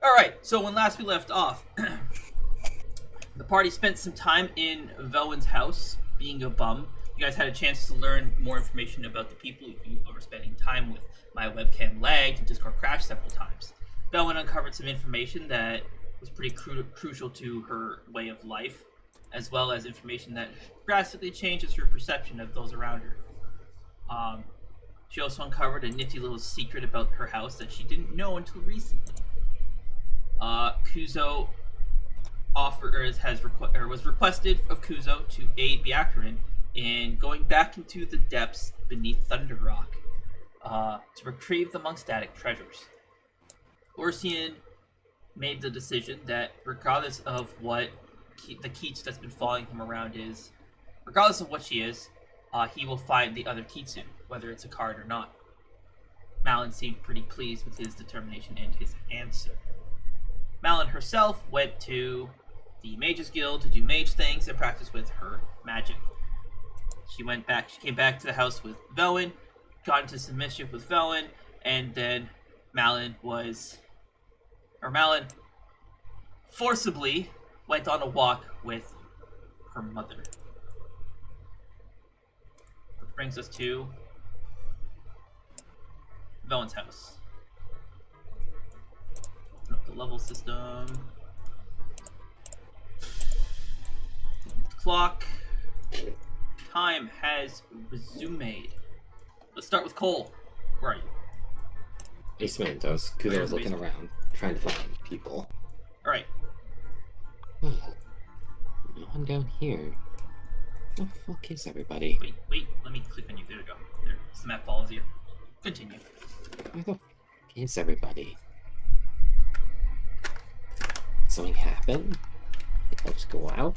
Alright, so when last we left off, the party spent some time in Velwyn's house, being a bum. You guys had a chance to learn more information about the people you were spending time with. My webcam lagged and Discord crashed several times. Velwyn uncovered some information that was pretty crucial to her way of life, as well as information that drastically changes her perception of those around her. She also uncovered a nifty little secret about her house that she didn't know until recently. Kuzo was requested of Kuzo to aid Byakurin in going back into the depths beneath Thunder Rock to retrieve the monk's static treasures. Lorcian made the decision that regardless of what the Keats that's been following him around is, regardless of what she is, he will find the other Kitsu, whether it's a card or not. Malin seemed pretty pleased with his determination and his answer. Malin herself went to the Mages Guild to do mage things and practice with her magic. She came back to the house with Velwyn, got into some mischief with Velwyn, and then Malin forcibly went on a walk with her mother. Which brings us to Velwyn's house. Open up the level system. Clock. Time has resumed. Let's start with Cole. Where are you? Basement. Kuzo was looking around, trying to find people. Alright. No one down here. Where the fuck is everybody? Wait. Let me click on you. There we go. There. The map follows you. Continue. Where the fuck is everybody? Something happened? Did I just go out?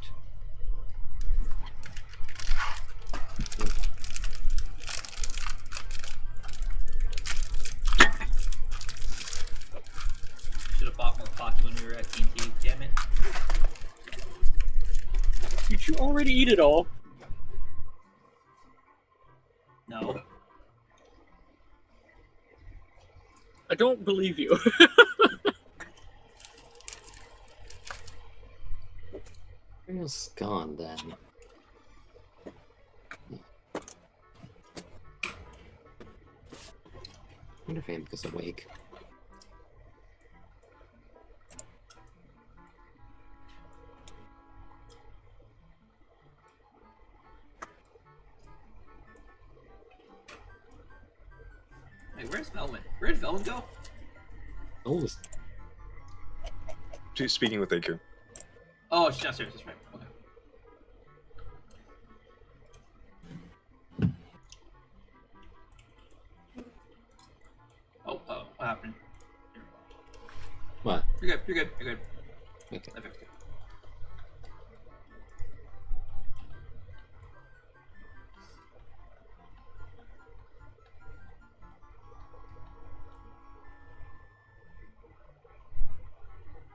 Should have bought more Pocky when we were at T&T. Damn it. Did you already eat it all? No. I don't believe you. Where's gone then? I wonder if Amika's awake. Wait, where's Velwyn? Where did Velwyn go? Oh, She's speaking with Aku. Oh, she's downstairs. That's right. Okay. Oh, what happened? what? You're good. Okay. I fixed it.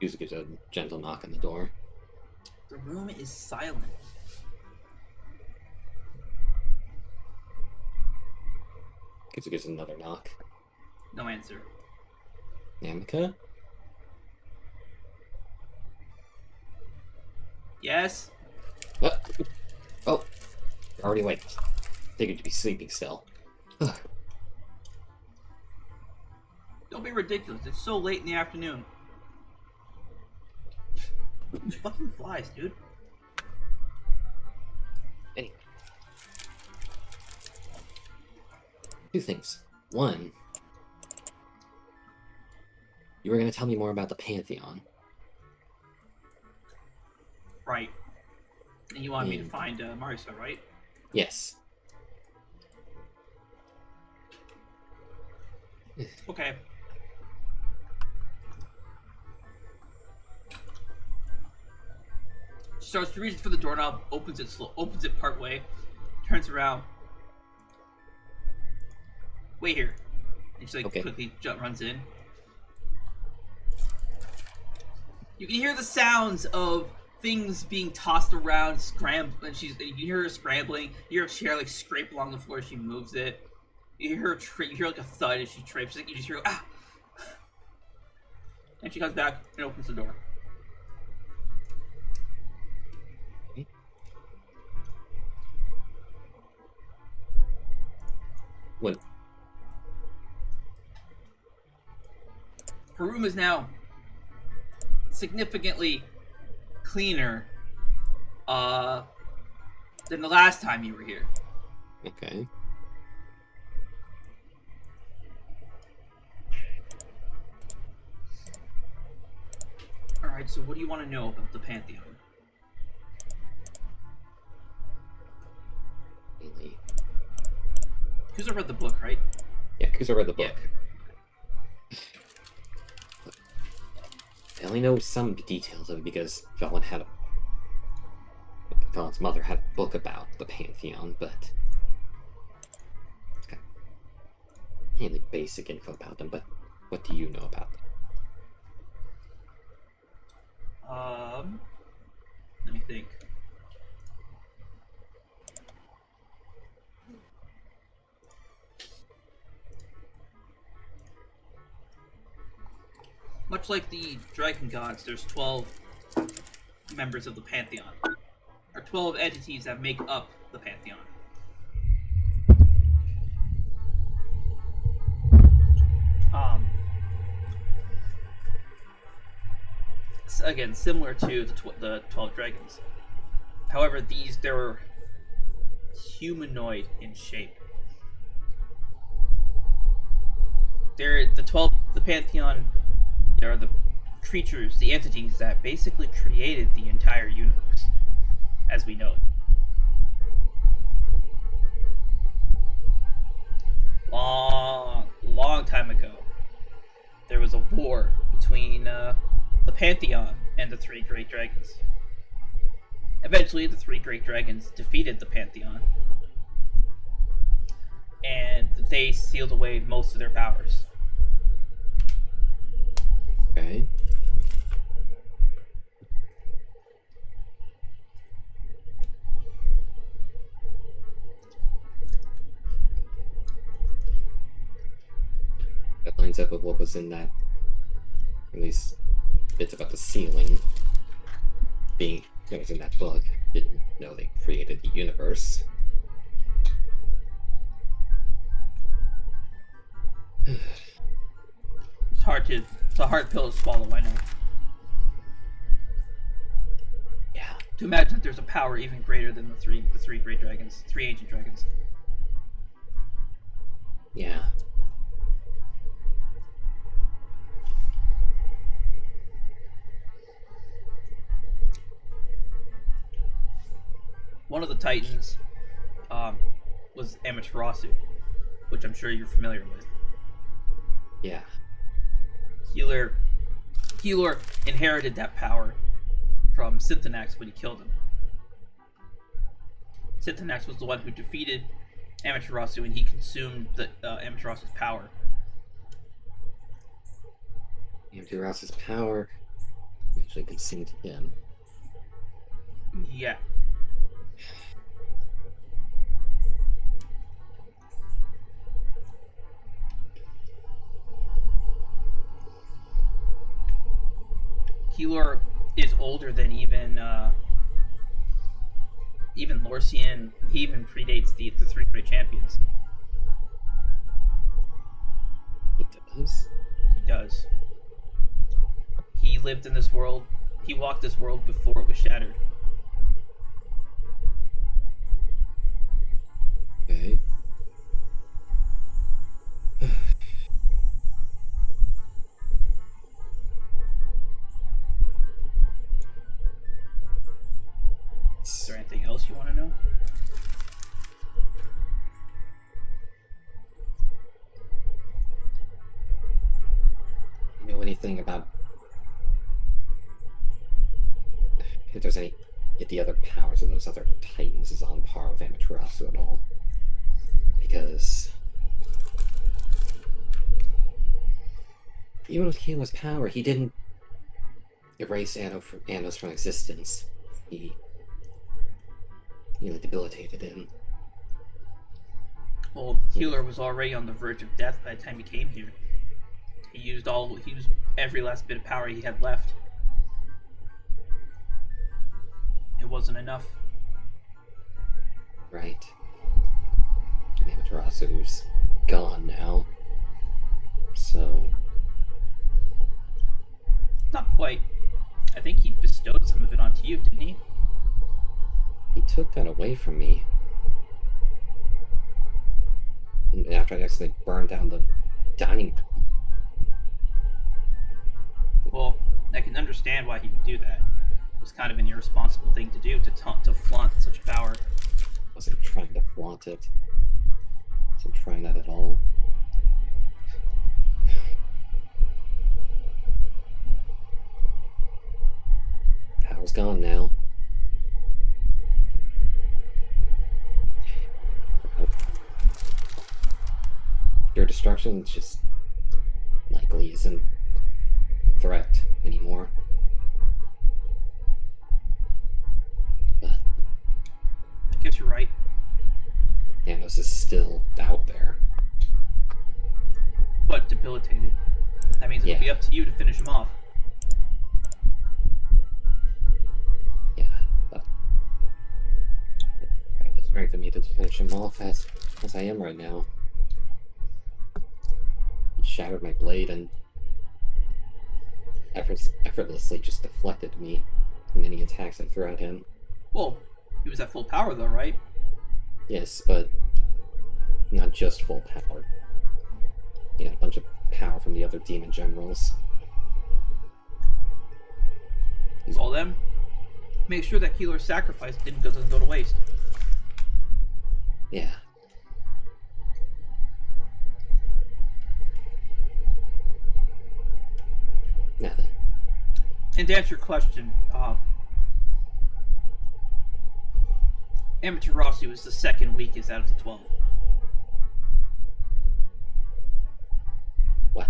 Kuzo gives a gentle knock on the door. The room is silent. Kuzo gives another knock. No answer. Amika? Yes? Oh, you're already awake. Figured you'd be sleeping still. Don't be ridiculous. It's so late in the afternoon. These fucking flies, dude. Anyway. Two things. One, you were going to tell me more about the Pantheon. Right. And you wanted me to find Marisa, right? Yes. Okay. Starts to reach for the doorknob, opens it part way, turns around. Wait here. And she quickly runs in. You can hear the sounds of things being tossed around, scrambling. You hear her scrambling. You hear a chair scrape along the floor as she moves it. You hear her you hear a thud as she trips. You just hear ah. And she comes back and opens the door. What? Her room is now significantly cleaner than the last time you were here. Okay. Alright, so what do you want to know about the Pantheon? Really? Kuzo read the book, right? Yeah, Kuzo read the book. Yeah. I only know some details of it because Valen's mother had a book about the Pantheon, but it's got mainly basic info about them. But what do you know about them? Let me think. Much like the dragon gods, there's 12 members of the Pantheon. Or 12 entities that make up the Pantheon. Again, similar to the 12 dragons. However, they're humanoid in shape. The Pantheon are the creatures, the entities that basically created the entire universe as we know it. Long time ago, there was a war between the Pantheon and the three great dragons. Eventually, the three great dragons defeated the Pantheon, and they sealed away most of their powers. Okay. That lines up with what was in that, at least bits about the ceiling being that was in that book. Didn't know they created the universe. It's a hard pill to swallow, I know. Yeah. To imagine that there's a power even greater than the three great dragons, three ancient dragons. Yeah. One of the Titans was Amaterasu, which I'm sure you're familiar with. Yeah. Healer inherited that power from Synthanax when he killed him. Synthanax was the one who defeated Amaterasu, and he consumed Amaterasu's power. Amaterasu's power actually consumed him. Yeah. Healer is older than even Lorcian. He even predates the three great champions. He does? He does. He lived in this world. He walked this world before it was shattered. Okay. Is there anything else you want to know? You know anything about if there's any if the other powers of those other titans is on par with Amaterasu at all? Because even with Healer's power, he didn't erase Anos from existence. He debilitated him. Well, Healer was already on the verge of death by the time he came here. He used every last bit of power he had left. It wasn't enough. Right. Amaterasu's gone now. So, Not quite. I think he bestowed some of it onto you, didn't he? he took that away from me. And after I accidentally burned down the dining room. Well, I can understand why he would do that. It was kind of an irresponsible thing to do, to flaunt such power. I wasn't trying to flaunt it. I wasn't trying that at all. Power's gone now. Your destruction just likely isn't a threat anymore. But I guess you're right. Thanos is still out there. But debilitated. That means it'll be up to you to finish him off. Yeah, but I have the strength in me to finish him off as I am right now. He shattered my blade and effortlessly just deflected me from any attacks I threw at him. Well, he was at full power though, right? Yes, but not just full power. He had a bunch of power from the other demon generals. All them. Make sure that Keeler's sacrifice doesn't go to waste. Yeah. Now then. And to answer your question, Amaterasu was the second weakest out of the 12. What?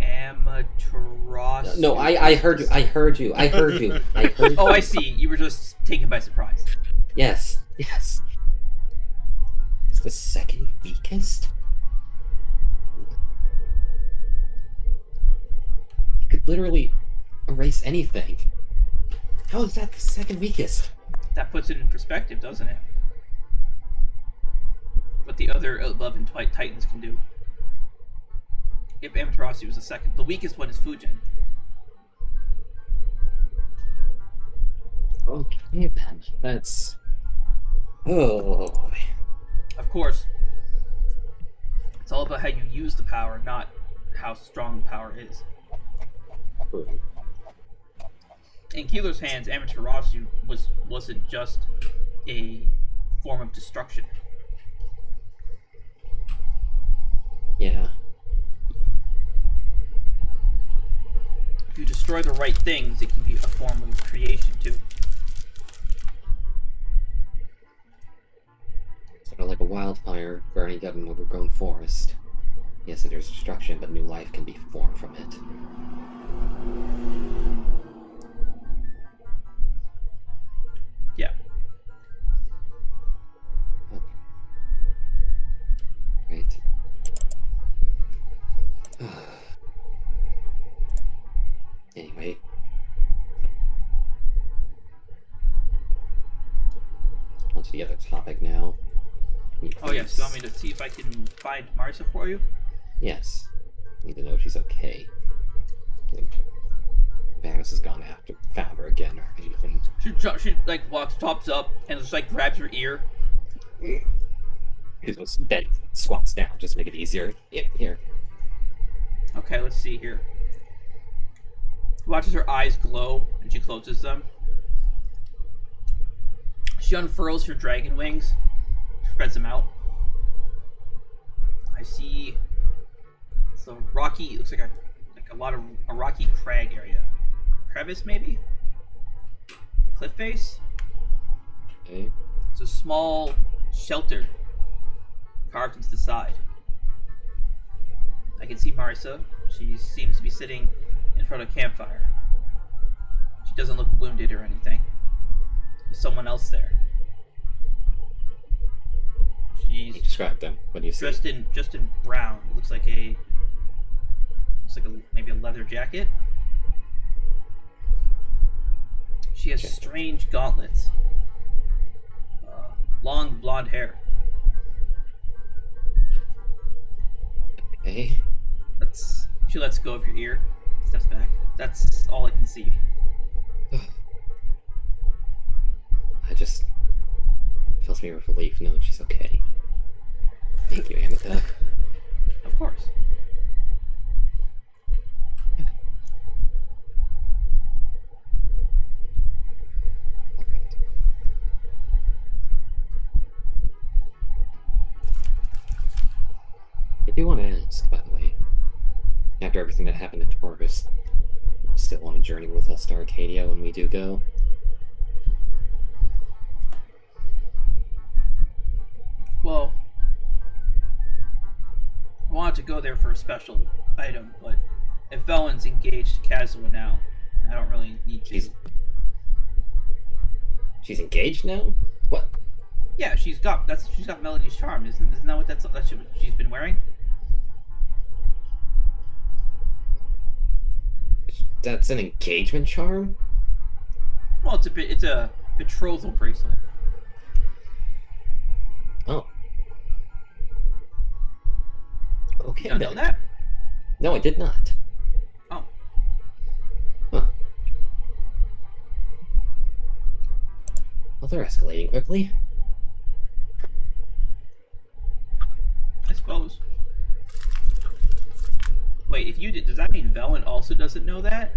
Amaterasu. No, I heard you. I heard you. Oh, I see. You were just taken by surprise. Yes. It's the second weakest? You could literally erase anything. How is that the second weakest? That puts it in perspective, doesn't it? What the other 11 Titans can do. If Amaterasu was the second. The weakest one is Fujin. Okay then. That's... Oh boy. Of course. It's all about how you use the power, not how strong the power is. In Keeler's hands, Amaterasu wasn't just a form of destruction. Yeah. If you destroy the right things, it can be a form of creation too. Sort of like a wildfire burning up an overgrown forest. Yes, it is destruction, but new life can be formed from it. Yeah. Right. Anyway. On to the other topic now. Oh yes, you want me to see if I can find Marisa for you? Yes. Need to know if she's okay. Thanos has gone after, found her again or anything. She like pops up and just like grabs her ear. He goes dead, squats down, just to make it easier. Yeah, here. Okay, let's see here. Watches her eyes glow and she closes them. She unfurls her dragon wings, spreads them out. I see it's a rocky, it looks like a rocky crag area. Crevice maybe? Cliff face? Okay. It's a small shelter carved into the side. I can see Marisa. She seems to be sitting in front of a campfire. She doesn't look wounded or anything. There's someone else there. You She's described them. What do you see? just in brown. It looks like maybe a leather jacket. She has Okay. strange gauntlets. Long blonde hair. Okay. She lets go of your ear. Steps back. That's all I can see. I just fills me with relief knowing she's okay. Thank you, Amethyst. Of course. Alright. I do want to ask, by the way, after everything that happened at Taurus, still want to journey with us to Arcadia when we do go? Well, I wanted to go there for a special item, but if Velen's engaged to Kazuha now, I don't really need to. She's engaged now? What? Yeah, she's got Melody's charm, isn't that what that's what she's been wearing? That's an engagement charm? Well, it's a betrothal bracelet. Oh. Okay, You don't know then. that? No, I did not. Oh. Huh. Well, they're escalating quickly. I suppose. Wait, if you did, does that mean Velen also doesn't know that?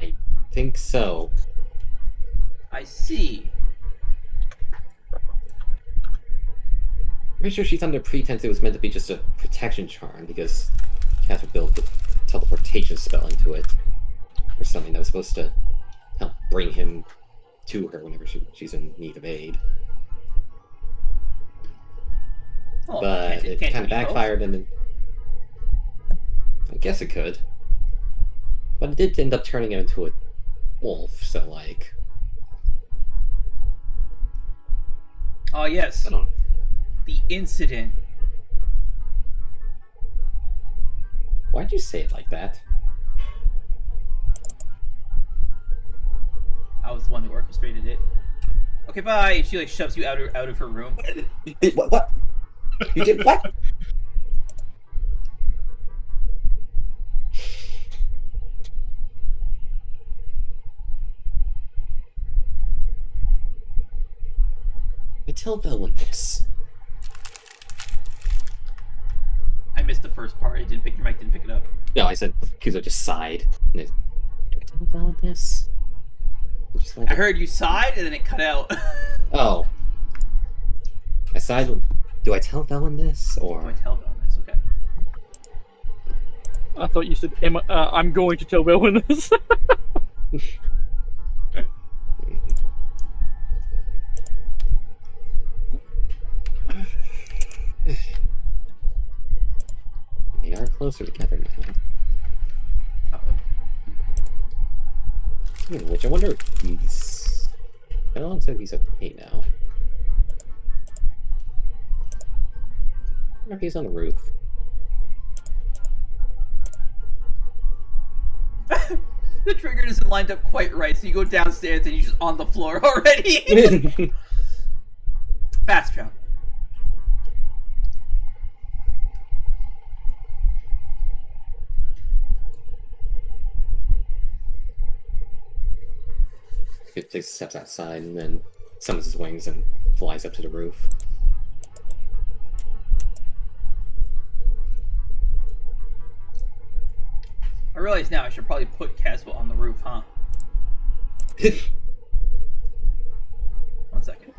I think so. I see. I'm pretty sure she's under pretense it was meant to be just a protection charm because Casper built the teleportation spell into it. Or something that was supposed to help bring him to her whenever she's in need of aid. Well, But it can't kind of be both. backfired and then... I guess it could. But it did end up turning him into a wolf, so like... Oh yes, I don't know. the incident. Why'd you say it like that? I was the one who orchestrated it. Okay, bye. And she like shoves you out of her room. You did what? What? You did what? I tell Velen this. I missed the first part. Your mic didn't pick it up. No, I said Kuzo just sighed. And do I tell Velen this? Just like I heard you sighed and then it cut out. Oh. I sighed. Do I tell Velen this Oh, or? I tell them this. Okay. I thought you said, I'm going to tell Velen this. They are closer together now. Uh-oh. Which I wonder if he's... Velen said he's okay now. I wonder if he's on the roof. The trigger isn't lined up quite right, so you go downstairs and you're just on the floor already. Fast travel. He takes steps outside and then summons his wings and flies up to the roof. I realize now I should probably put Caswell on the roof, huh? 1 second.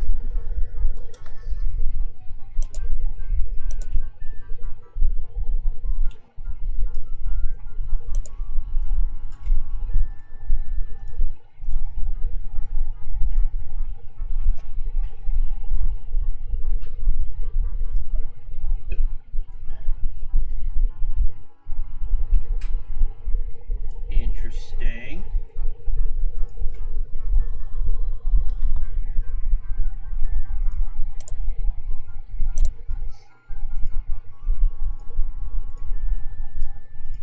Interesting.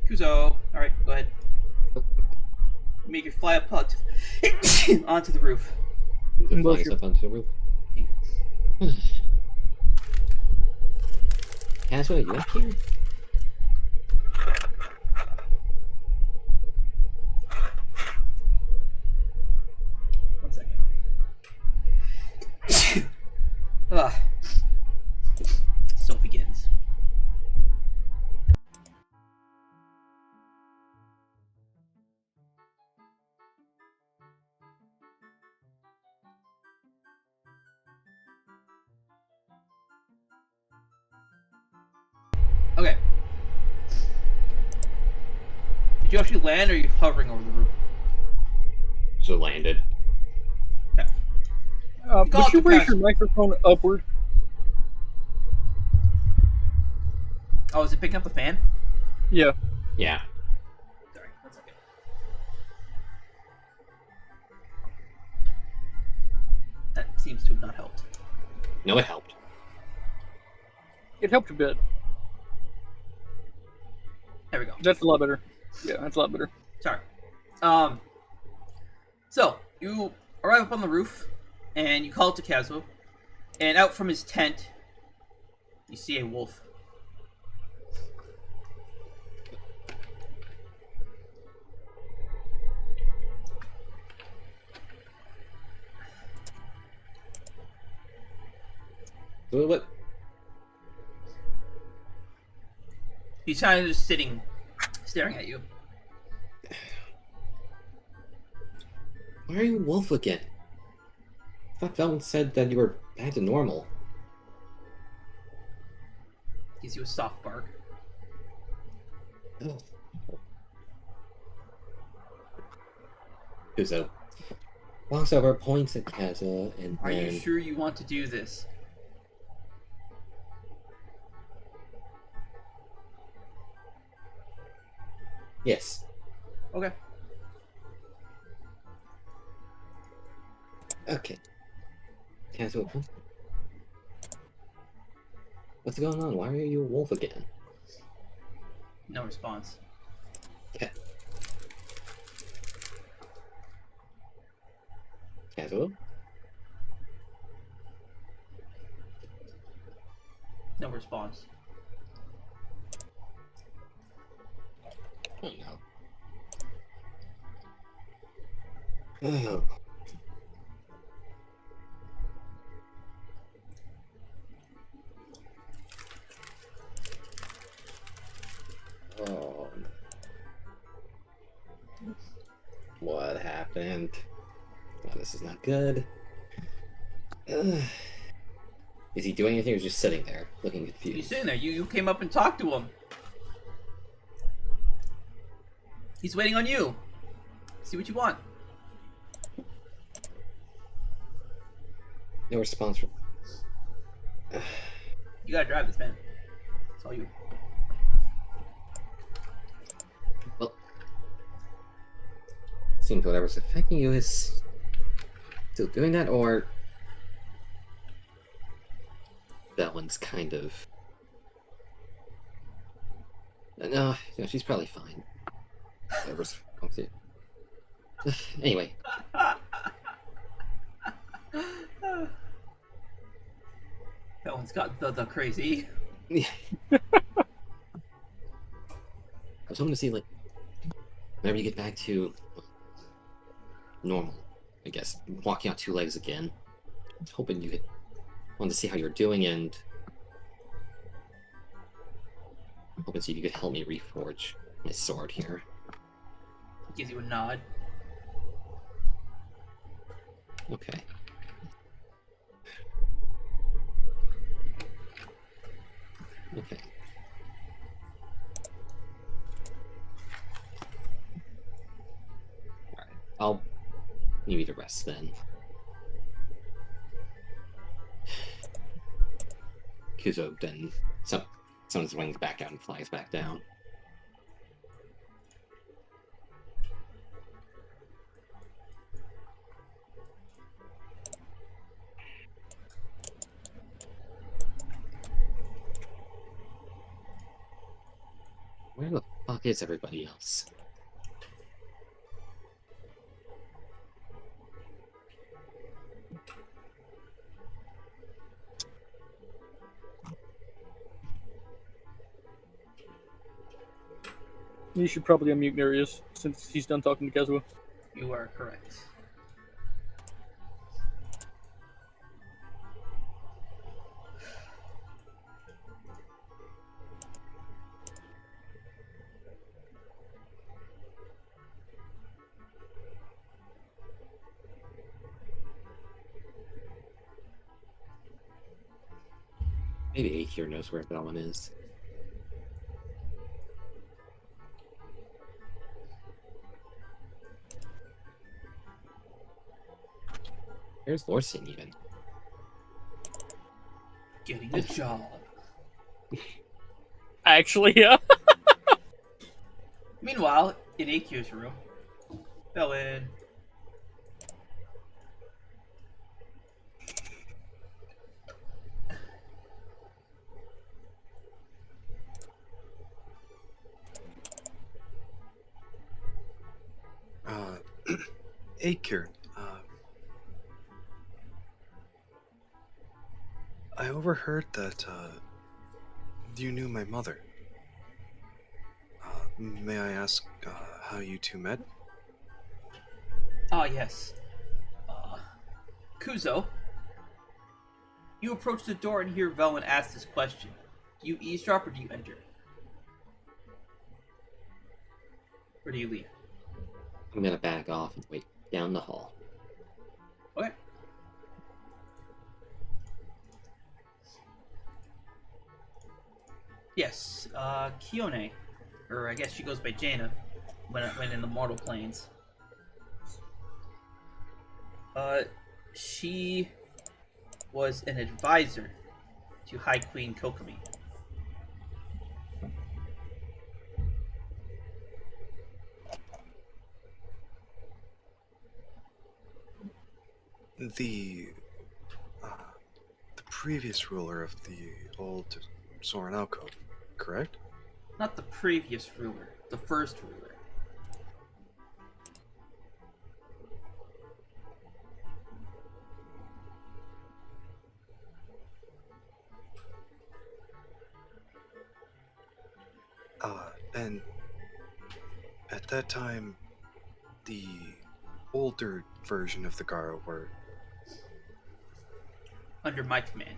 Kuzo. Alright, go ahead. Make your fly up onto the roof. Kuzo Bless flies you. up onto the roof. Kazuo, you up here? One second. So it begins. Okay. Did you actually land, or are you hovering over the roof? So landed. Okay. Call Would it you the raise pass. your microphone upward? Oh, is it picking up the fan? Yeah. Yeah. Sorry, 1 second. That seems to have not helped. No, it helped. It helped a bit. There we go. That's a lot better. Yeah, that's a lot better. Sorry. So you arrive up on the roof, and you call to Kazuo, and out from his tent, you see a wolf. What? He's kind of just sitting, staring at you. Why are you a wolf again? I thought Velton said that you were back to normal. Gives you a soft bark. Oh. Kuzo walks over, points at Kazuo, and Are then... you sure you want to do this? Yes. Okay. Okay. Kazuo, what's going on? Why are you a wolf again? No response. Okay. Kazuo? No response. Oh no. Oh. Oh. What happened? Oh, this is not good. Ugh. Is he doing anything or is he just sitting there, looking confused? He's sitting there. You came up and talked to him. He's waiting on you. See what you want. No response from... You gotta drive this, man. It's all you. Well, seems whatever's affecting you is still doing that, or that one's kind of... No, she's probably fine. Whatever's wrong with you. Anyway, That one's got the crazy. I was hoping to see, like, whenever you get back to normal, I guess, walking on two legs again. I was hoping you could... wanted to see how you're doing, and hoping to see if you could help me reforge my sword here. Gives you a nod. Okay. Okay. Alright, I'll need you to rest then. Kuzo then someone's wings back out and flies back down. Where the fuck is everybody else? You should probably unmute Nereus since he's done talking to Kazuo. You are correct. Maybe Akir knows where Velman is. Where's Lorcian even? Getting a job. Actually, yeah. Meanwhile, in AQ's room, Bellin. Akir, I overheard that you knew my mother. May I ask how you two met? Ah, yes. Kuzo, you approach the door and hear Velin ask this question. Do you eavesdrop or do you enter? Or do you leave? I'm gonna back off and wait down the hall. Okay. Yes, Kione, or I guess she goes by Jaina, when in the mortal planes. She was an advisor to High Queen Kokomi. The previous ruler of the old Soren alcove, correct? Not the previous ruler, the first ruler. And at that time, the older version of the Garo were Under my command.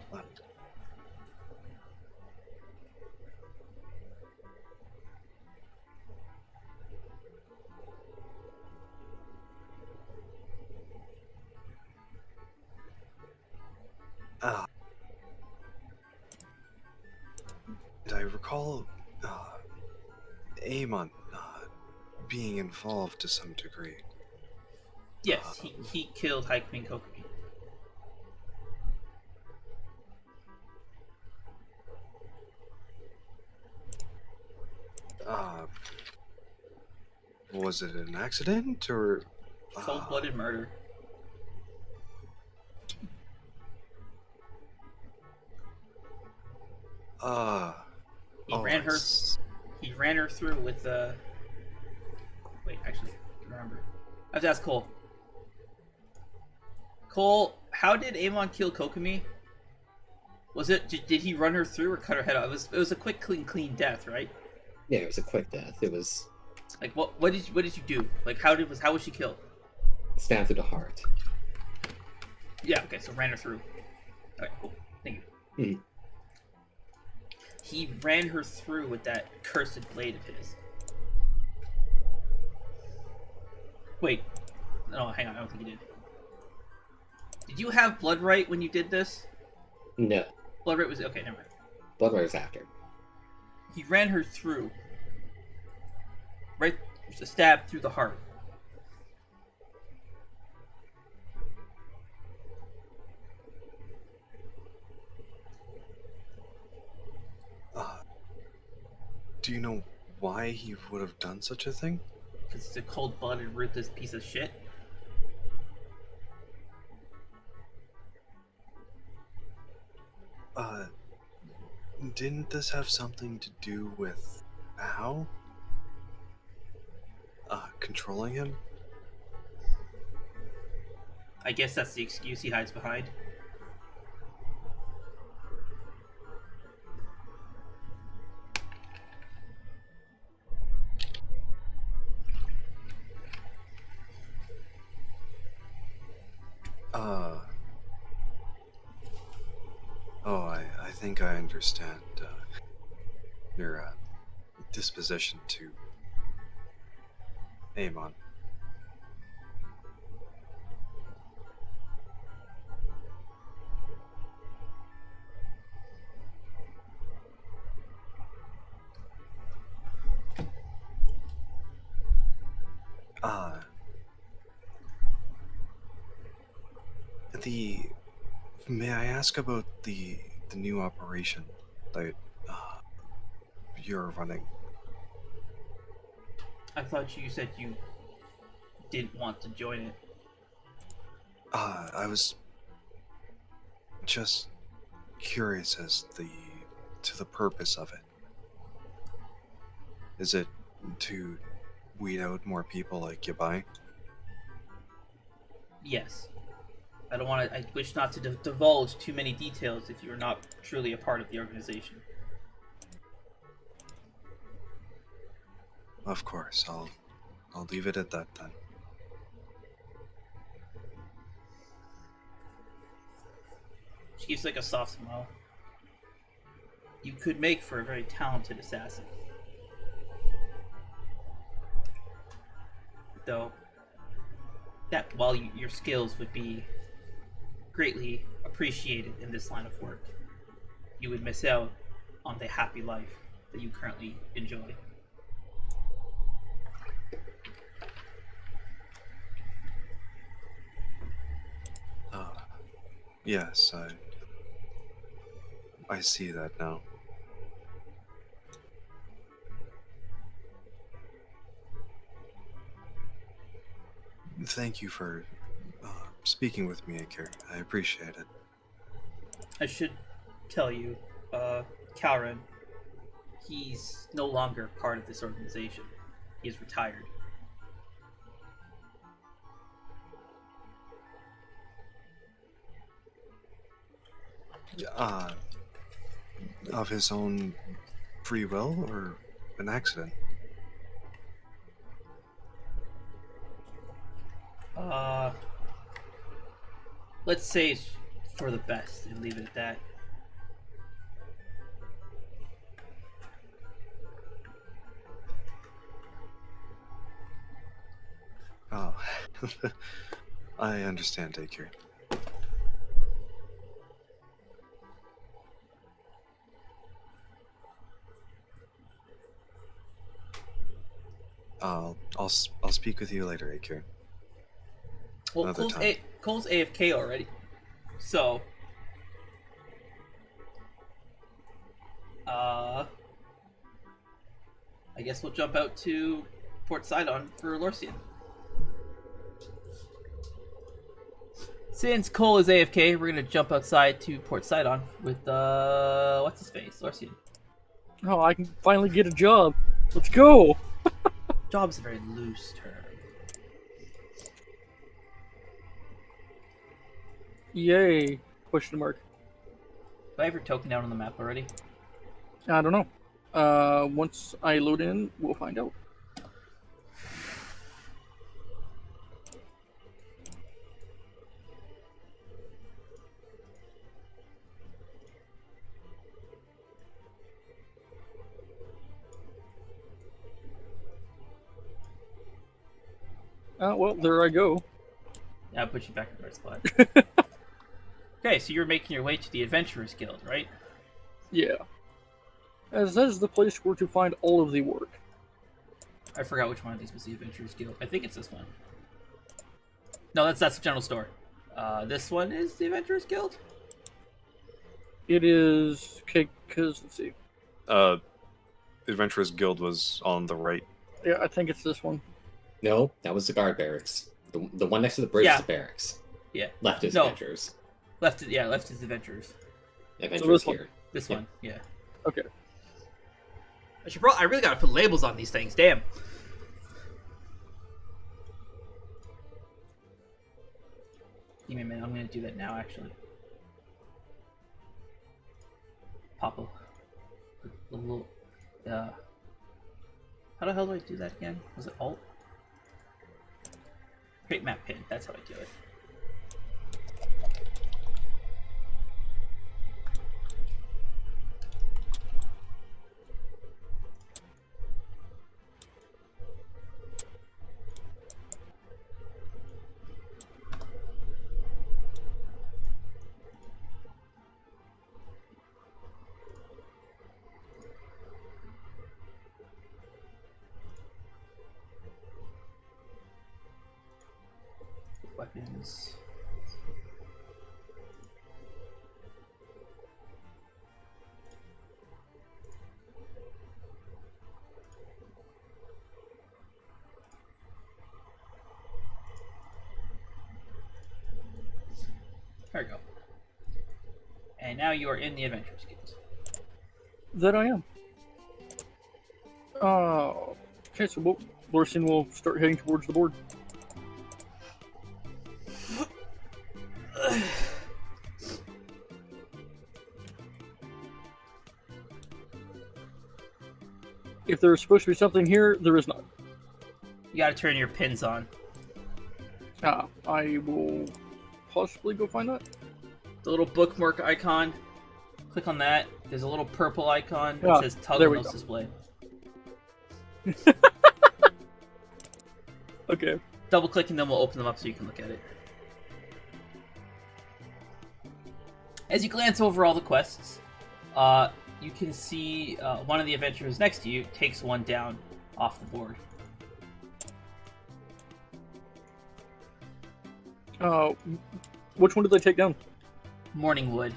and I recall Amon being involved to some degree. Yes, he killed High Queen Kokomi. Was it an accident or Cold-blooded murder. He ran her. He ran her through with the. Wait, actually, I remember. I have to ask Cole. Cole, how did Amon kill Kokomi? Was it? Did he run her through or cut her head off? It was a quick, clean death, right? Yeah, it was a quick death. It was Like what did you do? Like how was she killed? stabbed through the heart. Yeah. Okay. So ran her through. All right. Cool. Thank you. Hmm. He ran her through with that cursed blade of his. Wait. No, hang on. I don't think he did. Did you have blood right when you did this? No, Blood right was okay. Never mind. blood right was after. He ran her through. Right, a stab through the heart. Do you know why he would have done such a thing? Because he's a cold-blooded, ruthless piece of shit. Didn't this have something to do with how controlling him? I guess that's the excuse he hides behind. I think I understand your disposition to aim on. May I ask about the new operation that you're running? I thought you said you didn't want to join it. I was just curious as to the purpose of it. Is it to weed out more people like Yabai? Yes. I wish not to divulge too many details if you're not truly a part of the organization. Of course, I'll leave it at that then. She gives like a soft smile. You could make for a very talented assassin. Though, that while your skills would be greatly appreciated in this line of work, you would miss out on the happy life that you currently enjoy. Yes, I see that now. Thank you for speaking with me, Akira. I appreciate it. I should tell you, Calren, he's no longer part of this organization. He is retired. Of his own free will or an accident? Let's say it's for the best and leave it at that. Oh, I understand, Akira. I'll speak with you later, Akira. Well, Cole's AFK already, so I guess we'll jump out to Port Sidon for Lorcian. Since Cole is AFK, we're gonna jump outside to Port Sidon with what's his face, Lorcian. Oh, I can finally get a job. Let's go. Job is a very loose term. Yay. Question mark. Do I have your token down on the map already? I don't know. Once I load in, we'll find out. Well, there I go. Yeah, I'll put you back in the right spot. Okay, so you're making your way to the Adventurers Guild, right? Yeah. As that is the place where to find all of the work. I forgot which one of these was the Adventurers Guild. I think it's this one. No, that's the general store. This one is the Adventurers Guild? It is... Okay, because, let's see. Adventurers Guild was on the right. Yeah, I think it's this one. No, that was the guard barracks. The one next to the bridge is the barracks. Yeah. Left is No. Adventurers. Left is Adventurers. Adventurers this one. here. This one, yeah. Okay. I really gotta put labels on these things, damn. Give me a minute. I'm gonna do that now, actually. Pop a little. How the hell do I do that again? Was it Alt? Create map pin. That's how I do it. Weapons. There we go. And now you are in the Adventurers Guild. That I am. Okay, so Lorcian will start heading towards the board. If there's supposed to be something here, there is not. You gotta turn your pins on. I will possibly go find that. The little bookmark icon. Click on that. There's a little purple icon that Ah, says toggle there we notes go. display. Okay. Double clicking them will open them up so you can look at it. As you glance over all the quests, you can see one of the adventurers next to you takes one down off the board. Which one did they take down? Morningwood.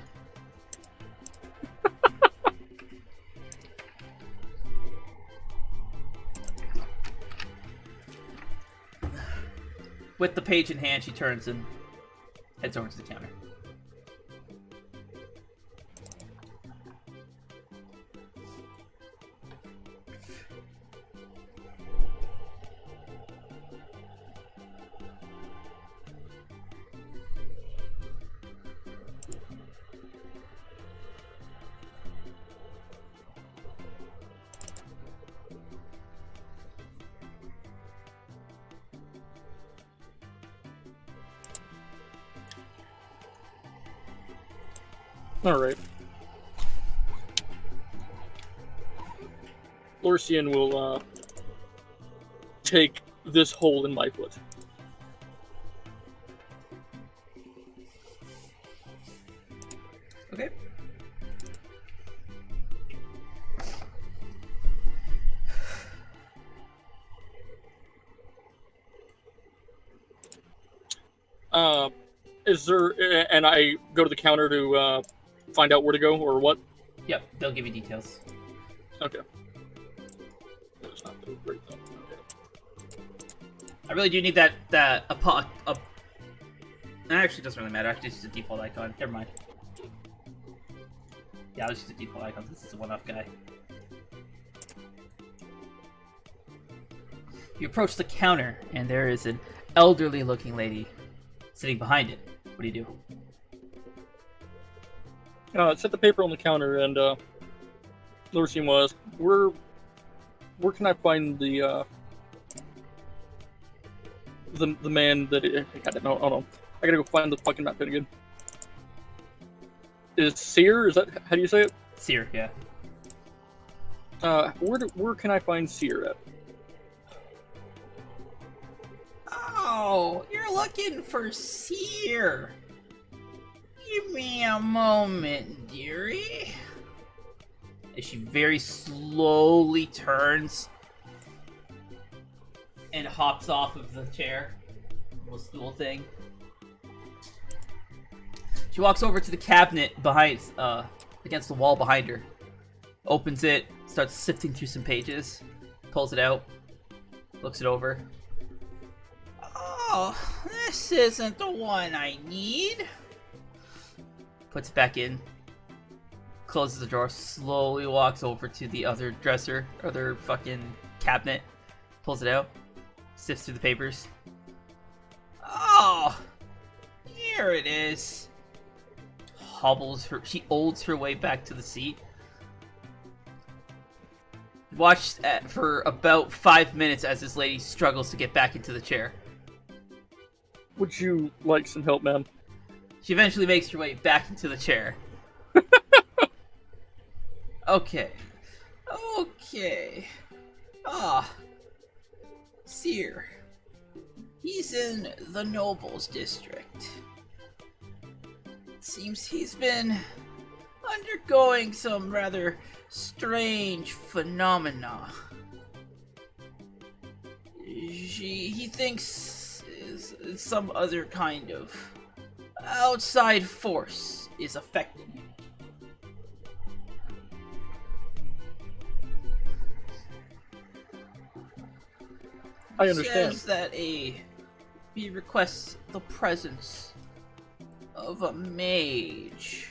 With the page in hand, she turns and heads over to the counter. Alright. Lorcian will take this hole in my foot. Okay. Is there... And I go to the counter to find out where to go, or what? Yep, they'll give you details. Okay. That's not too great, though. Okay. I really do need that that actually doesn't really matter. I can just use a default icon. Never mind. Yeah, I'll just use a default icon. This is a one-off guy. You approach the counter, and there is an elderly-looking lady sitting behind it. What do you do? Set the paper on the counter, and Lorcian was, where can I find the man that I don't know. I gotta go find the fucking map pin again. Is Seer? Is that how do you say it? Seer, yeah. Where can I find Seer at? Oh, you're looking for Seer. Give me a moment, dearie. As she very slowly turns and hops off of the chair, little stool thing. She walks over to the cabinet behind, against the wall behind her. Opens it, starts sifting through some pages, pulls it out, looks it over. Oh, this isn't the one I need. Puts it back in, closes the drawer, slowly walks over to the other dresser, other fucking cabinet, pulls it out, sifts through the papers. Oh, Here it is. She holds her way back to the seat. Watched for about 5 minutes as this lady struggles to get back into the chair. Would you like some help, ma'am? She eventually makes her way back into the chair. Okay. Seer. He's in the Nobles District. It seems he's been undergoing some rather strange phenomena. He thinks some other kind of outside force is affecting him. I understand. Says that he requests the presence of a mage.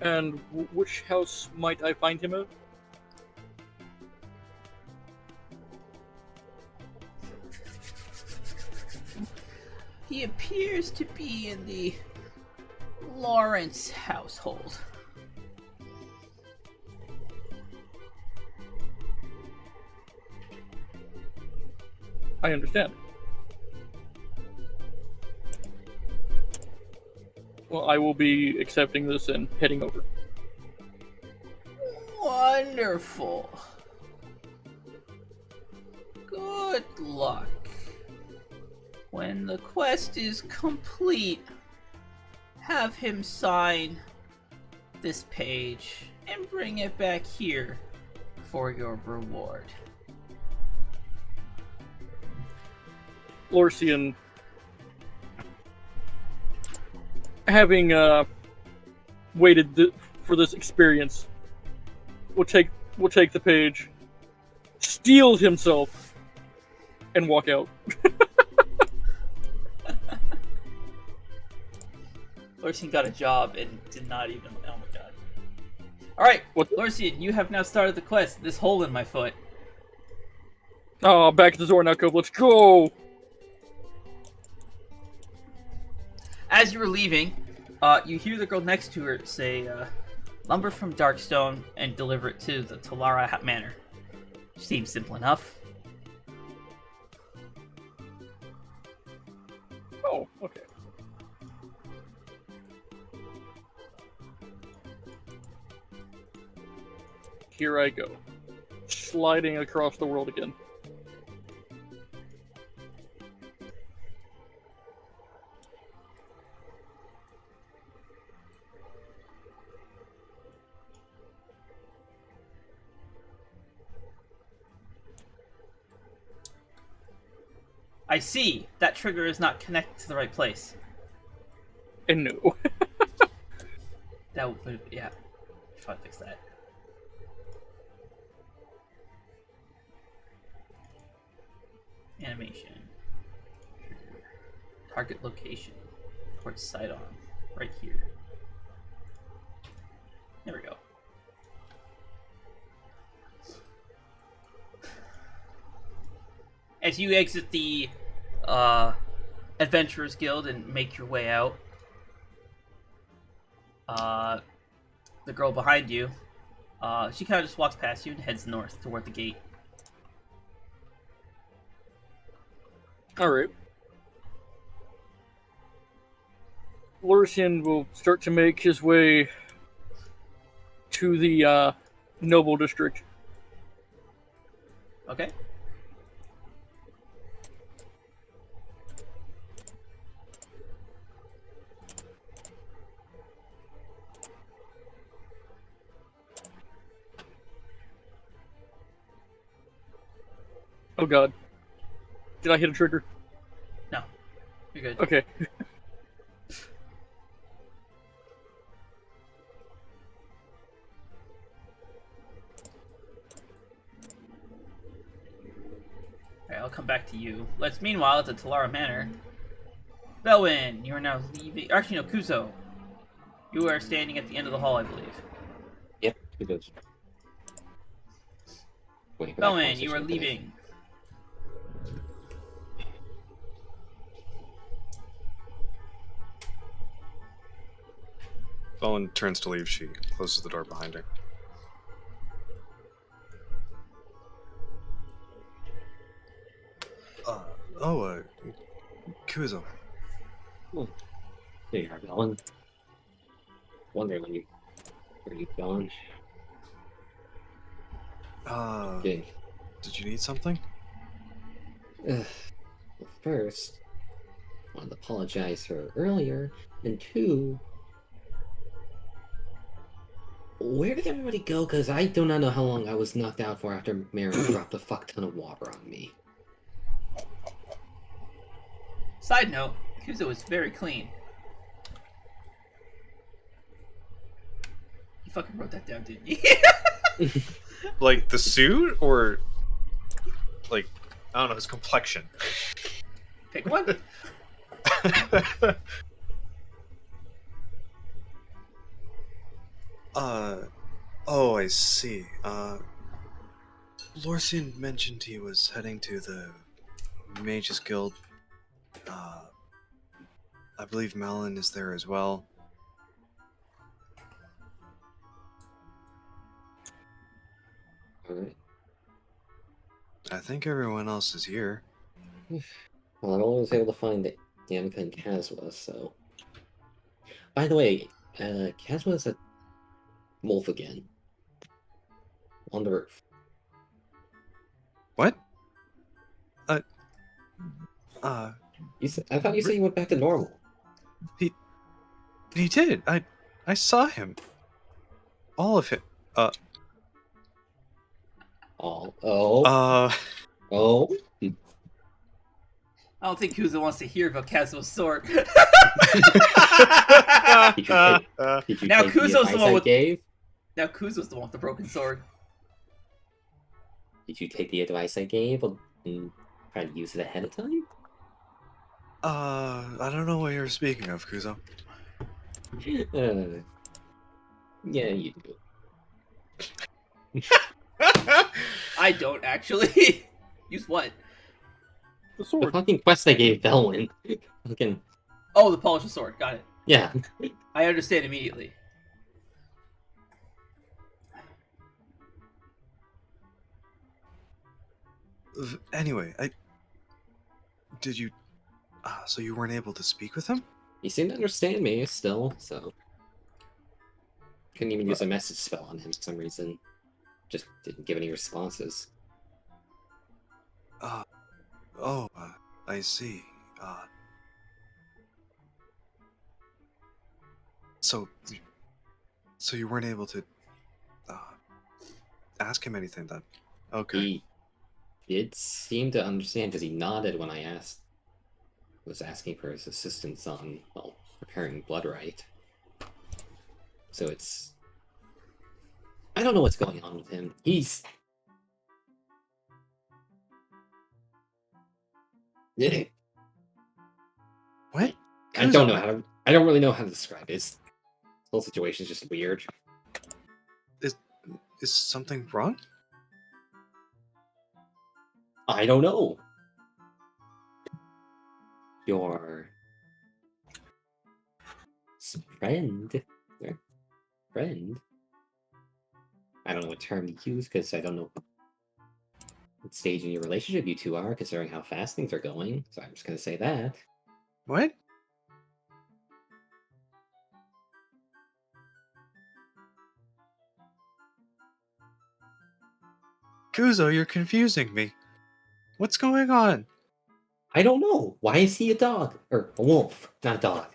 And which house might I find him at? He appears to be in the Lawrence household. I understand. Well, I will be accepting this and heading over. Wonderful. Good luck. When the quest is complete, have him sign this page and bring it back here for your reward. Lorcian, having waited for this experience, will take the page, steal himself, and walk out. Lorcian got a job and did not even. Oh my god. Alright, Lorcian, you have now started the quest. This hole in my foot. Oh, back at the Zornako, let's go! As you were leaving, you hear the girl next to her say, lumber from Darkstone and deliver it to the Talara Manor. Seems simple enough. Oh, okay. Here I go. Sliding across the world again. I see. That trigger is not connected to the right place. And no. That would, yeah. Try to fix that. Animation. Trigger. Target location. Port sight on. Right here. There we go. As you exit the Adventurers Guild and make your way out, the girl behind you, she kind of just walks past you and heads north toward the gate. Alright. Lorcian will start to make his way to the Noble District. Okay. Oh god. Did I hit a trigger? No. You're good. Okay. Alright, I'll come back to you. Meanwhile, at the Talara Manor, Belwyn, you are now leaving. Actually, no, Kuzo. You are standing at the end of the hall, I believe. Yep, he goes. Belwyn, you are leaving. Owen turns to leave. She closes the door behind her. Uh, Kuzo. There you are, going. Wondering where you going. Okay. Did you need something? Well, first, I wanted to apologize for earlier, and two, where did everybody go? Because I do not know how long I was knocked out for after Marin dropped a fuck ton of water on me. Side note, Kuzo is very clean. You fucking wrote that down, didn't you? Like the suit, or like I don't know, his complexion. Pick one. Oh, I see. Lorcian mentioned he was heading to the Mages Guild. I believe Malin is there as well. Alright. I think everyone else is here. Well, I was able to find that Danica and Kazwa, so... By the way, Kazwa is a wolf again. On the roof. What? I thought you said you went back to normal. He did. I saw him. All of him. Oh. I don't think Kuzo wants to hear about Kazuo's sword. Did you Now take Kuzo's the the advice one I with- gave? Now Kuzo's the one with the broken sword. Did you take the advice I gave and try to use it ahead of time? I don't know what you're speaking of, Kuzo. Yeah, you do. I don't actually. Use what? The The sword. fucking quest I gave Belwyn. Fucking Oh, the polished sword. Got it. yeah. I understand immediately. Anyway, did you? So you weren't able to speak with him? He seemed to understand me still, so couldn't even use a message spell on him for some reason. Just didn't give any responses. I see. So you weren't able to ask him anything then? Okay. He did seem to understand because he nodded when I was asking for his assistance on, well, preparing blood right. So I don't know what's going on with him. He's What? I don't really know how to describe it. His whole situation is just weird. Is something wrong? I don't know. Your friend. Friend? I don't know what term to use because I don't know what stage in your relationship you two are, considering how fast things are going. So I'm just going to say that. What? Kuzo, you're confusing me. What's going on? I don't know. Why is he a dog? Or a wolf, not a dog.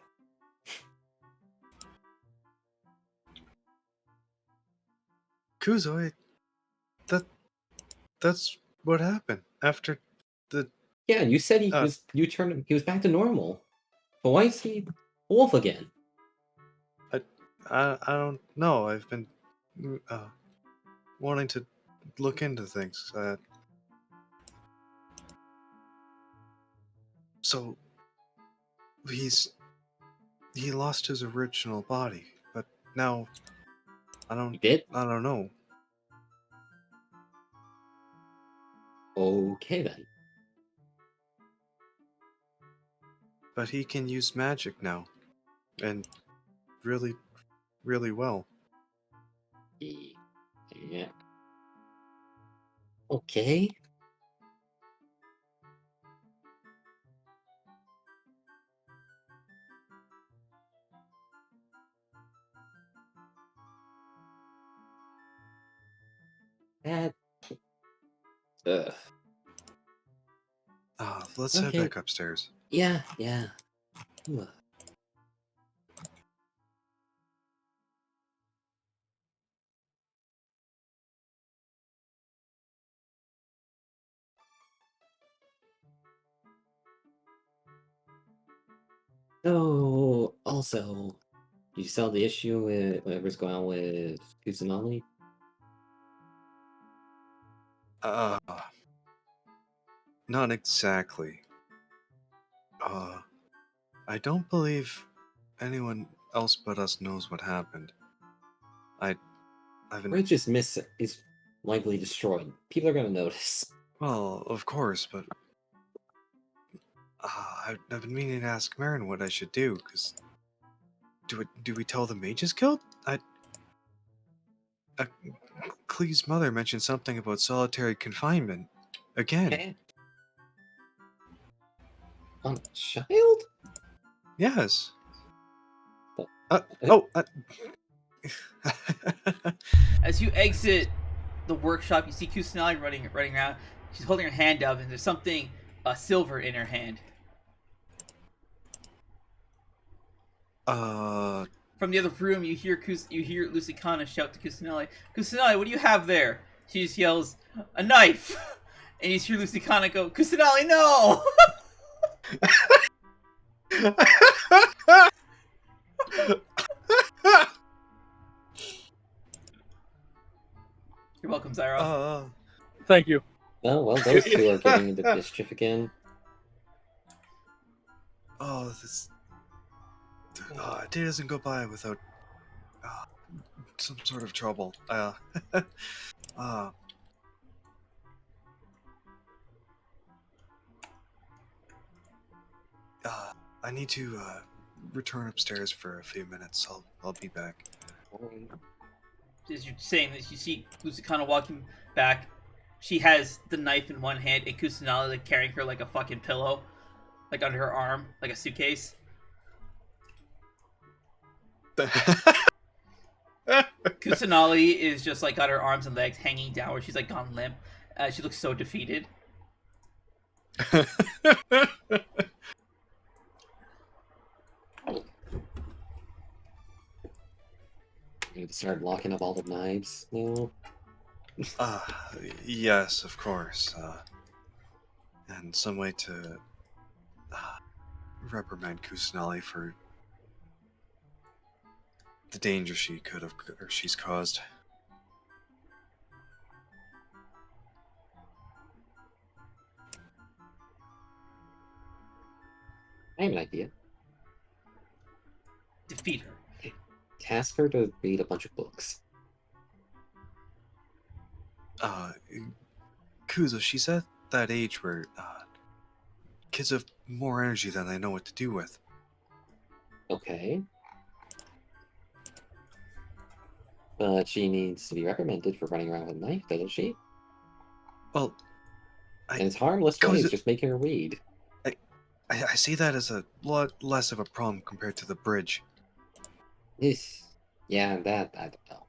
Kuzo, that's what happened after the Yeah, you said he Uh. was back to normal. But why is he a wolf again? I don't know. I've been wanting to look into things. So he lost his original body, but now I He did? don't know. Okay then. But he can use magic now, and really, really well. Yeah. Okay. That. Ugh. Let's head Okay. back upstairs. Yeah. Ugh. So, also, you saw the issue with whatever's going on with Kusanali? Uh, Not exactly. I don't believe anyone else but us knows what happened. I haven't. Bridge is likely destroyed. People are gonna notice. Well, of course, but I've been meaning to ask Marin what I should do. Cause do we tell the mages killed? Clee's mother mentioned something about solitary confinement. Again. Okay. On a child? Yes. Uh, Oh. As you exit the workshop, you see Kusanagi running around. She's holding her hand up, and there's something silver in her hand. From the other room, you hear Lucicana shout to Kusanagi, "Kusanagi, what do you have there?" She just yells, "A knife!" And you hear Lucicana go, "Kusanagi, no!" You're welcome, Zyroth. Thank you. Oh, well, those two are getting into mischief again. This day doesn't go by without some sort of trouble. I need to return upstairs for a few minutes. I'll be back. As you're saying this, you see Lucicana walking back. She has the knife in one hand, and Kusanagi like carrying her like a fucking pillow, like under her arm, like a suitcase. Kusanagi is just like got her arms and legs hanging down, where she's like gone limp. She looks so defeated. You need to start locking up all the knives now. Yes, of course. And some way to reprimand Kusanali for the danger she could have, or she's caused. I have an idea. Defeat her. Task her to read a bunch of books. Kuzo, she's at that age where kids have more energy than they know what to do with. Okay. But she needs to be reprimanded for running around with a knife, doesn't she? Well, And it's harmless ways, just making her read. I see that as a lot less of a problem compared to the bridge. Yeah, that, I don't know.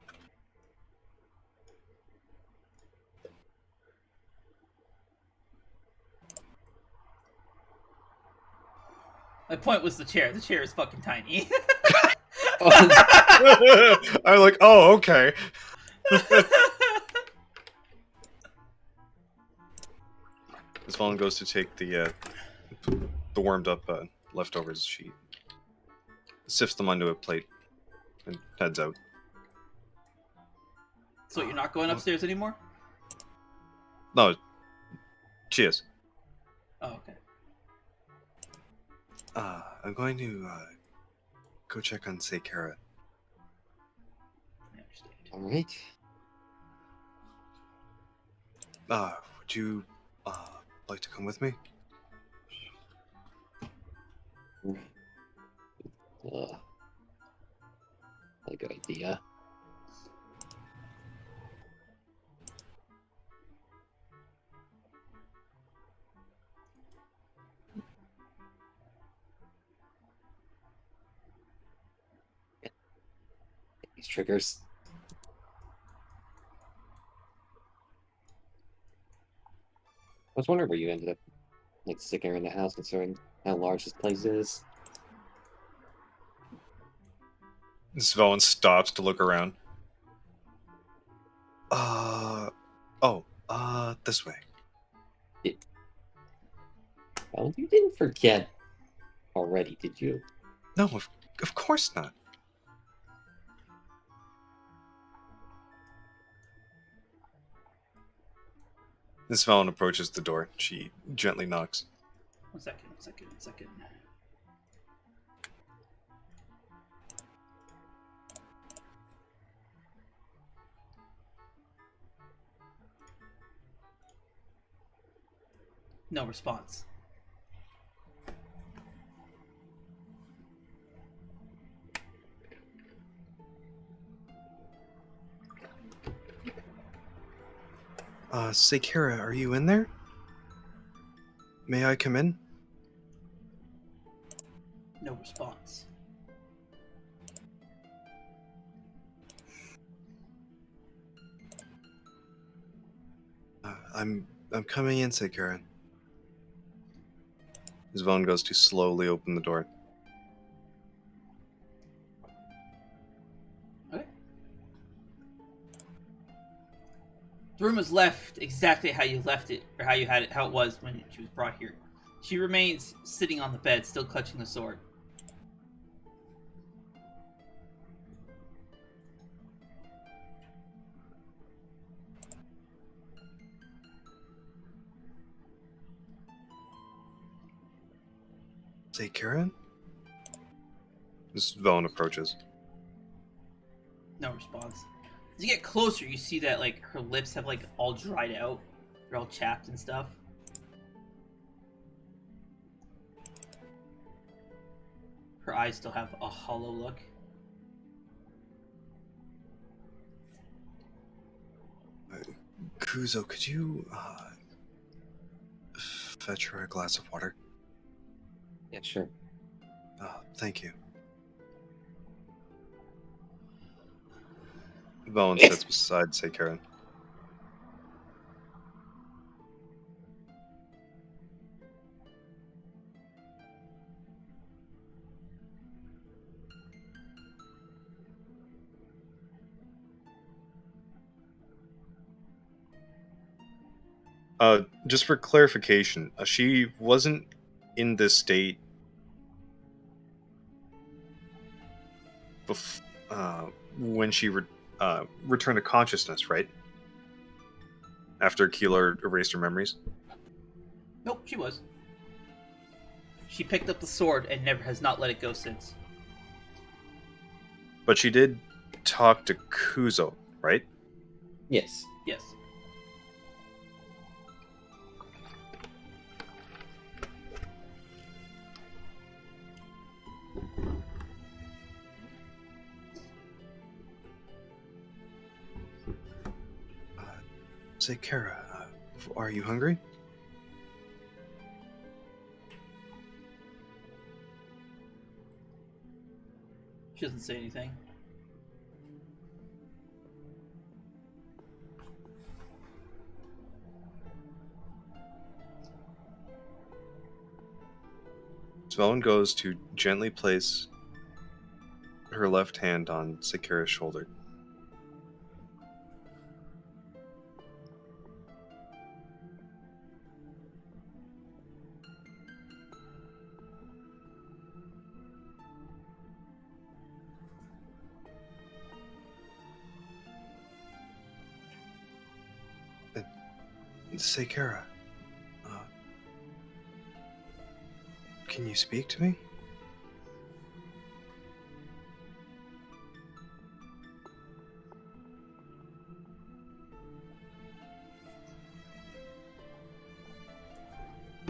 My point was the chair. The chair is fucking tiny. I'm like, oh, okay. As Vaughn goes to take the warmed up leftovers, she sifts them onto a plate and heads out. So you're not going upstairs anymore? No, she is. Oh, okay. I'm going to go check on Seikhara. I understand. Alright. Would you like to come with me? Like, a good idea. These triggers. I was wondering where you ended up, like, sticking her in the house, considering how large this place is. Svelin stops to look around. This way. Well, you didn't forget already, did you? No, of course not. Svelin approaches the door. She gently knocks. One second. No response. Seikhara, are you in there? May I come in? No response. I'm coming in, Seikhara. Svelin goes to slowly open the door. Okay. The room was left exactly how you left it, or how you had it, how it was when she was brought here. She remains sitting on the bed, still clutching the sword. Seikhara? Svelin approaches. No response. As you get closer, you see that like her lips have like all dried out. They're all chapped and stuff. Her eyes still have a hollow look. Kuzo, could you fetch her a glass of water? Yeah, sure. Thank you. Svelin sits beside Seikhara. Just for clarification, she wasn't in this state when she returned to consciousness, right? After Keeler erased her memories? Nope, she was. She picked up the sword and never has not let it go since. But she did talk to Kuzo, right? Yes. Yes. Seikhara, are you hungry? She doesn't say anything. Svelin goes to gently place her left hand on Seikhara's shoulder. Seikhara, can you speak to me?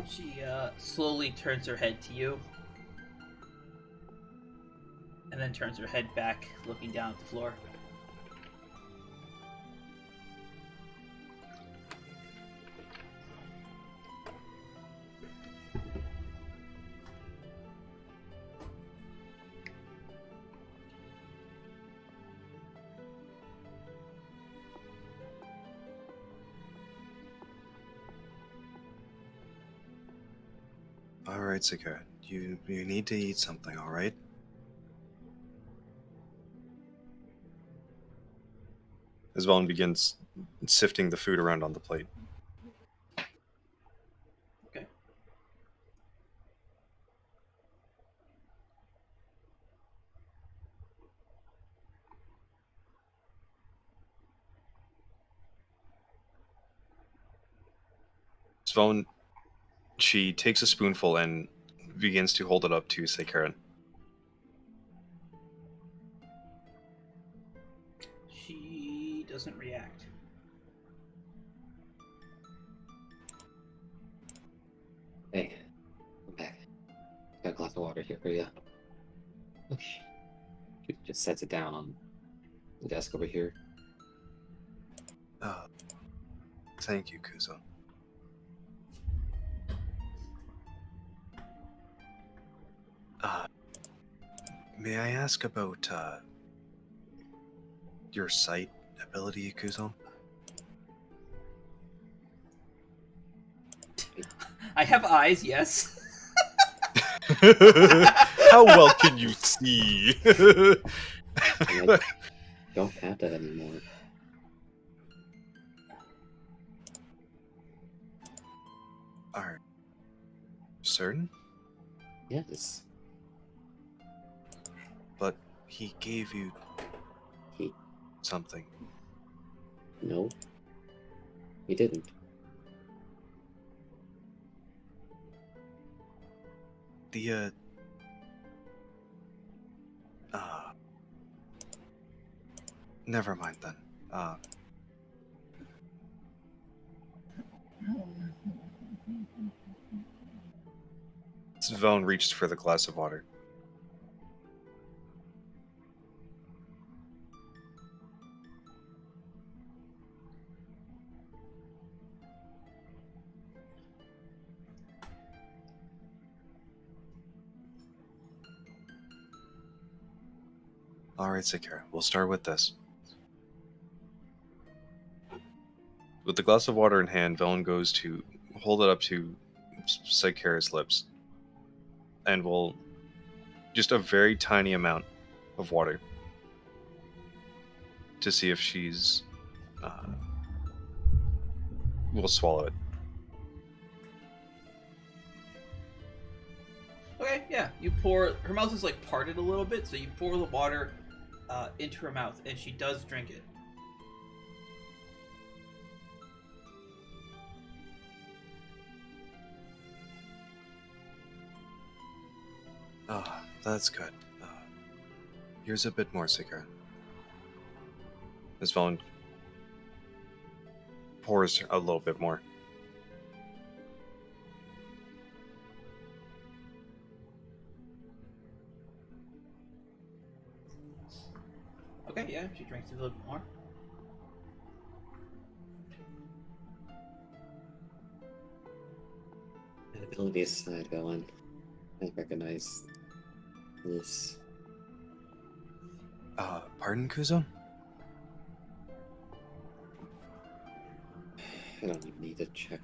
She slowly turns her head to you. And and then turns her head back, looking down at the floor. All right, Seikhara. You need to eat something, all right? As Velen begins sifting the food around on the plate. Okay. Velen, she takes a spoonful and begins to hold it up to Seikhara. She doesn't react. Hey, I'm back. Got a glass of water here for you. Okay. She just sets it down on the desk over here. Thank you, Kuzo. May I ask about your sight ability, Kuzo? I have eyes, yes. How well can you see? And I don't have that anymore. Are certain? Yes. But he gave you He... something. No. He didn't. The never mind then. Velen reached for the glass of water. Alright, Seikhara, we'll start with this. With the glass of water in hand, Velen goes to hold it up to Seikhara's lips. And will just a very tiny amount of water to see if she's will swallow it. Okay, yeah. You pour. Her mouth is like parted a little bit, so you pour the water into her mouth, and she does drink it. Ah, that's good. Here's a bit more, Seikhara. As Velen pours a little bit more. Okay, yeah. She drinks a little bit more. An ability aside, Velen. I recognize this. Pardon, Kuzo? I don't even need to check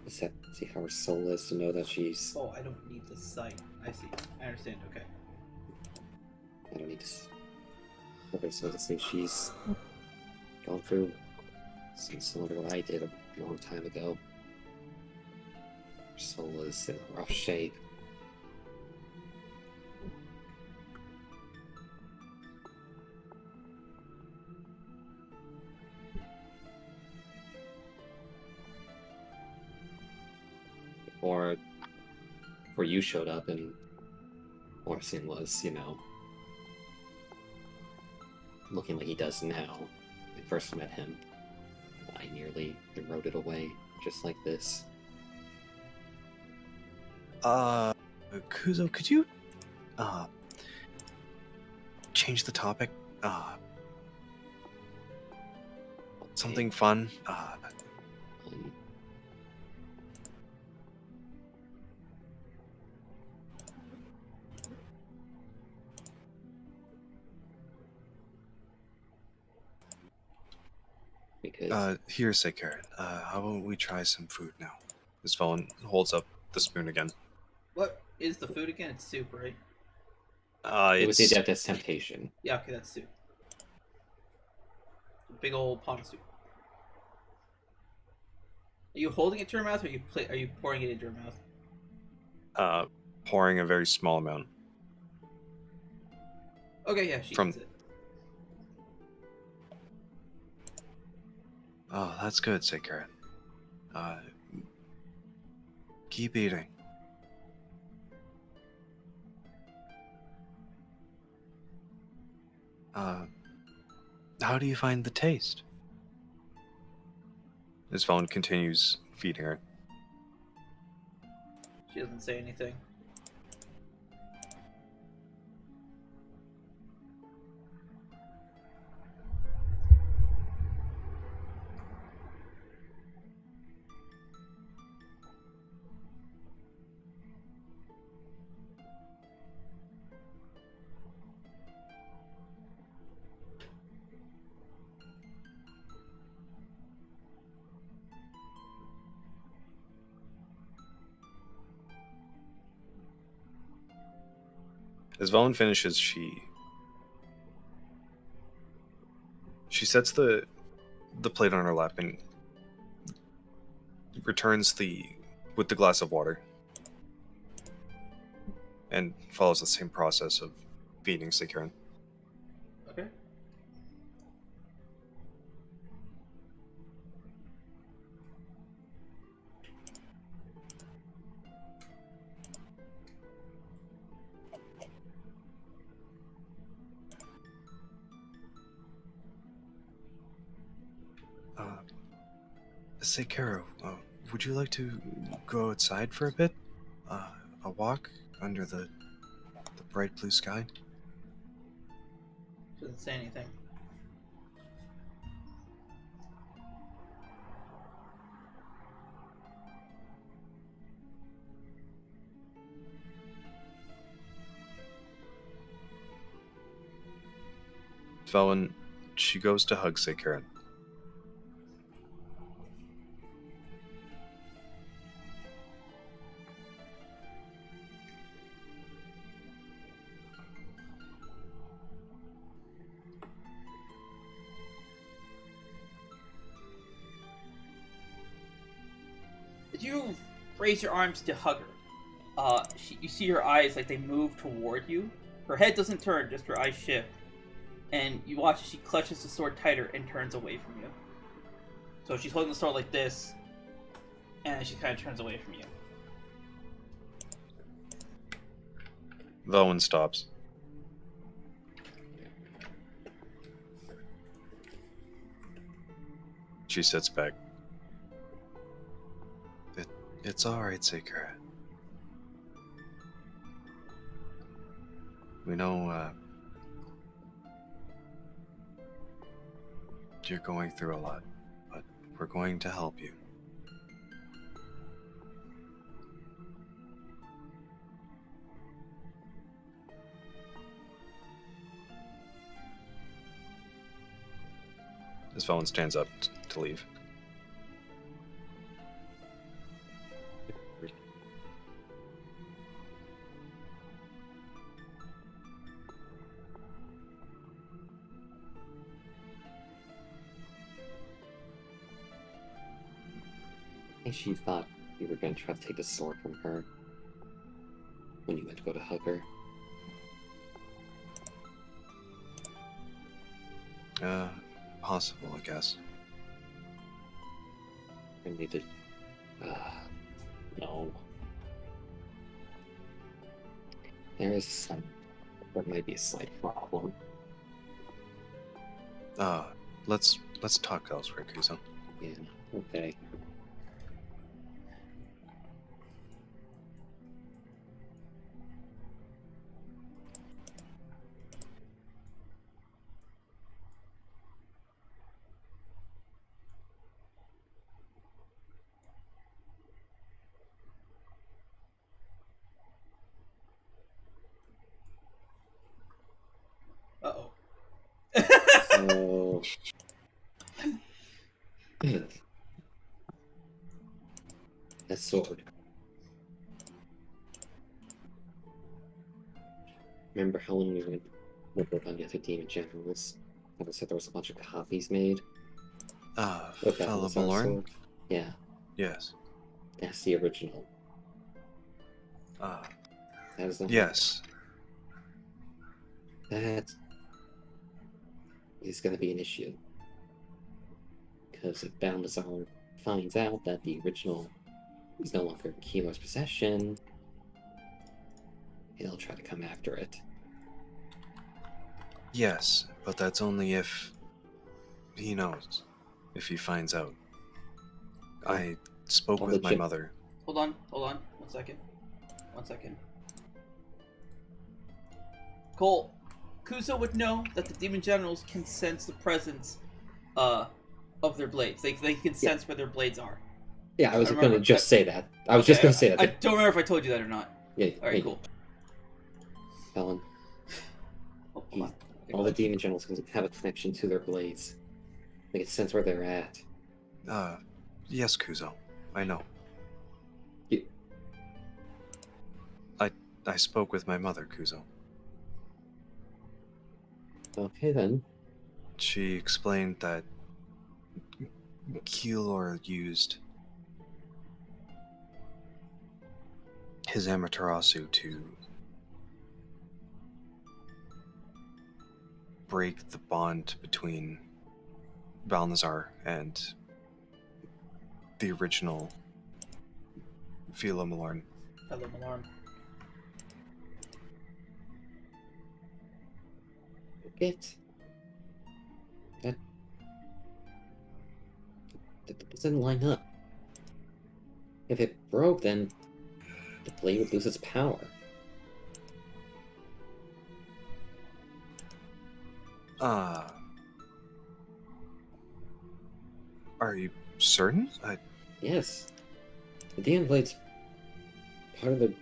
see how her soul is to know that she's. Oh, I don't need the sight. I see. I understand. Okay. I don't need to. Okay, so to say she's gone through something similar to what I did a long time ago. Her soul is in a rough shape. Before you showed up and Lorcian was, looking like he does now. When I first met him, I nearly eroded away, just like this. Kuzo, could you, change the topic? Something fun? Um, because Here, Seikhara. How about we try some food now? This felon holds up the spoon again. What is the food again? It's soup, right? it was the It's Adeptus Temptation. Yeah, okay, that's soup. A big old pot of soup. Are you holding it to your mouth, or are you pouring it into your mouth? Pouring a very small amount. Okay, yeah, she From- eats it. Oh, that's good, Seikhara. Keep eating. How do you find the taste? This felon continues feeding her. She doesn't say anything. As Velen finishes, she sets the plate on her lap and returns with the glass of water, and follows the same process of feeding Seikhara. Okay. Seikhara, would you like to go outside for a bit? A walk under the bright blue sky? She doesn't say anything. Velen, she goes to hug Seikhara. As you raise your arms to hug her, you see her eyes like they move toward you. Her head doesn't turn, just her eyes shift. And you watch as she clutches the sword tighter and turns away from you. So she's holding the sword like this, and then she kind of turns away from you. Velen stops. She sits back. It's alright, Seikhara. We know, you're going through a lot, but we're going to help you. This Velen stands up to leave. I think she thought you were going to try to take the sword from her when you went to go to hug her. Possible, I guess. I needed. No. There might be a slight problem. Let's talk elsewhere, Kuzo. Yeah, okay. That sword. Remember how when we went look on the other demon generals, I said there was a bunch of copies made with that fellow Lazar Malorn? sword? Yeah, Yes. that's the original. Ah, That is not yes. That is going to be an issue. Because if Balthazar finds out that the original is no longer in Keeler's possession, he'll try to come after it. Yes, but that's only if he knows. If he finds out. I spoke I'll with my legit- mother. Hold on. 1 second. Cole, Kuzo would know that the demon generals can sense the presence of their blades. They can sense where their blades are. Yeah, I was I going to remember- just say that. I was just going to say that. I don't remember if I told you that or not. Yeah, Alright, cool. Helen, Oh, hold on. all the demon generals can have a connection to their blades. They can sense where they're at. Yes, Kuzo. I know. You- I spoke with my mother, Kuzo. Okay, then. She explained that Keylor used his Amaterasu to break the bond between Balnazar and the original Philo Malorn. Fellow alarm. It. That doesn't line up. If it broke, then the blade would lose its power. Are you certain? Yes. The demon blade's part of the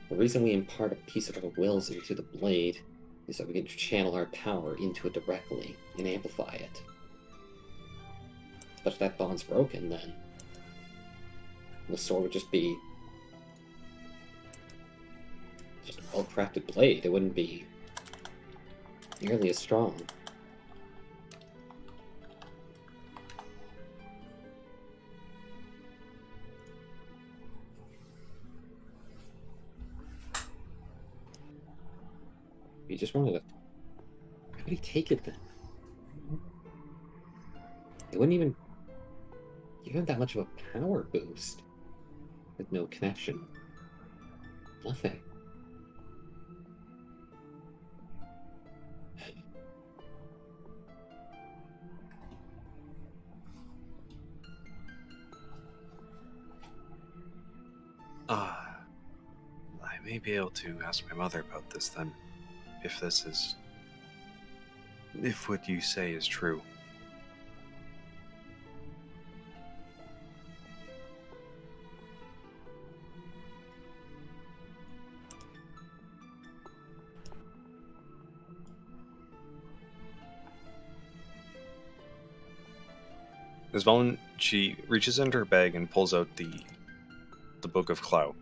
reason we impart a piece of our wills into the blade is that we can channel our power into it directly and amplify it. But if that bond's broken, then the sword would just be just a well-crafted blade. It wouldn't be nearly as strong. You just wanted to... Why would he take it then? It wouldn't even give him that much of a power boost. With no connection. Nothing. I may be able to ask my mother about this then. If what you say is true. As Valen, she reaches into her bag and pulls out the Book of Clow.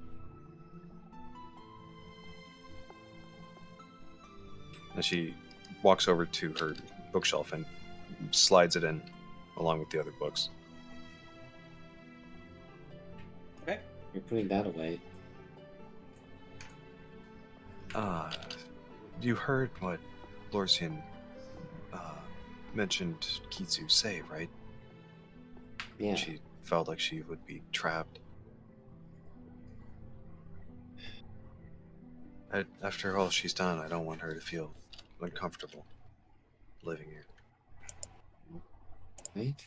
And she walks over to her bookshelf and slides it in along with the other books. Okay. You're putting that away. You heard what Lorcian mentioned Kitsu say, right? Yeah. She felt like she would be trapped. After all she's done, I don't want her to feel uncomfortable living here. Right?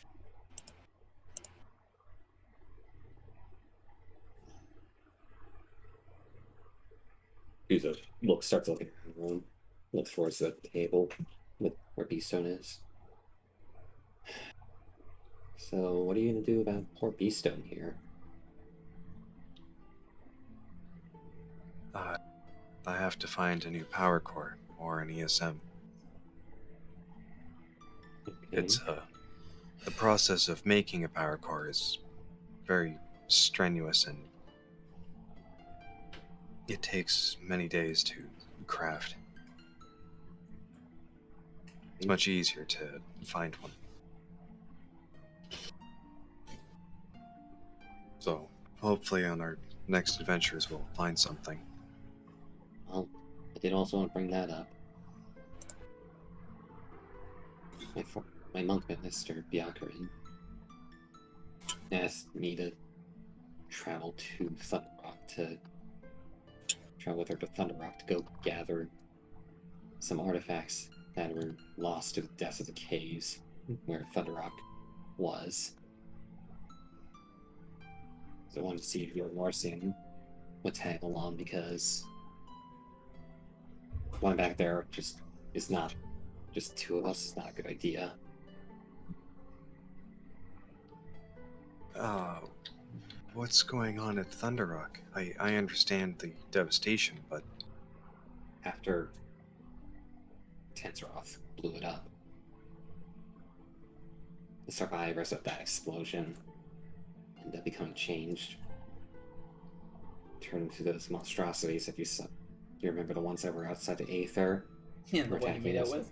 Starts looking around the room. Looks towards the table with where Beastone is. So, what are you gonna do about poor Beastone here? I have to find a new power core or an ESM. It's the process of making a power core is very strenuous, and it takes many days to craft. It's much easier to find one. So, hopefully on our next adventures we'll find something. Well, I did also want to bring that up. My monk minister, Byakurin, asked me to travel to Thunder Rock to go gather some artifacts that were lost to the depths of the caves where Thunder Rock was. So I wanted to see if you and Lorcian would tag along, because going back there just two of us is not a good idea. What's going on at Thunder Rock? I understand the devastation, but After Tenseroth blew it up, the survivors of that explosion ended up becoming changed, turned into those monstrosities. If you saw, you remember the ones that were outside the Aether? Yeah, the one you made out with.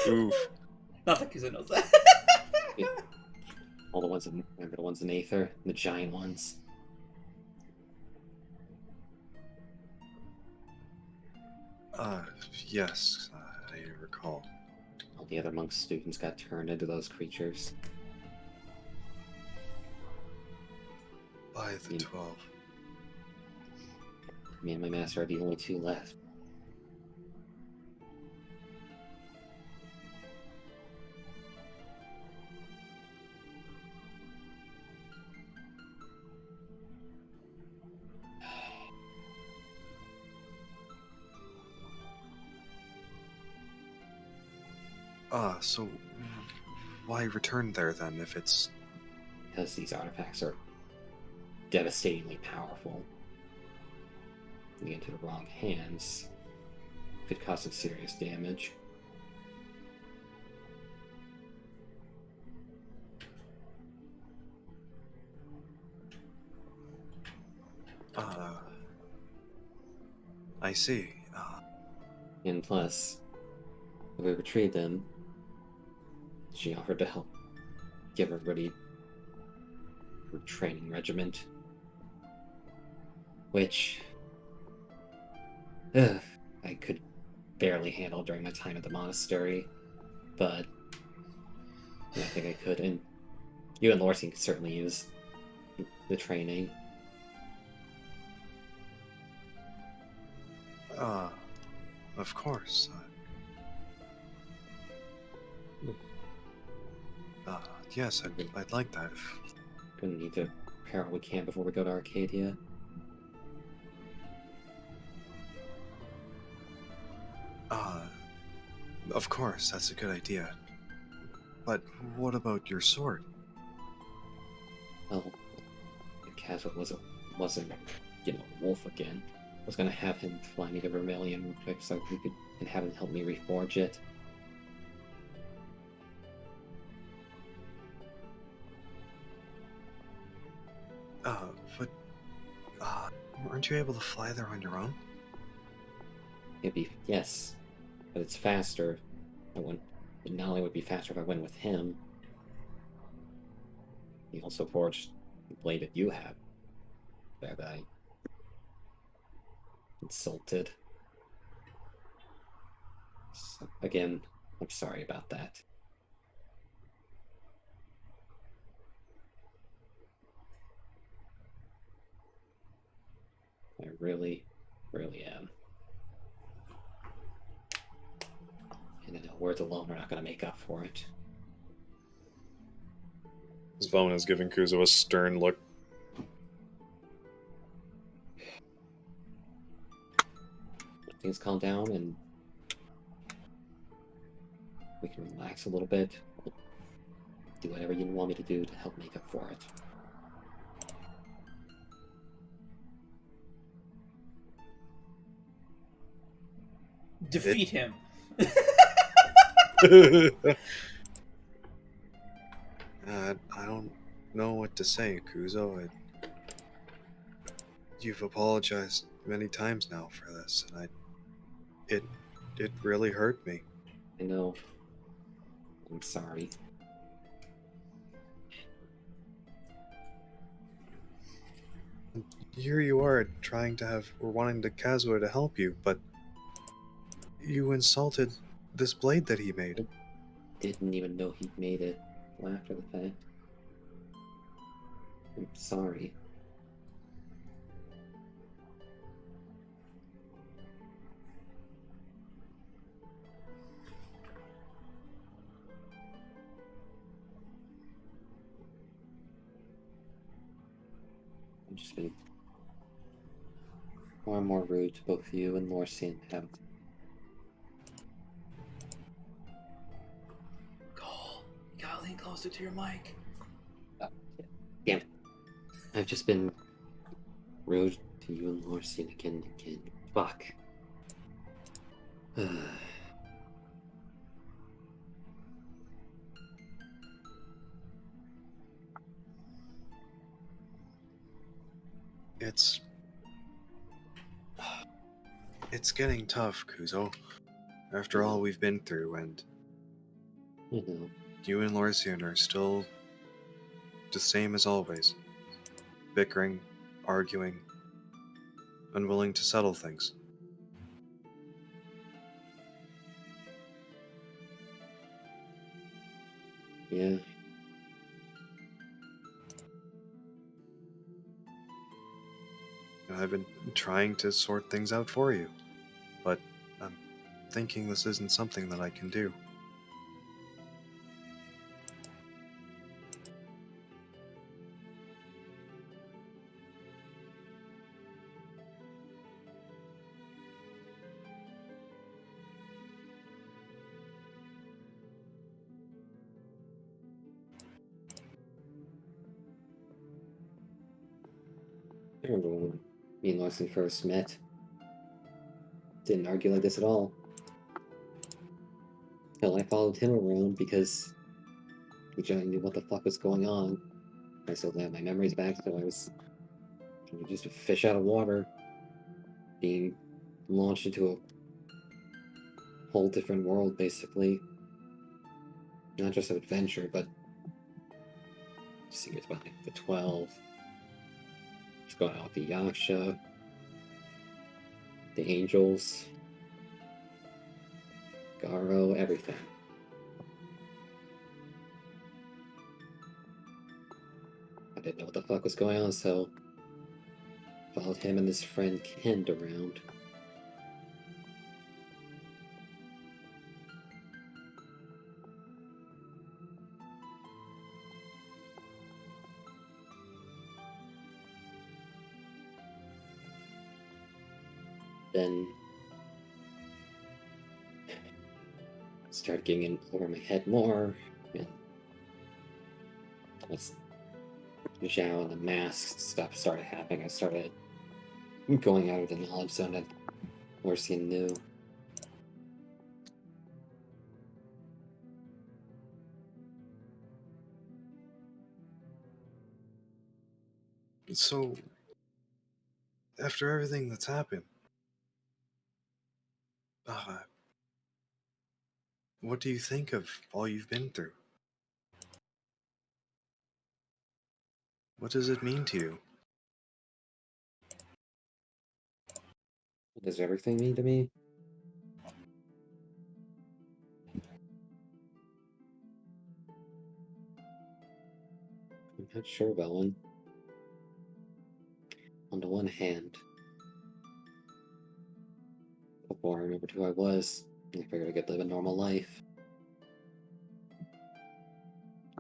Oof. Not that Kuzo knows that. Yeah. All the ones remember the ones in Aether, the giant ones. Yes, I recall. All the other monk students got turned into those creatures. By the 12. Me and my master are the only two left. So why return there then if it's... Because these artifacts are devastatingly powerful. When you get into the wrong hands, could cause some serious damage. I see. And plus, if we retrieve them, she offered to help give everybody her training regiment, which I could barely handle during my time at the monastery, but I think I could. And you and Lorcian could certainly use the training. Of course. Yes, I'd like that. Gonna need to prepare all we can before we go to Arcadia. Of course, that's a good idea. But what about your sword? Well, if Caswell wasn't, wolf again, I was gonna have him fly me to Vermilion real quick so he could and have him help me reforge it. But weren't you able to fly there on your own? Yes, but it's faster. It not only would be faster if I went with him. He also forged the blade that you have, that I insulted. So, again, I'm sorry about that. I really, really am. And I know words alone are not going to make up for it. Svelin is giving Kuzo a stern look. Let things calm down and we can relax a little bit. I'll do whatever you want me to do to help make up for it. defeat him. I don't know what to say, Kuzo. You've apologized many times now for this, and it really hurt me. I know. I'm sorry. Here you are trying to have or wanting the Kazuo to help you, but you insulted this blade that he made. Didn't even know he'd made it after the fact. I'm sorry. I'm just being more and more rude to both you and Lorcian. Have Cole, you gotta lean closer to your mic. damn it. I've just been rude to you and Lorcian again and again. Fuck. It's getting tough, Kuzo. After all we've been through, and You know, you and Lorcian are still the same as always. Bickering, arguing, unwilling to settle things. yeah. And I've been trying to sort things out for you, but I'm thinking this isn't something that I can do. I remember when me and Lorcian first met. Didn't argue like this at all. Hell, I followed him around because he generally knew what the fuck was going on. I still have my memories back, so I was just a fish out of water, being launched into a whole different world, basically. Not just an adventure, but see, it's about the 12. Just going out with the Yaksha, the Angels, Garo, everything. I didn't know what the fuck was going on, so followed him and his friend Kend around. Then started getting in over my head more, and once Zhao and the masks stuff started happening, I started going out of the knowledge zone that Lorcian knew. So, after everything that's happened, what do you think of all you've been through? What does it mean to you? What does everything mean to me? I'm not sure, Bowen. On the one hand, before I remembered who I was, I figured I could live a normal life.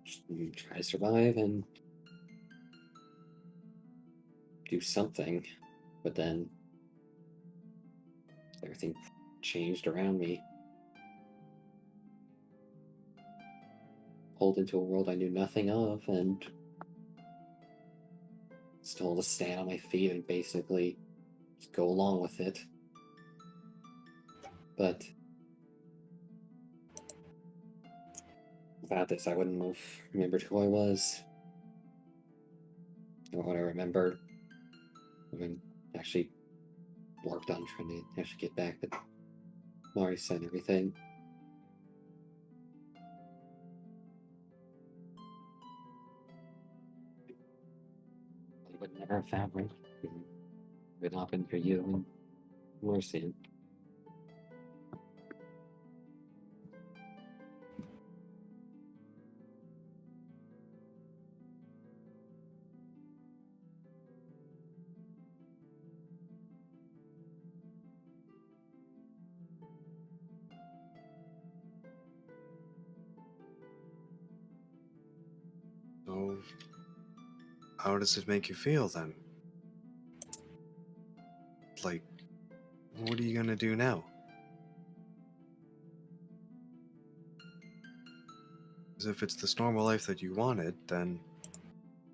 Just try to survive and do something. But then everything changed around me. Pulled into a world I knew nothing of, and still to stand on my feet and basically just go along with it. But without this, I wouldn't have remembered who I was or what I remembered. I mean, actually worked on trying to actually get back with Marisa and everything. I would never have found me if it had not been for you and Lorcian. So, how does it make you feel then? Like, what are you gonna do now? Because if it's this normal life that you wanted, then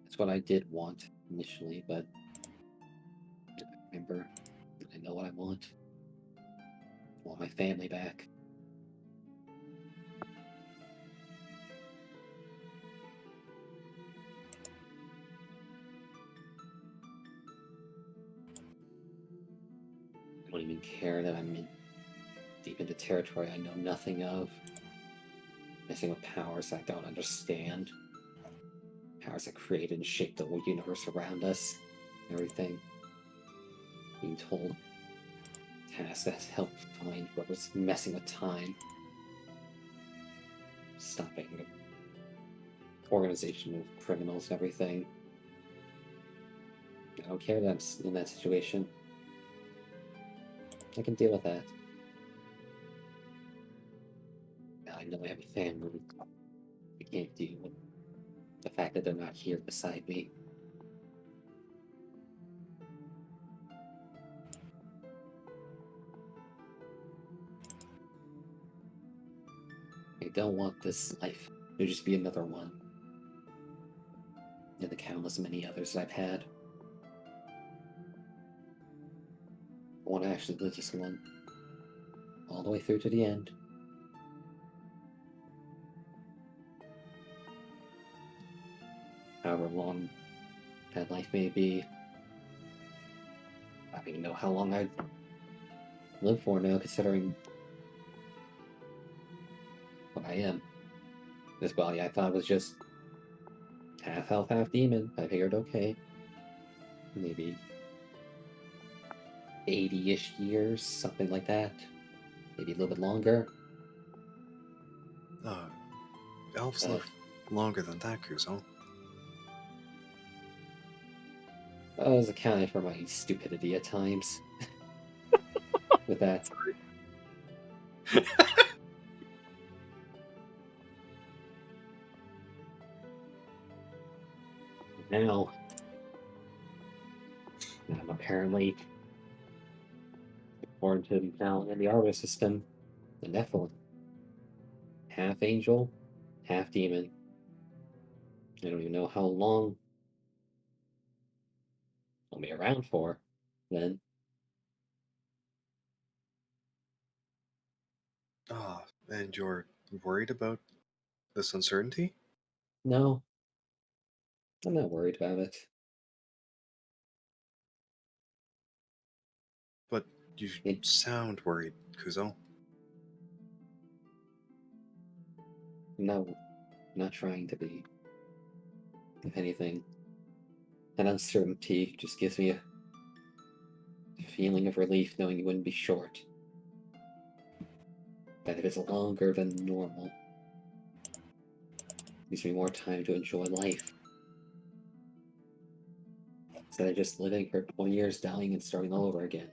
That's what I did want initially, but I remember I know what I want. I want my family back. I don't even care that I'm deep into territory I know nothing of. Messing with powers I don't understand. Powers that created and shaped the whole universe around us. Everything. Being told tasks that help find whoever's messing with time. Stopping the organization of criminals and everything. I don't care that I'm in that situation. I can deal with that. Now I know I have a family. I can't deal with the fact that they're not here beside me. I don't want this life to just be another one. And the countless many others that I've had. I want to actually live this one all the way through to the end. However long that life may be. I don't even know how long I'd live for now, considering what I am. This body I thought was just half elf, half demon. I figured, okay, maybe 80-ish years, something like that. Maybe a little bit longer. elves live longer than that, Kuzo. I was accounting for my stupidity at times. With that. Now, I'm apparently, according to now in the Arbor system, the Nephilim. Half angel, half demon. I don't even know how long I'll be around for then. Ah, and you're worried about this uncertainty? No, I'm not worried about it. But you It- sound worried, Kuzo. No, not trying to be. If anything, that uncertainty just gives me a feeling of relief knowing it wouldn't be short. That if it's longer than normal, it gives me more time to enjoy life. Instead of just living for 20 years, dying, and starting all over again.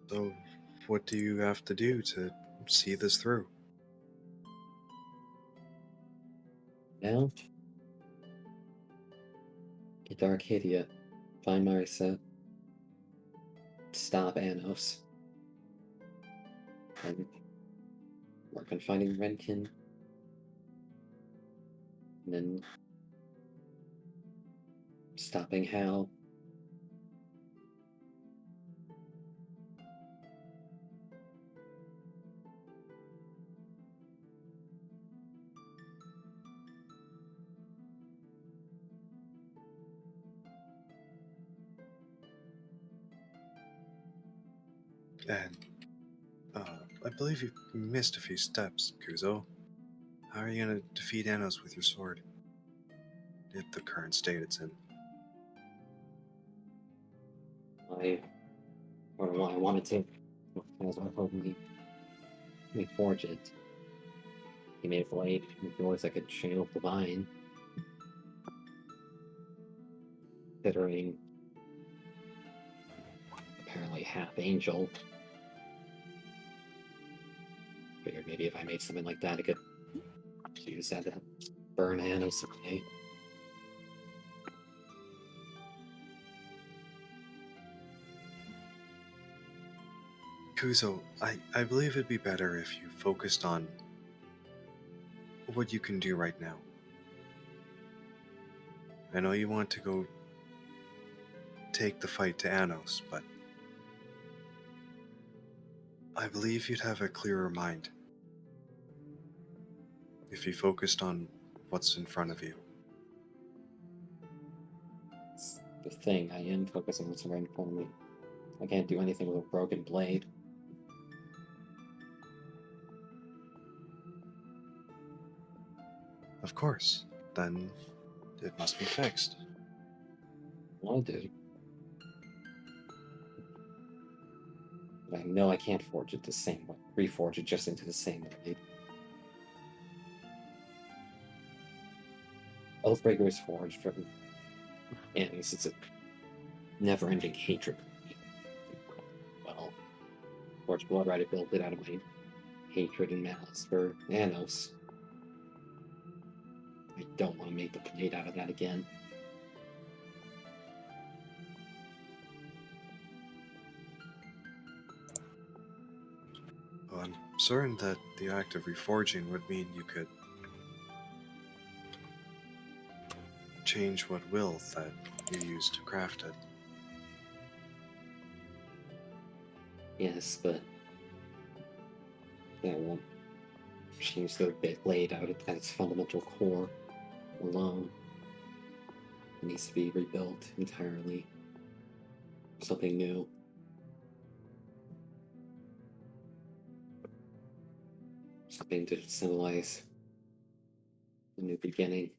So, what do you have to do to see this through? Now, get to Arcadia, find Marisa, stop Anos, and work on finding Renkin, and then stopping Hal. And, I believe you missed a few steps, Kuzo. How are you going to defeat Anos with your sword? In the current state it's in. I wanted to, as I hope we forge it. He made a blade, he was like a channel divine. Considering apparently half angel. Figured maybe if I made something like that, I could use that to burn Anos away. Kuzo, I believe it'd be better if you focused on what you can do right now. I know you want to go take the fight to Anos, but I believe you'd have a clearer mind if you focused on what's in front of you. It's the thing, I am focusing on what's right in front of me. I can't do anything with a broken blade. Of course, then it must be fixed. Well, I do. But I know I can't forge it the same way. Reforge it just into the same blade. Oathbreaker is forged from Anos. It's a never-ending hatred. Well, Forged Blood, I built it out of my hatred and malice for Anos. I don't want to make the blade out of that again. Well, I'm certain that the act of reforging would mean you could change what will that you used to craft it. Yes, but that won't change the blade out at its fundamental core alone. It needs to be rebuilt entirely. Something new. Something to symbolize a new beginning.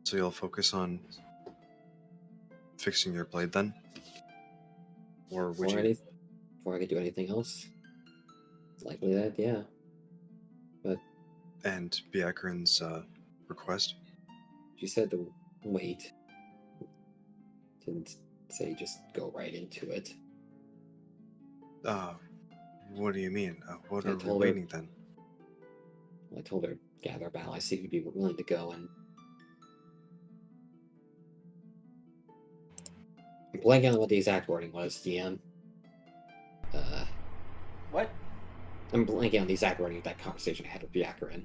So you'll focus on fixing your blade then? Or would you... Before I could do anything else? It's likely that, yeah. But... And Biakarin's request? She said to wait. Didn't say just go right into it. What do you mean? What I are we told her- waiting then? I told her, gather a battle, I see if you'd be willing to go, and... I'm blanking on what the exact wording was, DM. What? I'm blanking on the exact wording of that conversation I had with Biakarin.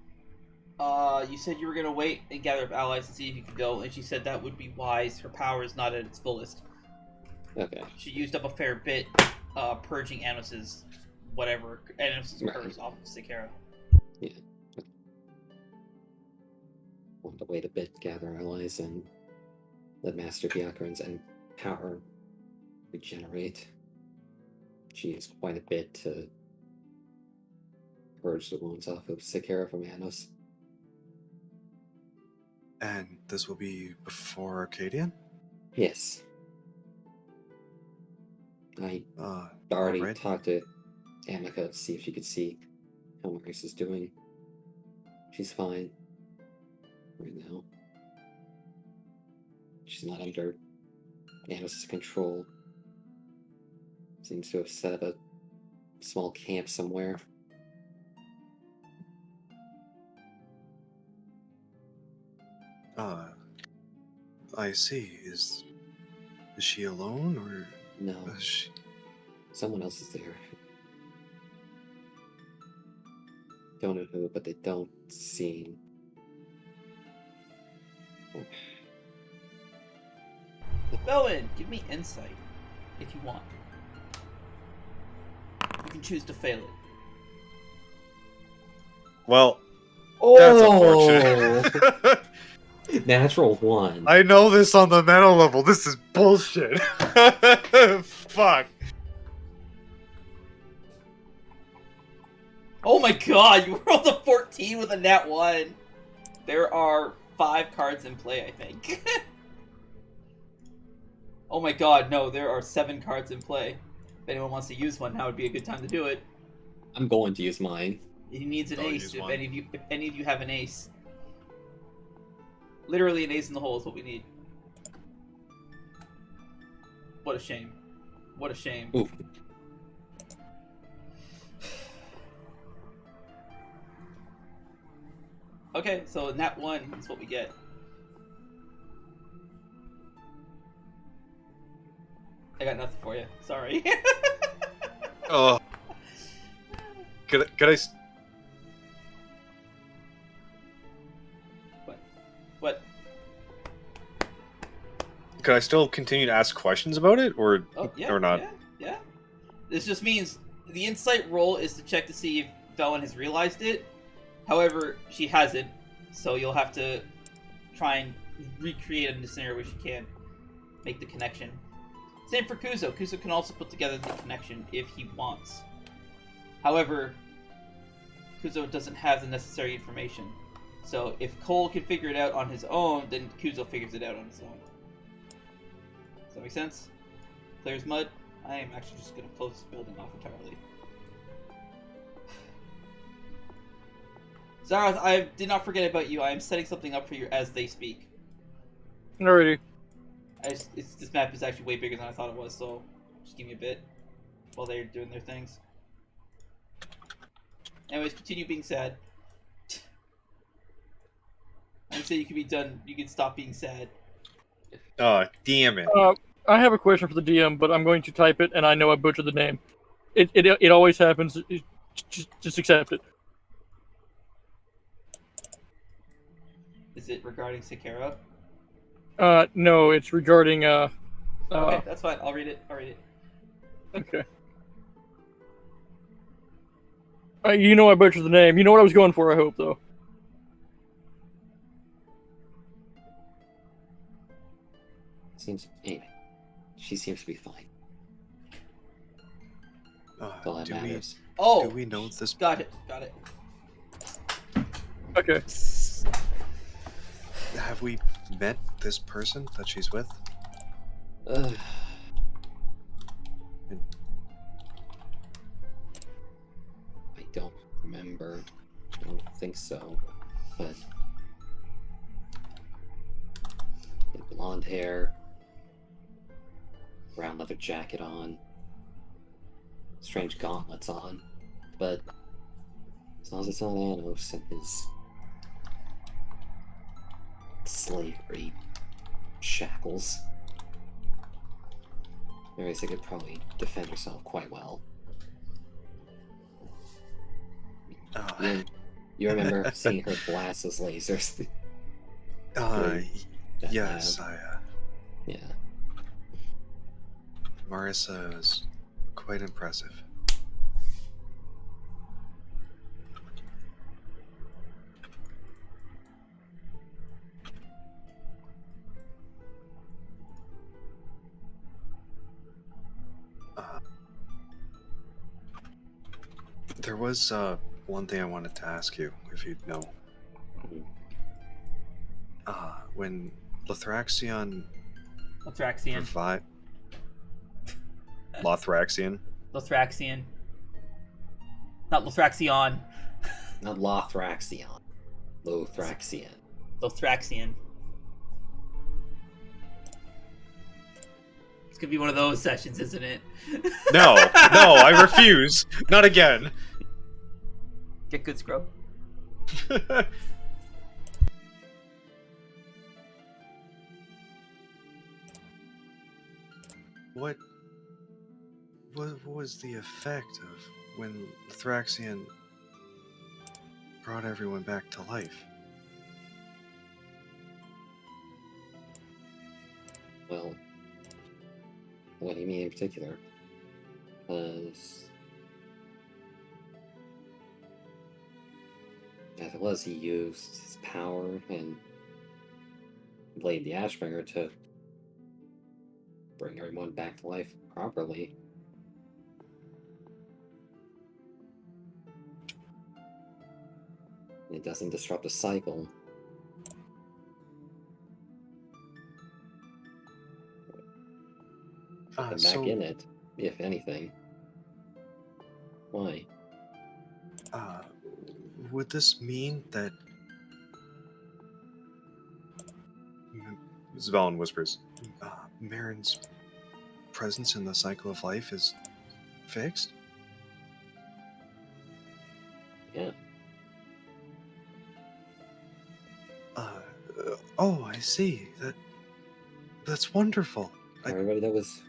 You said you were gonna wait and gather up allies and see if you could go, and she said that would be wise. Her power is not at its fullest. Okay. She used up a fair bit, purging Anos's curse off of Seikhara. Yeah. Want to wait a bit, gather allies, and let Master Biakarin's and power regenerate. She used quite a bit to purge the wounds off of Seikhara from Anos. And this will be before Arcadian? Yes. I already alright. talked to Amica to see if she could see how Maurice is doing. She's fine right now. She's not under Anos' control. Seems to have set up a small camp somewhere. I see. Is she alone, or No, is she... someone else is there. Don't know who, but they don't seem. Bowen, give me insight if you want. You can choose to fail it. Well, that's Oh! unfortunate. Natural one. I know this on the meta level. This is bullshit. Fuck. Oh my god, you rolled a 14 with a nat 1. There are 5 cards in play, I think. Oh my god, no, there are 7 cards in play. If anyone wants to use one, now would be a good time to do it. I'm going to use mine. He needs an I'll ace use if one. any of you have an ace. Literally an ace in the hole is what we need. What a shame. What a shame. Ooh. Okay, so nat 1 is what we get. I got nothing for you. Sorry. Oh. Could I... What? Could I still continue to ask questions about it, or Oh, yeah, or not? Yeah. This just means the insight roll is to check to see if Velen has realized it. However, she hasn't, so you'll have to try and recreate a scenario where she can make the connection. Same for Kuzo. Kuzo can also put together the connection if he wants. However, Kuzo doesn't have the necessary information. So if Cole can figure it out on his own, then Kuzo figures it out on his own. Does that make sense? Clear as mud? I am actually just going to close this building off entirely. Zarath, I did not forget about you. I am setting something up for you as they speak. Alrighty. This map is actually way bigger than I thought it was, so just give me a bit while they're doing their things. Anyways, continue being sad. I would say you can be done. You can stop being sad. Oh, damn it. I have a question for the DM, but I'm going to type it, and I know I butchered the name. It always happens. Just accept it. Is it regarding Seikhara? No, it's regarding Okay, that's fine. I'll read it. Okay. You know I butchered the name. You know what I was going for, I hope, though. Anyway, she seems to be fine. That's all that Do matters. Oh, we know this? got it. Okay. Have we met this person that she's with? I don't remember. I don't think so. But blonde hair, brown leather jacket on, strange gauntlets on. But as long as it's not Anos and his slavery shackles, Marisa could probably defend herself quite well. You remember seeing her blast those lasers? That Yes, lab. Yeah. Marissa is quite impressive. There was one thing I wanted to ask you, if you'd know. When Lothraxion Lothraxian. provide Lothraxion. Lothraxian. Not Lothraxion. Not Lothraxion. Lothraxion. Lothraxian. It's gonna be one of those sessions, isn't it? No, I refuse. Not again. Get good, Scrub. What was the effect of when Thraxian brought everyone back to life? Well, what do you mean in particular? Because as it was, he used his power and Blade the Ashbringer to bring everyone back to life properly. It doesn't disrupt the cycle. I'm back in it, if anything. Why? Would this mean that... Svalin whispers, Marin's presence in the cycle of life is fixed? Yeah. Oh, I see. That's wonderful. Everybody that was...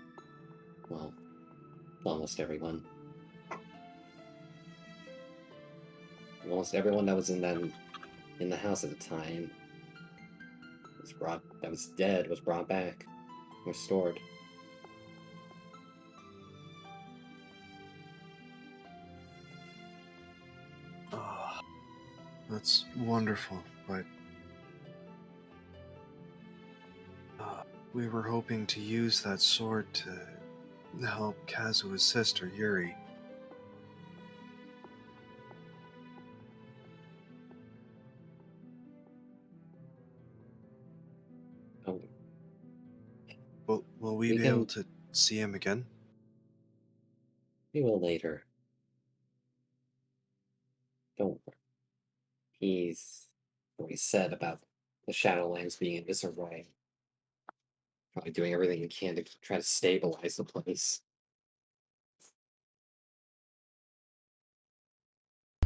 Well, almost everyone. Almost everyone that was in the house at the time that was dead was brought back, restored. Oh, that's wonderful, but we were hoping to use that sword to help Kazua's sister, Yuri. Oh. Will we be able to see him again? We will later. Don't worry. He's what he said about the Shadowlands being in disarray. Probably doing everything he can to try to stabilize the place.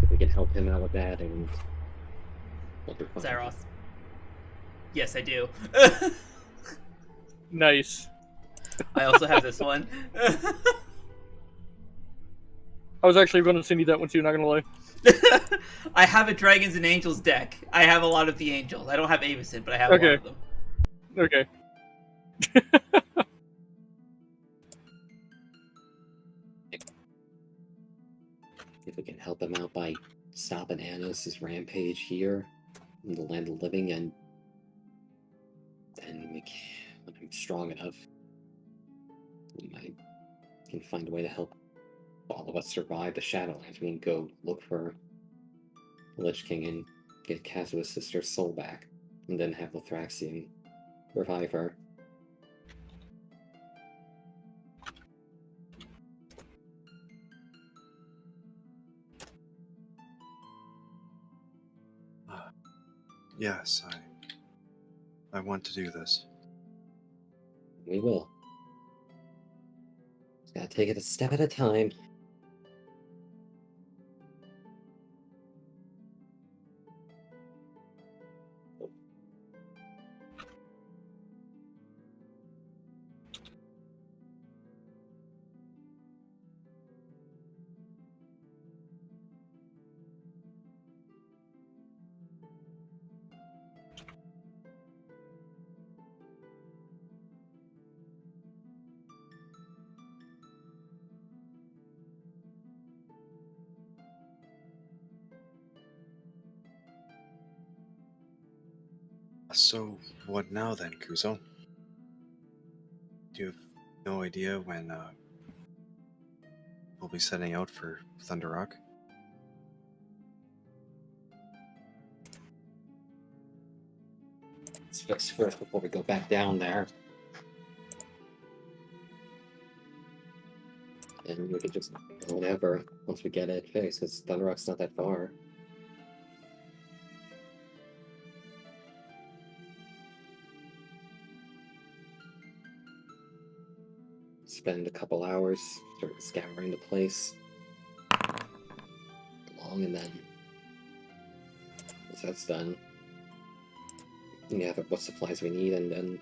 If we can help him out with that, and we'll be fine. Zaros. Yes, I do. Nice. I also have this one. I was actually going to send you that one too, not going to lie. I have a Dragons and Angels deck. I have a lot of the Angels. I don't have Avacyn, but I have a lot of them. Okay. If we can help him out by stopping Anos' rampage here in the land of the living, and then when I'm strong enough, we might can find a way to help all of us survive the Shadowlands. We can go look for the Lich King and get Kazua's sister's soul back, and then have Lothraxion revive her. Yes, I want to do this. We will. Just gotta take it a step at a time. So, what now then, Kuzo? Do you have no idea when we'll be setting out for Thunder Rock? fixed first before we go back down there. And we could just whatever once we get it fixed, because Thunder Rock's not that far. Spend a couple hours sort of scouring the place. Long, and then once that's done, we gather what supplies we need, and then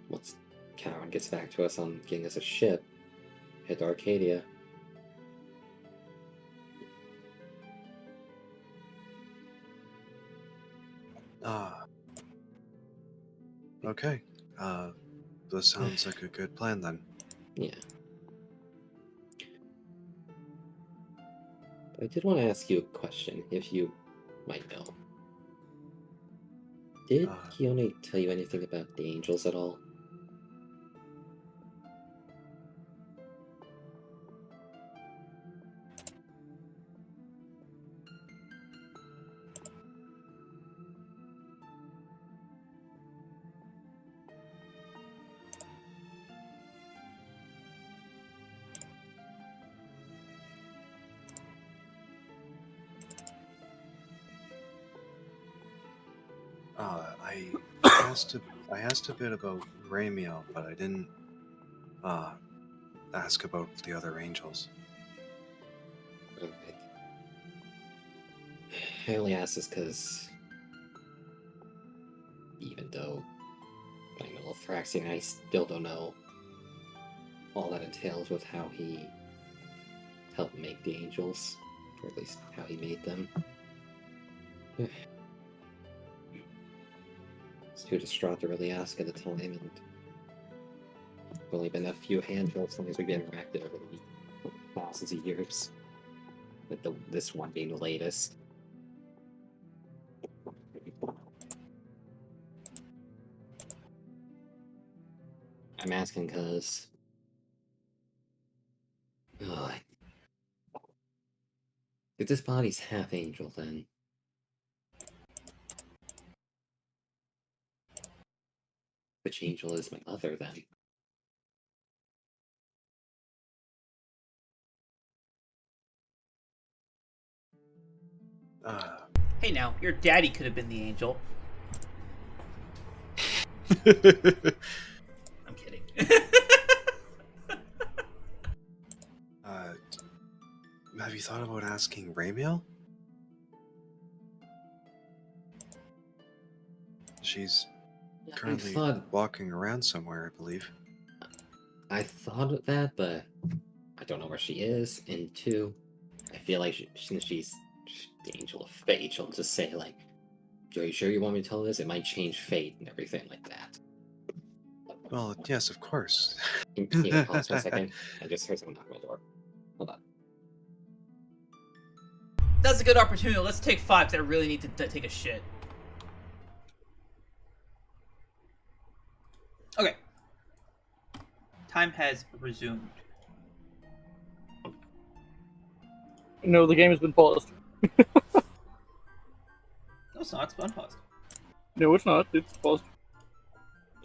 once Karen gets back to us on getting us a ship, head to Arcadia. Okay. This sounds like a good plan then. Yeah. I did want to ask you a question, if you might know. Did Keone tell you anything about the angels at all? I asked a bit about Ramiel, but I didn't ask about the other angels. Okay. I only asked this because even though I know Thraxian, I still don't know all that entails with how he helped make the angels, or at least how he made them. It's too distraught to really ask at the time, and it's only been a few handfuls since we've interacted over the thousands of years, with this one being the latest. I'm asking because if this body's half angel, then which angel is my mother then? Hey now, your daddy could have been the angel. I'm kidding. Have you thought about asking Ramiel? She's currently walking around somewhere, I believe. I thought of that, but I don't know where she is. And two, I feel like since she's the angel of fate, she'll just say like, "Are you sure you want me to tell this? It might change fate and everything like that." Well, yes, of course. Can you pause for a second? I just heard someone knock on my door. Hold on. That's a good opportunity. Let's take 5 that really need to take a shit. Okay. Time has resumed. No, the game has been paused. No, it's not. It's unpaused. No, it's not. It's paused.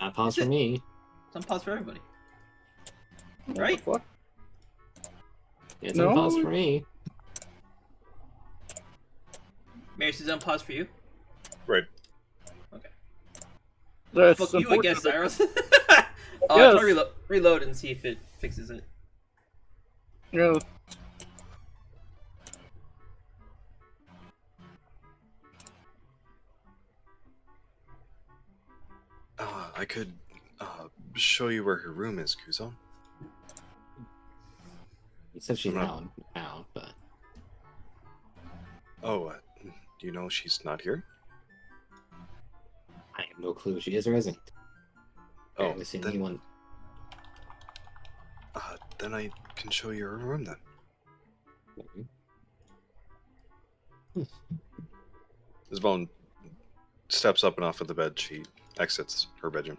Not pause for me. It's unpaused for everybody. What Right? the fuck? It's No. unpaused for me. Marius is unpaused for you? Right. Okay. That's Fuck you, I guess, unfortunate. Cyrus. Yes. Try to reload and see if it fixes it. Yeah. I could show you where her room is, Kuzo. You said she's I'm not- out, but Oh, do you know she's not here? I have no clue if she is or isn't. I Oh, haven't seen then, anyone. then I can show you her room then. As Vaughn steps up and off of the bed, she exits her bedroom.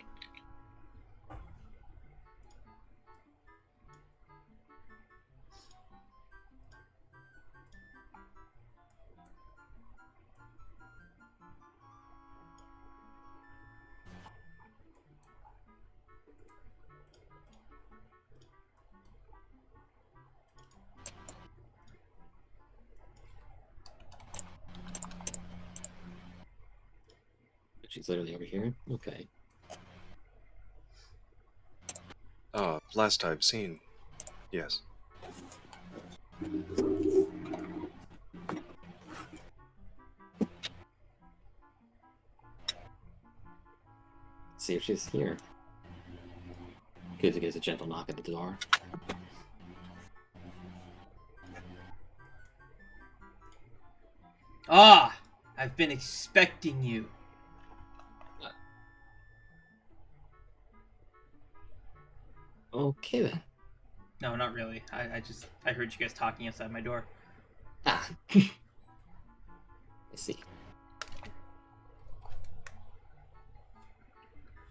She's literally over here. Okay. Last I've seen, yes. See if she's here. Kuza gives a gentle knock at the door. Ah, I've been expecting you. Okay then. No, not really. I heard you guys talking outside my door. Ah. I see.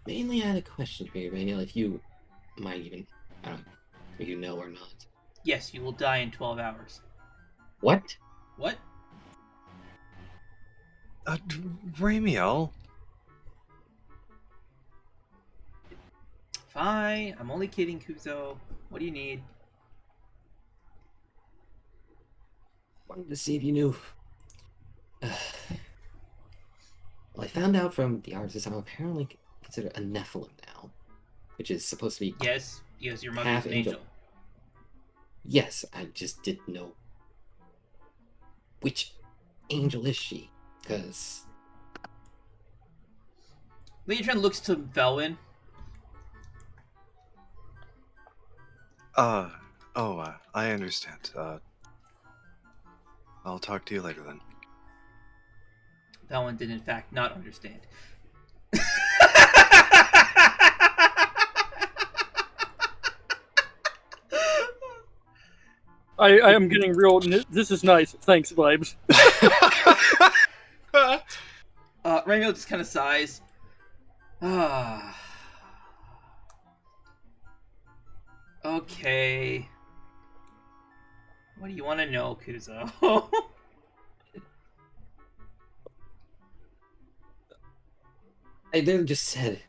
Mainly, I had a question for you, Raniel, if you might even, I don't know, if you know or not. Yes, you will die in 12 hours. What? What? Ramiel? Fine, I'm only kidding, Kuzo. What do you need? Wanted to see if you knew. Well, I found out from the artist I'm apparently considered a Nephilim now, which is supposed to be Yes, your mother's half an angel. angel. Yes, I just didn't know which angel is she, because Leotron looks to Velwyn. I understand. I'll talk to you later then. Velwyn did in fact not understand. I am getting real. This is nice. Thanks, vibes. Rainbow just kind of sighs. Ah. Okay. What do you want to know, Kuzo? I literally just said.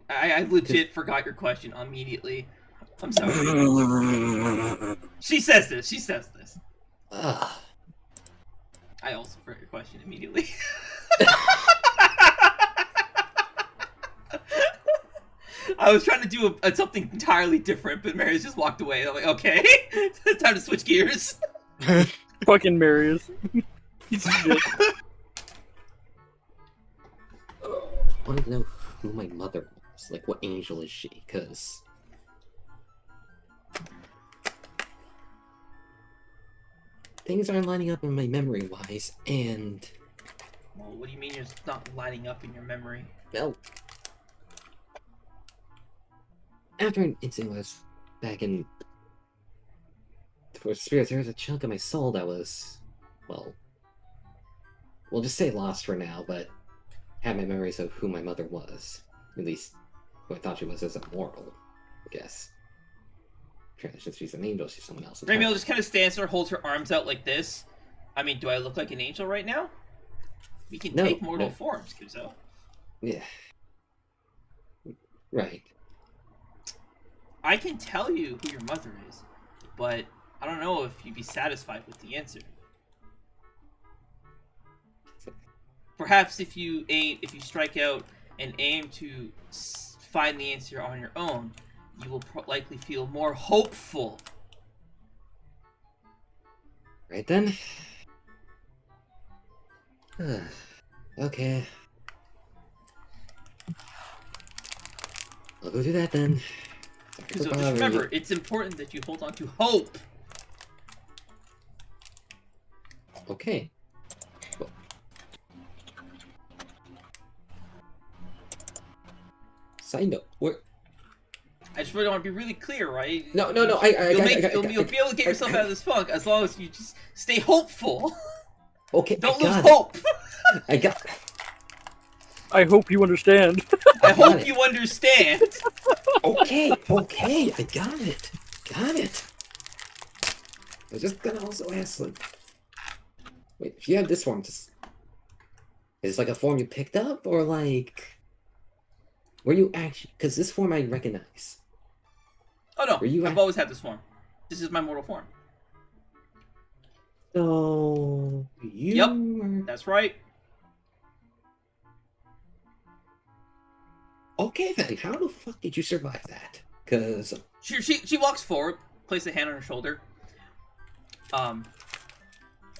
I legit forgot your question immediately. I'm sorry. She says this. Ugh. I also forgot your question immediately. I was trying to do something entirely different, but Marius just walked away. I'm like, okay, it's time to switch gears. Fucking Marius. Piece of shit. I wanted to know who my mother was. Like, what angel is she? Because things aren't lining up in my memory-wise, and Well, what do you mean you're not lining up in your memory? well, after an incident was back in for spirits, there was a chunk of my soul that was, well, we'll just say lost for now, but had my memories of who my mother was. At least, who I thought she was as a mortal, I guess. Since she's an angel, she's someone else. Ramiel just kind of stands there, holds her arms out like this. I mean, do I look like an angel right now? We can take mortal forms, Kuzo. Yeah. Right. I can tell you who your mother is, but I don't know if you'd be satisfied with the answer. Perhaps if you strike out and aim to find the answer on your own, you will likely feel more hopeful. Right then. Okay. I'll go do that then. So just remember, it's important that you hold on to hope. Okay. Well. Side note, where? I just really want to be really clear, right? No. You'll be able to get yourself out of this funk as long as you just stay hopeful. Okay. Don't lose hope. I got. I hope you understand. I hope you understand. Okay. I got it. I was just gonna also ask, like, wait, if you have this form, is this like a form you picked up, or like, were you actually? Because this form I recognize. Oh no, Were you I've always had this form. This is my mortal form. So you. Yep, that's right. Okay then, how the fuck did you survive that? Because She walks forward, places a hand on her shoulder.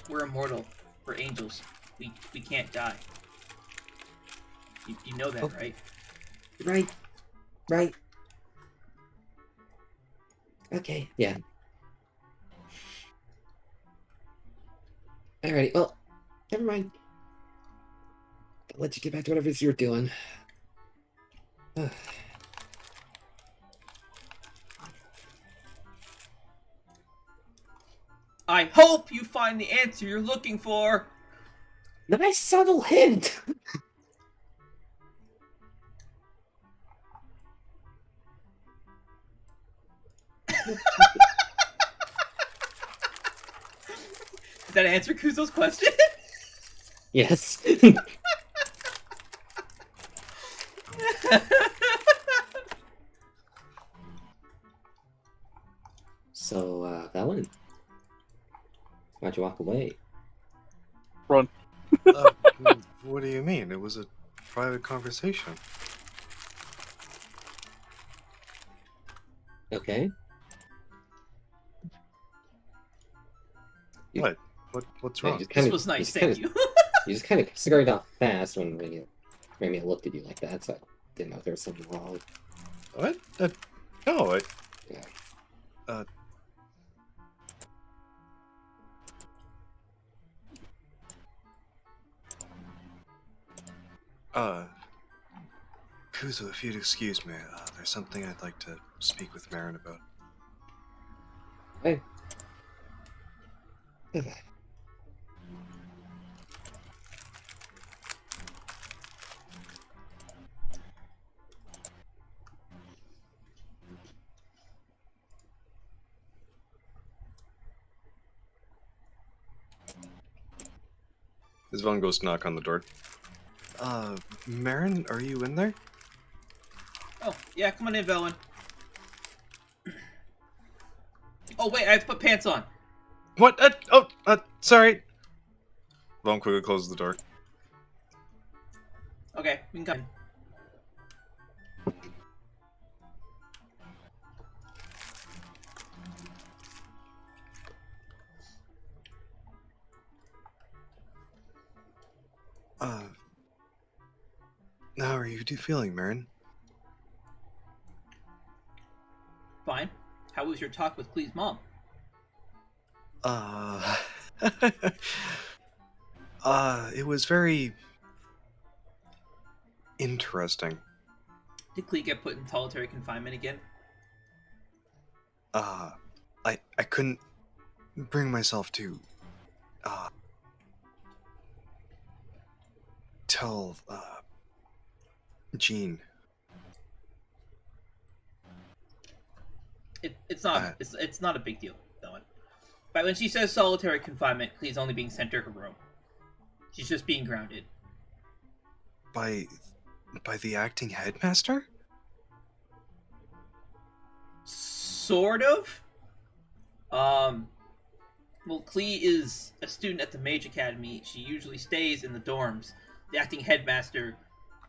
We're immortal. We're angels. We can't die. You know that, Oh. right? Right. Okay, yeah. Alrighty, well, never mind. I'll let you get back to whatever it is you're doing. I hope you find the answer you're looking for. Nice subtle hint! Did that answer Kuzo's question? Yes. So, Velen, why'd you walk away? Run. What do you mean? It was a private conversation. Okay. You- What? What's Yeah, wrong? This was nice, thank you. You just kind of scurried off fast when Remy looked at you like that, so I didn't know if there was something wrong. What? No, Yeah. Kuzo, if you'd excuse me, there's something I'd like to speak with Marin about. Hey. Okay. Isvan goes to knock on the door. Marin, are you in there? Oh, yeah, come on in, Velen. Oh, wait, I have to put pants on. What? Sorry. Vaughn quickly closes the door. Okay, we can come in. How are you feeling, Marin? Fine. How was your talk with Klee's mom? It was very interesting. Did Klee get put in solitary confinement again? I couldn't bring myself to, tell, Jean. It's not a big deal, Velen. But when she says solitary confinement, Klee's only being sent to her room. She's just being grounded. By the acting headmaster? Sort of. Well, Klee is a student at the Mage Academy. She usually stays in the dorms. The acting headmaster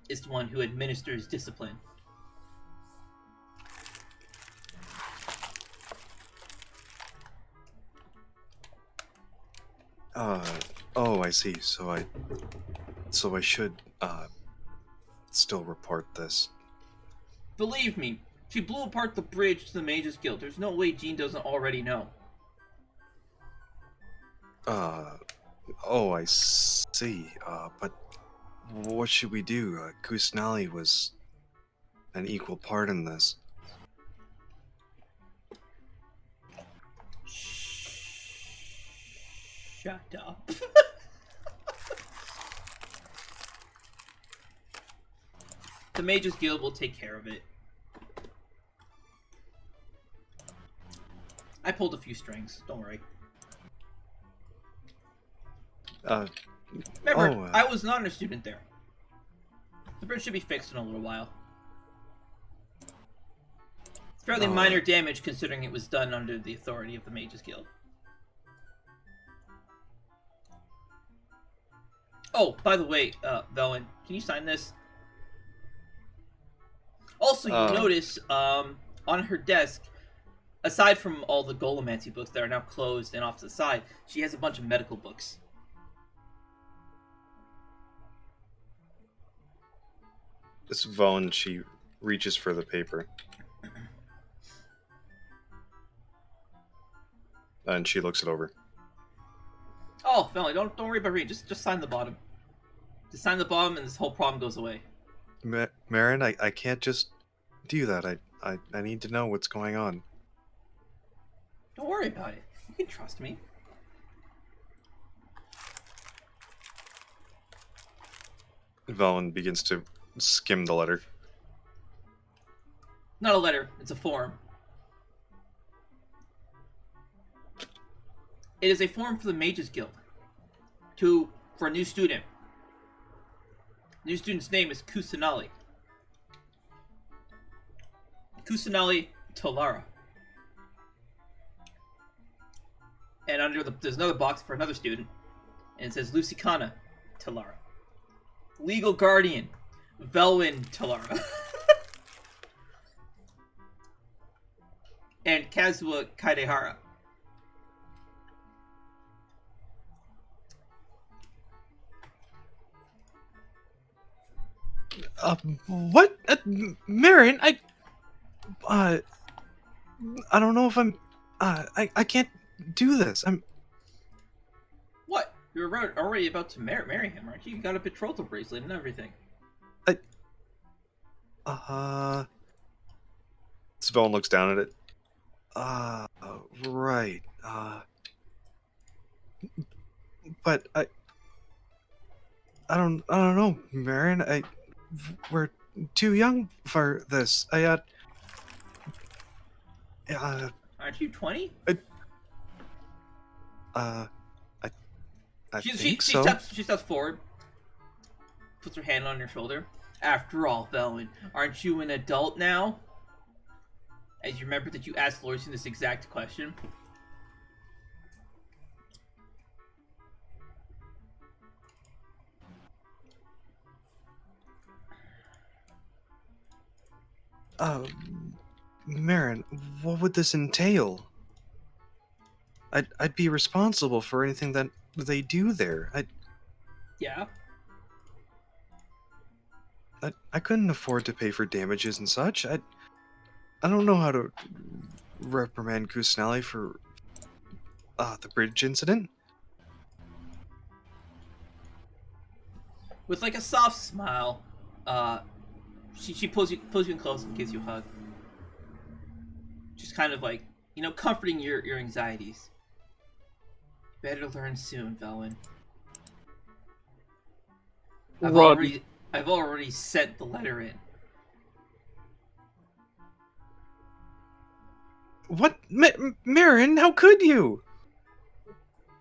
is the one who administers discipline. Oh, I see. So I should, still report this. Believe me, she blew apart the bridge to the Mages Guild. There's no way Jean doesn't already know. Oh, I see. But what should we do? Kusnali was an equal part in this. Shut up. The Mages Guild will take care of it. I pulled a few strings, don't worry. Remember, I was not a student there. The bridge should be fixed in a little while. Fairly minor damage considering it was done under the authority of the Mages Guild. Oh, by the way, Velen, can you sign this? Also, you notice on her desk, aside from all the Golomancy books that are now closed and off to the side, she has a bunch of medical books. This Vaughn, she reaches for the paper. And she looks it over. Oh, Melanie, don't worry about reading. Just sign the bottom. Just sign the bottom, and this whole problem goes away. Marin, I can't just do that. I need to know what's going on. Don't worry about it. You can trust me. Vaughn begins to skim the letter. Not a letter. It's a form. It is a form for the Mages Guild. For a new student. The new student's name is Kusanali. Kusanali Tolara. And there's another box for another student, and it says Lucicana Tolara. Legal guardian, Velwyn Tolara. And Kazuha Kaidehara. What? Marin, I don't know if I'm, I can't do this. What? You're already about to marry him, aren't you? You got a betrothal bracelet and everything. Svelin looks down at it. Right. But I don't know, Marin. We're too young for this. Aren't you 20? I She think so. She steps forward, puts her hand on your shoulder. After all, Velwyn, aren't you an adult now? As you remember that you asked Lorcian this exact question. Marin, what would this entail? I'd be responsible for anything that they do there. Yeah? I couldn't afford to pay for damages and such. I don't know how to reprimand Kusanali for the bridge incident. With like a soft smile, she pulls you in close and gives you a hug. Just kind of like, comforting your anxieties. Better learn soon, Velwyn. I've already sent the letter in. What? Marin, how could you?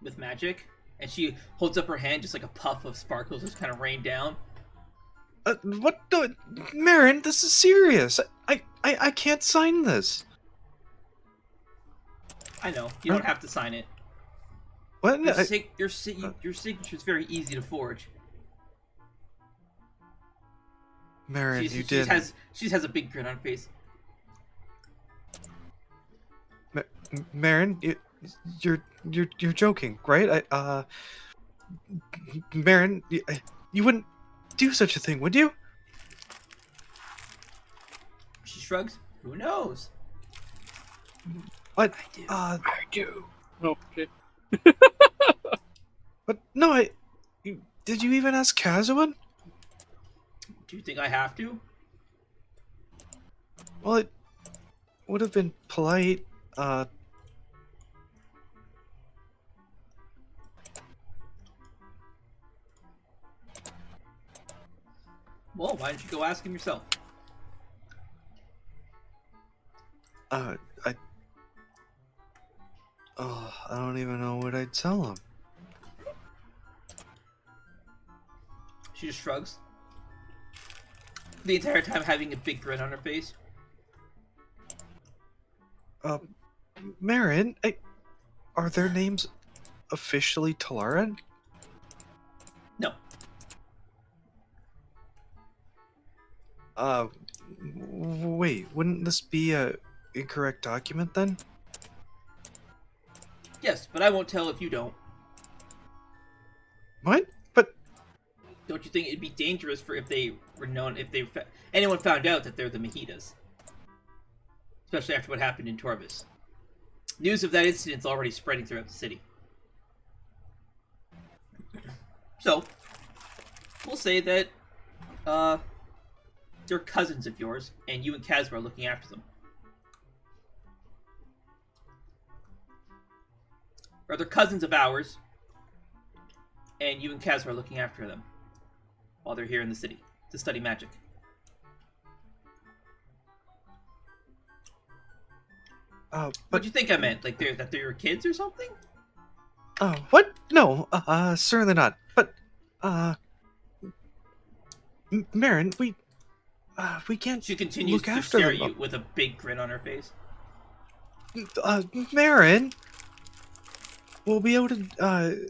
With magic. And she holds up her hand, just like a puff of sparkles just kind of rain down. What the? Marin, this is serious. I can't sign this. I know. You don't have to sign it. What? Your signature is very easy to forge. Marin, She has a big grin on her face. Marin, you're joking, right? Marin, you wouldn't do such a thing, would you? She shrugs. Who knows? What? I do. I do. Okay. But no, did you even ask Kazuhan? Do you think I have to? Well, it would have been polite. Well, why don't you go ask him yourself? I don't even know what I'd tell him. She just shrugs. The entire time having a big grin on her face. Marin, are their names officially Talaran? No. Wait, wouldn't this be a incorrect document then? Yes, but I won't tell if you don't. What? But Don't you think it'd be dangerous for if they were known, if anyone found out that they're the Mahitas? Especially after what happened in Torvis. News of that incident's already spreading throughout the city. So, we'll say that, they're cousins of yours, and you and Kazma are looking after them. Or they're cousins of ours, and you and Kazma are looking after them while they're here in the city to study magic. but What do you think I meant? Like that they're your kids or something? what? No, certainly not. But Marin, we can't She continues look to after stare at them. you with a big grin on her face. Marin, we'll be able to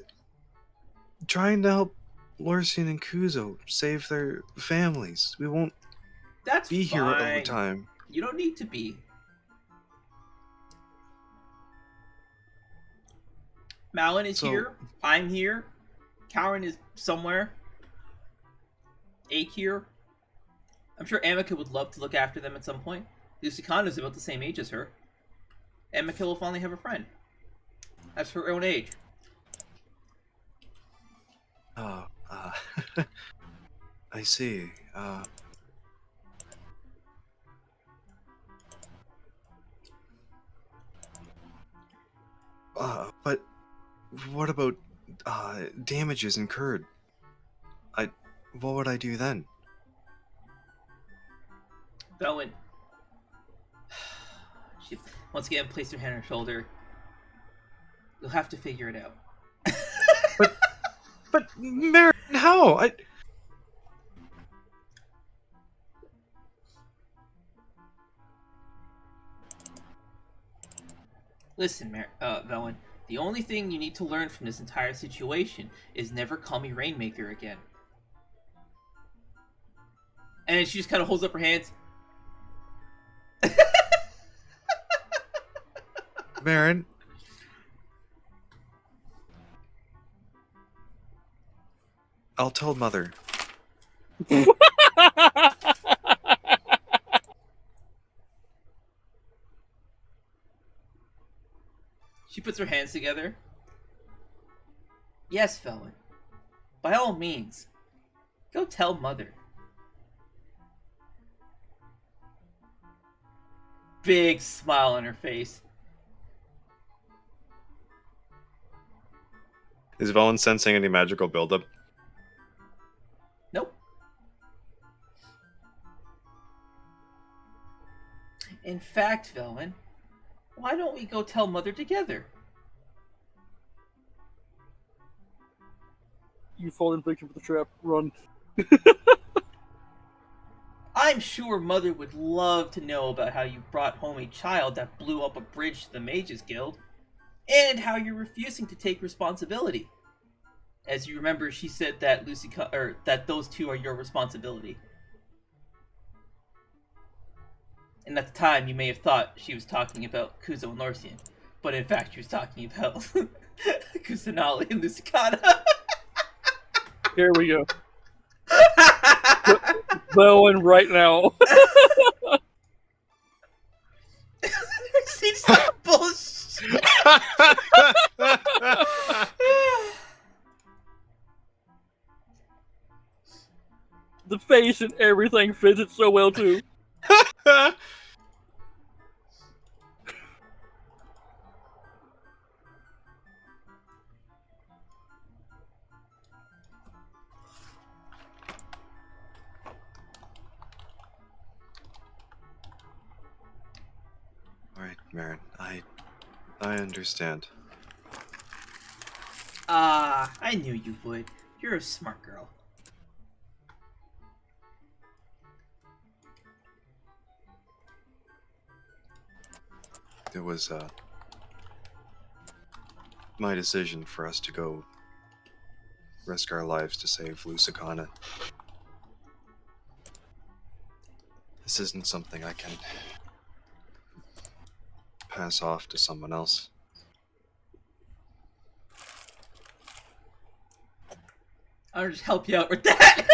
trying to help Lorcian and Kuzo save their families. We won't That's be here over fine. time. You don't need to be. Malin is So- here. I'm here. Karen is somewhere. Ake here. I'm sure Amika would love to look after them at some point. Lusicana is about the same age as her. Amika will finally have a friend. That's her own age. Oh, I see. But what about damages incurred? What would I do then? Bowen. She once again placed her hand on her shoulder. You'll have to figure it out. But Marin, how? Listen, Bowen. The only thing you need to learn from this entire situation is never call me Rainmaker again. And she just kind of holds up her hands. Marin. I'll tell Mother. She puts her hands together. Yes, Felon. By all means. Go tell Mother. Big smile on her face. Is Velen sensing any magical buildup? Nope. In fact, Velman, why don't we go tell Mother together? You fall in victim for the trap. Run. I'm sure Mother would love to know about how you brought home a child that blew up a bridge to the Mages Guild, and how you're refusing to take responsibility. As you remember, she said that that those two are your responsibility. And at the time, you may have thought she was talking about Kuzo and Lorcian, but in fact, she was talking about Kusanali and Lusicana. Here we go. Bowen right now. Seems like bullshit. The face and everything fits it so well too. Alright, Marin, I understand. I knew you would. You're a smart girl. It was my decision for us to go risk our lives to save Lusicana. This isn't something I can pass off to someone else. I'll just help you out with that.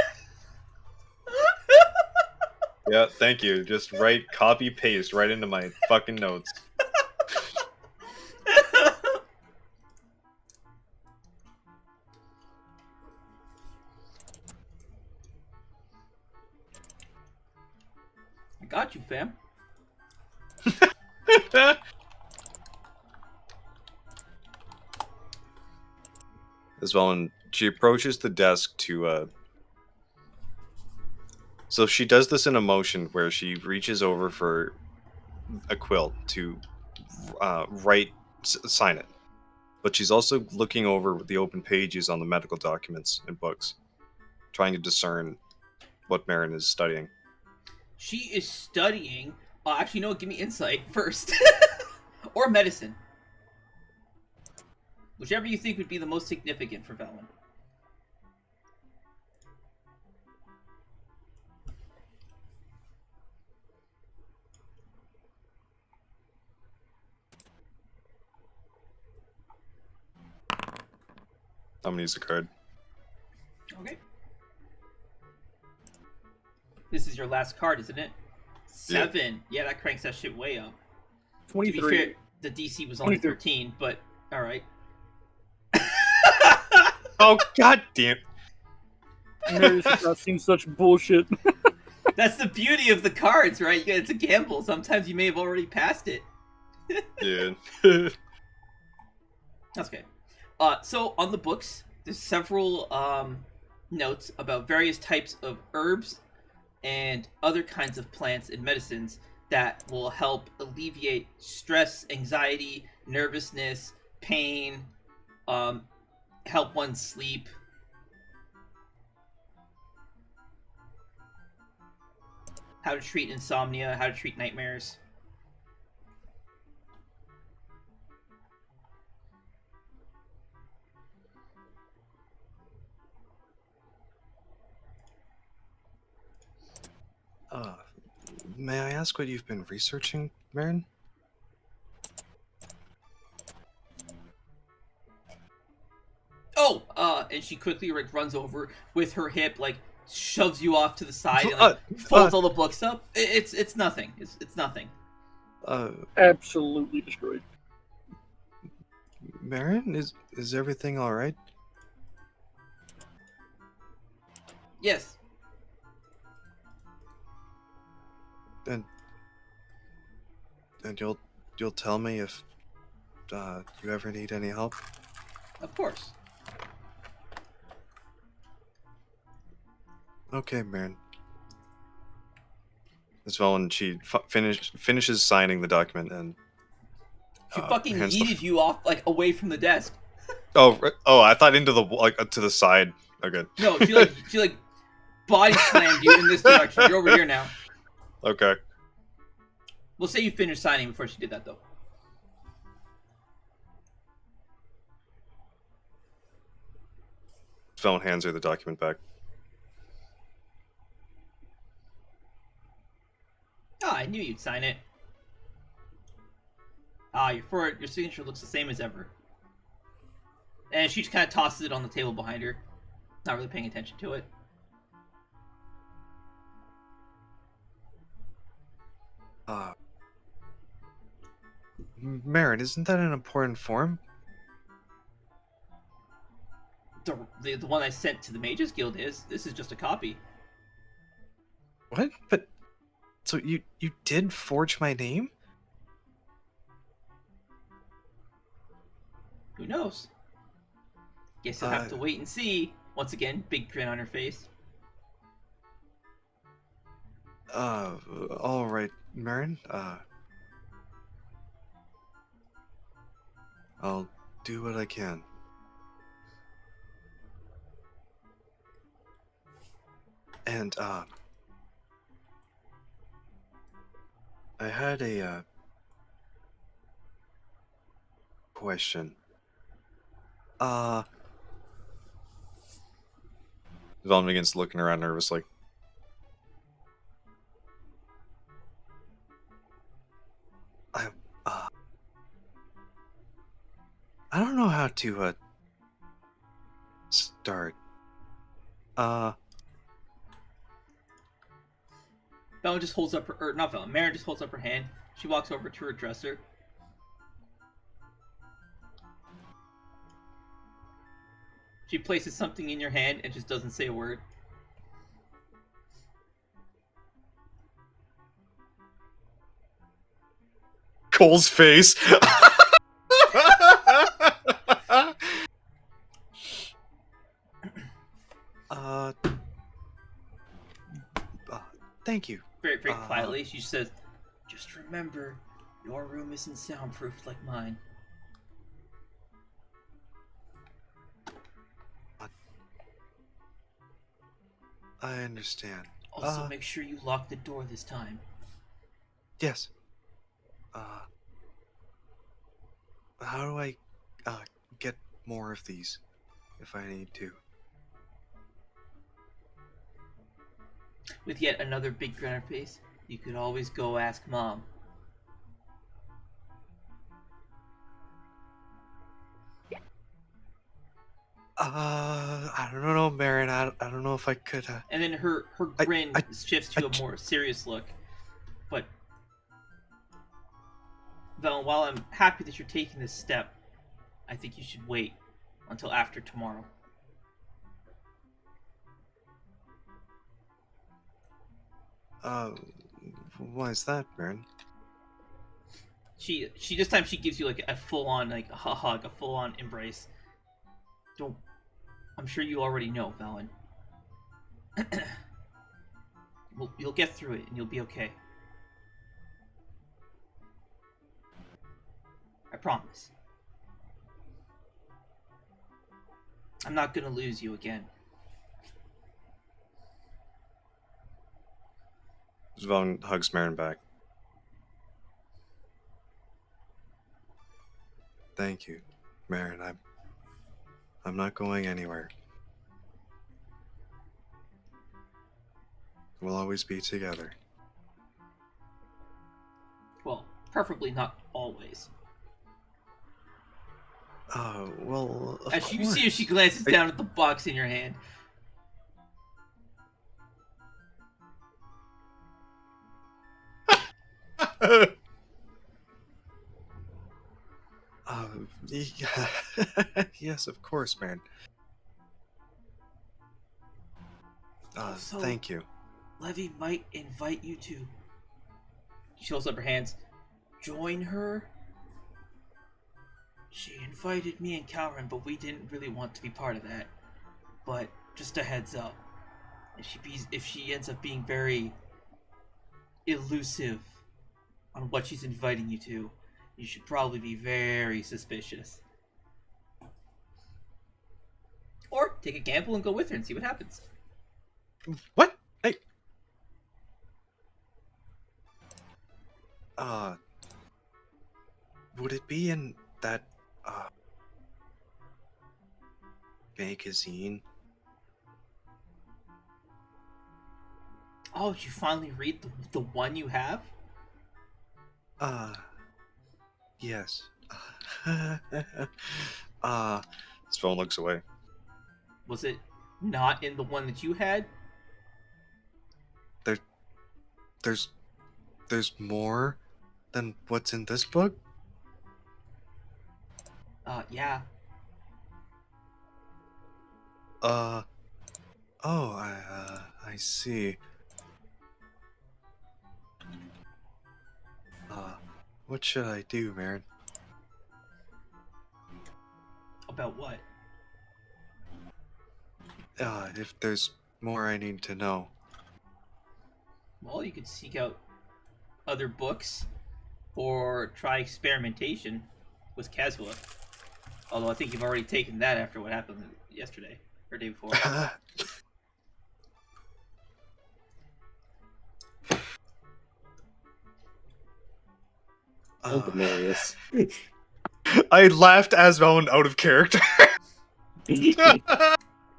Yeah, thank you. Just copy paste right into my fucking notes. I got you, fam. As well, and she approaches the desk to so she does this in a motion where she reaches over for a quill to sign it. But she's also looking over the open pages on the medical documents and books, trying to discern what Marin is studying. She is studying. Actually, no. Give me insight first, or medicine, whichever you think would be the most significant for Velen. I'm gonna use a card. Okay. This is your last card, isn't it? 7. Yeah, that cranks that shit way up. To be 23. fair, the DC was only 23. 13, but alright. Oh, god damn. Mary's not seen such bullshit. That's the beauty of the cards, right? It's a gamble. Sometimes you may have already passed it. Yeah. That's okay. So on the books, there's several notes about various types of herbs and other kinds of plants and medicines that will help alleviate stress, anxiety, nervousness, pain, help one sleep. How to treat insomnia, how to treat nightmares. May I ask what you've been researching, Marin? Oh, and she quickly runs over with her hip, shoves you off to the side and folds all the books up. It's nothing. It's nothing. Absolutely destroyed. Marin, is everything all right? Yes. And you'll tell me if you ever need any help. Of course. Okay, Marin. As well, and she finishes signing the document and She fucking hands yeeted you off away from the desk. Oh, I thought into the to the side. Okay. No, she body slammed you in this direction. You're over here now. Okay. We'll say you finished signing before she did that, though. Phone hands her the document back. Ah, I knew you'd sign it. Your signature looks the same as ever. And she just kind of tosses it on the table behind her. Not really paying attention to it. Marin, isn't that an important form? The one I sent to the Mages Guild is. This is just a copy. What? But so you did forge my name? Who knows? Guess you'll have to wait and see. Once again, big grin on her face. All right, Marin. I'll do what I can. And I had a question. Velma begins looking around nervously. I don't know how to start. Velen just holds up her, or not Velen, Marin just holds up her hand. She walks over to her dresser. She places something in your hand and just doesn't say a word. Cole's face. Thank you. Very, very quietly, she says, "Just remember, your room isn't soundproofed like mine." I understand. Also, make sure you lock the door this time. Yes. How do I get more of these if I need to? With yet another big grin on her face, you could always go ask Mom. I don't know, Marin. I don't know if I could. And then her grin shifts to a more serious look. But, Velen, while I'm happy that you're taking this step, I think you should wait until after tomorrow. Why is that, Marin? She this time she gives you like a full on like a hug, a full on embrace. I'm sure you already know, Velen. You'll get through it and you'll be okay. I promise. I'm not gonna lose you again. Velen hugs Marin back. Thank you, Marin. I'm not going anywhere. We'll always be together. Well, preferably not always. Well, of As you course. see as she glances down at the box in your hand. Yeah. Yes, of course, man. Also, Thank you. Levy might invite you to. She holds up her hands. Join her? She invited me and Calvin, but we didn't really want to be part of that. But just a heads up. If she ends up being very elusive on what she's inviting you to, you should probably be very suspicious. Or take a gamble and go with her and see what happens. What? Hey. Would it be in that magazine? Oh, did you finally read the one you have? Yes. Sven looks away. Was it not in the one that you had? There's more than what's in this book? Yeah. Oh, I see. What should I do, Marin? About what? If there's more I need to know. Well, you could seek out other books or try experimentation with Kazua. Although I think you've already taken that after what happened yesterday or day before. Uncle Marius. I laughed as Velen out of character.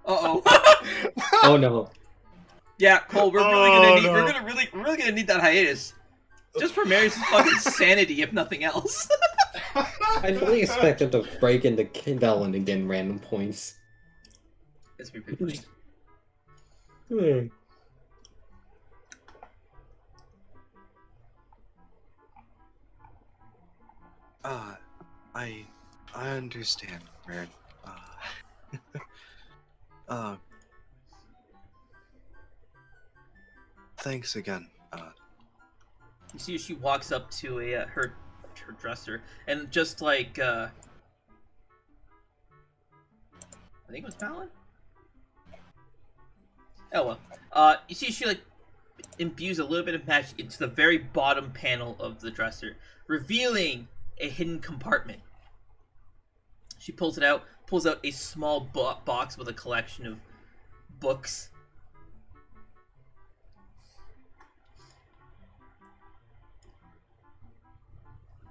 Uh-oh. Oh no. Yeah, Cole, we're really gonna need that hiatus. Just for Marius' fucking sanity, if nothing else. I fully expect him to break into Velen and get random points. It's pretty funny. I understand, Marin. Thanks again. You see, she walks up to her dresser, and just like I think it was Malin. Oh well. You see, she like imbues a little bit of magic into the very bottom panel of the dresser, revealing a hidden compartment. She pulls out a small box with a collection of books.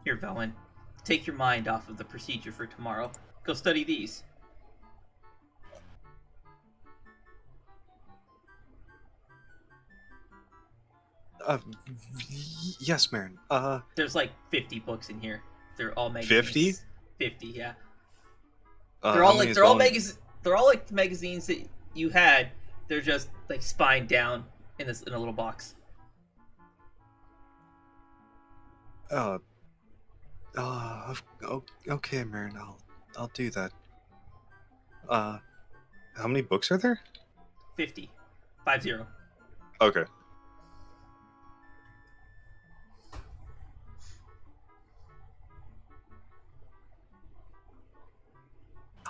Here, Velen, take your mind off of the procedure for tomorrow. Go study these. Yes, Marin. There's like 50 books in here. They're all magazines. 50? 50, yeah. How They're all many like is they're all Velen- they're all like the magazines that you had. They're just like spined down in a little box. Okay, Marin. I'll do that. How many books are there? 50. 50. Okay.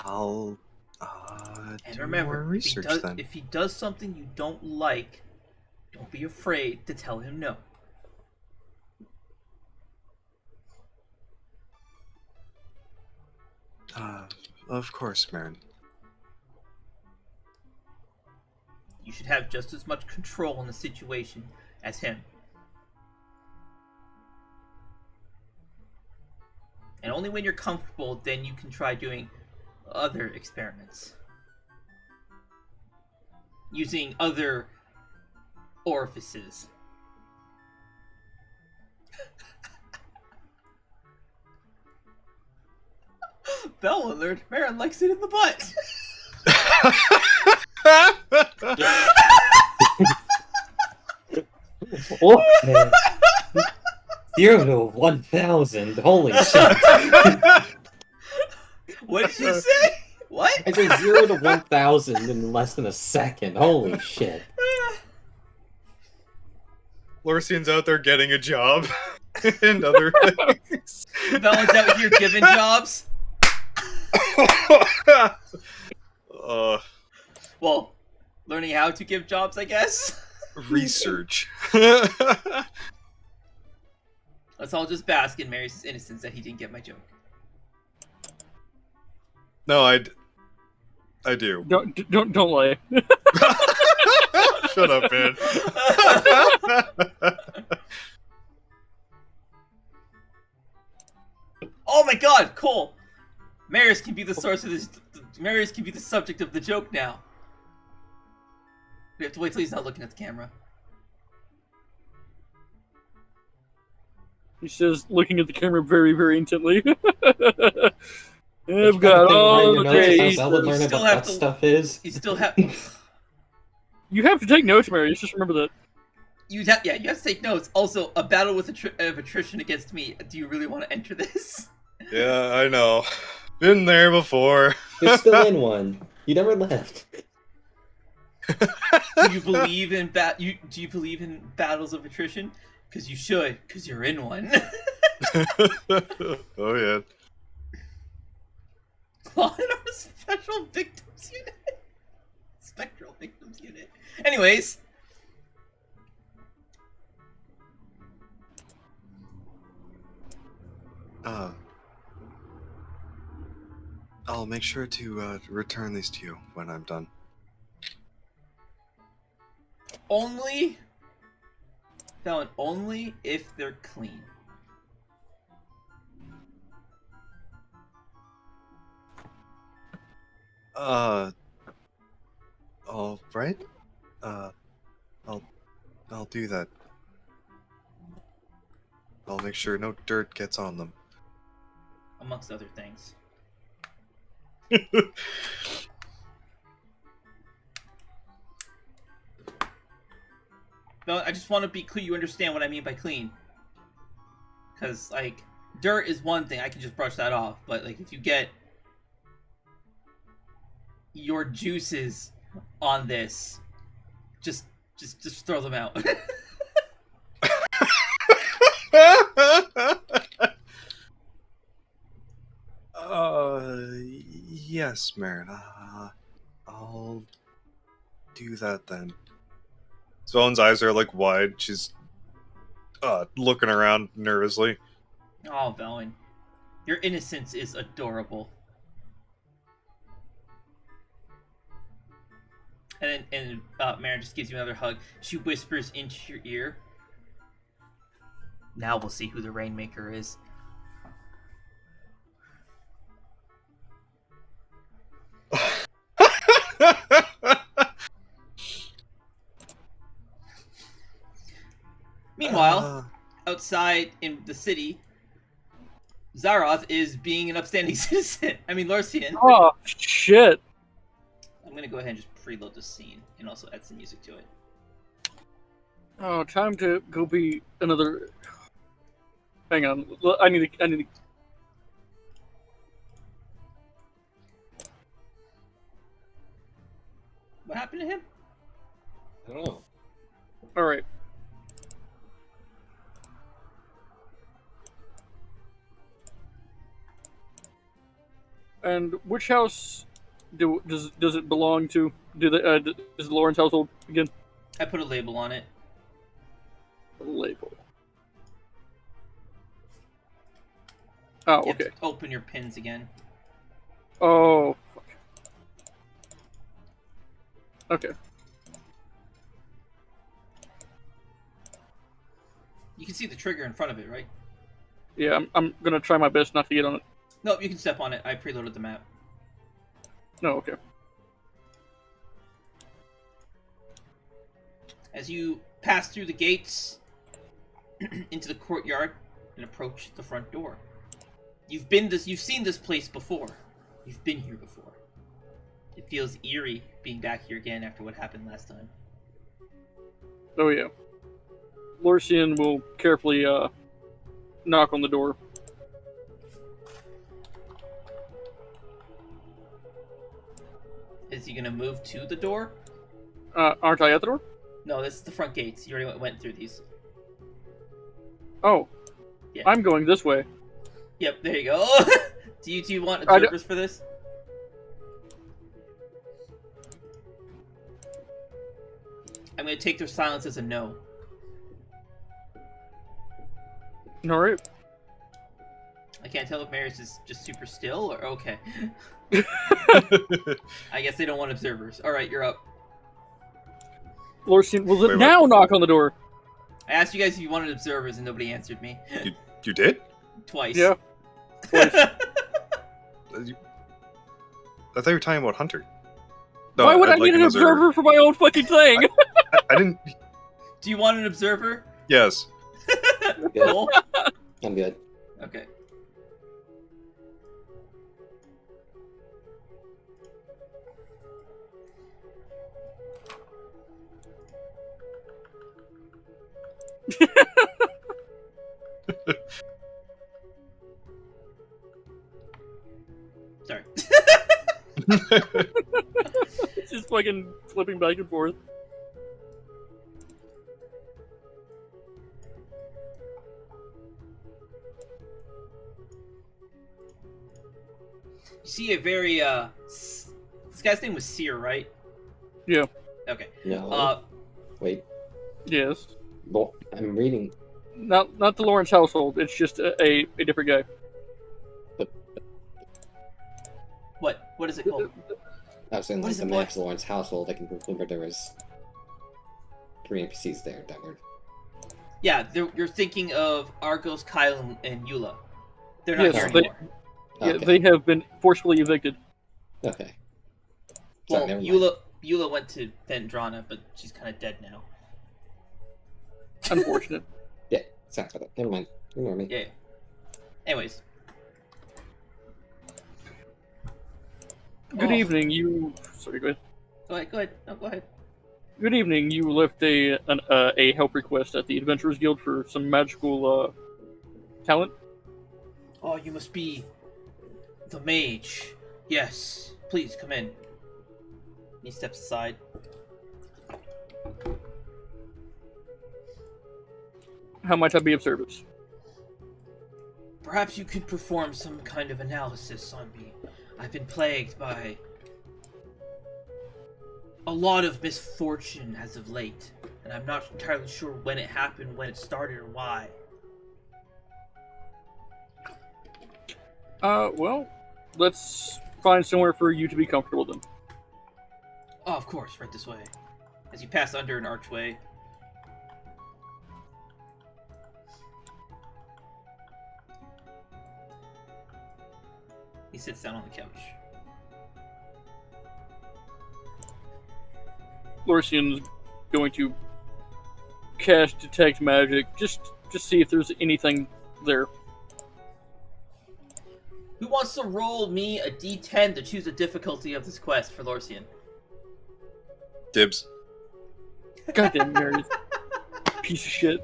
I'll And do remember, more research then. if he does something you don't like, don't be afraid to tell him no. Of course, Marin. You should have just as much control in the situation as him. And only when you're comfortable, then you can try doing other experiments. Using other orifices. Bella alert, Marin likes it in the butt. Okay. 0 to 1,000. Holy shit. What did you say? What? I said 0 to 1,000 in less than a second. Holy shit. Lorcian's out there getting a job and other things. Bella's out here giving jobs. Well, learning how to give jobs, I guess. Research. Let's all just bask in Mary's innocence that he didn't get my joke. No, I do. Don't lie. Shut up, man. Oh my god, Cole! Maris can be the source of this. Maris can be the subject of the joke now. We have to wait till he's not looking at the camera. He says, looking at the camera very, very intently. Which I've got kind of thing all where the you notice days. how Bella You learning still what have that to- stuff is? You still have. You have to take notes, Mary. Just remember that. You have to take notes. Also, a battle with of attrition against me. Do you really want to enter this? Yeah, I know. Been there before. You're still in one. You never left. Do you believe in Do you believe in battles of attrition? Because you should, because you're in one. Oh yeah. Law and Order Special Victims Unit. Spectral Victims Unit. Anyways. I'll make sure to return these to you when I'm done. Only if they're clean. All right. I'll do that. I'll make sure no dirt gets on them. amongst other things. No, I just want to be clear. You understand what I mean by clean? Because like dirt is one thing, I can just brush that off. But like if you get your juices on this, just throw them out. Yes, Marin. I'll do that then. Svellen's eyes are like wide. She's looking around nervously. Oh, Velen, your innocence is adorable. And then Marin just gives you another hug. She whispers into your ear. Now we'll see who the Rainmaker is. Meanwhile, outside in the city, Zaroth is being an upstanding citizen. I mean, Lorcian. Oh, shit. I'm gonna go ahead and just preload the scene and also add some music to it. Oh, time to go be another... Hang on. I need to... What happened to him? I don't know. Alright. And which house does it belong to? Is Lauren's household again? I put a label on it. A label. Oh, You have okay. to open your pins again. Oh, fuck. Okay. You can see the trigger in front of it, right? Yeah, I'm gonna try my best not to get on it. No, you can step on it. I preloaded the map. No, okay. As you pass through the gates into the courtyard and approach the front door. You've seen this place before. You've been here before. It feels eerie being back here again after what happened last time. Oh yeah. Lorcian will carefully knock on the door. Is he gonna move to the door? Aren't I at the door? No, this is the front gates. You already went through these. Oh. Yeah. I'm going this way. Yep, there you go. Do you want observers for this? I'm gonna take their silence as a no. Alright. I can't tell if Maris is just super still or okay. I guess they don't want observers. Alright, you're up. Lorcian will Wait, now knock on the door. I asked you guys if you wanted observers and nobody answered me. You did? Twice. Yeah. Twice. I thought you were talking about Hunter. No, Why would I I'd like need an observer for my own fucking thing? I didn't. Do you want an observer? Yes. Cool. I'm good. Okay. Sorry. It's just fucking flipping back and forth. You see a very this guy's name was Seer, right? Yeah. Okay. No. Wait. Yes. Well, I'm reading. Not the Lawrence household. It's just a different guy. What is it called? I was saying What like is the it, boy? Max Lawrence household. I can remember there was 3 NPCs there that were. Yeah, you're thinking of Argos, Kyle, and Eula. They're not Yes, here they- anymore. Yeah, Okay. they have been forcefully evicted. Okay. Well, Sorry, never mind. Eula went to Vendrana, but she's kind of dead now. Unfortunate. Yeah, sorry about that. Never mind. Ignore me. Yeah. Anyways, Good Oh. evening. You. Sorry, go ahead. Go ahead, go ahead. No, go ahead. Good evening. You left a help request at the Adventurers Guild for some magical talent. Oh, you must be the mage. Yes. Please, come in. He steps aside. How might I be of service? Perhaps you could perform some kind of analysis on me. I've been plagued by a lot of misfortune as of late, and I'm not entirely sure when it happened, when it started, or why. Well, let's find somewhere for you to be comfortable then. Oh, of course, right this way. As you pass under an archway. He sits down on the couch. Lorcian's going to cast Detect Magic, just see if there's anything there. Who wants to roll me a d10 to choose the difficulty of this quest for Lorcian? Dibs. Goddamn Mary. Piece of shit.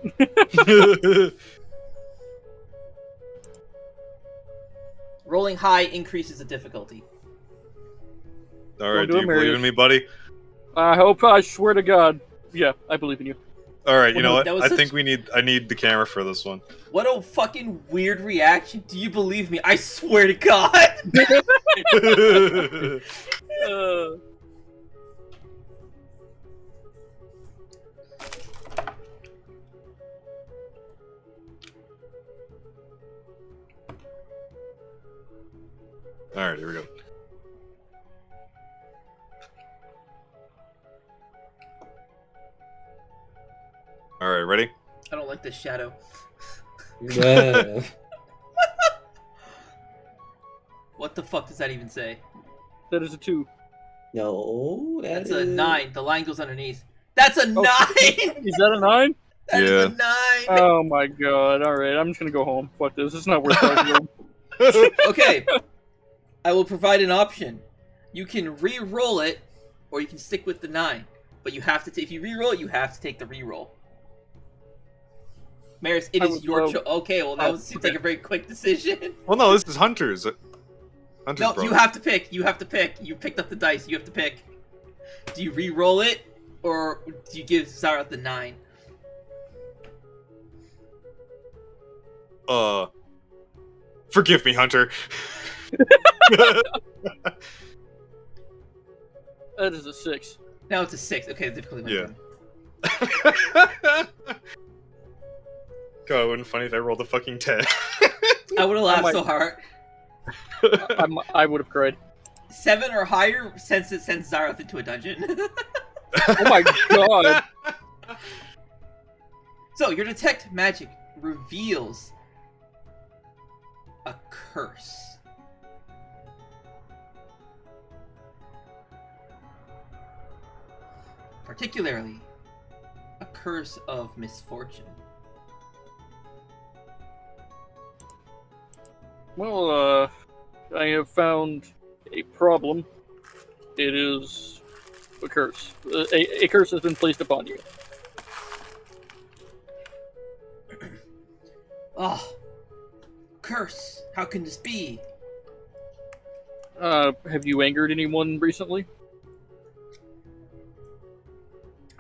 Rolling high increases the difficulty. All right, do do it, you Marius. believe in me, buddy? I swear to God. Yeah, I believe in you. All right, you know what? That was I such- think I need the camera for this one. What a fucking weird reaction. Do you believe me? I swear to God. All right, here we go. All right, ready? I don't like this shadow. Uh, What the fuck does that even say? That is a 2. no, That's a 9. The line goes underneath. That's a 9! Is that a 9? That is a Yeah. 9! Oh my God. Alright, I'm just gonna go home. Fuck this. It's not worth talking. Okay. I will provide an option. You can re-roll it, or you can stick with the 9. But you have to if you re-roll it, you have to take the re-roll. Maris, it I is would your love- choice. Okay, well that seems like a very quick decision. Well, no, this is Hunter's. Hunter's No, brother. you have to pick. You have to pick. You picked up the dice. You have to pick. Do you re-roll it, or do you give Zara the 9? Forgive me, Hunter. That is a 6. Now it's a 6. Okay, the difficulty went Yeah. down. God, it wouldn't funny if I rolled a fucking 10. I would have laughed might- so hard. I would have cried. 7 or higher sends Zarath into a dungeon. Oh my God. So, your detect magic reveals a curse. Particularly, a curse of misfortune. Well, I have found a problem. It is a curse. A curse has been placed upon you. Oh, curse! How can this be? Have you angered anyone recently?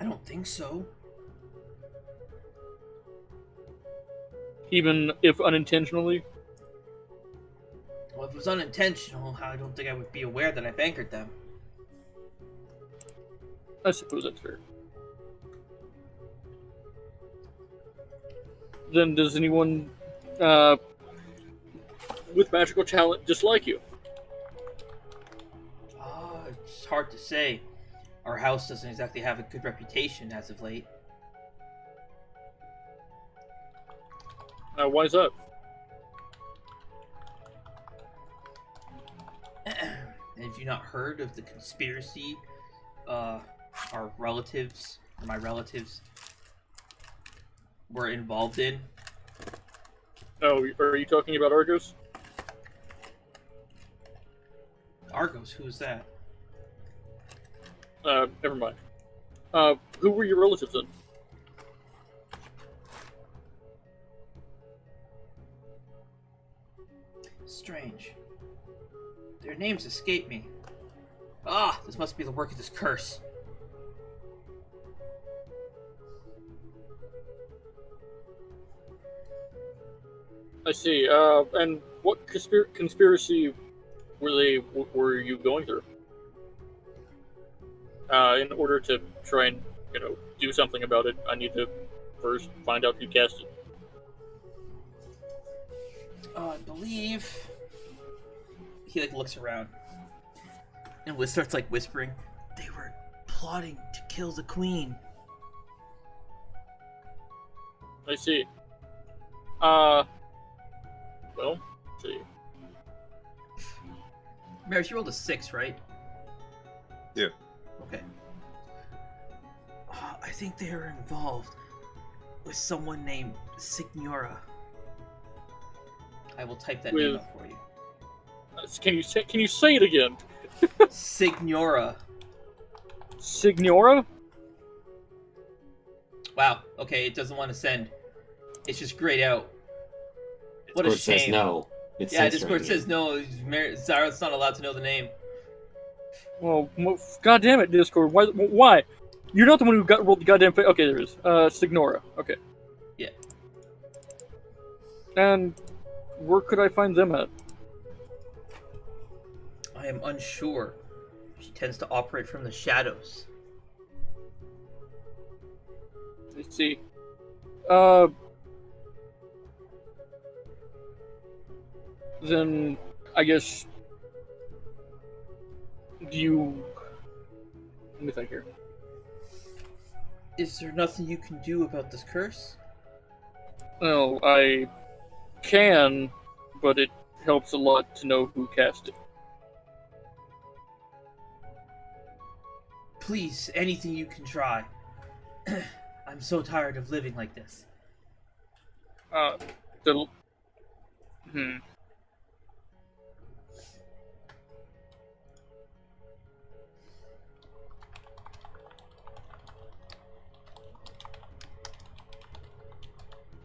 I don't think so. Even if unintentionally? Well, if it was unintentional, I don't think I would be aware that I've angered them. I suppose that's fair. Then does anyone with magical talent dislike you? It's hard to say. Our house doesn't exactly have a good reputation as of late. Why's that? Have you not heard of the conspiracy our relatives, or my relatives, were involved in? Oh, are you talking about Argos? Argos, who's that? Never mind. Who were your relatives then? Strange. Their names escape me. Ah, this must be the work of this curse. I see. And what conspiracy were you going through? In order to try and do something about it, I need to first find out who cast it. I believe he looks around and starts whispering. They were plotting to kill the queen. I see. Well, let's see. Maris, you rolled a 6, right? Yeah. Okay. I think they are involved with someone named Seikhara. I will type that name up for you. Can you say it again? Seikhara. Signora? Wow. Okay, it doesn't want to send. It's just grayed out. What a Discord shame. says no. It's Yeah, censoring Discord it. says no. Zara's not allowed to know the name. Well, God damn it, Discord. Why? You're not the one who rolled the goddamn face. Okay, there it is. Signora. Okay. Yeah. And where could I find them at? I am unsure. She tends to operate from the shadows. Let's see. Then I guess let me think here. Is there nothing you can do about this curse? Well, I can, but it helps a lot to know who cast it. Please, anything you can try. I'm so tired of living like this.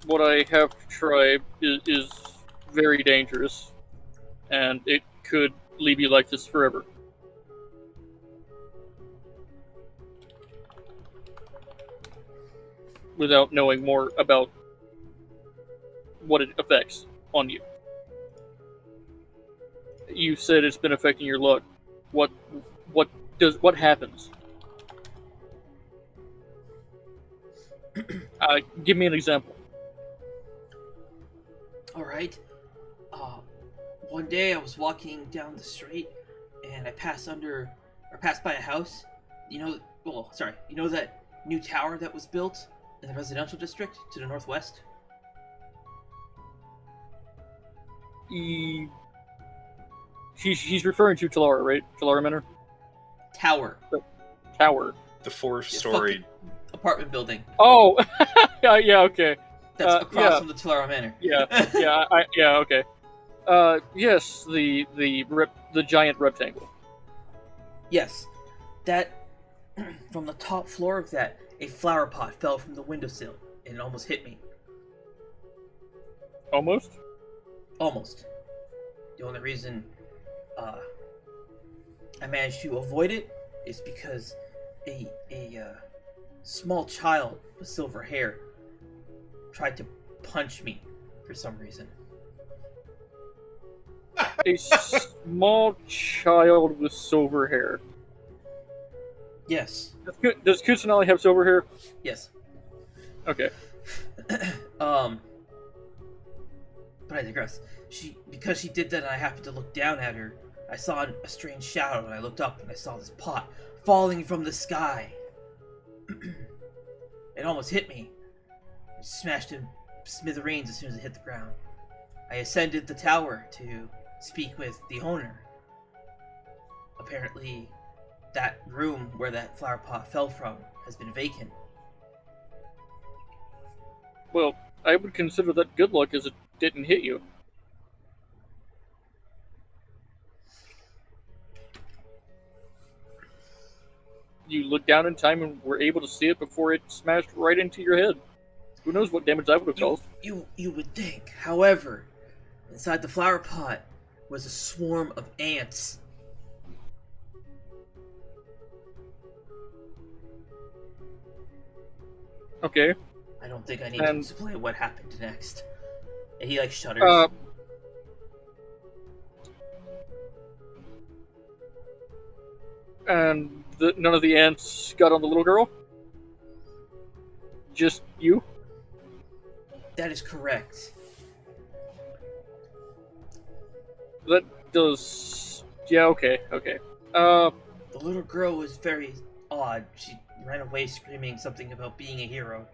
What I have to try is very dangerous, and it could leave you like this forever. Without knowing more about what it affects on you. You said it's been affecting your luck. What happens? Give me an example. Alright. One day I was walking down the street and I passed by a house. You know that new tower that was built in the residential district to the northwest? He's referring to Talara, right? Talara Manor? Tower. Tower. The 4-story. Apartment building. Oh! yeah, okay. That's across yeah. from the Talara Manor. Yeah, okay. Yes, the giant rectangle. Yes. That, from the top floor of that, a flower pot fell from the windowsill and it almost hit me. Almost? Almost. The only reason I managed to avoid it is because a small child with silver hair tried to punch me for some reason. A small child with silver hair. Yes. Does Kusanali have silver hair? Yes. Okay. But I digress. Because she did that and I happened to look down at her, I saw a strange shadow and I looked up and I saw this pot falling from the sky. It almost hit me. It smashed in smithereens as soon as it hit the ground. I ascended the tower to speak with the owner. Apparently, that room where that flower pot fell from has been vacant. Well, I would consider that good luck as it didn't hit you. you looked down in time and were able to see it before it smashed right into your head. Who knows what damage that would have caused? You would think. However, inside the flower pot was a swarm of ants. Okay. I don't think I need to And- explain what happened next. And he shudders. And none of the ants got on the little girl? Just you? That is correct. That does... Yeah, okay. The little girl was very odd. She ran away screaming something about being a hero.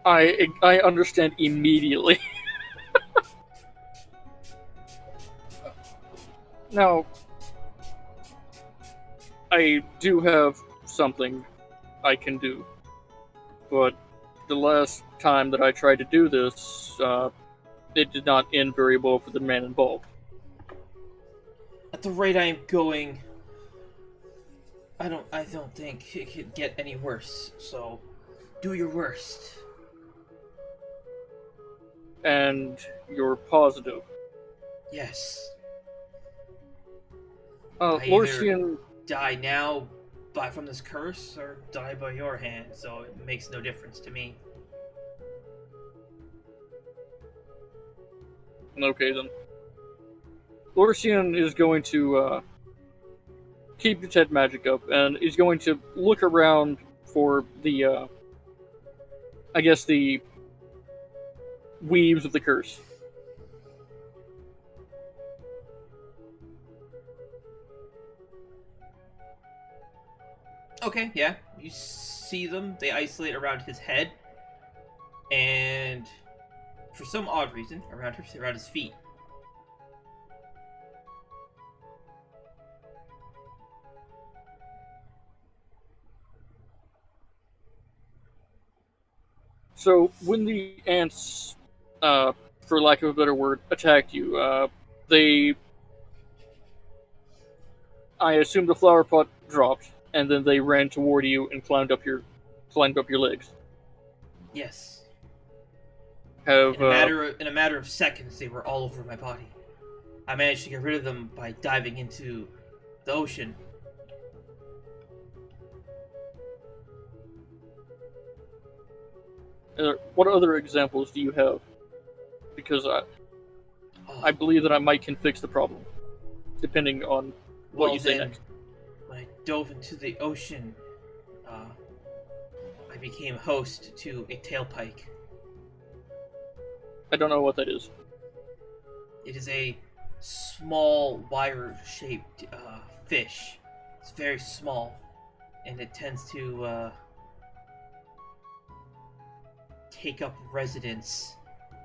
I understand immediately. Now, I do have something I can do, but the last time that I tried to do this, it did not end very well for the man involved. At the rate I am going, I don't think it could get any worse. So, do your worst. And you're positive. Yes. I either- Lorcian, Die now from this curse, or die by your hand. So it makes no difference to me. okay then. Lorcian is going to keep detect magic up, and he's going to look around for the, I guess the weaves of the curse. Okay, yeah. You see them. They isolate around his head. And for some odd reason, around his feet. So when the ants, for lack of a better word, attacked you, I assume the flower pot dropped, and then they ran toward you and climbed up your legs. Yes. Have In a matter of seconds, they were all over my body. I managed to get rid of them by diving into the ocean. what other examples do you have? Because I believe that I can fix the problem, depending on what you say next. When I dove into the ocean, I became host to a tailpike. I don't know what that is. It is a small, wire-shaped fish. It's very small, and it tends to take up residence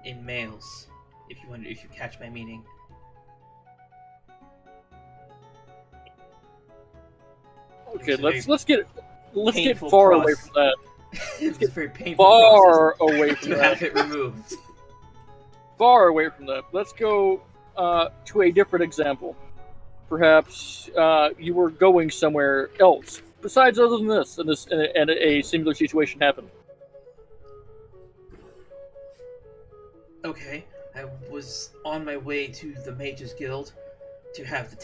in males. If you catch my meaning. Okay, It's a let's get painful far process. away from that. It's a very painful Far away process from to that. have it removed. Far away from that. Let's go to a different example. Perhaps you were going somewhere else besides other than this, and a similar situation happened. Okay, I was on my way to the Mages Guild to have the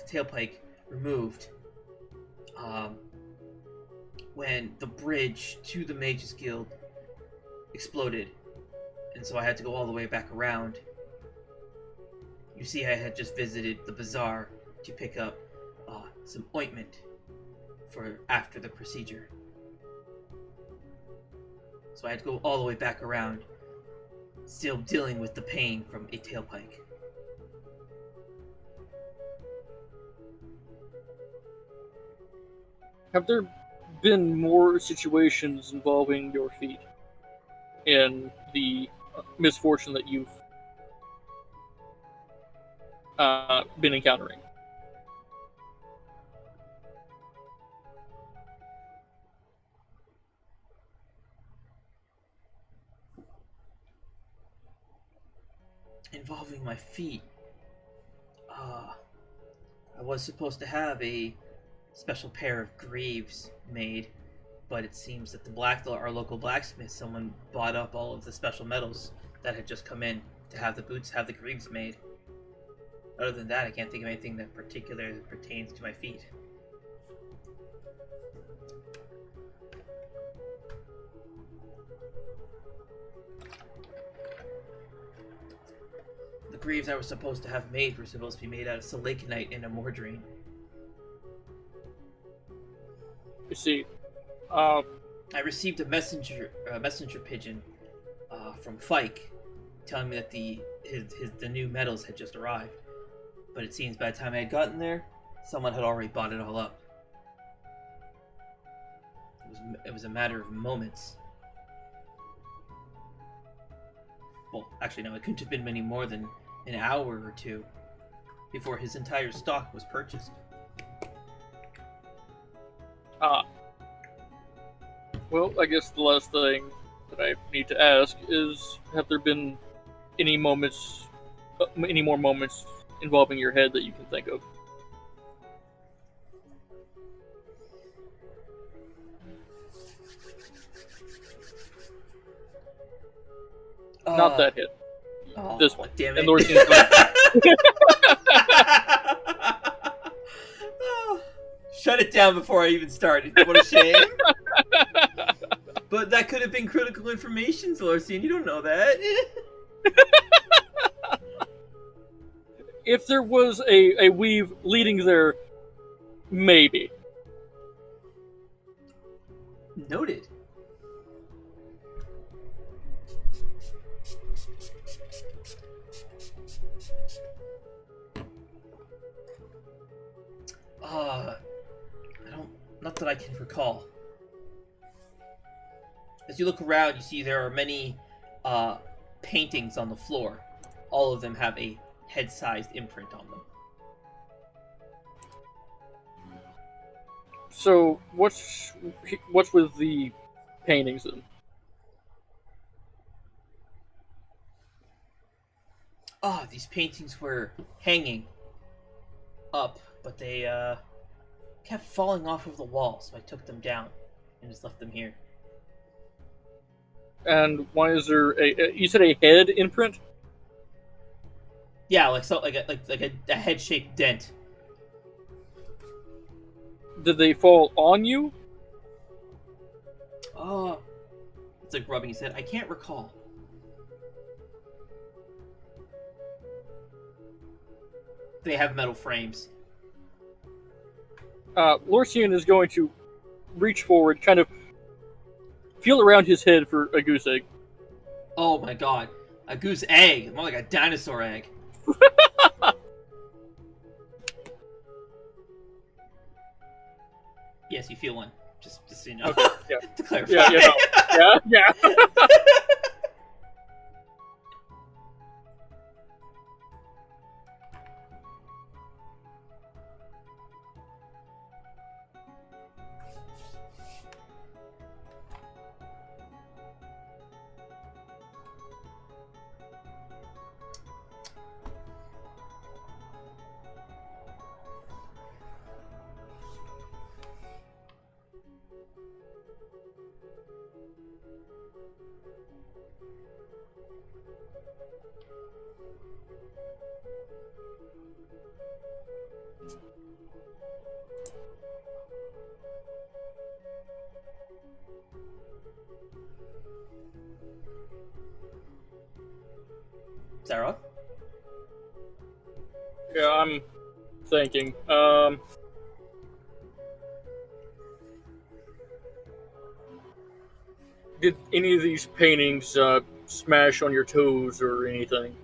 tailpike removed. When the bridge to the Mages Guild exploded, and so I had to go all the way back around. You see, I had just visited the bazaar to pick up some ointment for after the procedure. So I had to go all the way back around, still dealing with the pain from a tailpike. Have there been more situations involving your feet in the misfortune that you've been encountering? involving my feet. I was supposed to have a special pair of greaves made, but it seems that our local blacksmith, someone bought up all of the special metals that had just come in to have the greaves made. Other than that, I can't think of anything that particularly pertains to my feet. The greaves I was supposed to have made were supposed to be made out of siliconite and a mordrain. You see, I received a messenger pigeon from Fike, telling me that the new metals had just arrived. But it seems by the time I had gotten there, someone had already bought it all up. It was a matter of moments. Well, actually, no, it couldn't have been many more than an hour or two before his entire stock was purchased. Well, I guess the last thing that I need to ask is, have there been any more moments involving your head that you can think of? Not that hit. Oh, This one. damn And it. Lorcian's going, Shut it down before I even started. What a shame. But that could have been critical information, Lorcian. You don't know that. if there was a weave leading there, maybe. Noted. Not that I can recall. As you look around, you see there are many paintings on the floor. All of them have a head-sized imprint on them. So, what's with the paintings then? These paintings were hanging up, but they kept falling off of the wall, so I took them down and just left them here. And why is there you said a head imprint? Yeah, like a head-shaped dent. Did they fall on you? It's like rubbing his head. I can't recall. They have metal frames. Lorcian is going to reach forward, kind of feel around his head for a goose egg. Oh my god. A goose egg. More like a dinosaur egg. Yes, you feel one. Just so you know. Okay, yeah. To clarify. Yeah. Sarah? Yeah, I'm thinking. Did any of these paintings smash on your toes or anything?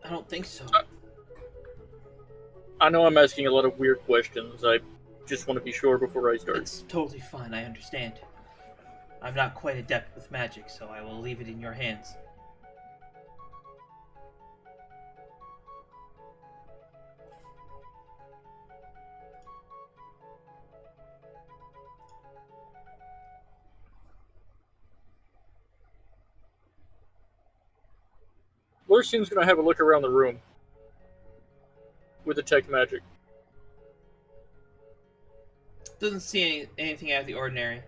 I don't think so. I know I'm asking a lot of weird questions. I just want to be sure before I start. It's totally fine, I understand. I'm not quite adept with magic, so I will leave it in your hands. Lorcian's gonna have a look around the room with detect magic. Doesn't see anything out of the ordinary.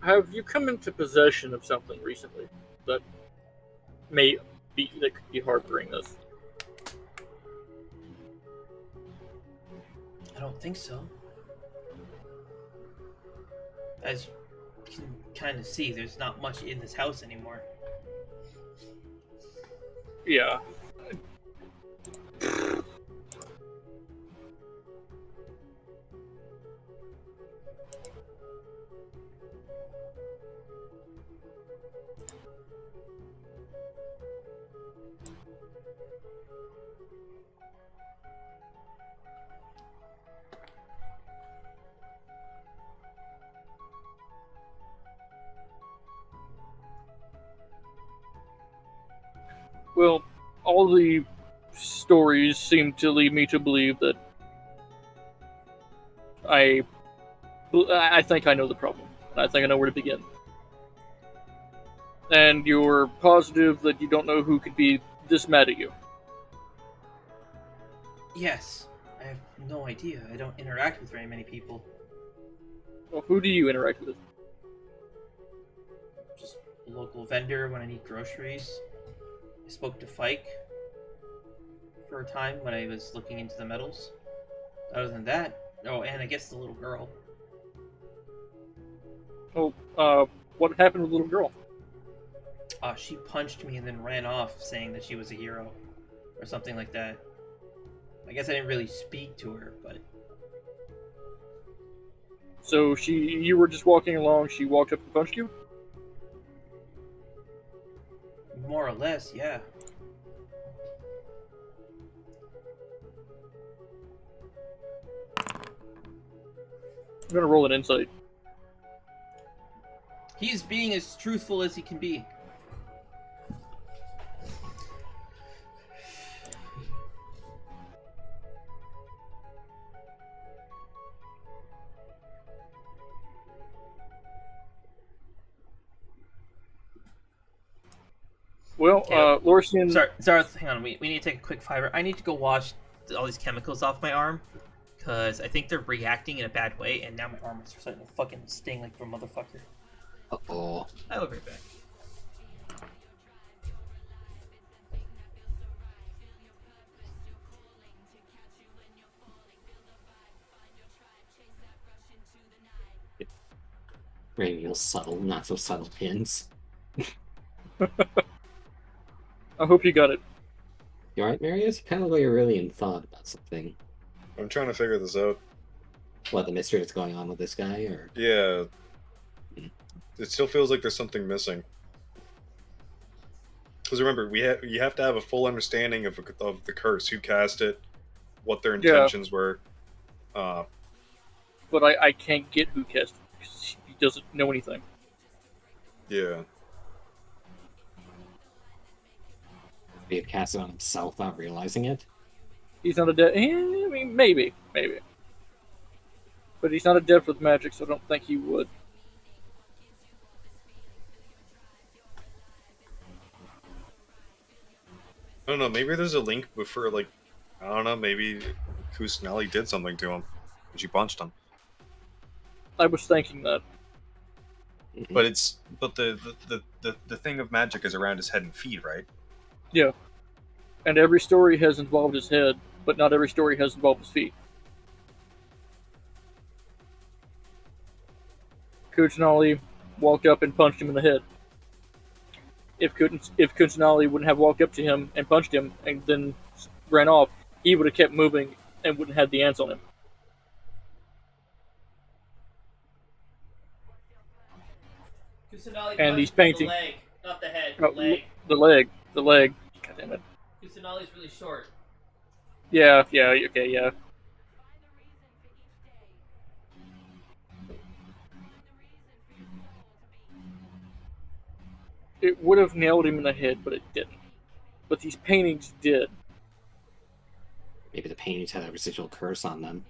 Have you come into possession of something recently that could be harboring this? I don't think so. As you can kind of see, there's not much in this house anymore. Yeah. Well, all the stories seem to lead me to believe that I think I know the problem. I think I know where to begin. And you're positive that you don't know who could be this mad at you. Yes, I have no idea. I don't interact with very many people. Well, who do you interact with? Just a local vendor when I need groceries. I spoke to Fike for a time when I was looking into the metals. Other than that, oh, and I guess the little girl. Oh, what happened with the little girl? She punched me and then ran off, saying that she was a hero, or something like that. I guess I didn't really speak to her, but So you were just walking along, she walked up and punched you? more or less, yeah. I'm gonna roll an insight. He's being as truthful as he can be. Well, Okay. Lorcian... Sorry, Zarth, hang on. We need to take a quick fiver. I need to go wash all these chemicals off my arm, because I think they're reacting in a bad way, and now my arm is starting to fucking sting like a motherfucker. Uh-oh. I'll be right back. Real subtle, not so subtle hints. I hope you got it. You alright, Marius? You kind of look like you're really in thought about something. I'm trying to figure this out. What, the mystery that's going on with this guy, or... Yeah. It still feels like there's something missing. Because remember, you have to have a full understanding of the curse, who cast it, what their intentions were. But I can't get who cast it, because he doesn't know anything. Yeah. He had cast it on himself without realizing it? He's not adept. I mean, maybe. But he's not adept with magic, so I don't think he would. I don't know, maybe there's a link before, like, I don't know, maybe Kusanali did something to him. And she punched him. I was thinking that. But the thing of magic is around his head and feet, right? Yeah. And every story has involved his head, but not every story has involved his feet. Kusanali walked up and punched him in the head. If Kusanali wouldn't have walked up to him and punched him and then ran off, he would have kept moving and wouldn't have had the ants on him. Kusanali And he's punched painting. the leg, not the head. Oh, The leg. The leg. God damn it. Kusanali's really short. Yeah, okay, yeah. It would have nailed him in the head, but it didn't. But these paintings did. Maybe the paintings had a residual curse on them.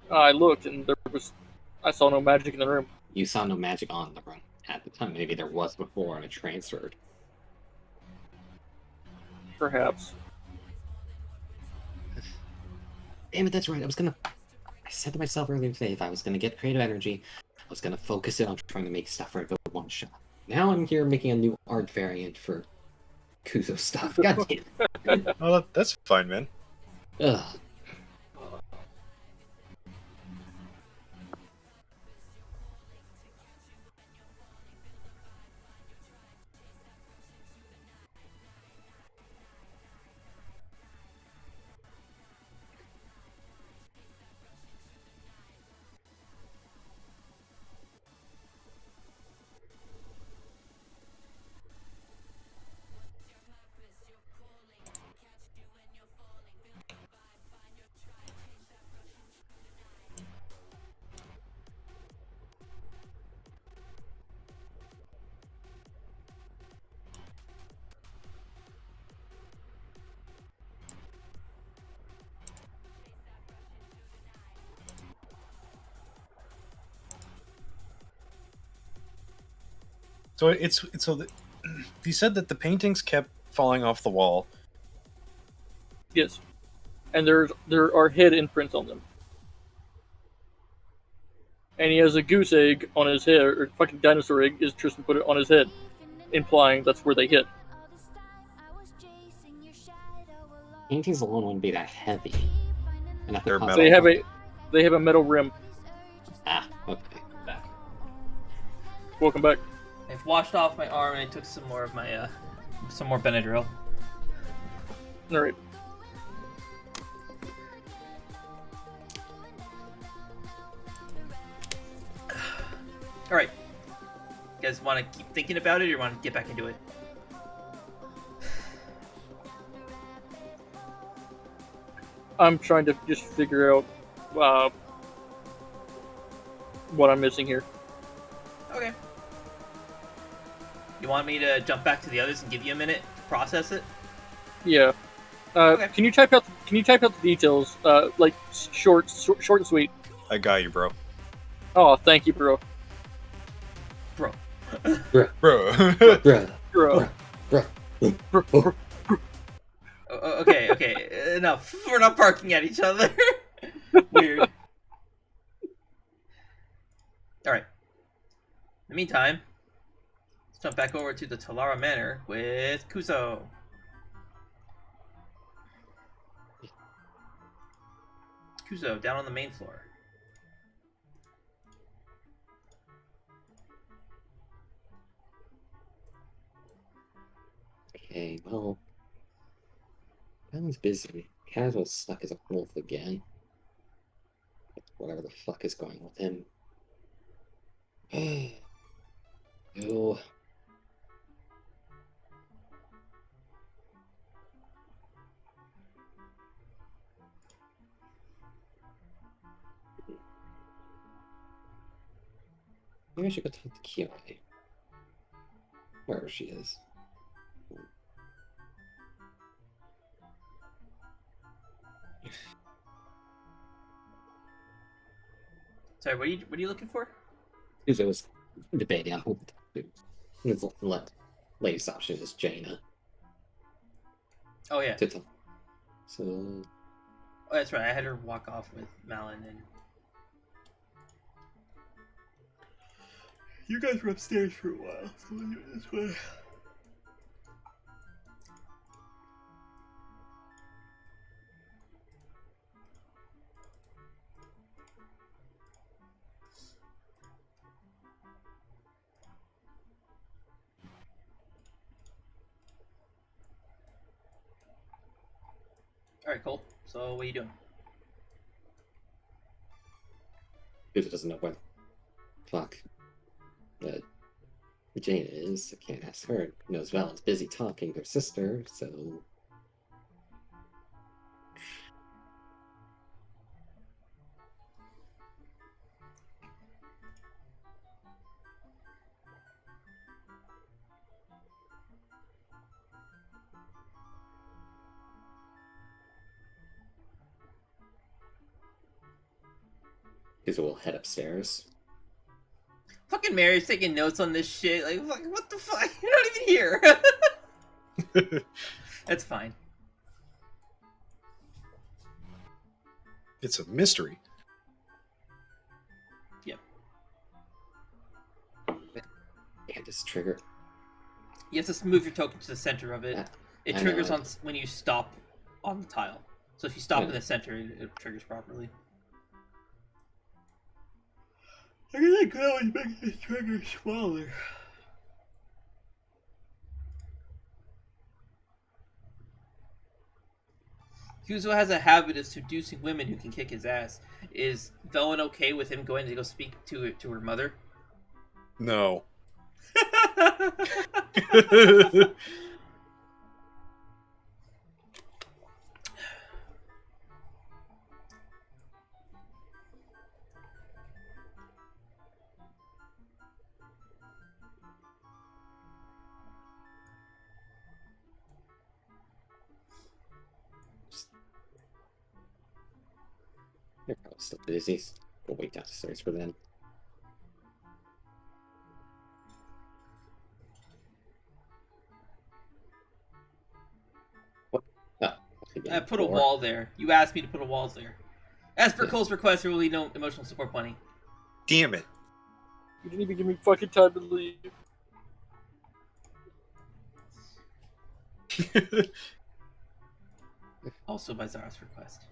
I looked, and I saw no magic in the room. You saw no magic on the room at the time. Maybe there was before and it transferred. Perhaps. Damn it, that's right. I said to myself earlier today, if I was gonna get creative energy, I was gonna focus it on trying to make stuff for the one shot. Now I'm here making a new art variant for Kuzo stuff. God damn. Oh, that's fine, man. Ugh. So it's so that he said that the paintings kept falling off the wall. Yes. And there are head imprints on them. And he has a goose egg on his head, or fucking dinosaur egg, is Tristan put it on his head, implying that's where they hit. Paintings alone wouldn't be that heavy. And They're possible- metal. They have a metal rim. Ah, okay. Back. Welcome back. I've washed off my arm and I took some more of my some more Benadryl. Alright. All right. You guys want to keep thinking about it, or want to get back into it? I'm trying to just figure out what I'm missing here. Okay. You want me to jump back to the others and give you a minute to process it? Yeah. Okay. Can you type out the details? Like short and sweet. I got you, bro. Oh, thank you, bro. Bro. Bro. Bruh. Bro. Bruh. Okay, enough. We're not barking at each other. Weird. Alright. In the meantime, let's jump back over to the Talara Manor with Kuzo. Kuzo, down on the main floor. Okay, well, Alan's busy. Casual's stuck as a wolf again. Whatever the fuck is going with him. Go. Maybe I should go talk to Kiyoe. Wherever she is. Sorry, what are you looking for? Kuzo was debating on who to talk to. His latest option is Jaina. Oh yeah. To talk. So, Oh, that's right. I had her walk off with Malin and. You guys were upstairs for a while, so let me do it this way. Alright, Cole. So, what are you doing? Kuzo doesn't know where the fuck Jaina is. I can't ask her. Knows Valen's busy talking to her sister, so. Kuzo will head upstairs. Fucking Mary's taking notes on this shit. Like, what the fuck? You're not even here. That's fine. It's a mystery. Yep. And this trigger. You have to move your token to the center of it. It I triggers know. on when you stop on the tile. So if you stop Yeah. in the center, it triggers properly. I guess I could always make the trigger smaller. Kuzo has a habit of seducing women who can kick his ass. Is Velen okay with him going to go speak to her mother? No. They're probably still busy. We'll wait downstairs for them. What? Oh, I put a wall there. You asked me to put a wall there. As per Cole's request, there will be no emotional support money. Damn it. You didn't even give me fucking time to leave. Also by Zara's request.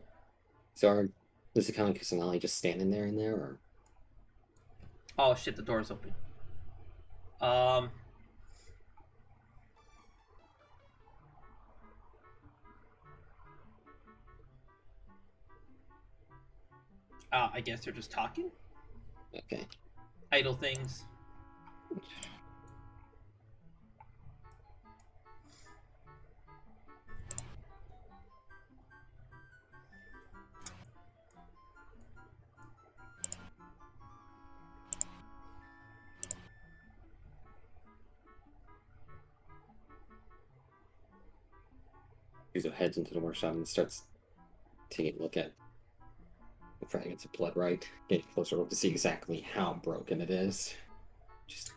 So is the Count Kusanali just standing there in there, or? Oh shit, the door's open. I guess they're just talking. Okay. Idle things. Kuzo heads into the workshop and starts taking a look at the fragments of blood, right? Getting a closer look to see exactly how broken it is.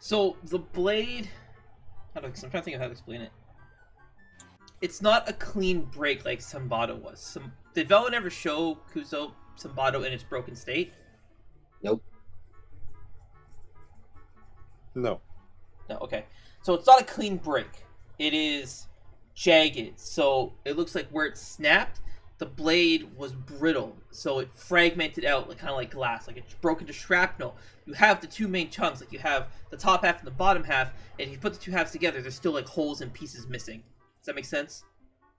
So the blade. I'm trying to think of how to explain it. It's not a clean break like Sambato was. Did Velen ever show Kuzo Sambato in its broken state? Nope. No. No, okay. So it's not a clean break. It is jagged. So it looks like where it snapped, the blade was brittle. So it fragmented out, like kind of like glass, like it's broken to shrapnel. You have the two main chunks, like you have the top half and the bottom half, and if you put the two halves together, there's still like holes and pieces missing. Does that make sense?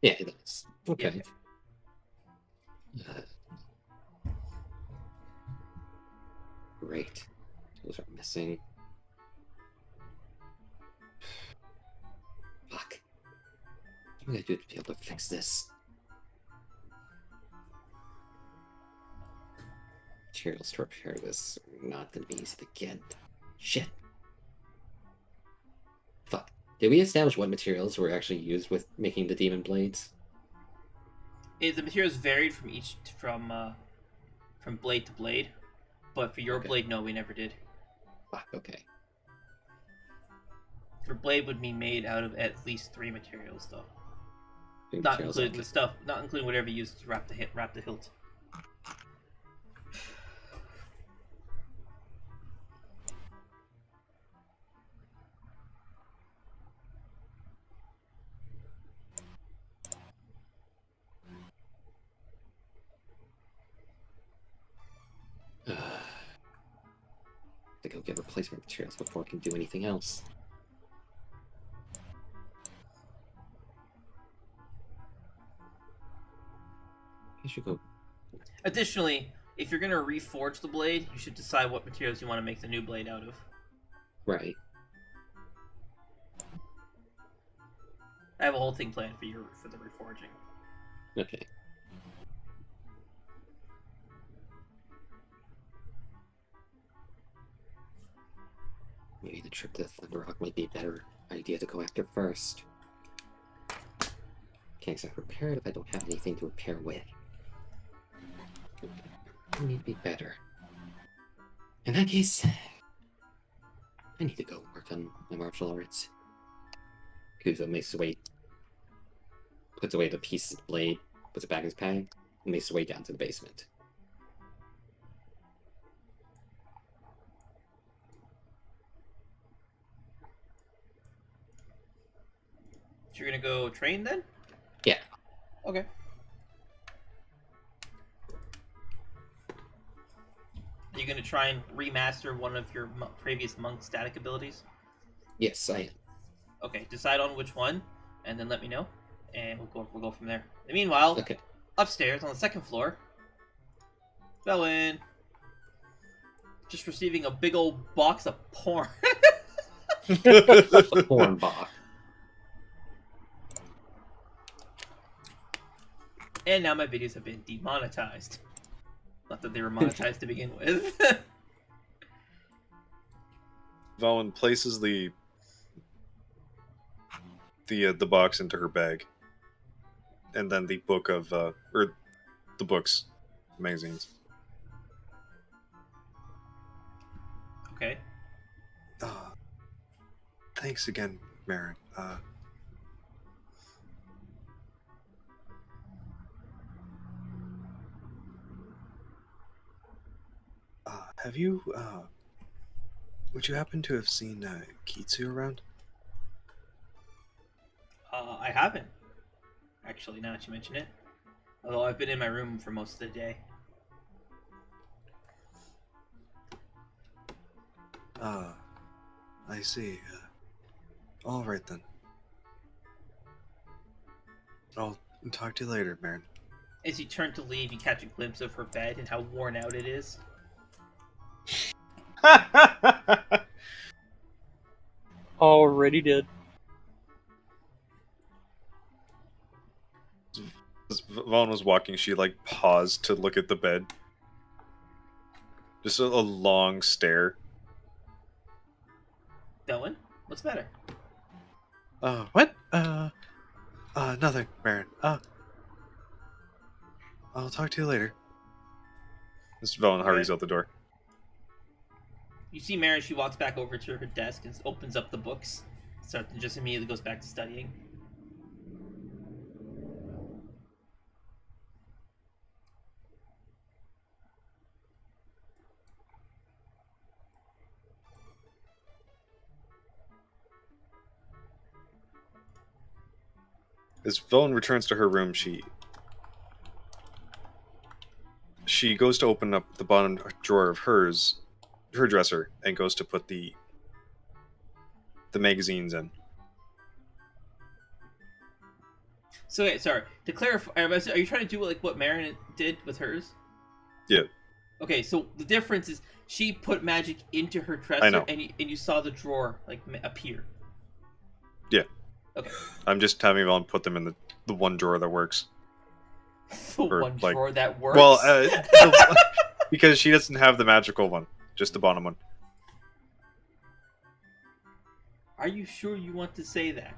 Yeah, it does. Okay. Great. Those are missing. Fuck. What am I gonna do to be able to fix this? Materials to repair this are not gonna be easy to get. Shit. Fuck. Did we establish what materials were actually used with making the demon blades? The materials varied from blade to blade, but for your Okay. blade, no, we never did. Fuck, okay. Your blade would be made out of at least 3 materials, though. The Not materials including I the stuff, not including whatever you used to wrap the hilt. to go get replacement materials before I can do anything else. I should go. Additionally, if you're gonna reforge the blade, you should decide what materials you want to make the new blade out of. Right. I have a whole thing planned for the reforging. Okay. Maybe the trip to Thunder Rock might be a better idea to go after first. Can't exactly repair it if I don't have anything to repair with. I need to be better. In that case, I need to go work on my martial arts. Kuzo makes his way puts away the piece of the blade, puts it back in his bag, and makes his way down to the basement. So you're gonna go train then? Yeah. Okay. Are you gonna try and remaster one of your previous monk static abilities? Yes, I am. Okay, decide on which one, and then let me know, and we'll go from there. And meanwhile, Okay. upstairs on the second floor, Bellin just receiving a big old box of porn. Porn box. And now my videos have been demonetized. Not that they were monetized to begin with. Valen places the box into her bag, and then the book of or the books, magazines. Okay. Thanks again, Marin. Have you would you happen to have seen Kitsu around? I haven't. Actually, now that you mention it. Although I've been in my room for most of the day. I see. All right then. I'll talk to you later, Marin. As you turn to leave, you catch a glimpse of her bed and how worn out it is. Already did. As Vaughn was walking, she like paused to look at the bed. Just a long stare. Dylan, what's better? What? Nothing, Marin. I'll talk to you later. Mr. Vaughn hurries out the door. You see Marin, she walks back over to her desk and opens up the books. Starts and just immediately goes back to studying. As Vaughn returns to her room, she goes to open up the bottom drawer of her dresser, and goes to put the magazines in. So, okay, sorry. To clarify, are you trying to do like what Marin did with hers? Yeah. Okay, so the difference is she put magic into her dresser, I know. and you saw the drawer like appear. Yeah. Okay. I'm just having Vaughn put them in the one drawer that works. The Or, one like- drawer that works. Well, because she doesn't have the magical one, just the bottom one. Are you sure you want to say that?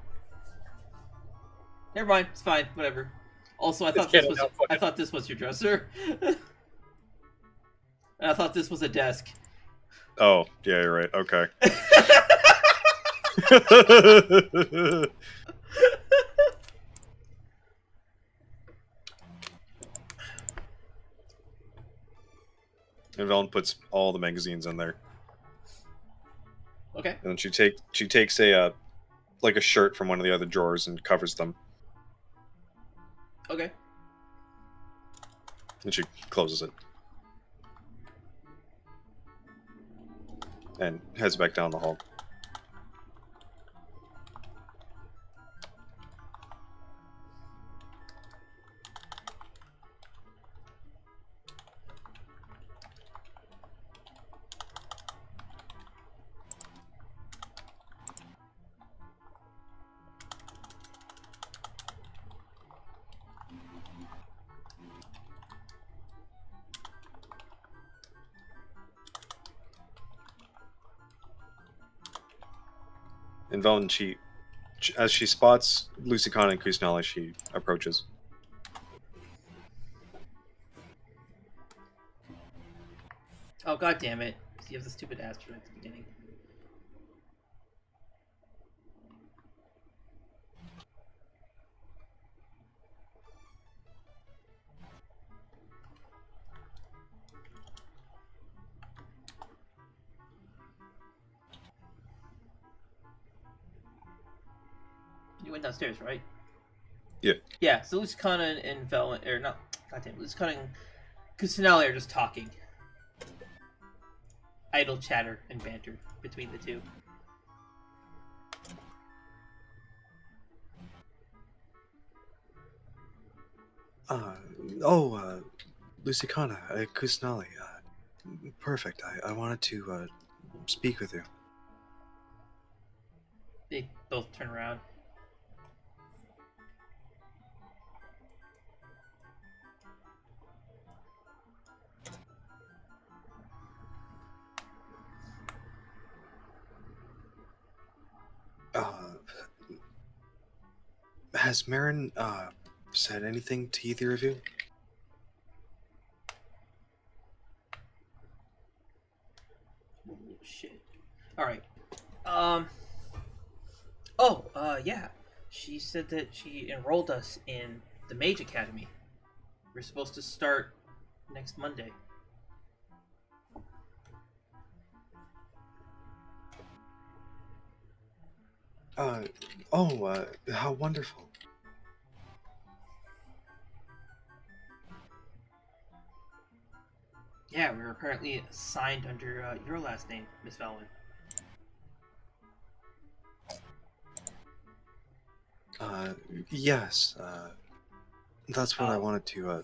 Never mind. It's fine. Whatever. Also, I thought this was your dresser. And I thought this was a desk. Oh, yeah, you're right. Okay. And Vaughn puts all the magazines in there. Okay. And then she takes a like a shirt from one of the other drawers and covers them. Okay. And she closes it. And heads back down the hall. And Vaughn, as she spots Lucy Khan and Kuznala, she approaches. Oh, god damn it. You have the stupid asterisk at the beginning. went downstairs, right? Yeah. Yeah, so Lusitana and Velen, or not, goddamn, Lusitana and Kusanali are just talking. Idle chatter and banter between the two. Lusikana, Kusnali, perfect. I wanted to speak with you. They both turn around. Has Marin said anything to either of you? Oh, shit. Alright. Yeah. She said that she enrolled us in the Mage Academy. We're supposed to start next Monday. How wonderful. Yeah, we were apparently signed under your last name, Miss Velen. Yes, that's what I wanted to,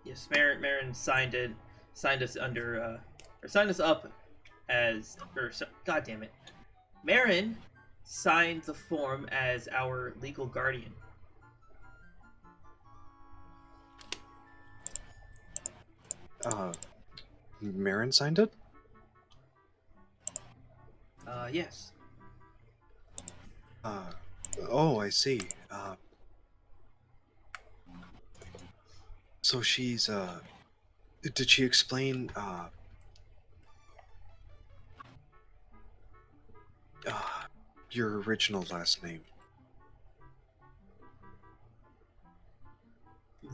Yes, Marin signed us under, or signed us up as, God damn it. Marin signed the form as our legal guardian. Marin signed it? Yes. I see. So she's, did she explain, your original last name?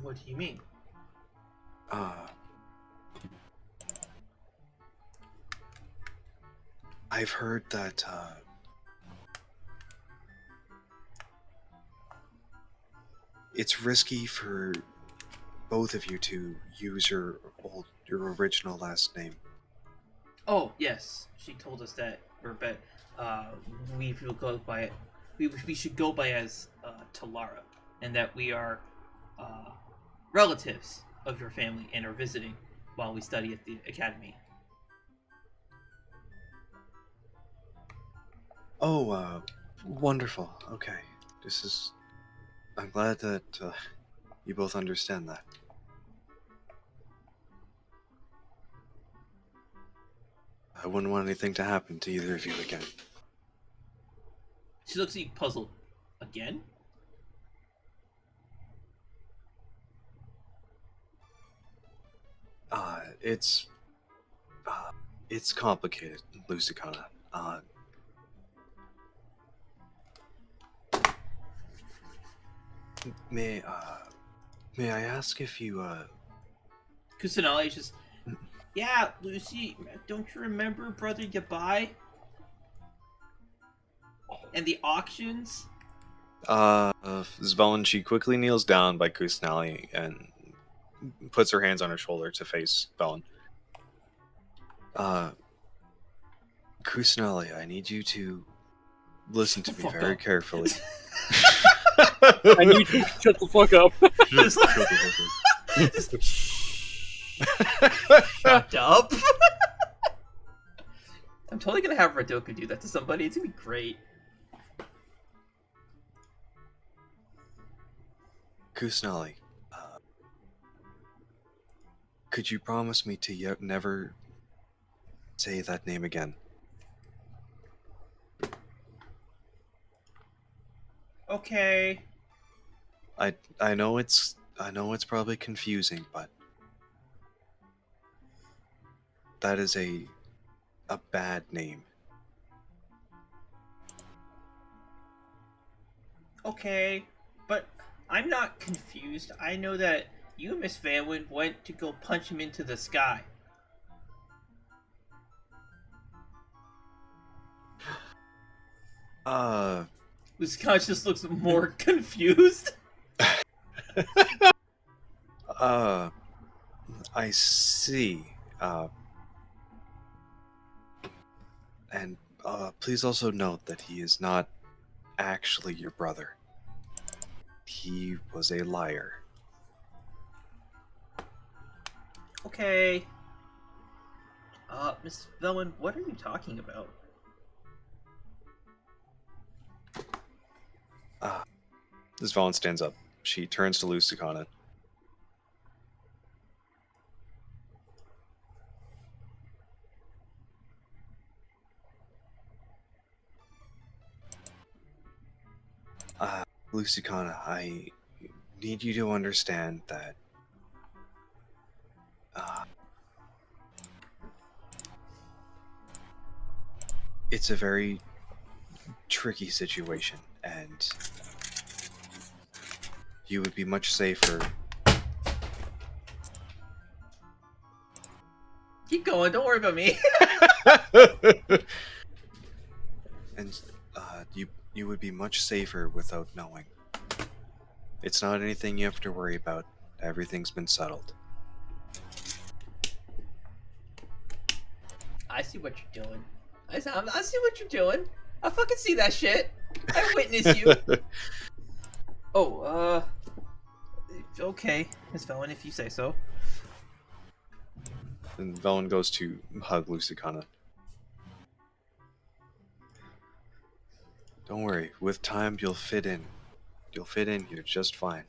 What do you mean? I've heard that, it's risky for both of you to use your original last name. Oh, yes. She told us that. We should go by it. We should go by as Talara, and that we are relatives of your family and are visiting while we study at the academy. Oh, wonderful. Okay. I'm glad that you both understand that. I wouldn't want anything to happen to either of you again. She looks at you puzzled. Again? It's complicated, Lusitana. May I ask if you, Kusanali just, yeah, Lucy, don't you remember Brother Yabai? And the auctions? Zbelin, she quickly kneels down by Kusnali and puts her hands on her shoulder to face Velen. Kusnali, I need you to listen to me very carefully. I need you to shut the fuck up. Shut up. I'm totally gonna have Radoka do that to somebody. It's gonna be great. Kusnali, could you promise me to never say that name again? Okay. I know it's probably confusing, but that is a bad name. Okay. But I'm not confused. I know that you and Miss Vanwin went to go punch him into the sky. Luscon just looks more confused. I see. And please also note that he is not actually your brother. He was a liar. Okay. Miss Velen, what are you talking about? As Valen stands up, she turns to Luscana. Luscana, I need you to understand that it's a very tricky situation, and you would be much safer. Keep going, don't worry about me. And you would be much safer without knowing. It's not anything you have to worry about. Everything's been settled. I see what you're doing. I see what you're doing. I fucking see that shit. I witness you. Oh, okay, Miss Velen, if you say so. And Velen goes to hug Luscana. Don't worry, with time you'll fit in. You'll fit in here just fine.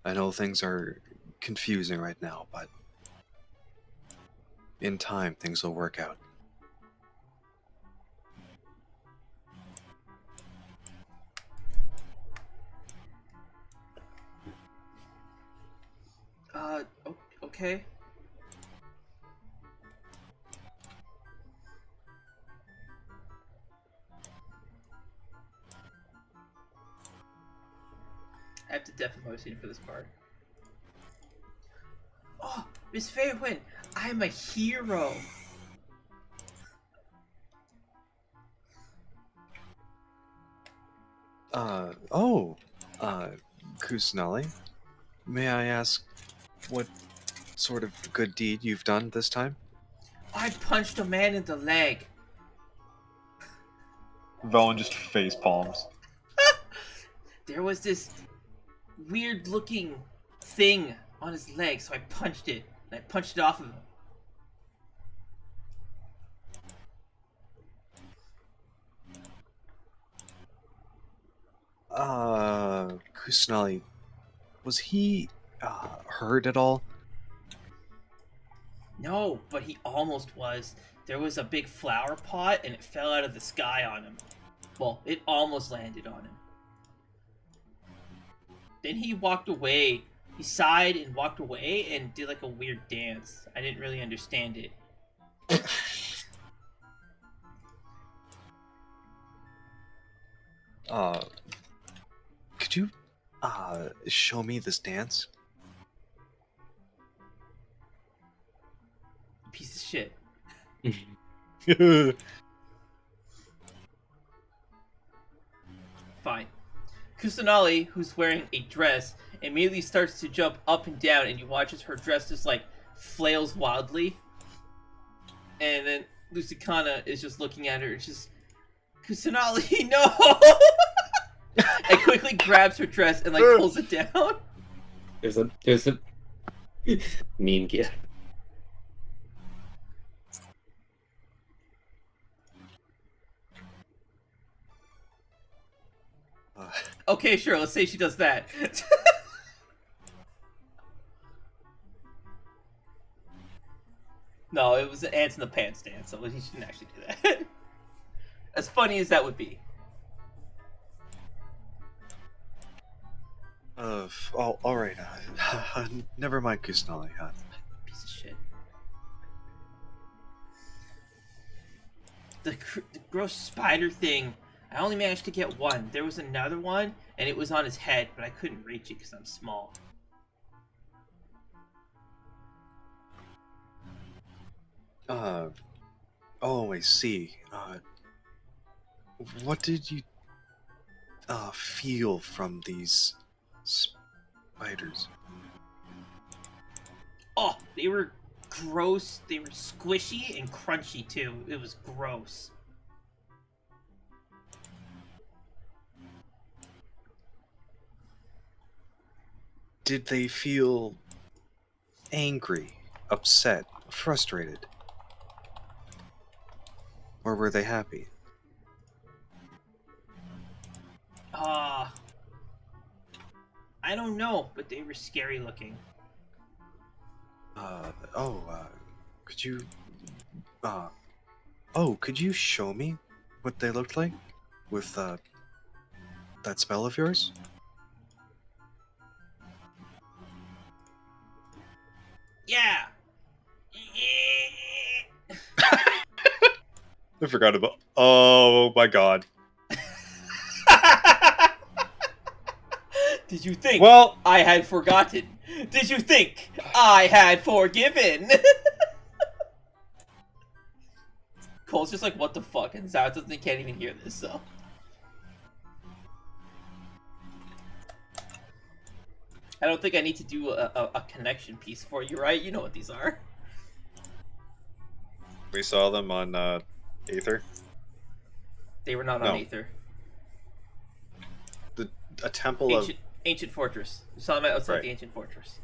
I know things are confusing right now, but in time things will work out. Okay. I have to definitely see for this part. Oh, Miss Fairwind, I'm a hero. Kusanali, may I ask what sort of good deed you've done this time? I punched a man in the leg. Velen just face palms. There was this weird looking thing on his leg, so I punched it. And I punched it off of him. Kusanali, was he hurt at all? No, but he almost was. There was a big flower pot and it fell out of the sky on him. Well, it almost landed on him. Then he walked away. He sighed and walked away and did like a weird dance. I didn't really understand it. Could you show me this dance? Piece of shit. Fine. Kusanali, who's wearing a dress, immediately starts to jump up and down, and you watch as her dress just like flails wildly. And then Luscana is just looking at her. It's just, Kusanali, no! And quickly grabs her dress and like pulls it down. There's a mean kid. Okay, sure. Let's say she does that. No, it was an ants in the pants dance, so he shouldn't actually do that. As funny as that would be. All right. Never mind, Kusanali. Piece of shit. The gross spider thing. I only managed to get one. There was another one, and it was on his head, but I couldn't reach it because I'm small. Oh, I see. what did you feel from these spiders? Oh, they were gross. They were squishy and crunchy too. It was gross. Did they feel angry, upset, frustrated? Or were they happy? I don't know, but they were scary looking. Could you, could you show me what they looked like with, that spell of yours? Yeah. I forgot about. Oh my god. Did you think Well, I had forgotten? Did you think I had forgiven? Cole's just like, what the fuck? And Zao doesn't can't even hear this, so. I don't think I need to do a connection piece for you, right? You know what these are. we saw them on Aether. They were not on No. Aether. A temple of. Ancient fortress. We saw them outside Right. the ancient fortress.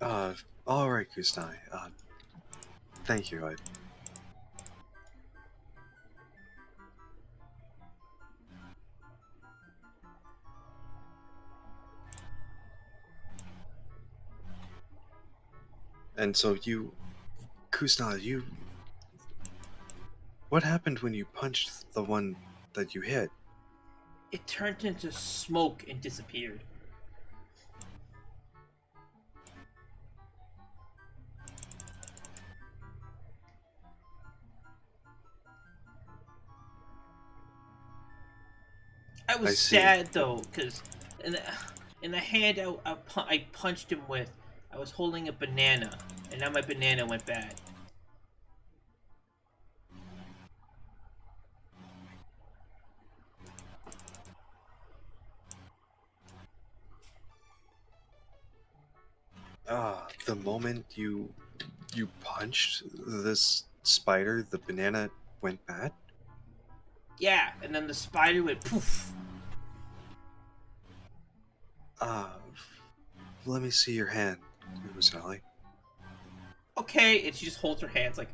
Alright, Kusnai. Thank you. And so Kusnai, what happened when you punched the one that you hit? It turned into smoke and disappeared. I was I see. sad though, because in the hand I punched him with, I was holding a banana, and now my banana went bad. The moment you punched this spider, the banana went bad? Yeah, and then the spider went poof. Let me see your hand, Kusnai. Okay, and she just holds her hands like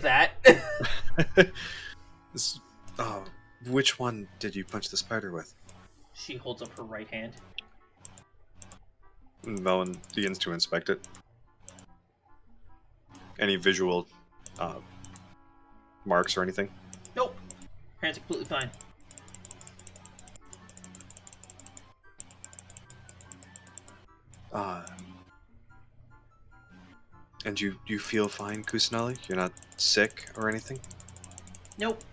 that. Which one did you punch the spider with? She holds up her right hand. Melon begins to inspect it. Any visual marks or anything? Nope, her hands are completely fine. And you feel fine, Kusnali? You're not sick or anything? Nope.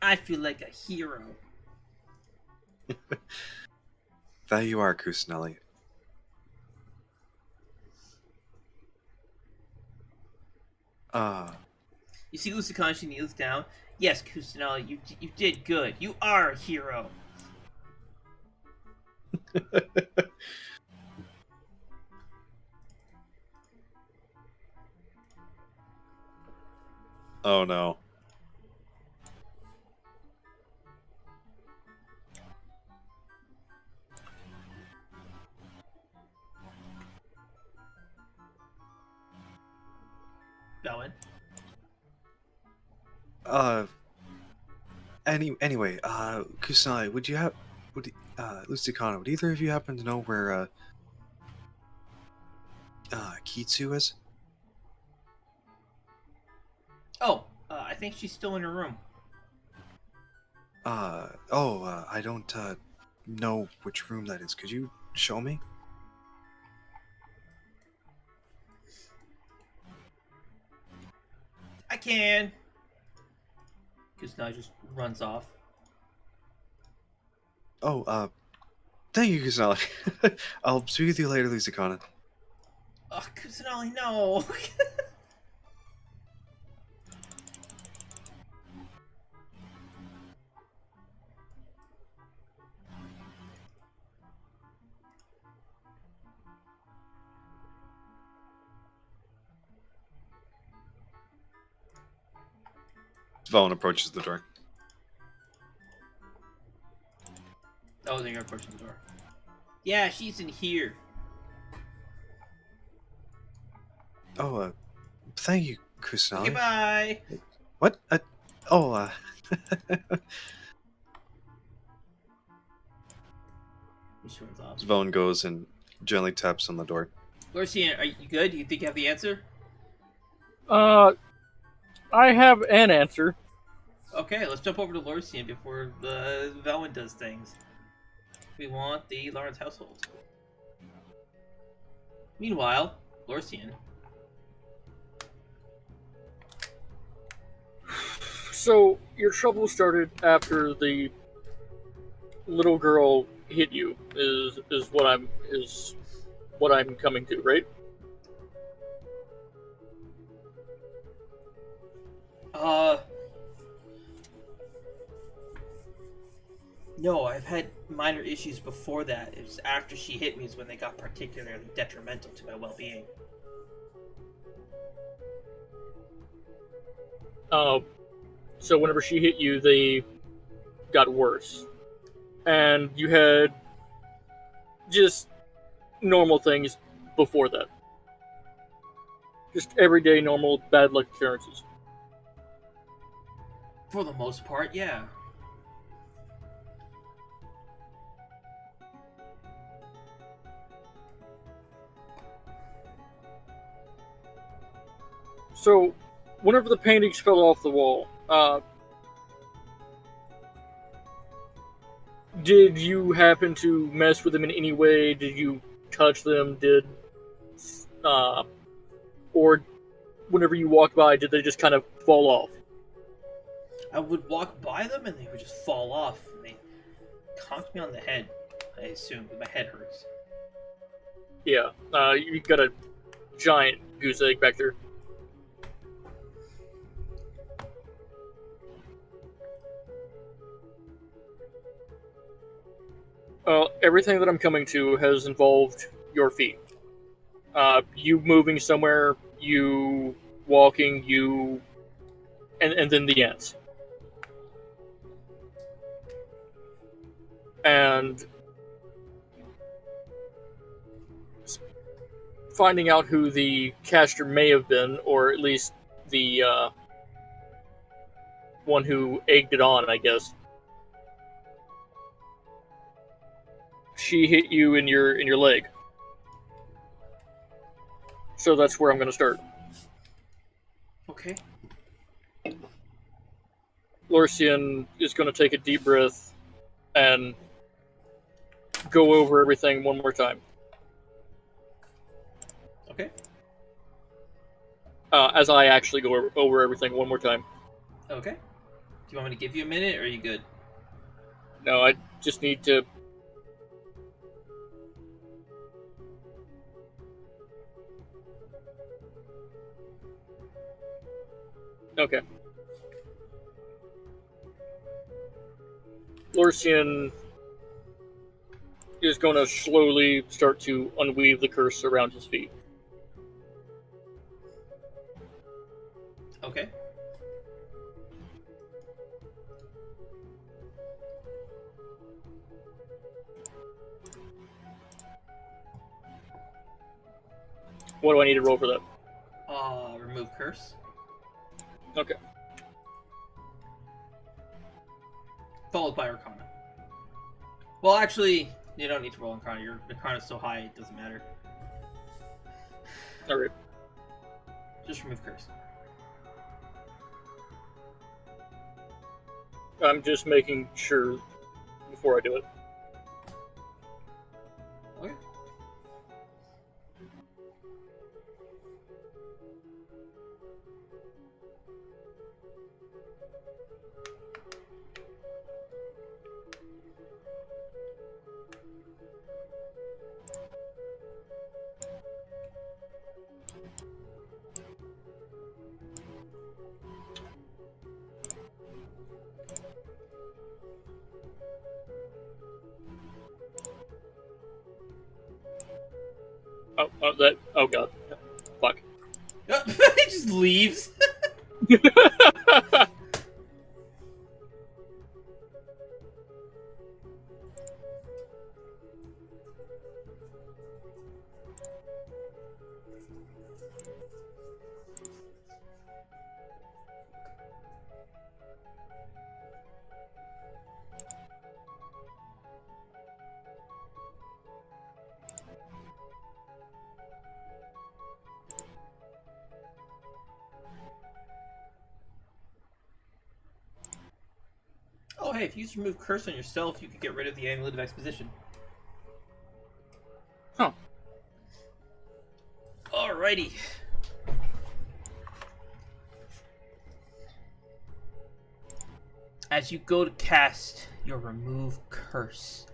I feel like a hero. That you are, Kusnali. You see Lucican, she kneels down. Yes, Kusanali, you did good. You are a hero. Oh no. Bowen. Anyway, Kusanali, Lustikana, would either of you happen to know where, Kitsu is? Oh, I think she's still in her room. I don't, know which room that is. Could you show me? I can. Kusanagi just runs off. Oh, thank you, Kusanagi. I'll speak with you later, Lusakana. Oh, Kusanagi, no! Velen approaches the door. That wasn't your approaching the door. Yeah, she's in here. Oh, thank you, Okay, Kusanagi. bye! What? She runs off. Velen goes and gently taps on the door. Lorcian, are you good? Do you think you have the answer? I have an answer. Okay, let's jump over to Lorcian before the Velen does things. We want the Lawrence household. Meanwhile, Lorcian. So your trouble started after the little girl hit you. Is what I'm coming to, right? No, I've had minor issues before that. It was after she hit me is when they got particularly detrimental to my well-being. So whenever she hit you, they got worse, and you had just normal things before that. Just everyday normal bad luck occurrences. For the most part, yeah. So, whenever the paintings fell off the wall, did you happen to mess with them in any way? Did you touch them? Or whenever you walked by, did they just kind of fall off? I would walk by them and they would just fall off. And they conked me on the head, I assume, but my head hurts. Yeah, you got a giant goose egg back there. Everything that I'm coming to has involved your feet. You moving somewhere, you walking, and then the ants. And finding out who the caster may have been, or at least the one who egged it on, I guess. She hit you in your leg. So that's where I'm going to start. Okay. Lorcian is going to take a deep breath and go over everything one more time. Okay. As I actually go over everything one more time. Okay. Do you want me to give you a minute, or are you good? No, I just need to... Okay. Lorcian is going to slowly start to unweave the curse around his feet. Okay. What do I need to roll for that? Remove curse. Okay. Followed by Arcana. Well, actually, you don't need to roll Arcana. Your Arcana's so high, it doesn't matter. Alright. Just remove curse. I'm just making sure before I do it. Okay. Oh god. Fuck. He just leaves. Oh, hey, if you just remove curse on yourself, you could get rid of the amulet of exposition. Huh. Alrighty. As you go to cast your remove curse,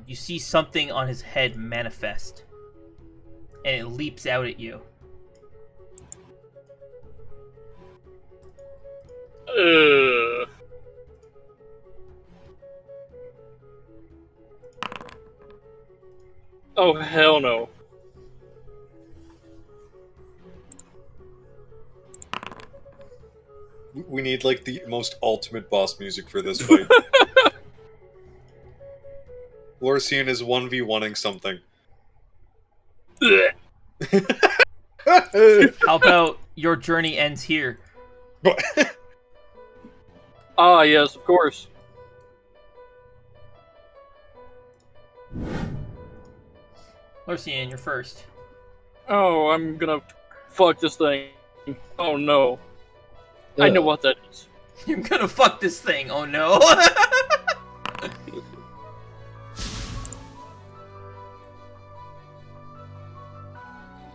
you see something on his head manifest, and it leaps out at you. Oh, hell no. We need like the most ultimate boss music for this fight. Lorcian is 1v1ing something. How about your journey ends here? Ah, yes, of course. Lorcian, you're first. Oh, I'm gonna fuck this thing. Oh no. I know what that is. You're gonna fuck this thing, oh no.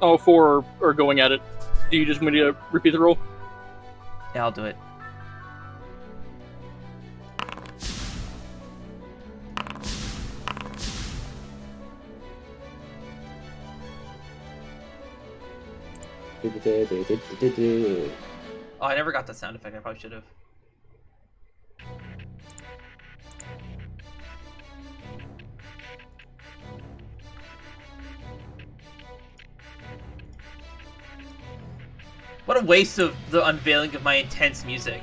Oh, 4 are going at it. Do you just want me to repeat the roll? Yeah, I'll do it. Oh, I never got that sound effect. I probably should have. What a waste of the unveiling of my intense music.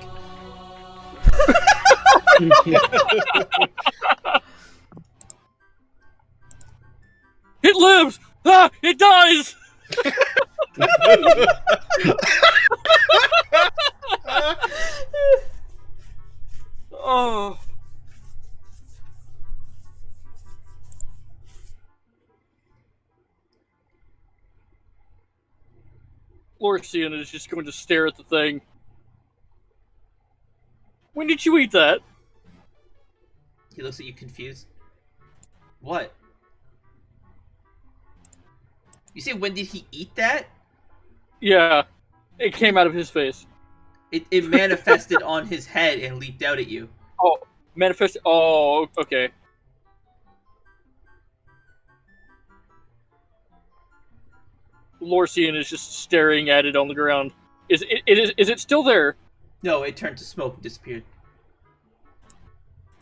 It lives! Ah! It dies! Oh. Lorcian is just going to stare at the thing. When did you eat that? He looks at you confused. What? You say when did he eat that? Yeah. It came out of his face. It manifested on his head and leaped out at you. Oh, manifest. Oh, okay. Lorcian is just staring at it on the ground. Is it still there? No, it turned to smoke and disappeared.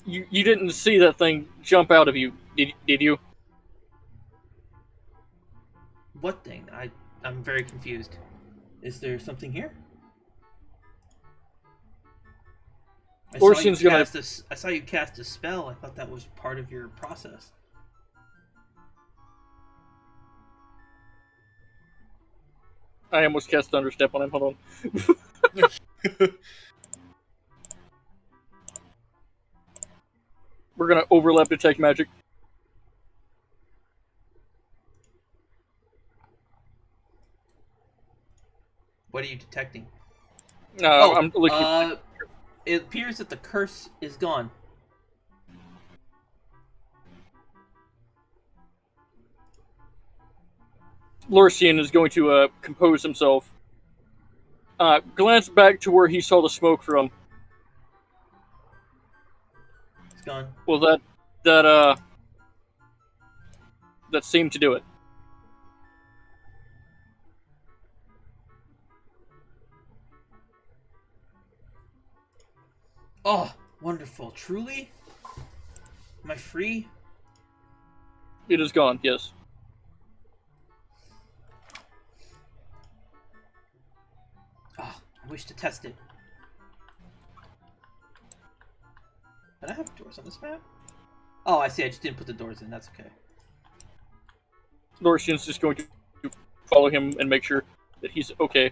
You didn't see that thing jump out of you, did you? What thing? I'm very confused. Is there something here? I saw you cast a spell. I thought that was part of your process. I almost cast Thunderstep on him. Hold on. We're gonna overlap detect magic. What are you detecting? No, I'm looking. It appears that the curse is gone. Lorcian is going to compose himself. glance back to where he saw the smoke from. It's gone. Well, that seemed to do it. Oh, wonderful. Truly? Am I free? It is gone. Yes. Ah, I wish to test it. Did I have doors on this map? Oh, I see. I just didn't put the doors in. That's okay. Lorcian's just going to follow him and make sure that he's okay.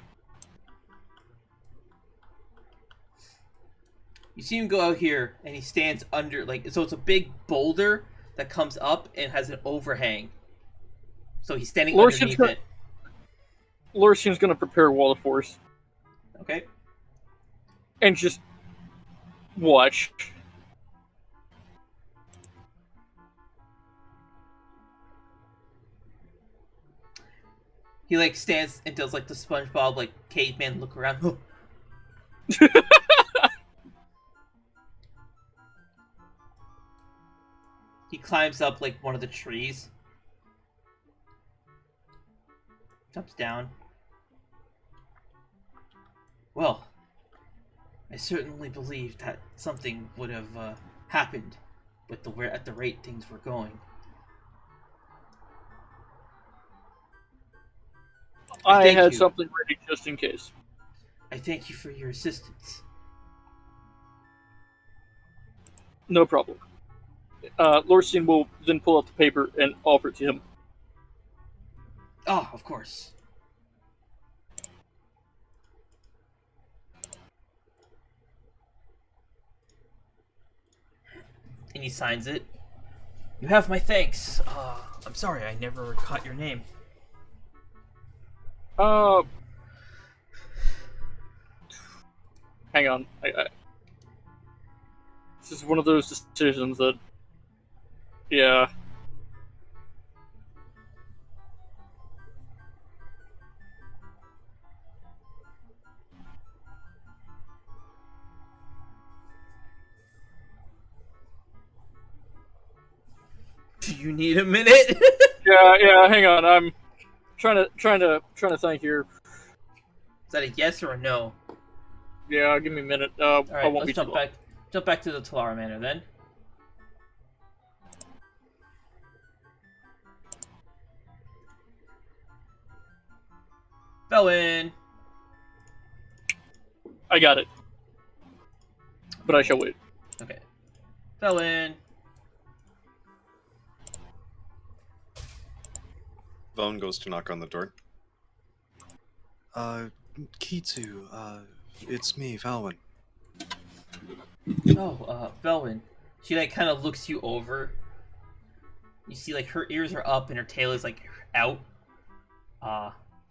You see him go out here, and he stands under, like, so it's a big boulder that comes up and has an overhang. So he's standing underneath it. Lorcian's going to prepare a wall of force. Okay. And just watch. He, like, stands and does, like, the SpongeBob, like, caveman look around. He climbs up, like, one of the trees. Jumps down. Well, I certainly believed that something would have happened with at the rate things were going. I had you. something ready just in case. I thank you for your assistance. No problem. Lorcian will then pull out the paper and offer it to him. Oh, of course. And he signs it. You have my thanks. I'm sorry, I never caught your name. Hang on. This is one of those decisions that, yeah. Do you need a minute? Yeah. Hang on. I'm trying to think here. Is that a yes or a no? Yeah, give me a minute. All I right, won't be let's too long. jump back to the Talara Manor then. Felwyn. I got it. But I shall wait. Okay. Felwyn. Vaughn goes to knock on the door. Kitsu, it's me, Valwyn. Oh, Velwyn. She, like, kind of looks you over. You see, like, her ears are up and her tail is, like, out.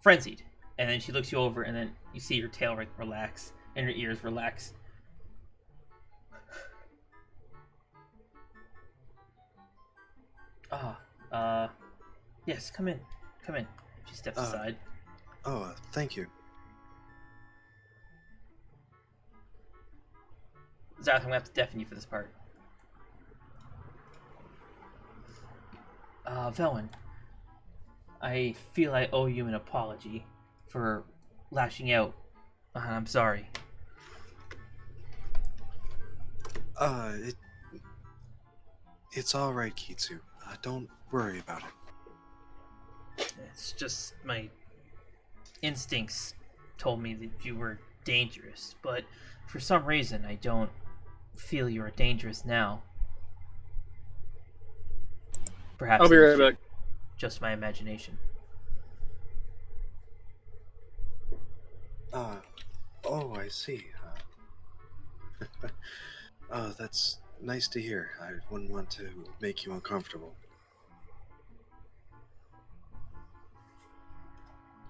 Frenzied. And then she looks you over and then you see her tail, like, relax. And her ears relax. Yes, come in. Come in. She steps aside. Thank you. Zareth, I'm gonna have to deafen you for this part. Velwyn, I feel I owe you an apology for lashing out. I'm sorry. It's alright, Kitsu. Don't worry about it. It's just my instincts told me that you were dangerous, but for some reason I don't feel you are dangerous now. Perhaps I'll be right back. just my imagination. I see. That's nice to hear. I wouldn't want to make you uncomfortable.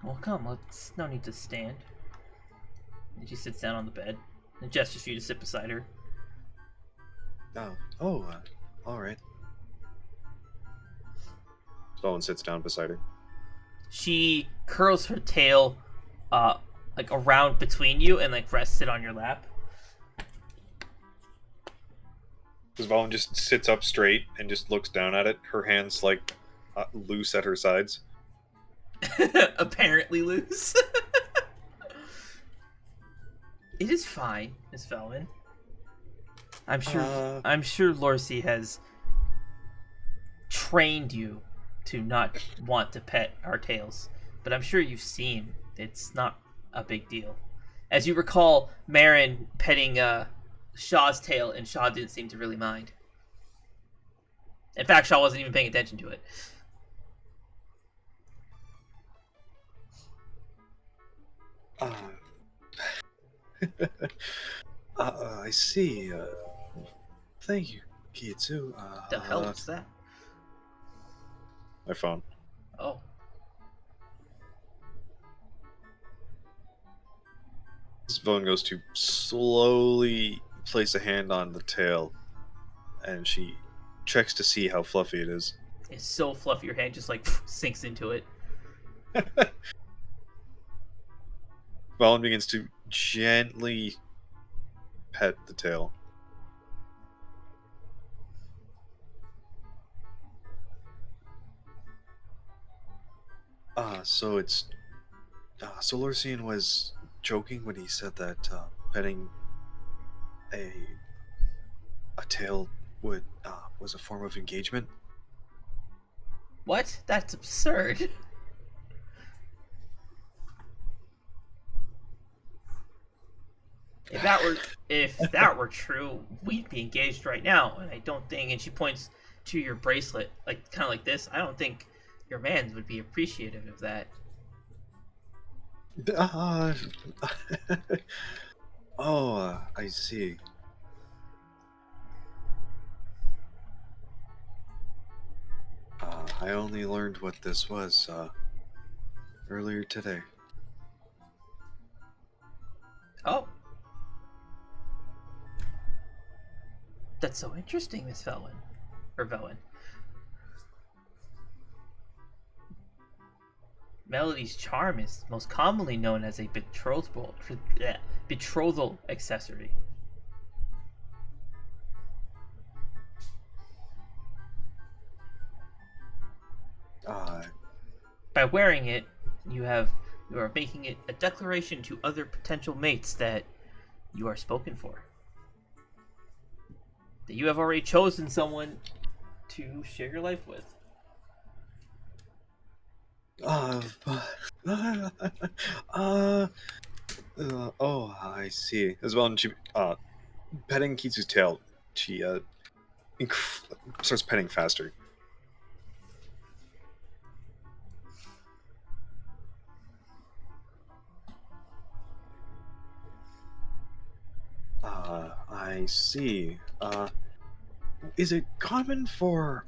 Well, come, no need to stand. And she sits down on the bed and gestures for you to sit beside her. Alright. Vaughn sits down beside her. She curls her tail like around between you and like rests it on your lap. Valen just sits up straight and just looks down at it. Her hands like loose at her sides. Apparently loose. It is fine, Miss Velman. I'm sure Lorcy has trained you to not want to pet our tails, but I'm sure you've seen it's not a big deal. As you recall, Marin petting Shaw's tail, and Shaw didn't seem to really mind. In fact, Shaw wasn't even paying attention to it. I see. Thank you, Kitsu. The hell is that? My phone. Oh. Valen goes to slowly place a hand on the tail, and she checks to see how fluffy it is. It's so fluffy, your hand just like sinks into it. Valen begins to gently pet the tail. So it's... so Lorcian was joking when he said that petting a tail was a form of engagement? What? That's absurd. If that were true, we'd be engaged right now. And I don't think. And she points to your bracelet, like kind of like this. I don't think your man would be appreciative of that. I see. I only learned what this was earlier today. Oh. That's so interesting, Miss Velwyn. Or Velwyn. Melody's charm is most commonly known as a betrothal accessory. By wearing it, you are making it a declaration to other potential mates that you are spoken for. That you have already chosen someone to share your life with. I see. As well, and she, petting Kitsu's tail, she, starts petting faster. I see. Is it common for,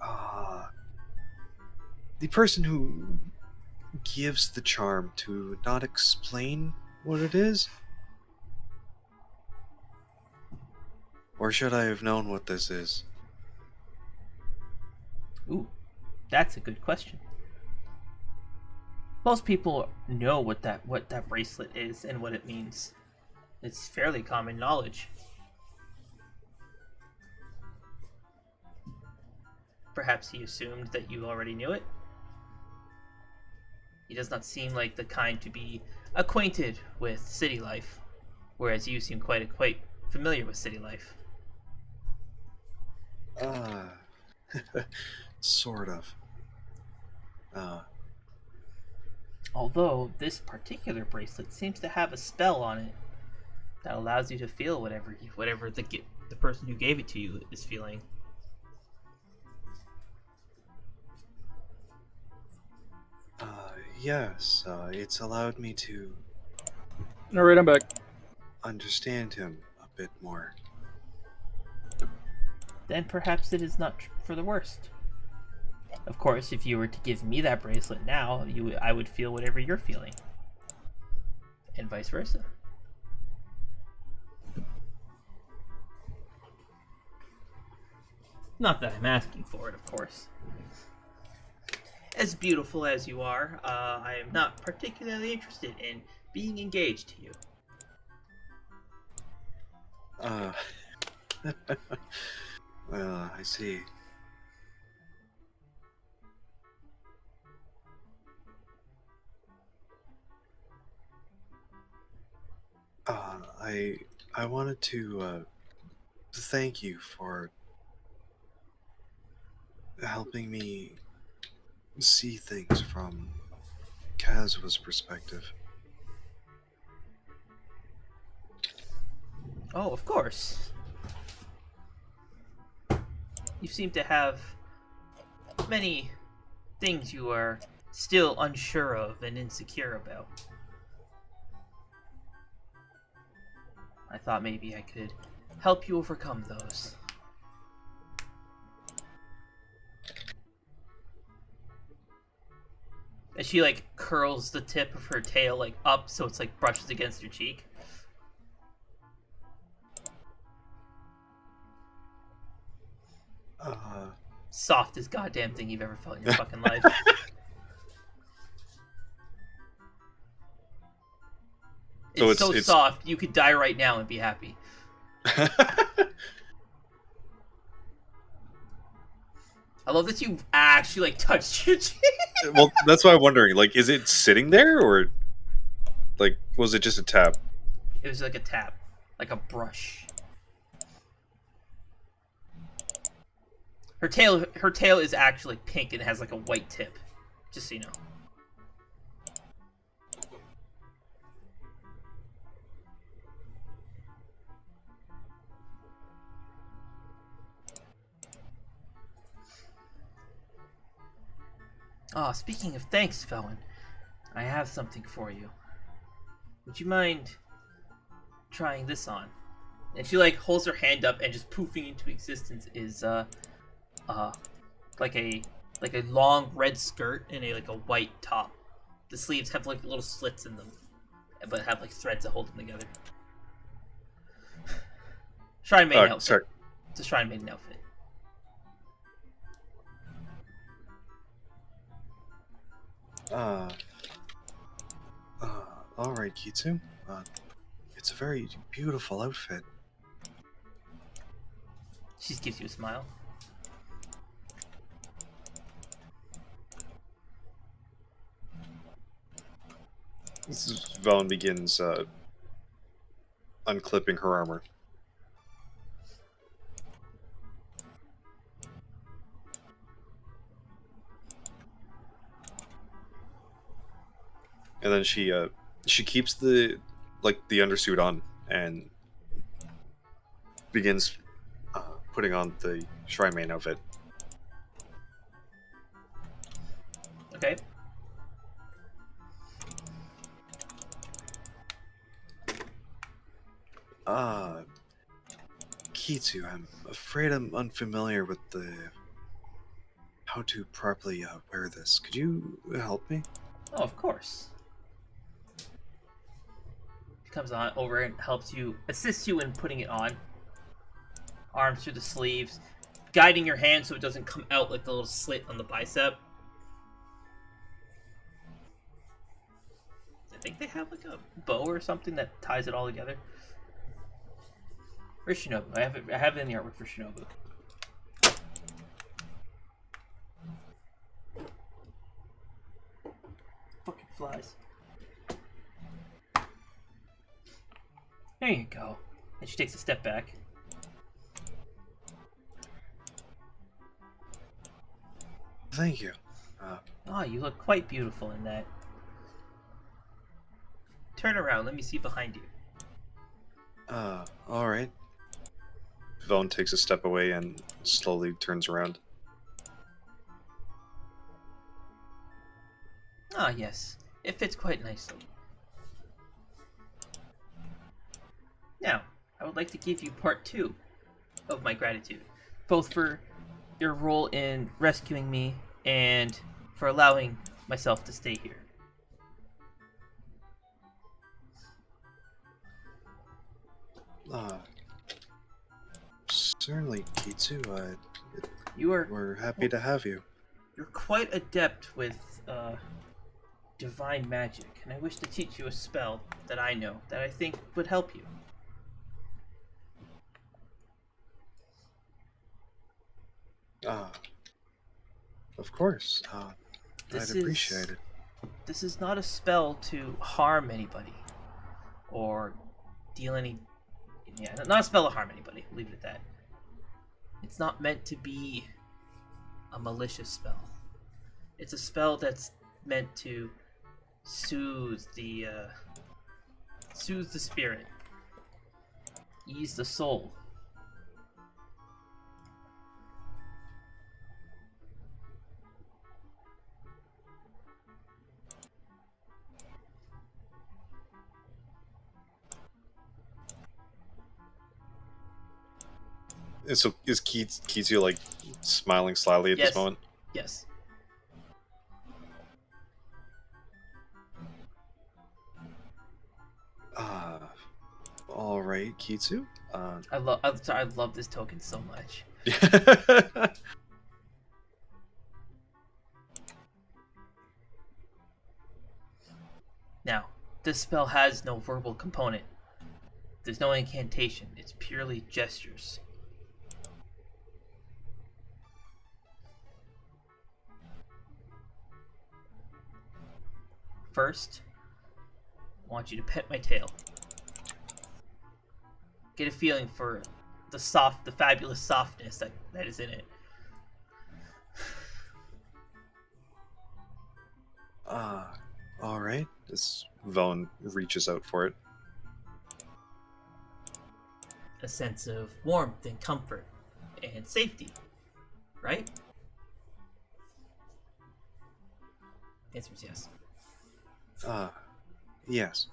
the person who gives the charm to not explain what it is? Or should I have known what this is? Ooh, that's a good question. Most people know what that bracelet is and what it means. It's fairly common knowledge. Perhaps he assumed that you already knew it. He does not seem like the kind to be acquainted with city life, whereas you seem quite familiar with city life. Sort of. Although this particular bracelet seems to have a spell on it that allows you to feel whatever the person who gave it to you is feeling. Yes, it's allowed me to Alright, I'm back. understand him a bit more. Then perhaps it is not for the worst. Of course, if you were to give me that bracelet now, I would feel whatever you're feeling. And vice versa. Not that I'm asking for it, of course. As beautiful as you are, I am not particularly interested in being engaged to you. Well, I see. I wanted to thank you for helping me see things from Kazwa's perspective. Oh, of course. You seem to have many things you are still unsure of and insecure about. I thought maybe I could help you overcome those. And she like curls the tip of her tail like up so it's like brushes against your cheek. Softest goddamn thing you've ever felt in your fucking life. So It's so it's- soft, you could die right now and be happy. I love that you actually like touched your cheek. Well, that's why I'm wondering. Like, is it sitting there, or like was it just a tap? It was like a tap, like a brush. Her tail is actually pink and has like a white tip, just so you know. Ah, speaking of thanks, Felon, I have something for you. Would you mind trying this on? And she like holds her hand up, and just poofing into existence is like a long red skirt and a white top. The sleeves have like little slits in them, but have like threads that hold them together. Shrine maiden outfit. Sorry. It's a shrine maiden outfit. All right, Kitsu. It's a very beautiful outfit. She just gives you a smile. Velen begins unclipping her armor. And then she keeps the undersuit on and begins putting on the shrine main outfit. Okay. Kitsu, I'm afraid I'm unfamiliar with how to properly wear this. Could you help me? Oh, of course. Comes on over and assists you in putting it on. Arms through the sleeves, guiding your hand so it doesn't come out like the little slit on the bicep. I think they have like a bow or something that ties it all together. Where's Shinobu? I have it in the artwork for Shinobu. Fucking flies. There you go. And she takes a step back. Thank you. You look quite beautiful in that. Turn around, let me see behind you. All right. Velen takes a step away and slowly turns around. Ah, yes. It fits quite nicely. Now, I would like to give you part 2 of my gratitude, both for your role in rescuing me and for allowing myself to stay here. Certainly, Kitsu. You are We're happy to have you. You're quite adept with divine magic, and I wish to teach you a spell that I know that I think would help you. Of course. This I'd appreciate it. This is not a spell to harm anybody or deal any. Yeah, not a spell to harm anybody. Leave it at that. It's not meant to be a malicious spell. It's a spell that's meant to soothe the spirit, ease the soul. So is Kitsu like smiling slyly at Yes. this moment? Yes. All right, Kitsu. I love this token so much. Now, this spell has no verbal component. There's no incantation. It's purely gestures. First, I want you to pet my tail. Get a feeling for the fabulous softness that is in it. All right. This Velen reaches out for it. A sense of warmth and comfort and safety, right? The answer is yes. Yes.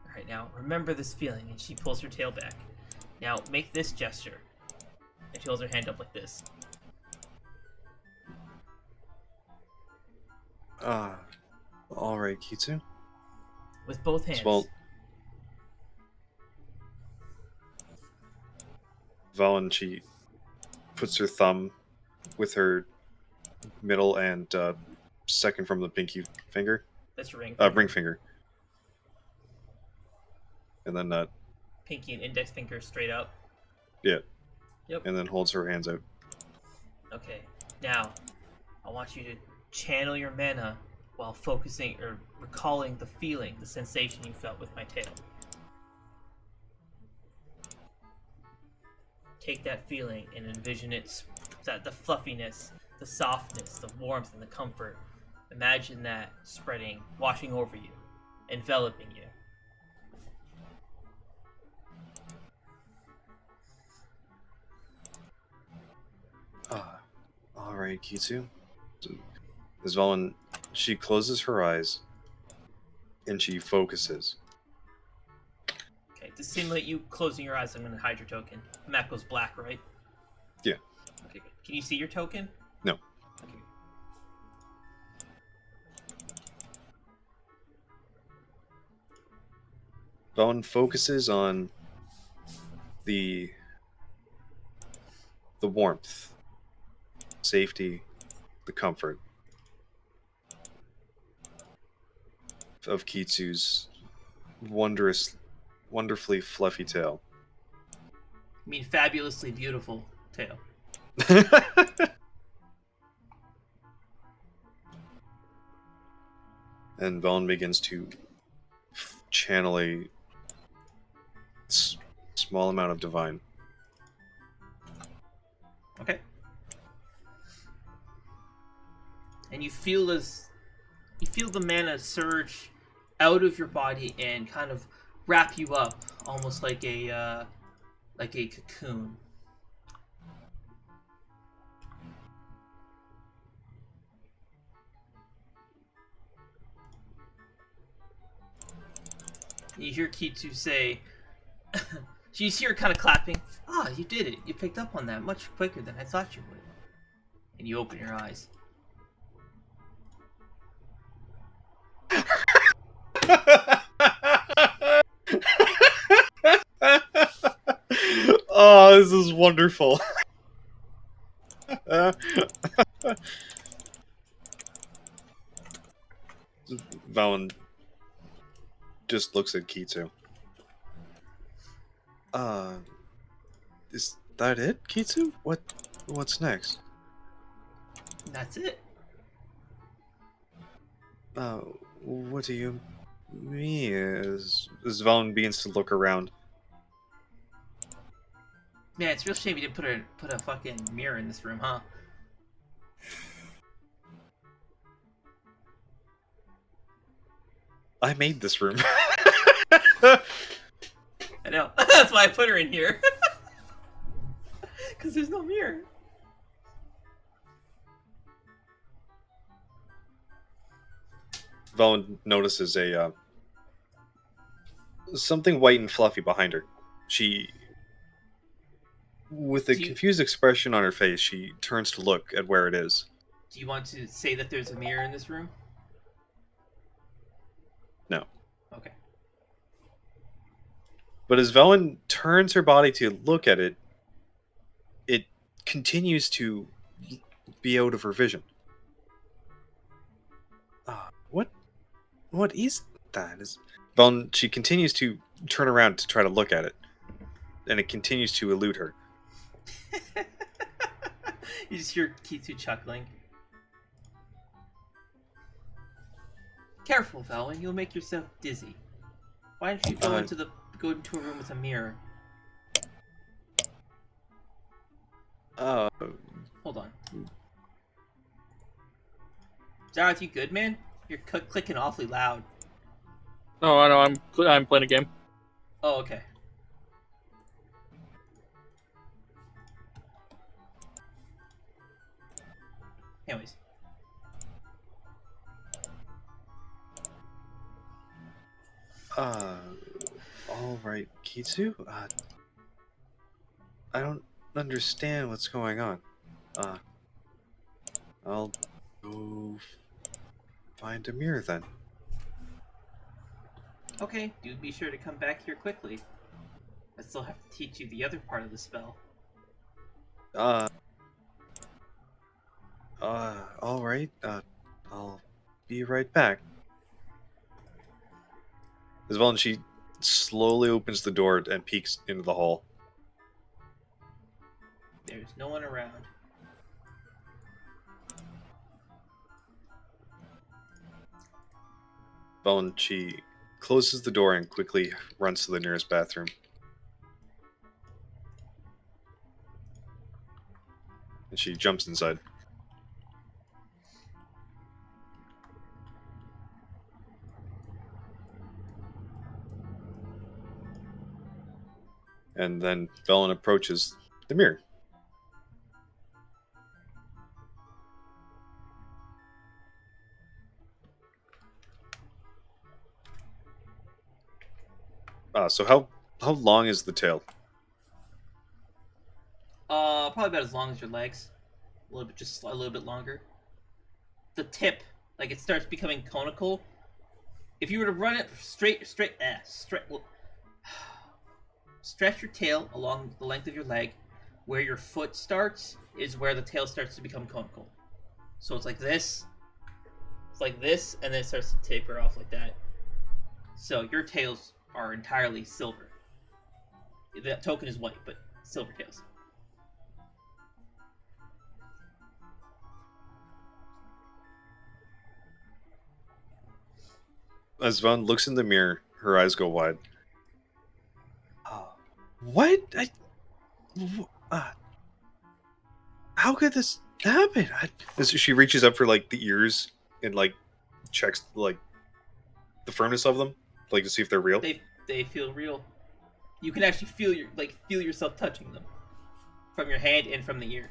Alright, now remember this feeling, and she pulls her tail back. Now make this gesture. And she holds her hand up like this. All right, Kitsu. With both hands. Well, Velen, she puts her thumb with her middle and second from the pinky finger. That's your ring. Ring finger. And then Pinky and index finger straight up. yeah. Yep. And then holds her hands out. Okay. Now, I want you to channel your mana while focusing or recalling the feeling, the sensation you felt with my tail. Take that feeling and envision the fluffiness, the softness, the warmth, and the comfort. Imagine that spreading, washing over you, enveloping you. All right, Kitsu. So, as Velen, she closes her eyes and she focuses. Okay, to simulate you closing your eyes, I'm going to hide your token. The map goes black, right? Yeah. Okay, good. Can you see your token? No. Okay. Velen focuses on the warmth, safety, the comfort of Kitsu's wonderfully fluffy tail. I mean, fabulously beautiful tail. And Velen begins to channel a small amount of divine. Okay. And you feel the mana surge out of your body and kind of wrap you up, almost like a cocoon. You hear Kitsu say, you hear her kind of clapping. Ah, you did it. You picked up on that much quicker than I thought you would. And you open your eyes. Oh, this is wonderful. Valen just looks at Kitsu. Is that it, Kitsu? What's next? That's it. What do you mean? As Valen begins to look around. Man, it's a real shame you didn't put a fucking mirror in this room, huh? I made this room. I know. That's why I put her in here. Because there's no mirror. Valen notices a something white and fluffy behind her. She, with a confused expression on her face, she turns to look at where it is. Do you want to say that there's a mirror in this room? No. Okay. But as Velen turns her body to look at it, it continues to be out of her vision. What is that? Velen, she continues to turn around to try to look at it, and it continues to elude her. You just hear Kitsu chuckling. Careful, Velen, you'll make yourself dizzy. Why don't you go into a room with a mirror? Hold on. Zareth, you good, man? You're clicking awfully loud. Oh, I know. I'm playing a game. Oh, okay. Anyways. All right, Kitsu. I don't understand what's going on. I'll go find a mirror then. Okay, do be sure to come back here quickly. I still have to teach you the other part of the spell. All right. I'll be right back. As well, and she slowly opens the door and peeks into the hall. There's no one around. Velen, she closes the door and quickly runs to the nearest bathroom. And she jumps inside. And then Velen approaches the mirror. So how long is the tail? Probably about as long as your legs. A little bit longer. The tip, like it starts becoming conical. If you were to run it stretch your tail along the length of your leg. Where your foot starts is where the tail starts to become conical. So it's like this. It's like this, and then it starts to taper off like that. So your tails are entirely silver. That token is white, but silver tails. As Velen looks in the mirror, her eyes go wide. What? How could this happen? She reaches up for like the ears and like checks like the firmness of them, like to see if they're real. They feel real. You can actually feel yourself touching them from your hand and from the ear.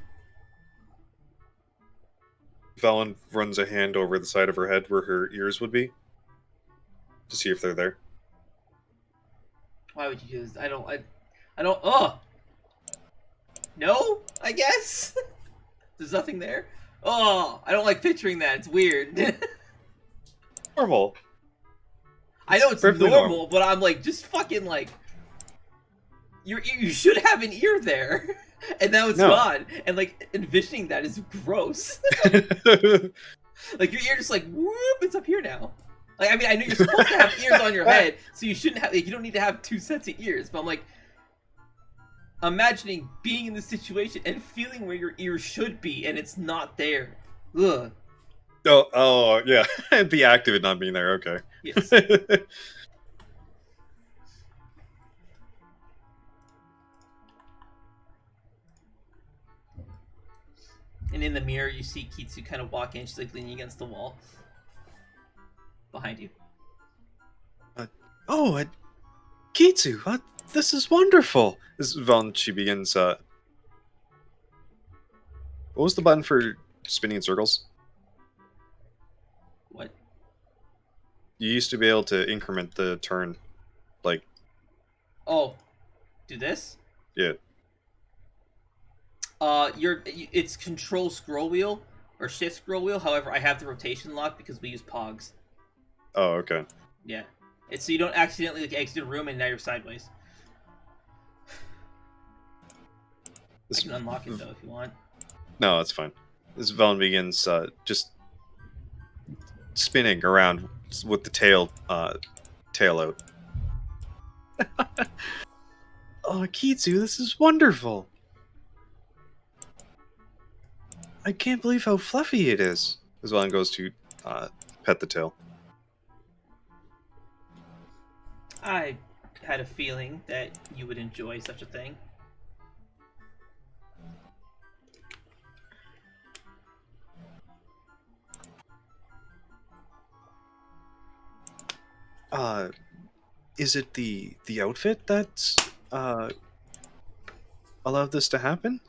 Velen runs a hand over the side of her head where her ears would be to see if they're there. Why would you do this? I don't. Oh. No, I guess. There's nothing there. Oh, I don't like picturing that. It's weird. Normal. I know it's Perfectly normal, but I'm like, just fucking like, you should have an ear there, and now it's gone. And like envisioning that is gross. Like your ear just like whoop, it's up here now. Like, I mean, I know you're supposed to have ears on your head, so you shouldn't have. Like, you don't need to have 2 sets of ears. But I'm like, imagining being in this situation and feeling where your ears should be, and it's not there. Ugh. Oh, yeah. Be active and not being there. Okay. Yes. And in the mirror, you see Kitsu kind of walk in. She's like leaning against the wall behind you. Kitsu, this is wonderful. This is Vaughn. She begins. What was the button for spinning in circles? What? You used to be able to increment the turn, like. Oh, do this? Yeah. It's control scroll wheel or shift scroll wheel. However, I have the rotation lock because we use pogs. Oh, okay. Yeah, it's so you don't accidentally like exit a room and now you're sideways. I can unlock it though if you want. No, that's fine. This Vaughn begins just spinning around with the tail out. Oh, Kitsu, this is wonderful. I can't believe how fluffy it is. As Vaughn goes to pet the tail. I had a feeling that you would enjoy such a thing. Is it the outfit that's allowed this to happen?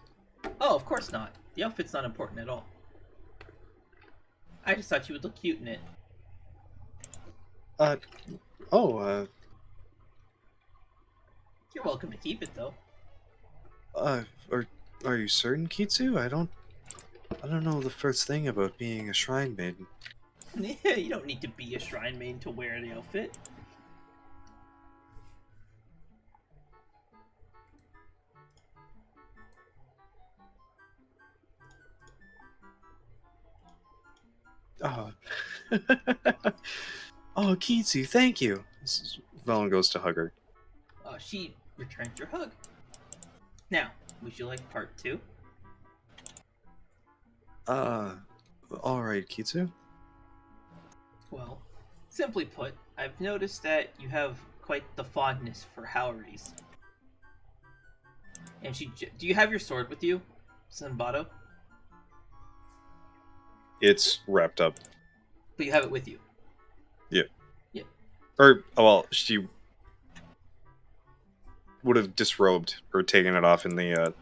Oh, of course not. The outfit's not important at all. I just thought you would look cute in it. You're welcome to keep it though. Are you certain, Kitsu? I don't know the first thing about being a shrine maiden. You don't need to be a shrine maiden to wear the outfit. Oh, oh, Kitsu, thank you. Valen goes to hug her. She returns your hug. Now, would you like part 2? Alright, Kitsu. Well, simply put, I've noticed that you have quite the fondness for Haoris. And do you have your sword with you, Sanbato? It's wrapped up. But you have it with you. Yeah. Yeah. Or, well, she would have disrobed or taken it off in the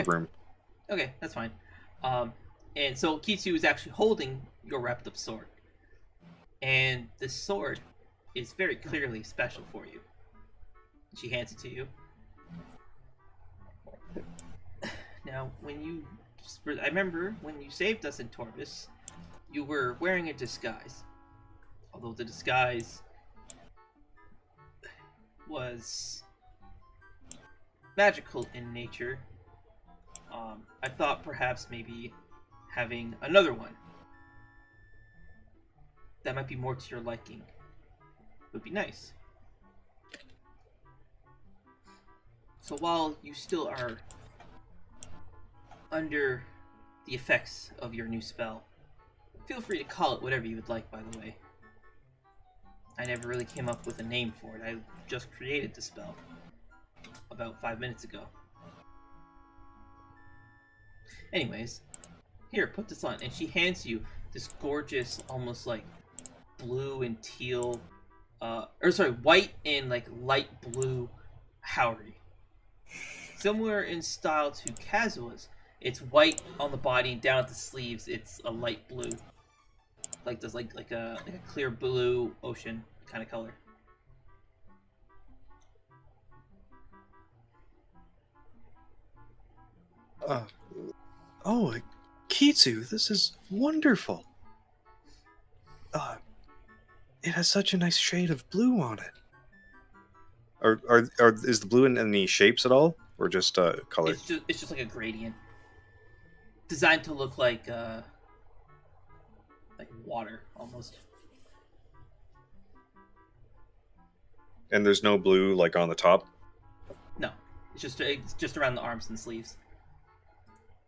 room. Okay, that's fine. And so Kitsu is actually holding your wrapped up sword. And this sword is very clearly special for you. She hands it to you. Now, I remember when you saved us in Torvis, you were wearing a disguise. Although the disguise was magical in nature, I thought perhaps maybe having another one that might be more to your liking would be nice. So while you still are under the effects of your new spell, feel free to call it whatever you would like, by the way. I never really came up with a name for it. I just created the spell about 5 minutes ago. Anyways, here, put this on. And she hands you this gorgeous, almost like blue and teal, white and like light blue Haori. Similar in style to Kazua's. It's white on the body and down at the sleeves it's a light blue. Like there's like a clear blue ocean kind of color. Kitsu, this is wonderful. It has such a nice shade of blue on it. Is the blue in any shapes at all, or just color? It's just like a gradient, designed to look like water almost. And there's no blue like on the top. No, it's just around the arms and sleeves.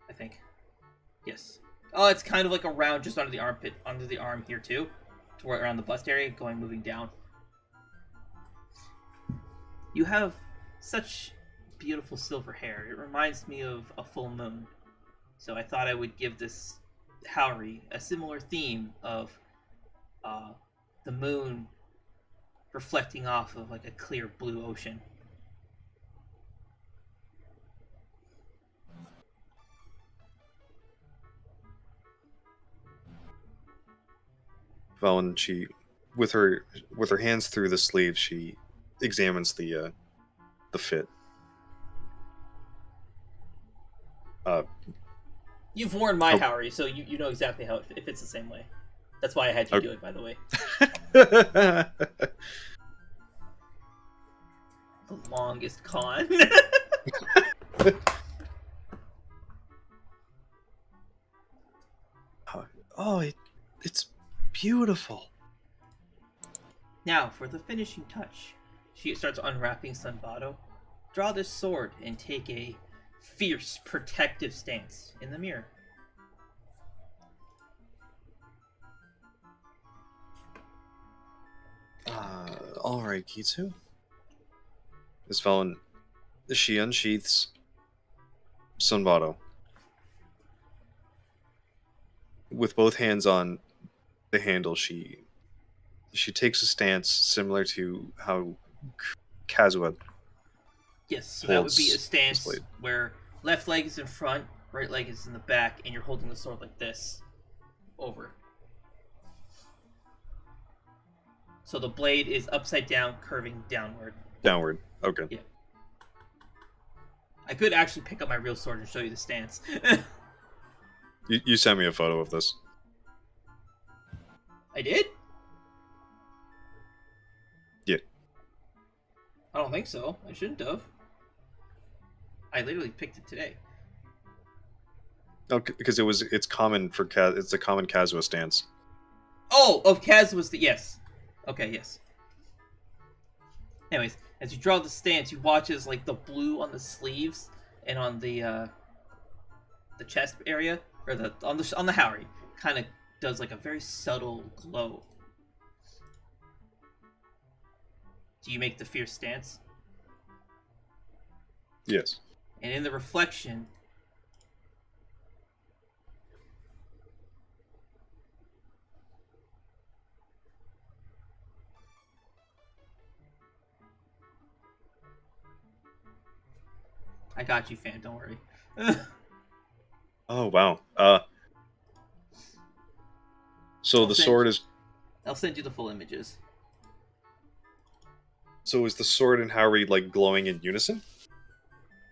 I think. Yes. Oh, it's kind of like around just under the armpit, under the arm here too, toward around the bust area, moving down. You have such beautiful silver hair. It reminds me of a full moon. So I thought I would give this Howry a similar theme of the moon reflecting off of like a clear blue ocean. Velen, she, with her hands through the sleeve, she examines the fit. You've worn my Oh. Howry, so you know exactly how it fits the same way. That's why I had you Okay. do it, by the way. The longest con. Oh, it's beautiful. Now, for the finishing touch, she starts unwrapping Sunbado. Draw this sword and take a fierce, protective stance in the mirror. All right, Kitsu. This Velen, she unsheaths Sunbado with both hands on the handle. She takes a stance similar to how Kazuha. Yes, so that would be a Holds stance this blade. where left leg is in front, right leg is in the back, and you're holding the sword like this over. So the blade is upside down, curving downward. Downward. Okay. Yeah. I could actually pick up my real sword and show you the stance. You sent me a photo of this. I did? Yeah. I don't think so. I shouldn't have. I literally picked it today. Oh, because it's common for it's a common Kazuha stance. Oh, of Kaz was the yes. Okay, yes. Anyways, as you draw the stance, you watch as like the blue on the sleeves and on the chest area or on the Howry kind of does like a very subtle glow. Do you make the fierce stance? Yes. And in the reflection, I got you, fam. Don't worry. Oh wow. So I'll the send- sword is. I'll send you the full images. So is the sword and Howry like glowing in unison?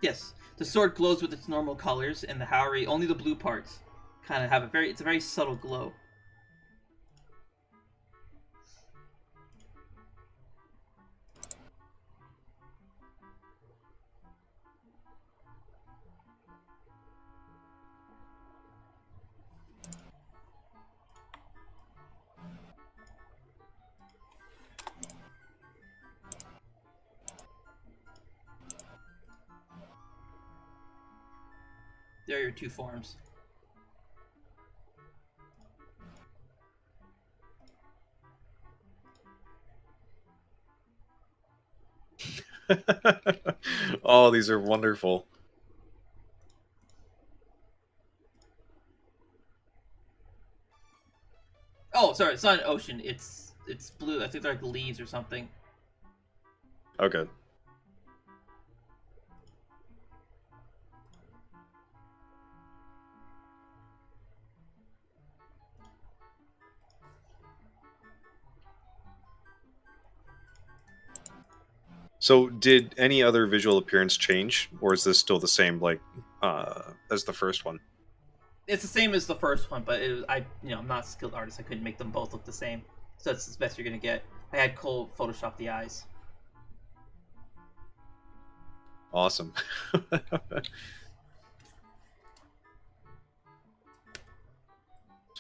Yes, the sword glows with its normal colors, and the Howry, only the blue parts, kind of have it's a very subtle glow. There are your two forms. Oh, these are wonderful. Oh, sorry, it's not an ocean. It's blue. I think they're like leaves or something. Okay. So, did any other visual appearance change, or is this still the same, like, as the first one? It's the same as the first one, but I'm not a skilled artist. I couldn't make them both look the same. So that's the best you're gonna get. I had Cole Photoshop the eyes. Awesome.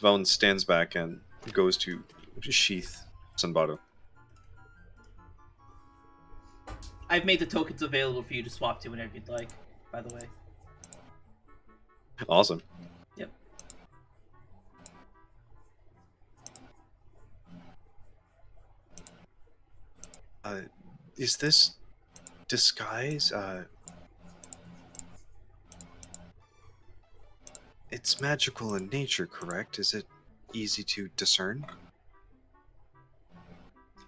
Velen stands back and goes to sheath Sunbado. I've made the tokens available for you to swap to whenever you'd like, by the way. Awesome. Yep. Is this disguise? It's magical in nature, correct? Is it easy to discern?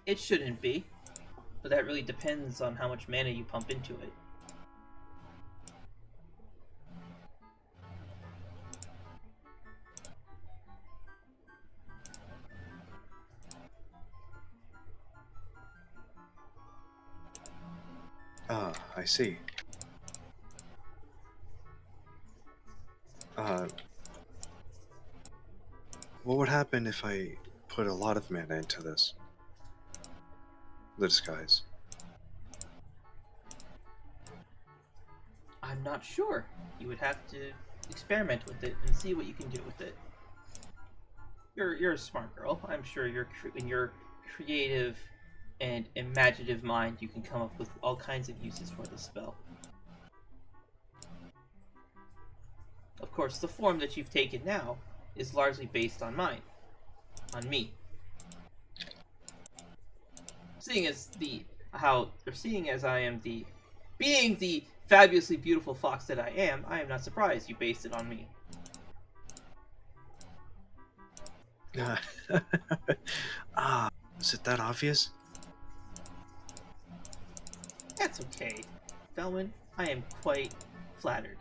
It shouldn't be, but that really depends on how much mana you pump into it. Ah, I see. What would happen if I put a lot of mana into this? The disguise. I'm not sure. You would have to experiment with it and see what you can do with it. You're a smart girl. I'm sure in your creative and imaginative mind, you can come up with all kinds of uses for this spell. Of course, the form that you've taken now is largely based on mine, on me. Seeing as I am being the fabulously beautiful fox that I am not surprised you based it on me. Is it that obvious? That's okay, Velman. I am quite flattered.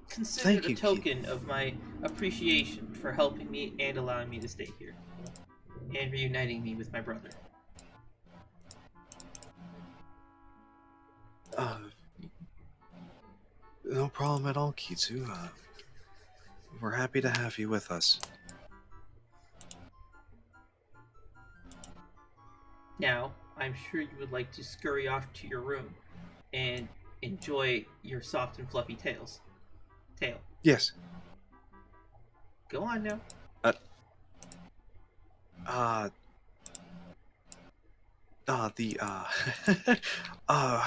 Consider Thank it a you, token of my appreciation for helping me and allowing me to stay here, and reuniting me with my brother. No problem at all, Kitsu. We're happy to have you with us. Now, I'm sure you would like to scurry off to your room and enjoy your soft and fluffy tail. Yes. Go on now. How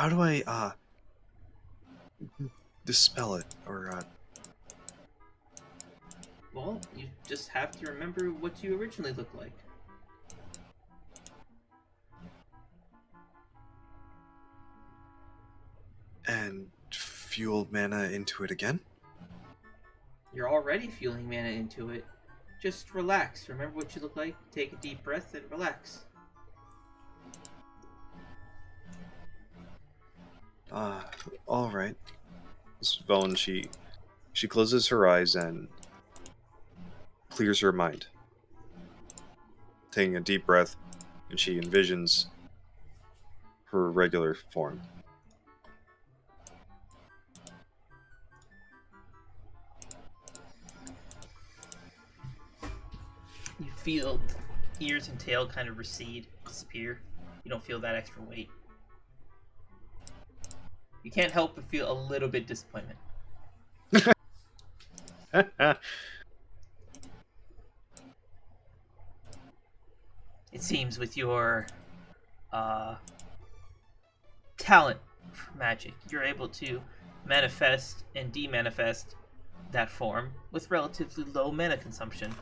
do I, dispel it, or, Well, you just have to remember what you originally looked like. and fuel mana into it again? You're already fueling mana into it. Just relax. Remember what you look like. Take a deep breath and relax. Alright. Velen, she closes her eyes and clears her mind. Taking a deep breath, and she envisions her regular form. You feel ears and tail kind of recede, disappear. You don't feel that extra weight. You can't help but feel a little bit disappointment. It seems with your talent for magic, you're able to manifest and demanifest that form with relatively low mana consumption.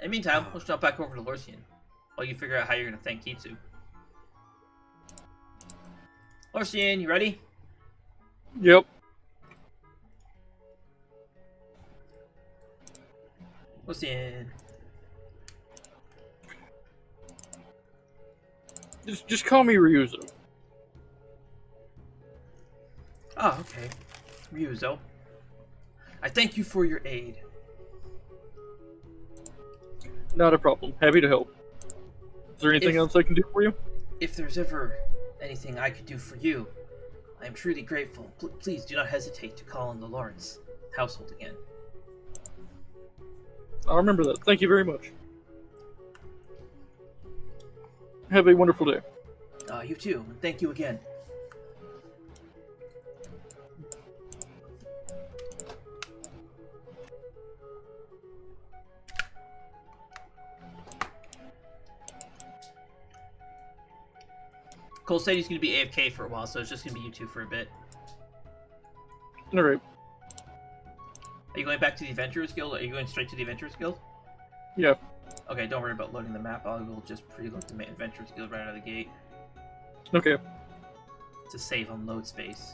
In the meantime, let's jump back over to Lorcian while you figure out how you're going to thank Kitsu. Lorcian, you ready? Yep. Lorcian. Just call me Ryuzo. Ah, okay. Ryuzo. I thank you for your aid. Not a problem. Happy to help. Is there anything else I can do for you? If there's ever anything I could do for you, I am truly grateful. Please do not hesitate to call on the Lawrence household again. I'll remember that. Thank you very much. Have a wonderful day. You too. And thank you again. Cole said he's going to be AFK for a while, so it's just going to be you two for a bit. Alright. Are you going back to the Adventurers Guild? Or are you going straight to the Adventurers Guild? Yeah. Okay, don't worry about loading the map. I will just preload the Adventurers Guild right out of the gate Okay. to save on load space.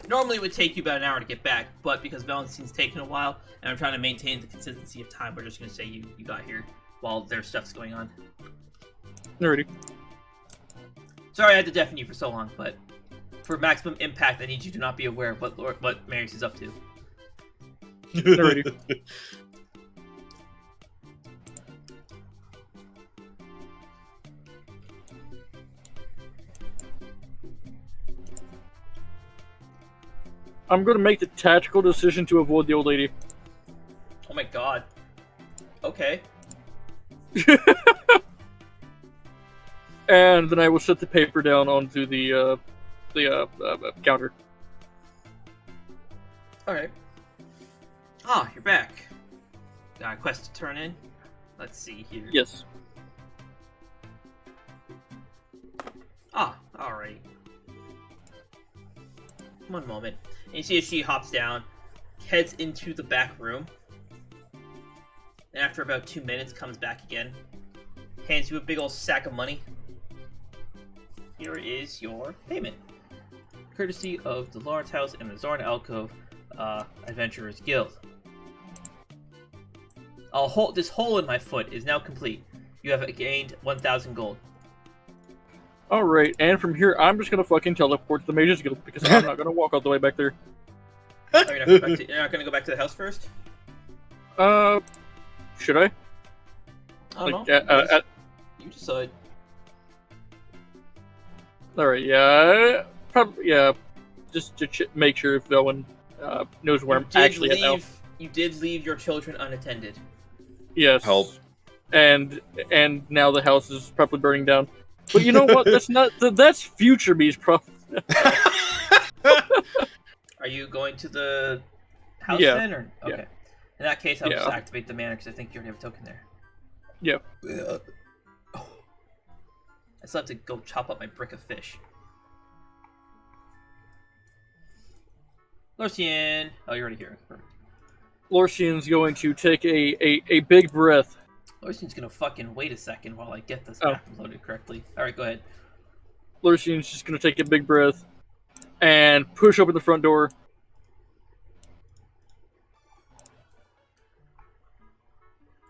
Normally it would take you about an hour to get back, but because Valentine's taken a while, and I'm trying to maintain the consistency of time, we're just going to say you got here while their stuff's going on. Alrighty. Sorry I had to deafen you for so long, but for maximum impact, I need you to not be aware of what Marius is up to. Alrighty. I'm going to make the tactical decision to avoid the old lady. Oh my god. Okay. And then I will set the paper down onto the counter. Alright. Ah, you're back. Got a quest to turn in? Let's see here. Yes. Ah, alright. One moment. And you see as she hops down, heads into the back room, and after about 2 minutes comes back again, hands you a big old sack of money. Here is your payment. Courtesy of the Lawrence House and the Zorn Alcove Adventurers Guild. This hole in my foot is now complete. You have gained 1,000 gold. Alright, and from here, I'm just going to fucking teleport to the Mages Guild, because I'm not going to walk all the way back there. Oh, you're not going to go back to the house first? Should I? I don't know. You decide. Alright, yeah. Probably, yeah. Just to make sure if no one knows where I'm actually at now. You did leave your children unattended. Yes. Help. And now the house is probably burning down. But you know what? That's future me's problem. Are you going to the house Yeah. then? Or? Okay. Yeah. In that case, I'll just Yeah. activate the mana because I think you already have a token there. Yeah. I still have to go chop up my brick of fish. Lorcian! Oh, you're already here. Perfect. Lorcian's going to take a big breath. Lorcian's gonna fucking wait a second while I get this Oh. map loaded correctly. Alright, go ahead. Lorcian's just going to take a big breath and push open the front door.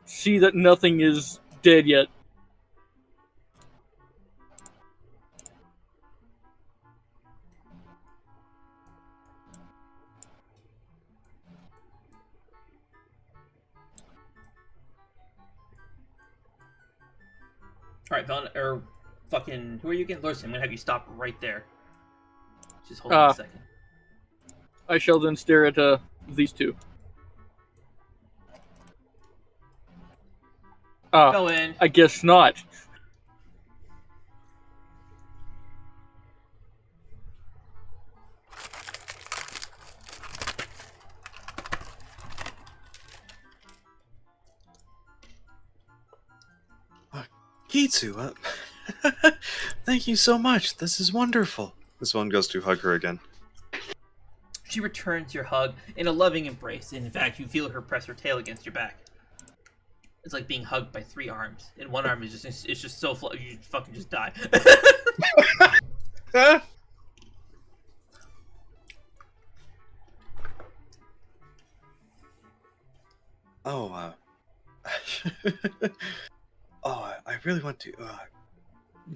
See that nothing is dead yet. Alright, fucking, who are you again? Lorcian, I'm gonna have you stop right there. Just hold on a second. I shall then stare at these two. Go in. I guess not. Kitsu, thank you so much. This is wonderful. This one goes to hug her again. She returns your hug in a loving embrace, and in fact, you feel her press her tail against your back. It's like being hugged by 3 arms, and one arm is just so you fucking just die. Oh, I really want to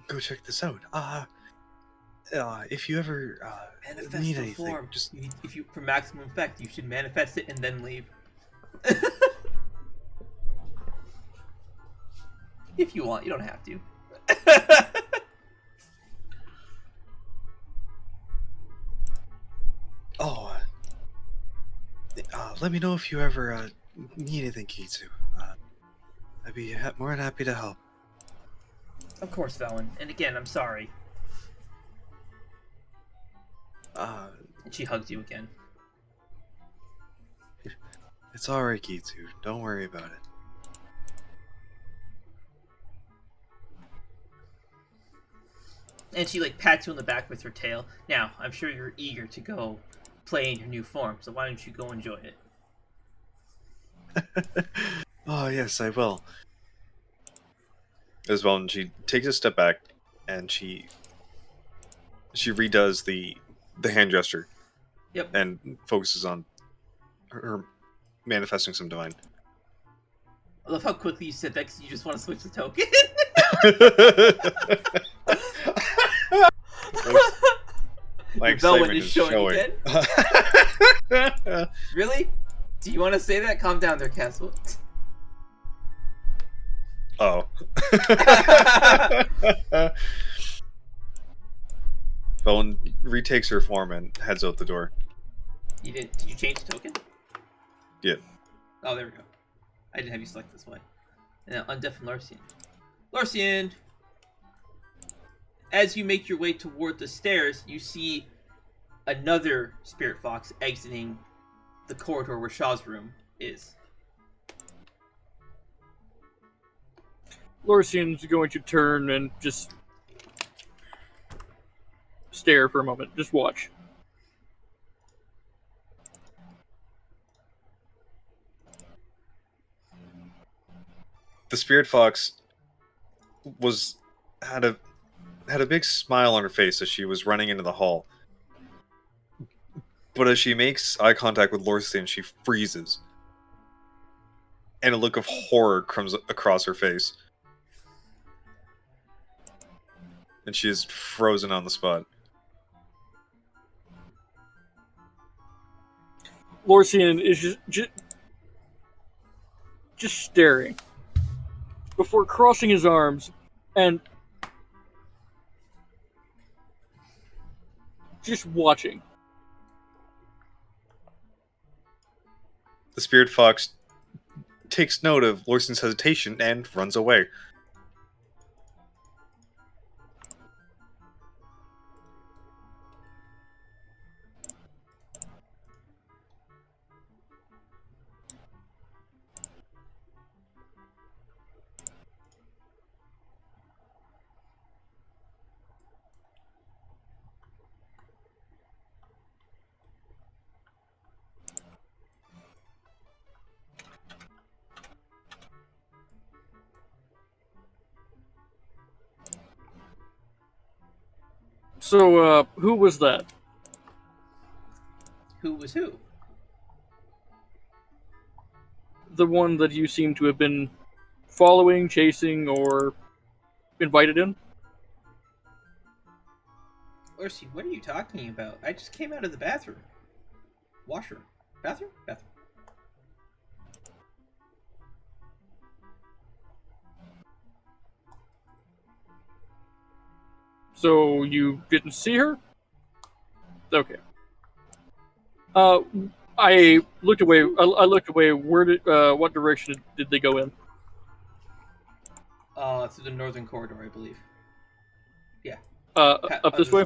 go check this out. If you ever Manifest need the anything, form. just If you for maximum effect, you should manifest it and then leave. If you want, you don't have to. let me know if you ever need anything, Kitsu. I'd be more than happy to help. Of course, Velen. And again, I'm sorry. And she hugs you again. It's alright, Kitsu. Don't worry about it. And she like pats you on the back with her tail. Now, I'm sure you're eager to go play in your new form, so why don't you go enjoy it? Oh, yes, I will. As well, and she takes a step back, and she redoes the hand gesture. Yep. And focuses on her manifesting some divine. I love how quickly you said that because you just want to switch the token. My Velwen excitement is is showing showing. again. Really? Do you want to say that? Calm down there, Castle. Oh. Velen retakes her form and heads out the door. You didn't? Did you change the token? Yeah. Oh, there we go. I didn't have you select this way. And now undeafen Lorcian. Lorcian! As you make your way toward the stairs, you see another spirit fox exiting the corridor where Shaw's room is. Lorcian's going to turn and just stare for a moment. Just watch. The spirit fox had a big smile on her face as she was running into the hall. But as she makes eye contact with Lorcian, she freezes. And a look of horror comes across her face. And she is frozen on the spot. Lorcian is just staring before crossing his arms and just watching. The spirit fox takes note of Lorcian's hesitation and runs away. So, who was that? Who was who? The one that you seem to have been following, chasing, or invited in? Lorcian, what are you talking about? I just came out of the bathroom. Washroom. Bathroom? Bathroom. So you didn't see her? Okay. I looked away. I looked away. Where did? What direction did they go in? Through the northern corridor, I believe. Yeah. Up this way.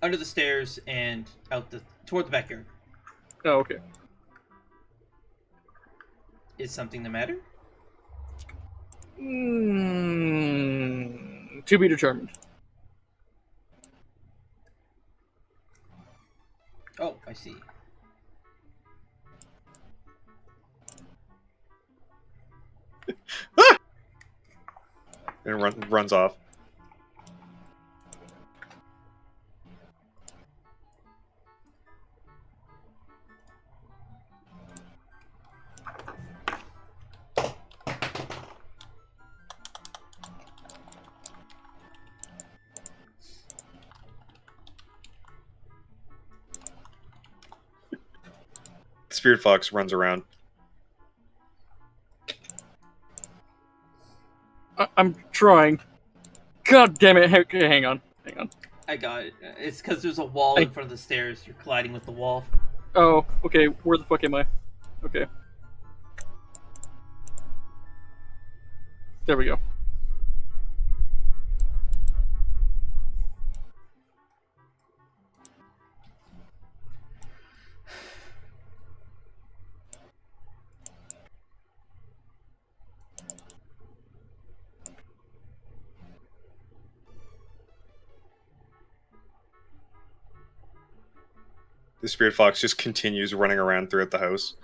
Under the stairs and toward the backyard. Oh, okay. Is something the matter? To be determined. Oh, I see. And runs off. Spirit Fox runs around. I'm trying. God damn it! Hang on. I got it. It's because there's a wall in front of the stairs. You're colliding with the wall. Oh, okay. Where the fuck am I? Okay. There we go. The spirit fox just continues running around throughout the house.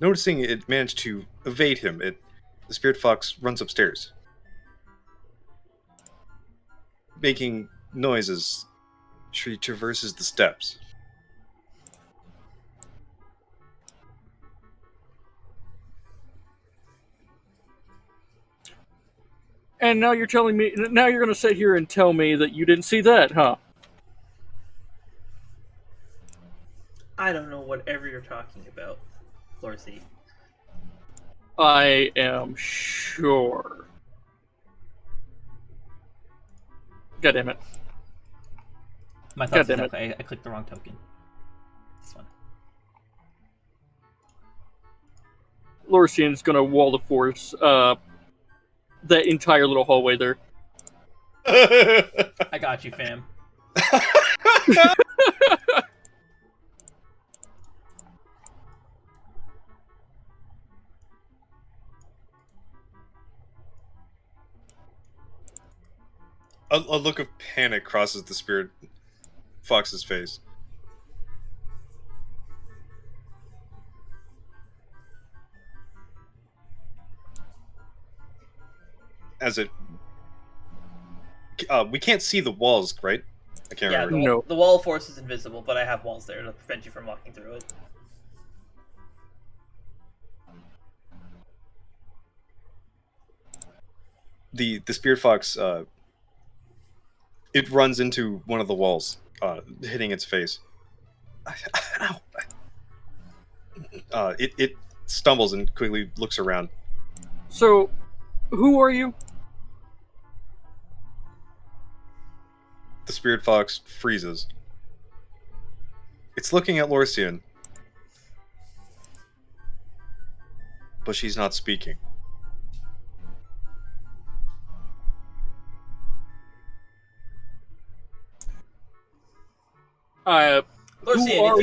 Noticing it managed to evade him, the spirit fox runs upstairs, making noises. She traverses the steps. And now you're telling me, now you're going to sit here and tell me that you didn't see that, huh? I don't know whatever you're talking about, Lorcy. I am sure. God damn it. My thoughts God damn exactly. I clicked the wrong token. This one. Lorcian's going to wall of force that entire little hallway there. I got you, fam. A look of panic crosses the spirit fox's face. As it... we can't see the walls, right? I can't Yeah, remember. No. the wall of force is invisible, but I have walls there to prevent you from walking through it. The spirit fox, it runs into one of the walls, hitting its face. Ow. It stumbles and quickly looks around. So, who are you? The spirit fox freezes. It's looking at Lorcian, but she's not speaking. Lorcian, Who are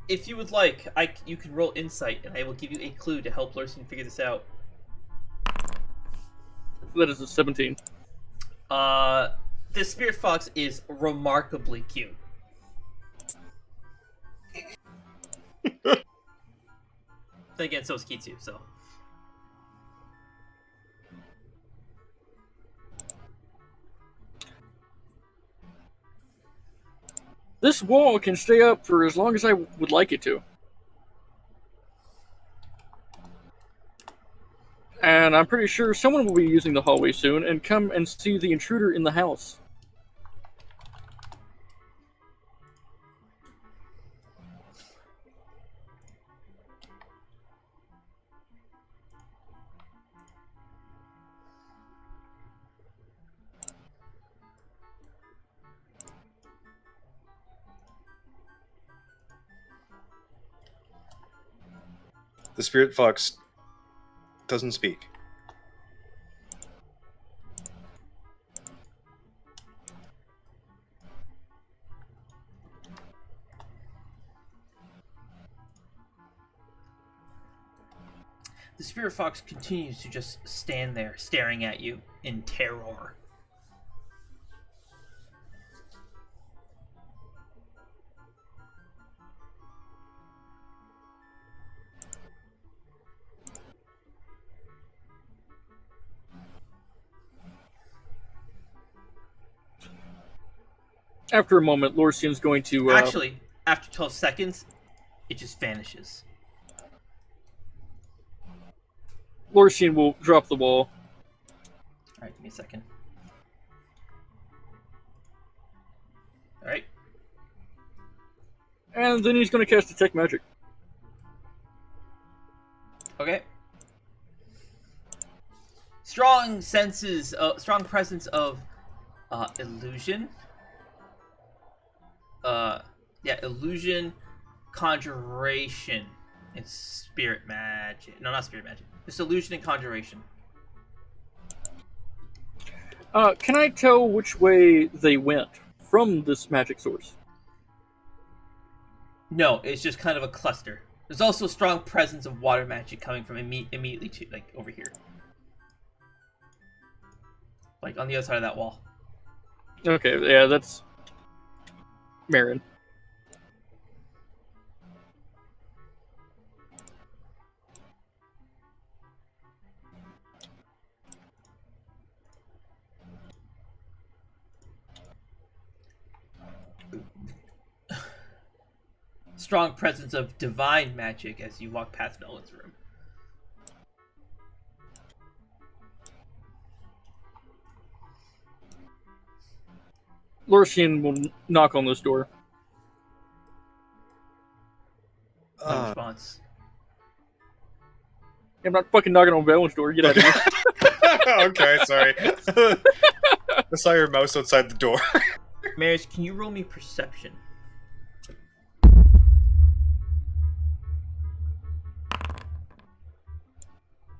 if you would like, you can roll insight, and I will give you a clue to help Lorcian figure this out. That is a 17. This spirit fox is remarkably cute. Then again, so is Kitsu, so. This wall can stay up for as long as I would like it to. And I'm pretty sure someone will be using the hallway soon and come and see the intruder in the house. The spirit fox doesn't speak. The spirit fox continues to just stand there, staring at you in terror. After a moment, Lorcian's going to... Actually, after 12 seconds, it just vanishes. Lorcian will drop the ball. Alright, give me a second. Alright. And then he's going to cast Detect Magic. Okay. Strong presence of illusion. Illusion, conjuration, and spirit magic. No, not spirit magic. Just illusion and conjuration. Can I tell which way they went from this magic source? No, it's just kind of a cluster. There's also a strong presence of water magic coming from immediately to, like, over here. Like, on the other side of that wall. Okay, yeah, that's Marin. Strong presence of divine magic as you walk past Nolan's room. Lorcian will knock on this door. No response. I'm not fucking knocking on Valen's door. Get out of here. Okay, sorry. I saw your mouse outside the door. Maris, can you roll me perception?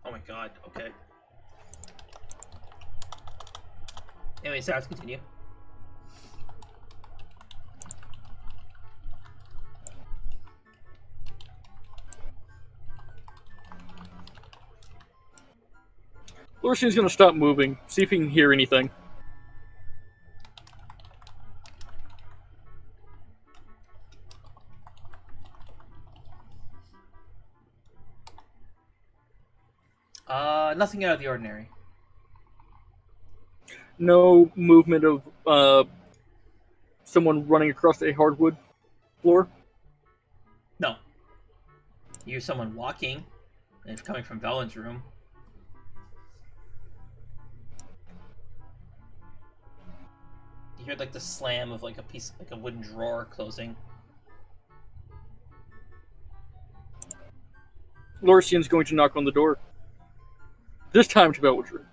Oh my god, okay. Anyway, so let's continue. Lorcian's gonna stop moving, see if he can hear anything. Nothing out of the ordinary. No movement of someone running across a hardwood floor. No. You hear someone walking, and it's coming from Valen's room. You hear like the slam of like a wooden drawer closing. Lorcian's going to knock on the door. This time to Valen's room.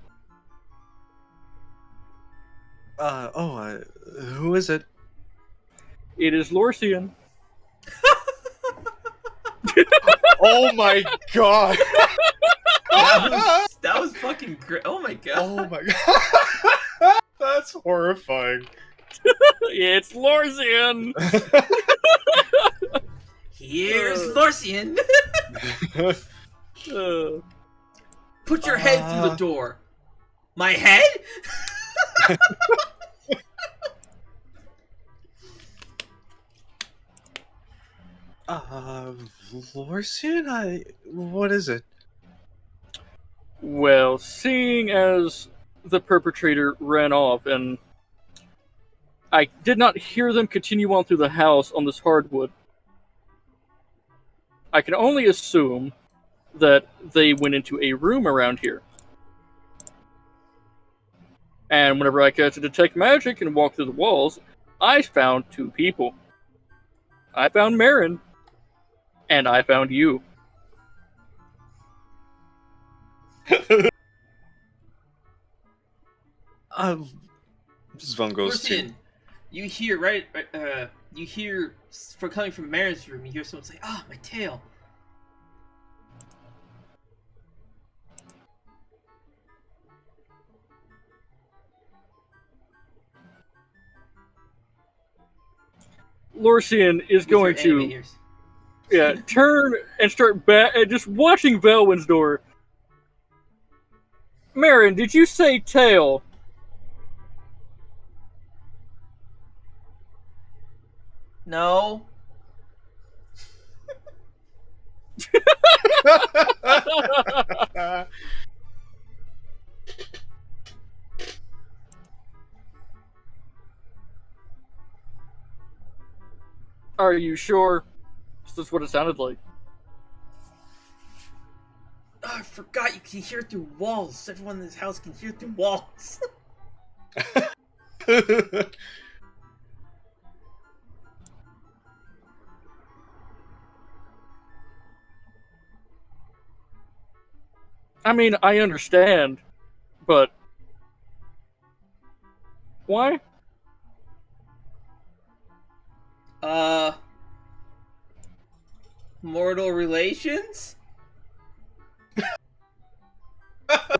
Who is it? It is Lorcian. Oh my god! That was fucking great. Oh my god. Oh my god! That's horrifying. It's Lorcian! Here's Lorcian. Put your head through the door. My head? Lorcian? What is it? Well, seeing as the perpetrator ran off, and I did not hear them continue on through the house on this hardwood, I can only assume that they went into a room around here. And whenever I cast to detect magic and walk through the walls, I found two people. I found Marin, and I found you. Zvon goes to... Lorcian, you hear you hear from coming from Marin's room. You hear someone say, "Ah, my tail." Lorcian is going With your anime to ears. turn and start back and just watching Velwyn's door. Marin, did you say tail? No. Are you sure? That's what it sounded like. Oh, I forgot you can hear through walls. Everyone in this house can hear through walls. I mean, I understand, but why? Mortal relations? It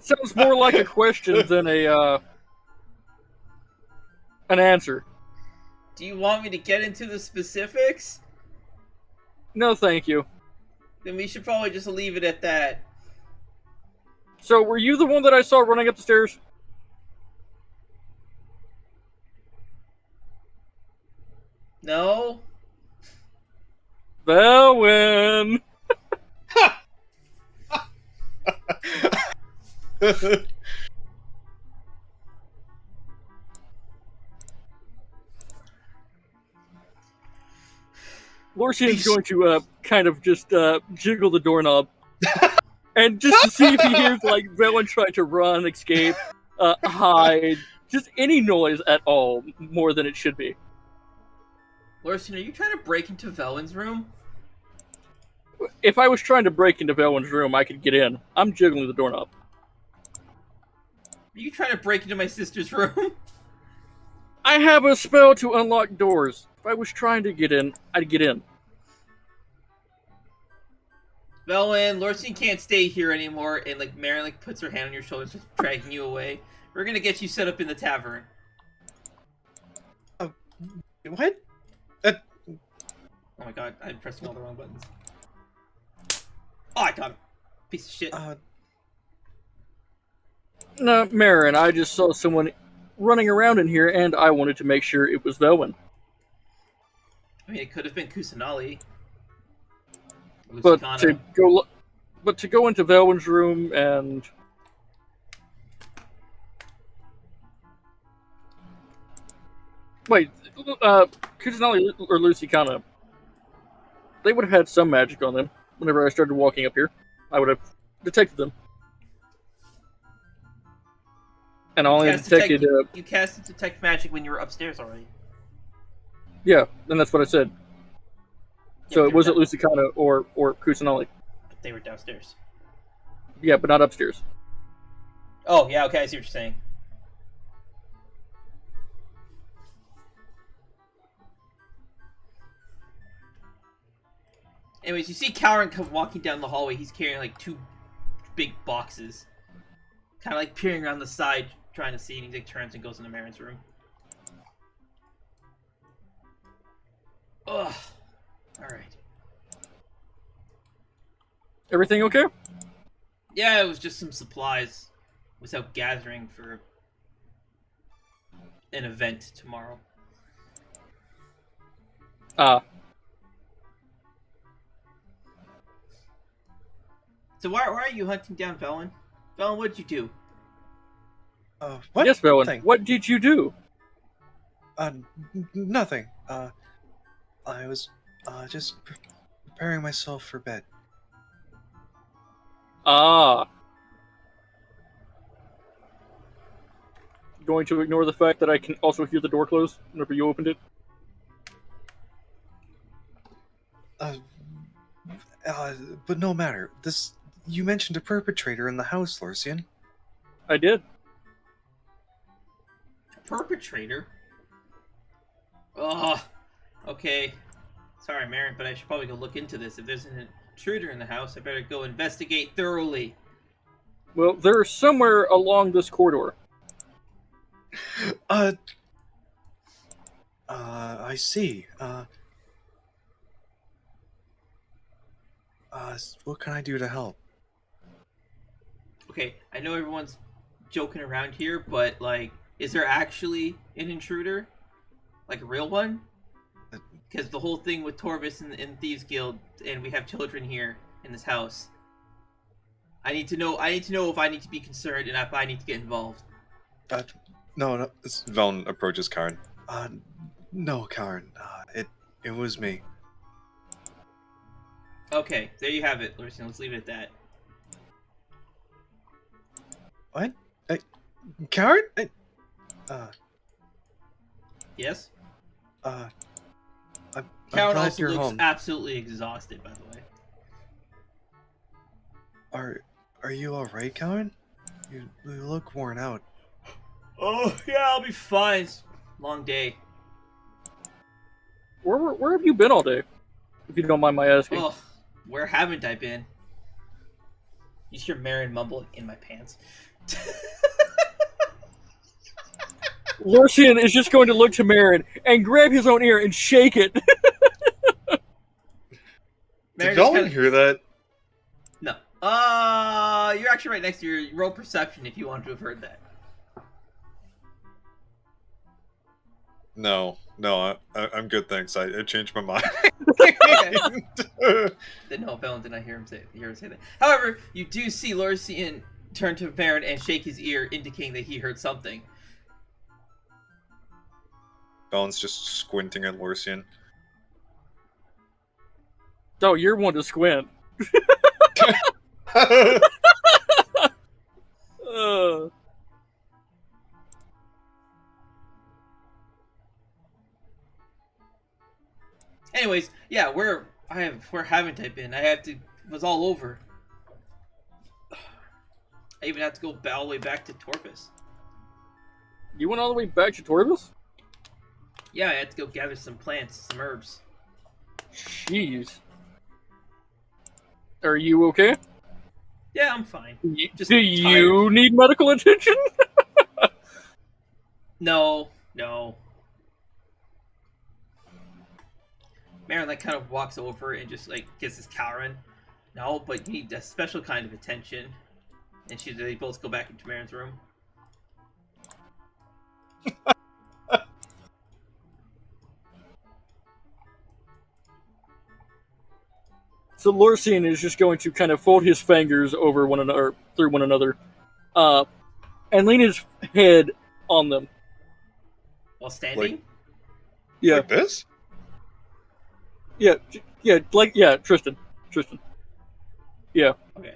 sounds more like a question than an answer. Do you want me to get into the specifics? No, thank you. Then we should probably just leave it at that. So, were you the one that I saw running up the stairs? No? Velwyn! Lorcian's going to kind of just jiggle the doorknob. And just to see if he hears, like, Velwyn trying to run, escape, hide, just any noise at all, more than it should be. Lorcian, are you trying to break into Velwyn's room? If I was trying to break into Velwyn's room, I could get in. I'm jiggling the doorknob. Are you trying to break into my sister's room? I have a spell to unlock doors. If I was trying to get in, I'd get in. Velwyn, Lorcian can't stay here anymore, and like Marion like puts her hand on your shoulder, just dragging you away. We're gonna get you set up in the tavern. What? Oh my god, I'm pressing all the wrong buttons. Oh, I got him. Piece of shit. No, Marin, I just saw someone running around in here, and I wanted to make sure it was Velwyn. I mean, it could have been Kusanali. But to go into Velwyn's room and wait, Kusanali or Elysia, they would have had some magic on them. Whenever I started walking up here, I would have detected them. And I only detected. You cast detect magic when you were upstairs already. Yeah, and that's what I said. Yeah, So it wasn't Elysia or Kusanali. But they were downstairs. Yeah, but not upstairs. Oh, yeah, okay, I see what you're saying. Anyways, you see Calran come walking down the hallway. He's carrying like 2 big boxes. Kind of like peering around the side, trying to see, and he like turns and goes into Marin's room. Ugh. Alright. Everything okay? Yeah, it was just some supplies. Was out gathering for an event tomorrow. So why are you hunting down Velwyn? Velwyn, what'd you do? What? Yes, Velwyn. Nothing. What did you do? Nothing. I was, just preparing myself for bed. Going to ignore the fact that I can also hear the door close whenever you opened it? But no matter. You mentioned a perpetrator in the house, Lorcian. I did. Perpetrator? Ugh. Okay. Sorry, Marin, but I should probably go look into this. If there's an intruder in the house, I better go investigate thoroughly. Well, they're somewhere along this corridor. I see. What can I do to help? Okay, I know everyone's joking around here, but, like, is there actually an intruder? Like, a real one? Because the whole thing with Torvis and Thieves Guild, and we have children here in this house. I need to know if I need to be concerned and if I need to get involved. No. Vaughn approaches Karen. No, Karen. It was me. Okay, there you have it, Lorcian. Let's leave it at that. What? Coward? Yes? I'm Karen glad also you're looks home. absolutely exhausted, by the way. Are you all right, Coward? You look worn out. Oh, yeah, I'll be fine. It's a long day. Where have you been all day? If you don't mind my asking. Oh, where haven't I been? You hear Marin mumbling in my pants. Lorcian is just going to look to Marin and grab his own ear and shake it. Marin Did y'all just kinda... hear that? No. You're actually right next to your roll perception if you want to have heard that. No, I'm good, thanks. I changed my mind. No, Bellin did not hear her say that. However, you do see Lorcian turn to Marin and shake his ear, indicating that he heard something. Bellen's just squinting at Lorcian. Oh, you're one to squint. Anyways, yeah, where haven't I been? Was all over. I even had to go all the way back to Torpus. You went all the way back to Torvis? Yeah, I had to go gather some plants, some herbs. Jeez. Are you okay? Yeah, I'm fine. Just Do you need medical attention? No. Marin kind of walks over and just gets his Calran. No, but you need a special kind of attention. And they both go back into Marin's room. So Lorcian is just going to kind of fold his fingers over one another, through one another, and lean his head on them. While standing? Yeah. Like this? Yeah, Tristan. Yeah. Okay.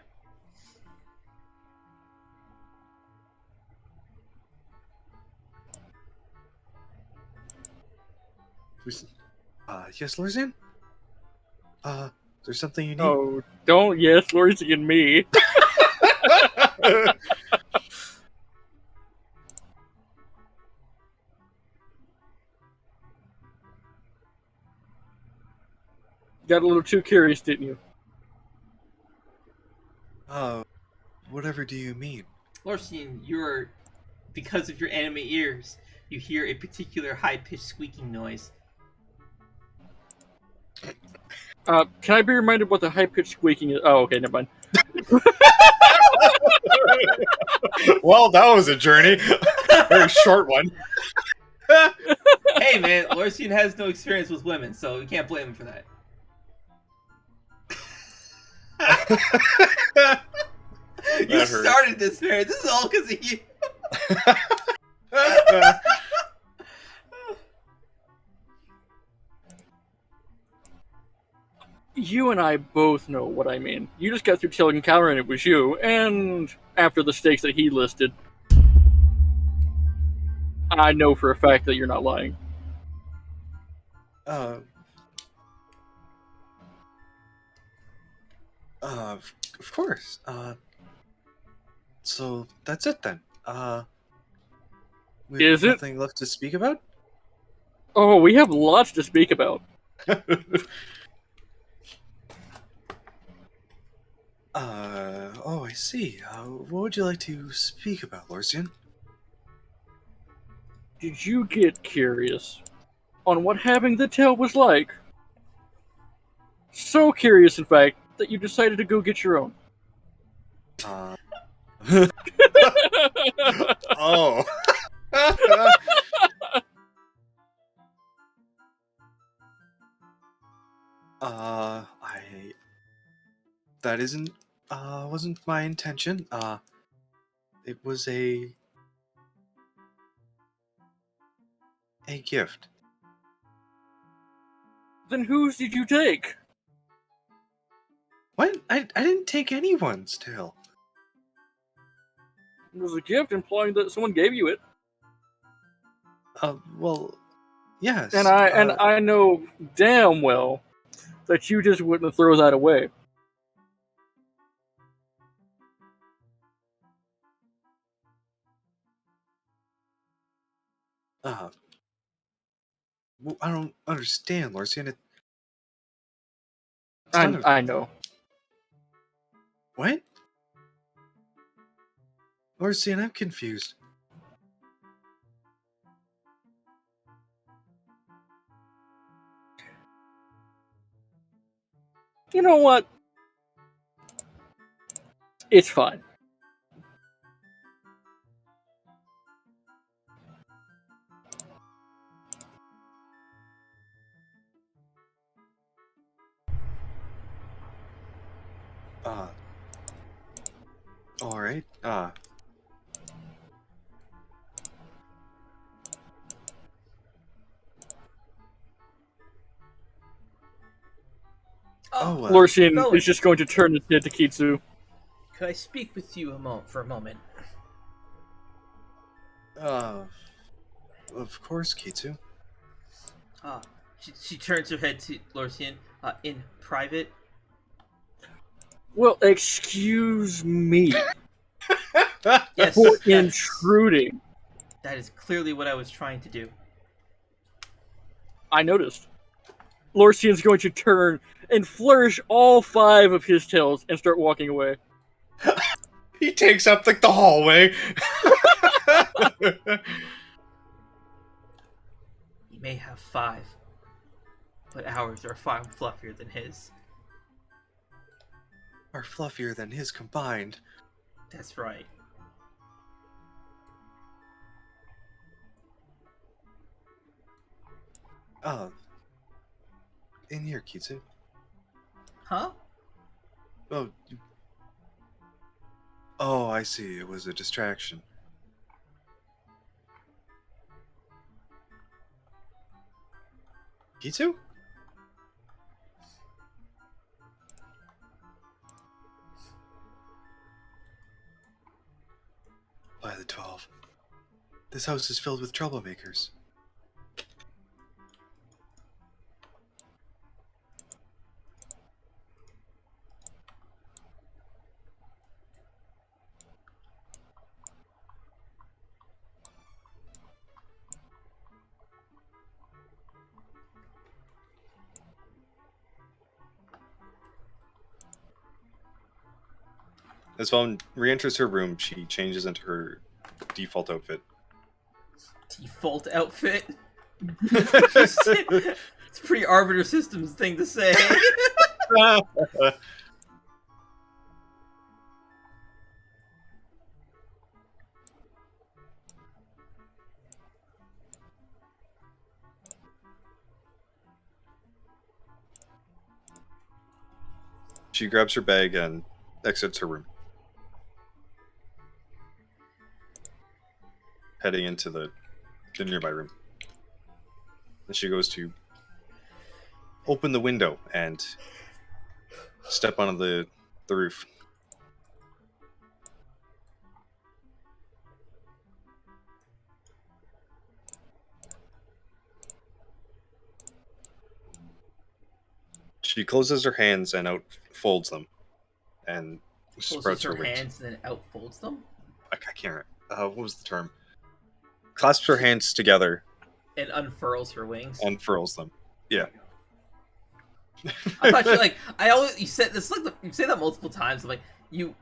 Yes, Lorcian? There's something you need? Oh, don't yes, Lorcian me. Got a little too curious, didn't you? Whatever do you mean? Lorcian, because of your anime ears, you hear a particular high-pitched squeaking noise. Can I be reminded what the high-pitched squeaking is? Oh, okay, never mind. Well, that was a journey. Very short one. Hey, man, Lorcian has no experience with women, so you can't blame him for that. You That hurt. started this, man. This is all because of you. You and I both know what I mean. You just got through telling Calran it was you, and after the stakes that he listed, I know for a fact that you're not lying. Of course. So that's it then. We Is have it? nothing left to speak about? Oh, we have lots to speak about. Oh, I see. What would you like to speak about, Lorcian? Did you get curious on what having the tail was like? So curious, in fact, that you decided to go get your own. Oh. That wasn't my intention. It was a gift. Then whose did you take? What? I didn't take anyone's tail. It was a gift implying that someone gave you it. Well, yes. And I know damn well that you just wouldn't throw that away. Well, I don't understand, Lorcian. It's not a... I know. What? Lorcian, I'm confused. You know what? It's fine. Alright. Lorcian Fellow, is just going to turn his head to Kitsu. could I speak with you for a moment? Of course, Kitsu. She turns her head to Lorcian. In private. Well, excuse me Yes, for intruding. that is clearly what I was trying to do. I noticed. Lorcian's going to turn and flourish all 5 of his tails and start walking away. He takes up like the hallway. He may have 5, but ours are far fluffier than his. Are fluffier than his combined. That's right. In here, Kitsu. Huh? Oh, I see. It was a distraction. Kitsu? By the 12. This house is filled with troublemakers. As Vaughn re-enters her room, she changes into her default outfit. Default outfit? It's a pretty Arbiter Systems thing to say. She grabs her bag and exits her room, heading into the nearby room. And she goes to open the window and step onto the roof. She closes her hands and outfolds them, and sprouts Closes her her wings. hands and then outfolds them. I can't. What was the term? Clasps her hands together And unfurls her wings. and furls them. Yeah. I thought you said this. You say that multiple times. I'm like, you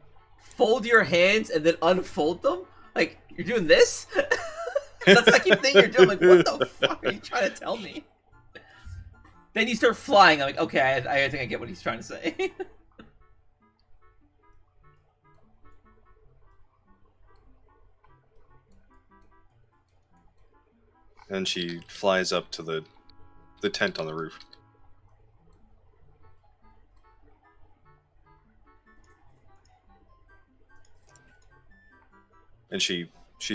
fold your hands and then unfold them. Like you're doing this. That's like you think you're doing. I'm like, what the fuck are you trying to tell me? Then you start flying. I'm like, okay, I think I get what he's trying to say. And she flies up to the tent on the roof. And she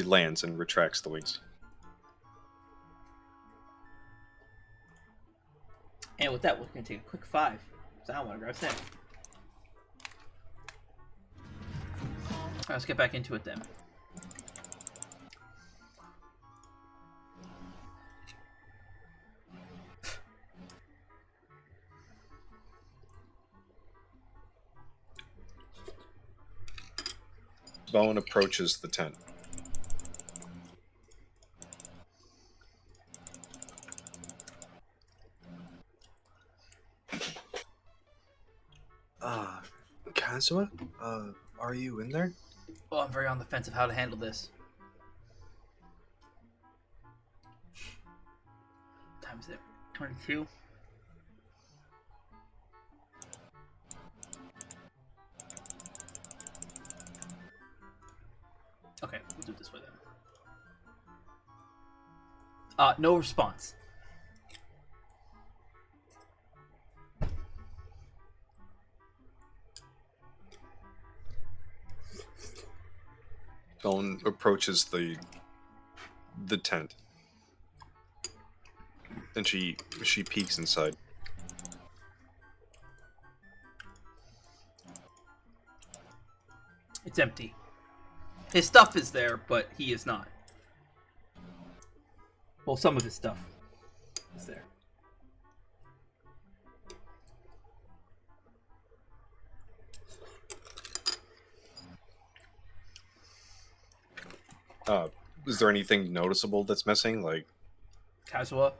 lands and retracts the wings. And with that, we're gonna take a quick 5. So I want to grab Sam. Let's get back into it then. Bowen approaches the tent. Kazuha? Are you in there? Oh, I'm very on the fence of how to handle this. What time is it? 22? Okay, we'll do it this way then. No response. Bowen approaches the tent. And she peeks inside. It's empty. His stuff is there, but he is not. Well, some of his stuff is there. Is there anything noticeable that's missing? Like, Kazuha?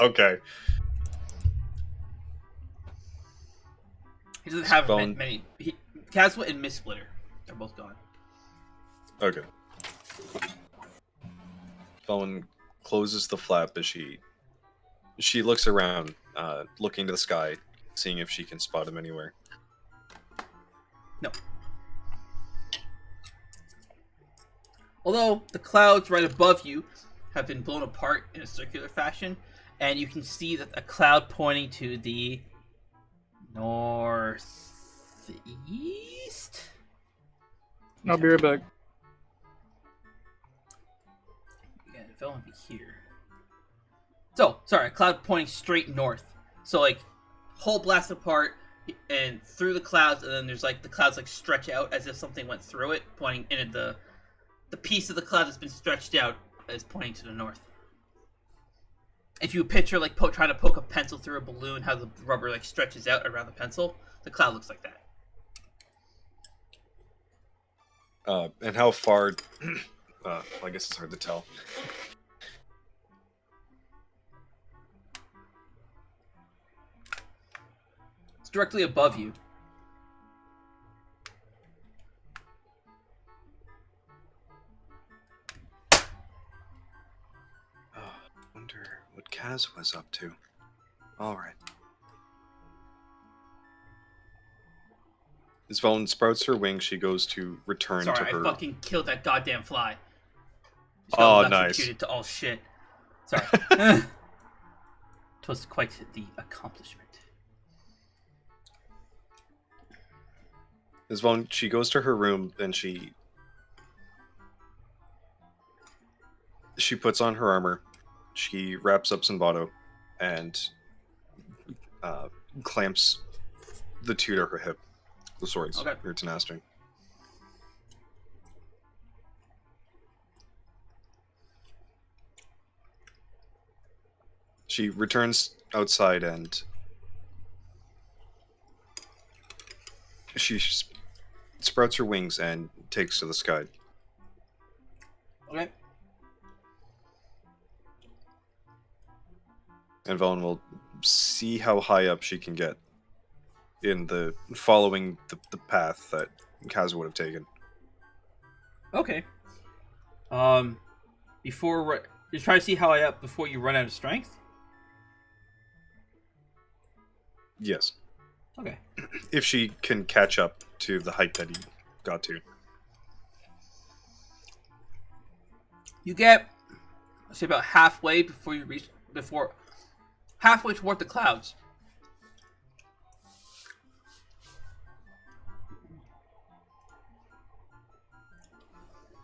okay. He doesn't have Bone. many. Kazuha and Miss Splitter are both gone. Okay. Bowen closes the flap as she looks around, looking to the sky, seeing if she can spot him anywhere. No. Although the clouds right above you have been blown apart in a circular fashion, and you can see that a cloud pointing to the northeast. I'll be right back. Yeah, it fell be here. So, sorry, a cloud pointing straight north. So, like, whole blast apart and through the clouds, and then there's like the clouds like stretch out as if something went through it, pointing in the piece of the cloud that's been stretched out is pointing to the north. If you picture like trying to poke a pencil through a balloon, how the rubber like stretches out around the pencil, the cloud looks like that. And how far? I guess it's hard to tell. It's directly above you. Wonder what Kaz was up to. Alright. As Velen sprouts her wings, she goes to return to Sorry, her. I fucking killed that goddamn fly. Just Oh, got nice. electrocuted to all shit. Sorry. 'Twas quite the accomplishment. As Velen, she goes to her room and she puts on her armor. She wraps up Sanbato and clamps the two to her hip. The swords. Okay. Her tenacity. She returns outside and she sprouts her wings and takes to the sky. Okay. And Velen will see how high up she can get in the following the path that Kaz would have taken. Okay. Before you try to see how high up before you run out of strength. Yes. Okay. If she can catch up to the height that he got to. You get, let's say, about halfway halfway toward the clouds.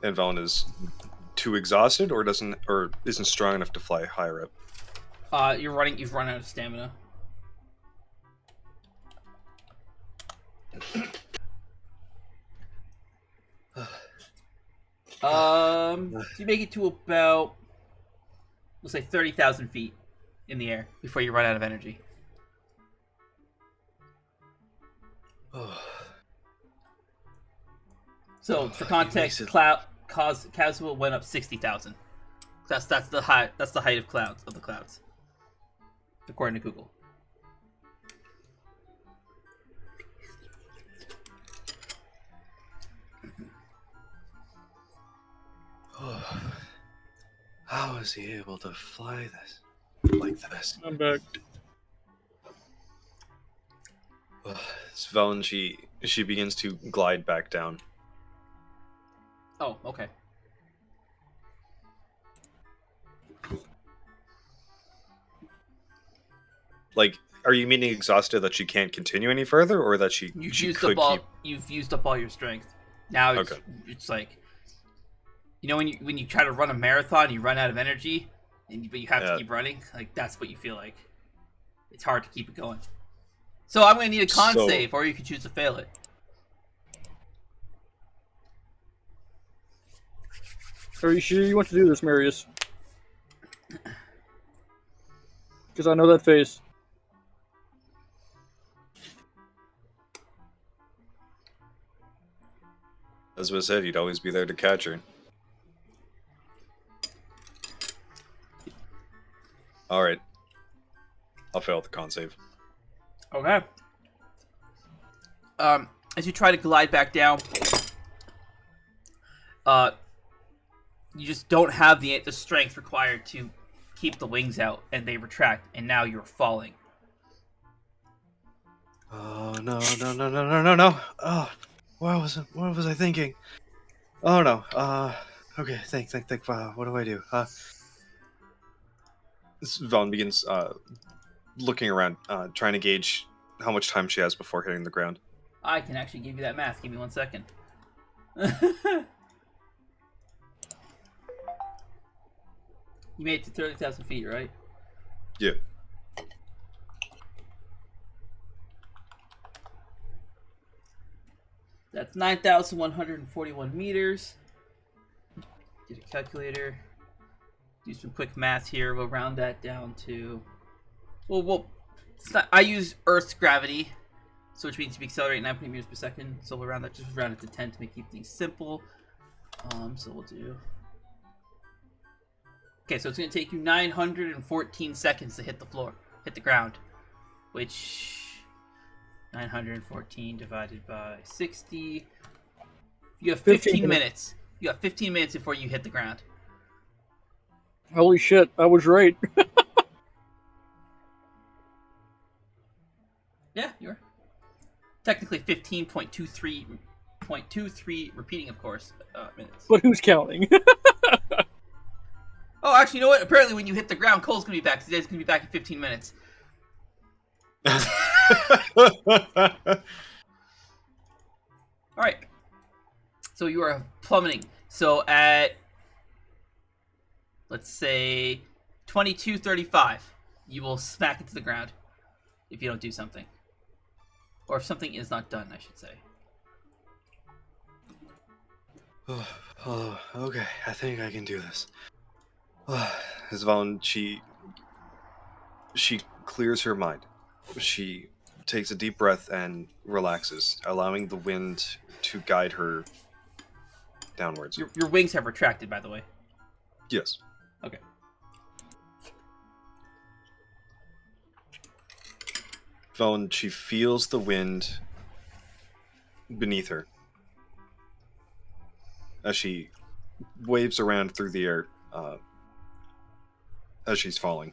And Velen is too exhausted or isn't strong enough to fly higher up. You've run out of stamina. So you make it to about, let's say, 30,000 feet in the air before you run out of energy. So for context, Kazuo went up 60,000. That's the height of the clouds, according to Google. How is he able to fly this like this? I'm back. Svelin, she begins to glide back down. Oh, okay. Like, are you meaning exhausted that she can't continue any further, or that she could keep? You've used up all your strength. Now it's like, you know, when you try to run a marathon, you run out of energy, but you have to keep running. Like, that's what you feel like. It's hard to keep it going. So I'm going to need a con save, or you can choose to fail it. Are you sure you want to do this, Marius? Because I know that face. As was said, you'd always be there to catch her. Alright. I'll fail the con save. Okay. As you try to glide back down, you just don't have the strength required to keep the wings out, and they retract, and now you're falling. Oh, no. Oh, what was I thinking? Oh, no. Okay, think. What do I do? Vaughn begins, looking around, trying to gauge how much time she has before hitting the ground. I can actually give you that math. Give me 1 second. You made it to 30,000 feet, right? Yeah. That's 9,141 meters. Get a calculator. Do some quick math here. We'll round that down to... Well, it's not, I use Earth's gravity, so which means you accelerate 9 meters per second. So we'll round it to 10 to keep things simple. So we'll do... Okay, so it's going to take you 914 seconds to hit the ground, which 914 divided by 60. You have 15 minutes. You have 15 minutes before you hit the ground. Holy shit, I was right. Yeah, you are. Technically 15.23 repeating, of course, minutes. But who's counting? Oh, actually, you know what? Apparently, when you hit the ground, Cole's going to be back. Today's going to be back in 15 minutes. All right. So you are plummeting. So at, let's say, 22:35, you will smack into the ground if you don't do something. Or if something is not done, I should say. Oh, okay. I think I can do this. Svalin, she clears her mind. She takes a deep breath and relaxes, allowing the wind to guide her downwards. Your wings have retracted, by the way. Yes. Okay. Valen, she feels the wind beneath her as she waves around through the air as she's falling,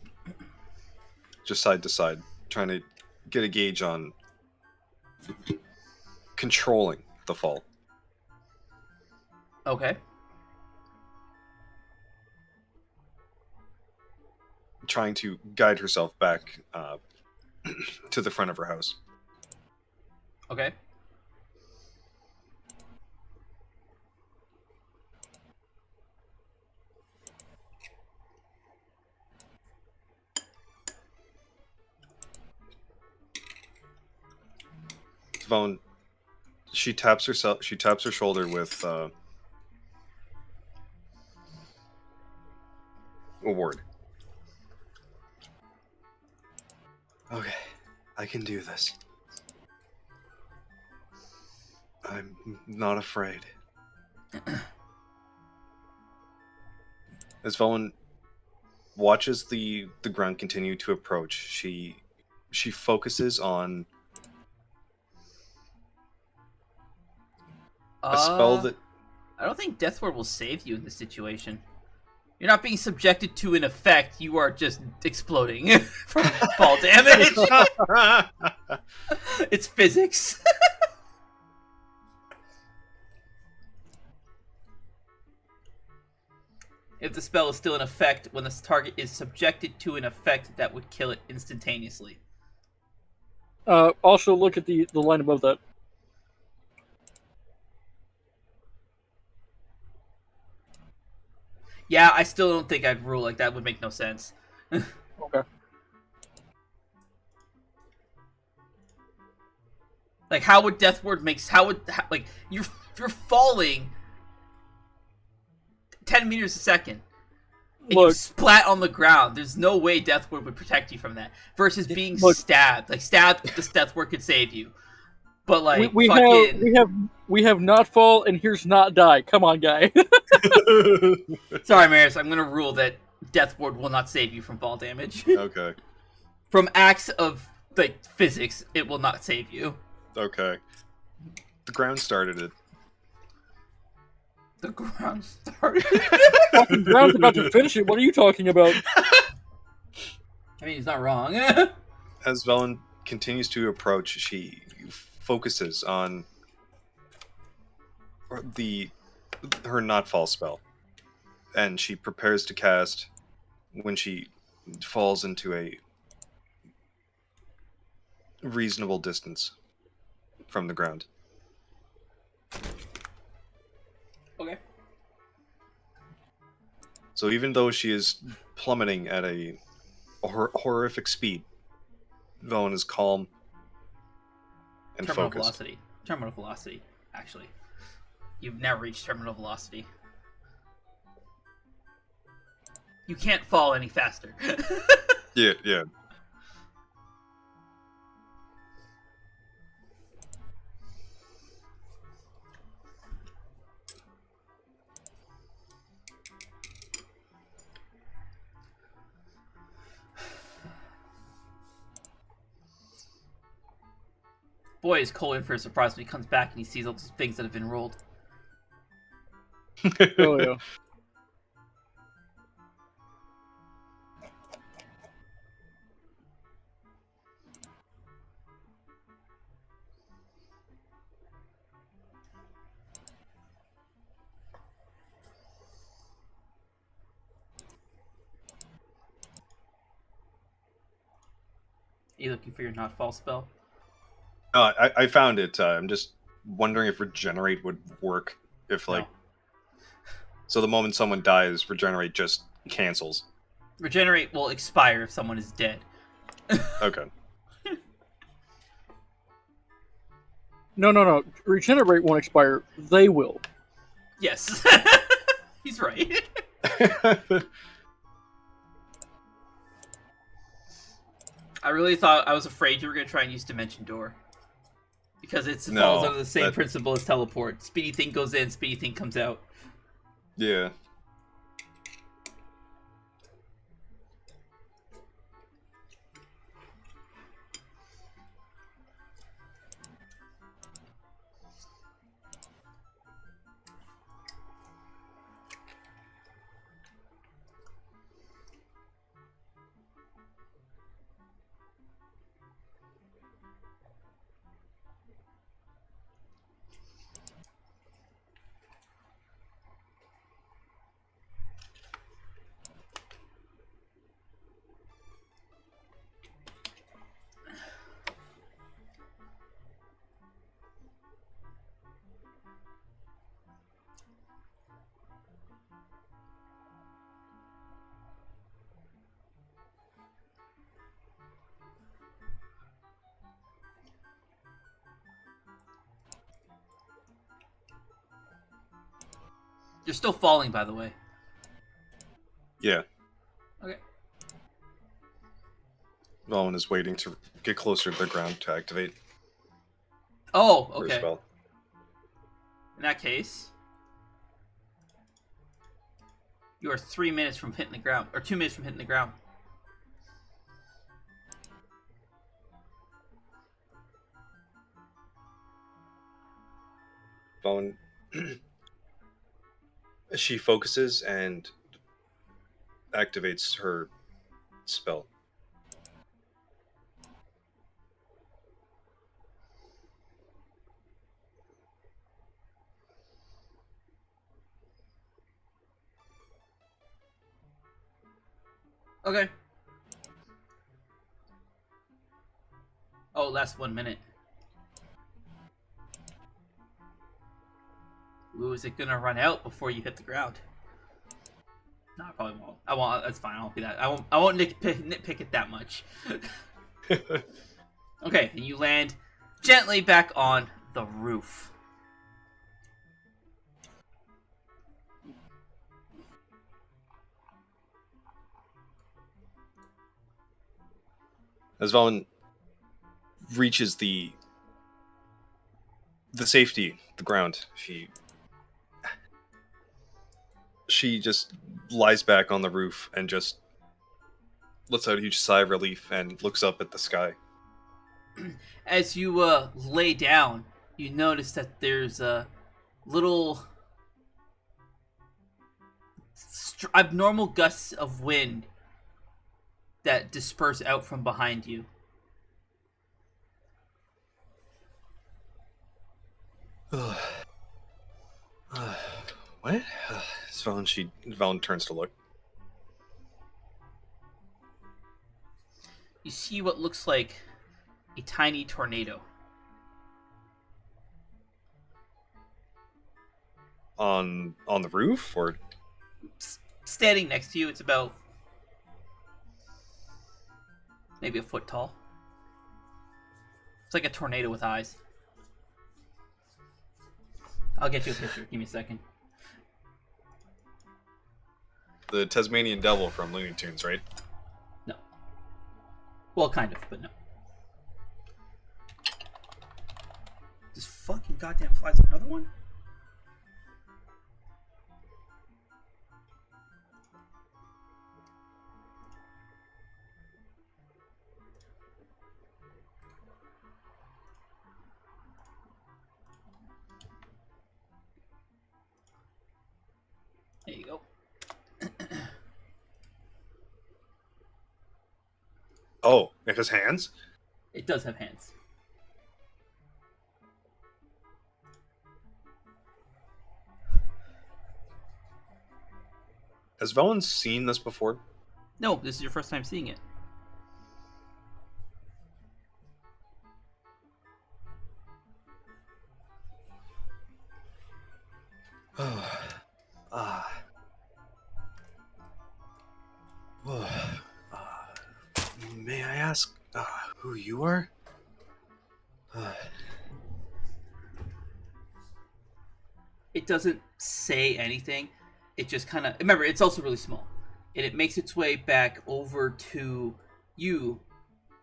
just side to side, trying to get a gauge on controlling the fall. Okay. Trying to guide herself back to the front of her house. Okay. Vaughn, she taps her shoulder with a ward. Okay, I can do this. I'm not afraid. As Velen watches the ground continue to approach, she focuses on a spell that I don't think Death Ward will save you in this situation. You're not being subjected to an effect. You are just exploding from fall damage. It's physics. If the spell is still in effect, when the target is subjected to an effect that would kill it instantaneously. Also, look at the line above that. Yeah, I still don't think I'd rule like that. Would make no sense. Okay. Like, how would Death Ward like you're falling 10 meters a second, and you Look, splat on the ground. There's no way Death Ward would protect you from that. Versus being stabbed. Like, stabbed, this Death Ward could save you. But like, we have not fall, and here's not die. Come on, guy. Sorry, Maris. I'm gonna rule that Death Ward will not save you from fall damage. Okay. From acts of like physics, it will not save you. Okay. The ground started it. The ground started. Fucking ground's about to finish it. What are you talking about? I mean, he's not wrong. As Velen continues to approach, she focuses on her not fall spell, and she prepares to cast when she falls into a reasonable distance from the ground. Okay. So even though she is plummeting at a horrific speed, Velen is calm and Terminal focused. velocity. Terminal velocity, actually. You've never reached terminal velocity. You can't fall any faster. Yeah. Boy, is Cole in for a surprise when he comes back and he sees all those things that have been rolled. Oh yeah. Are you looking for your not fall spell? I found it. I'm just wondering if regenerate would work. If like, No. so the moment someone dies, regenerate just cancels. Regenerate will expire if someone is dead. Okay. No. Regenerate won't expire. They will. Yes. He's right. I really thought, I was afraid you were going to try and use Dimension Door. Because it falls under the same principle as Teleport. Speedy Thing goes in, Speedy Thing comes out. Yeah. You're still falling, by the way. Yeah. Okay. Velen is waiting to get closer to the ground to activate Oh, her okay. spell. In that case, you are 3 minutes from hitting the ground, or 2 minutes from hitting the ground. Velen, she focuses and activates her spell. Okay. Oh, last 1 minute. Ooh, is it gonna run out before you hit the ground? No, I probably won't. I won't. That's fine. I won't be that. I won't. I won't nitpick it that much. Okay, and you land gently back on the roof. As Velen reaches the safety, the ground, she just lies back on the roof and just lets out a huge sigh of relief and looks up at the sky. As you lay down, you notice that there's a little abnormal gusts of wind that disperse out from behind you. What? Velen turns to look. You see what looks like a tiny tornado. On the roof, or Standing next to you, it's about maybe a foot tall. It's like a tornado with eyes. I'll get you a picture. Give me a second. the Tasmanian Devil from Looney Tunes, right? No. Well, kind of, but no. This fucking goddamn flies another one? There you go. Oh, it has hands? It does have hands. Has Velen seen this before? No, this is your first time seeing it. May I ask who you are? It doesn't say anything. It just kind of... Remember, it's also really small. And it makes its way back over to you,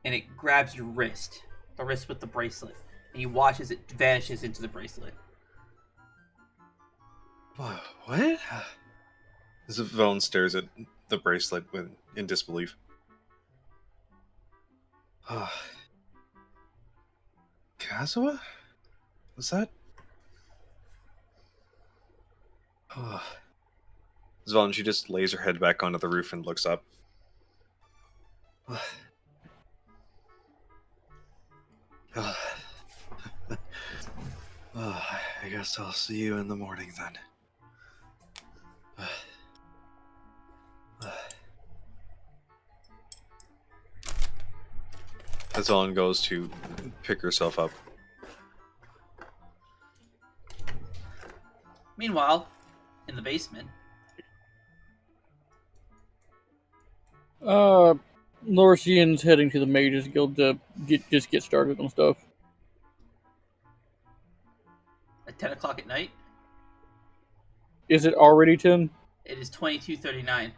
and it grabs your wrist. The wrist with the bracelet. And you watch as it vanishes into the bracelet. What? As Velen stares at the bracelet in disbelief. Kazuha? Was that? Velen, she just lays her head back onto the roof and looks up. I guess I'll see you in the morning then. As Velen goes to pick herself up. Meanwhile, in the basement... Lorcian's heading to the Mages Guild to get started on stuff. At 10 o'clock at night, Is it already 10? it is 22:39.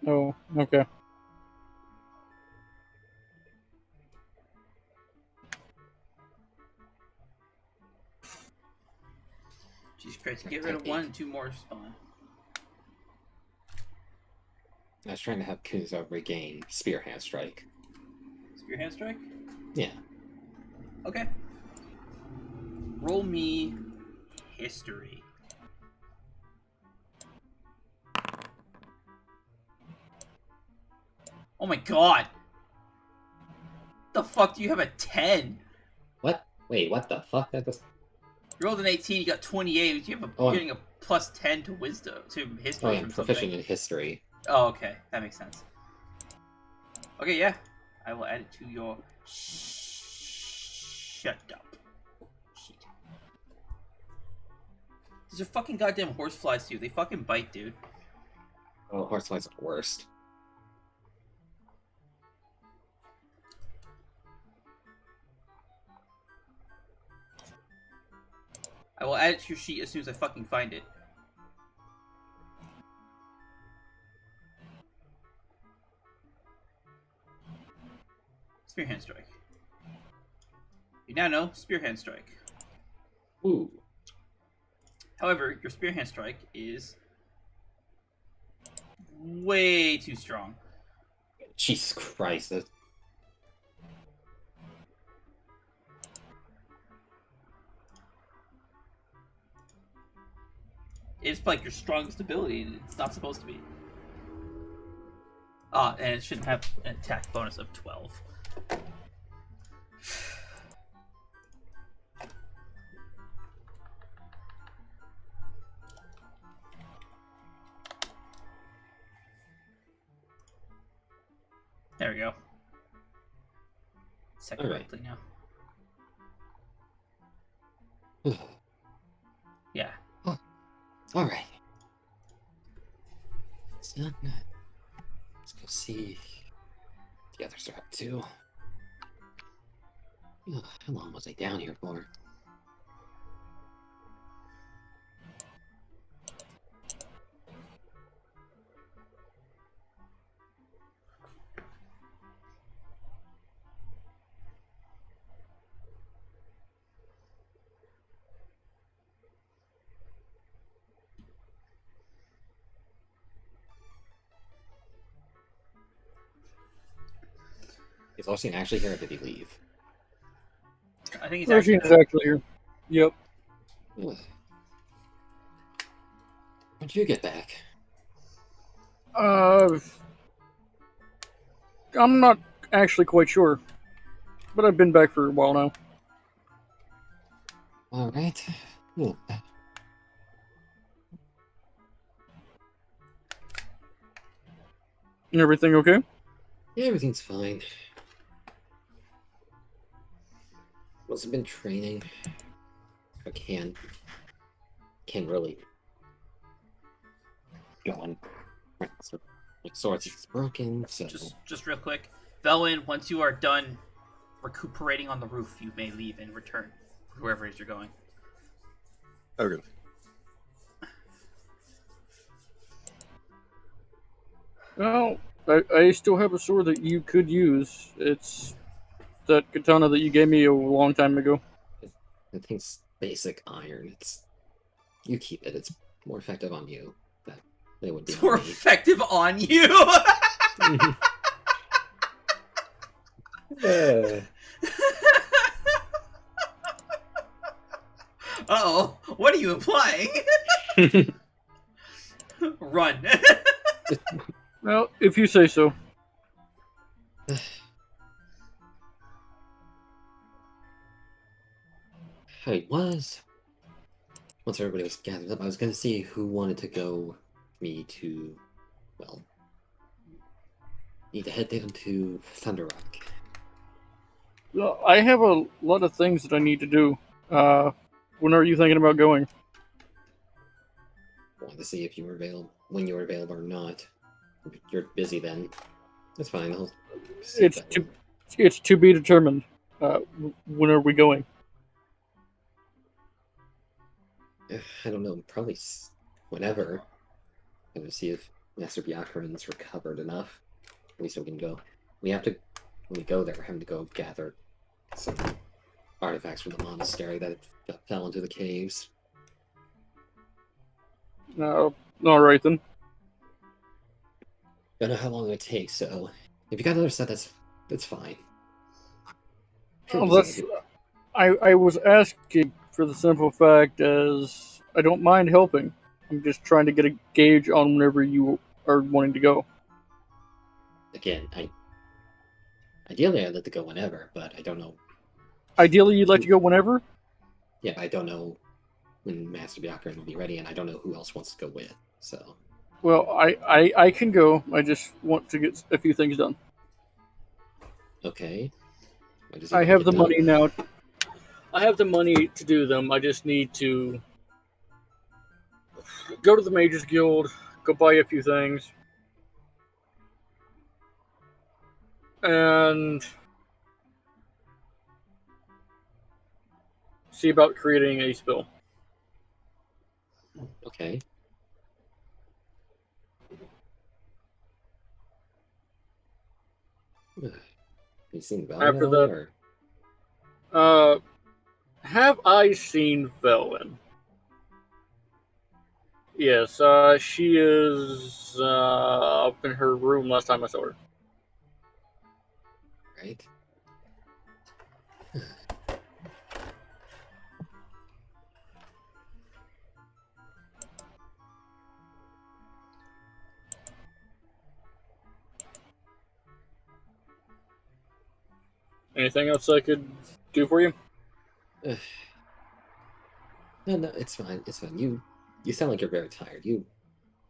Oh, okay. Jesus Christ, get rid of 1 and 2 more spawn. I was trying to have Kuzo regain Spear Hand Strike. Spear Hand Strike? Yeah. Okay. Roll me history. Oh my god! The fuck do you have a 10? What? Wait, what the fuck? That was... You rolled an 18, you got 28. You have Oh, you're getting a plus 10 to wisdom, to history I'm from proficient something. in history. Oh, okay. That makes sense. Okay, yeah. I will add it to your... Shut up. Shit. These are fucking goddamn horseflies, too. They fucking bite, dude. Oh, horseflies are the worst. I will add it to your sheet as soon as I fucking find it. Spear Hand Strike. You now know Spear Hand Strike. Ooh. However, your Spear Hand Strike is way too strong. Jesus Christ. It's like your strongest ability, and it's not supposed to be. Ah, and it shouldn't have an attack bonus of 12. There we go. Set correctly now. Yeah. Alright. It's not good. Let's go see the others are up to. Ugh, how long was I down here for? Is Lorcian actually here or did he leave? I think he's Lorcian's actually... actually here. Yep. Ugh. When'd you get back? I'm not actually quite sure, but I've been back for a while now. Alright. Everything okay? Yeah, everything's fine. Wasn't been training. I can't really go on. So, my sword is broken, so Just real quick. Velwyn, once you are done recuperating on the roof, you may leave and return wherever it is you're going. Okay. Well, I still have a sword that you could use. It's that katana that you gave me a long time ago. I think it's basic iron. You keep it. It's more effective on you. But it would be It's more on me. effective on you! Uh-oh, what are you implying? Run. Well, if you say so. Once everybody was gathered up, I was going to see who wanted to go me to, well, need to head down to Thunder Rock. Well, I have a lot of things that I need to do. When are you thinking about going? Wanted to see if you were available, when you were available or not. If you're busy then. That's fine. I'll see if that will- It's to be determined. When are we going? I don't know. Probably whenever. I'm gonna see if Master Byakuran's recovered enough. At least we can go. We have to, when we go there, we're having to go gather some artifacts from the monastery that fell into the caves. No, all right then. Don't know how long it would take, so if you got another set, that's fine. Sure, Well, I was asking for the simple fact as I don't mind helping. I'm just trying to get a gauge on whenever you are wanting to go. Again, ideally I'd like to go whenever, but I don't know. Ideally, you'd like to go whenever. Yeah, I don't know when Master Byakuran will be ready, and I don't know who else wants to go with. So, Well, I can go. I just want to get a few things done. okay. I have the money now. I have the money to do them. I just need to go to the Mages Guild, go buy a few things, and see about creating a spell. Okay. You seen Velen After at all, that- or? Have I seen Velen? Yes, she is up in her room last time I saw her. Right. Anything else I could do for you? No, it's fine. It's fine. You sound like you're very tired. You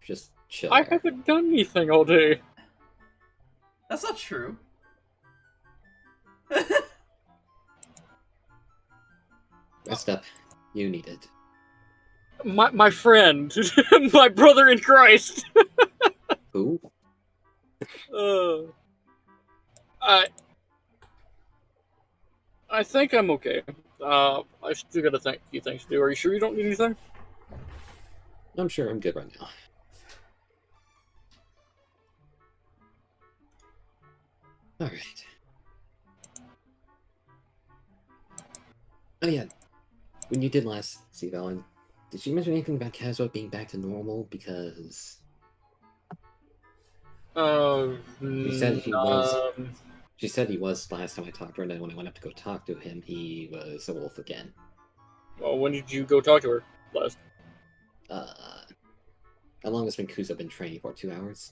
just chill. I there. haven't done anything all day. That's not true. Rest up. You need it. My friend, my brother in Christ. Who? I think I'm okay. I still got a few things to do. Are you sure you don't need anything? I'm sure I'm good right now. All right. Oh yeah. When you did last see Velen, did she mention anything about Kazuo being back to normal? Because she said he was. She said he was last time I talked to her, and then when I went up to go talk to him, he was a wolf again. Well, when did you go talk to her last? How long has Kuzo been training for? 2 hours?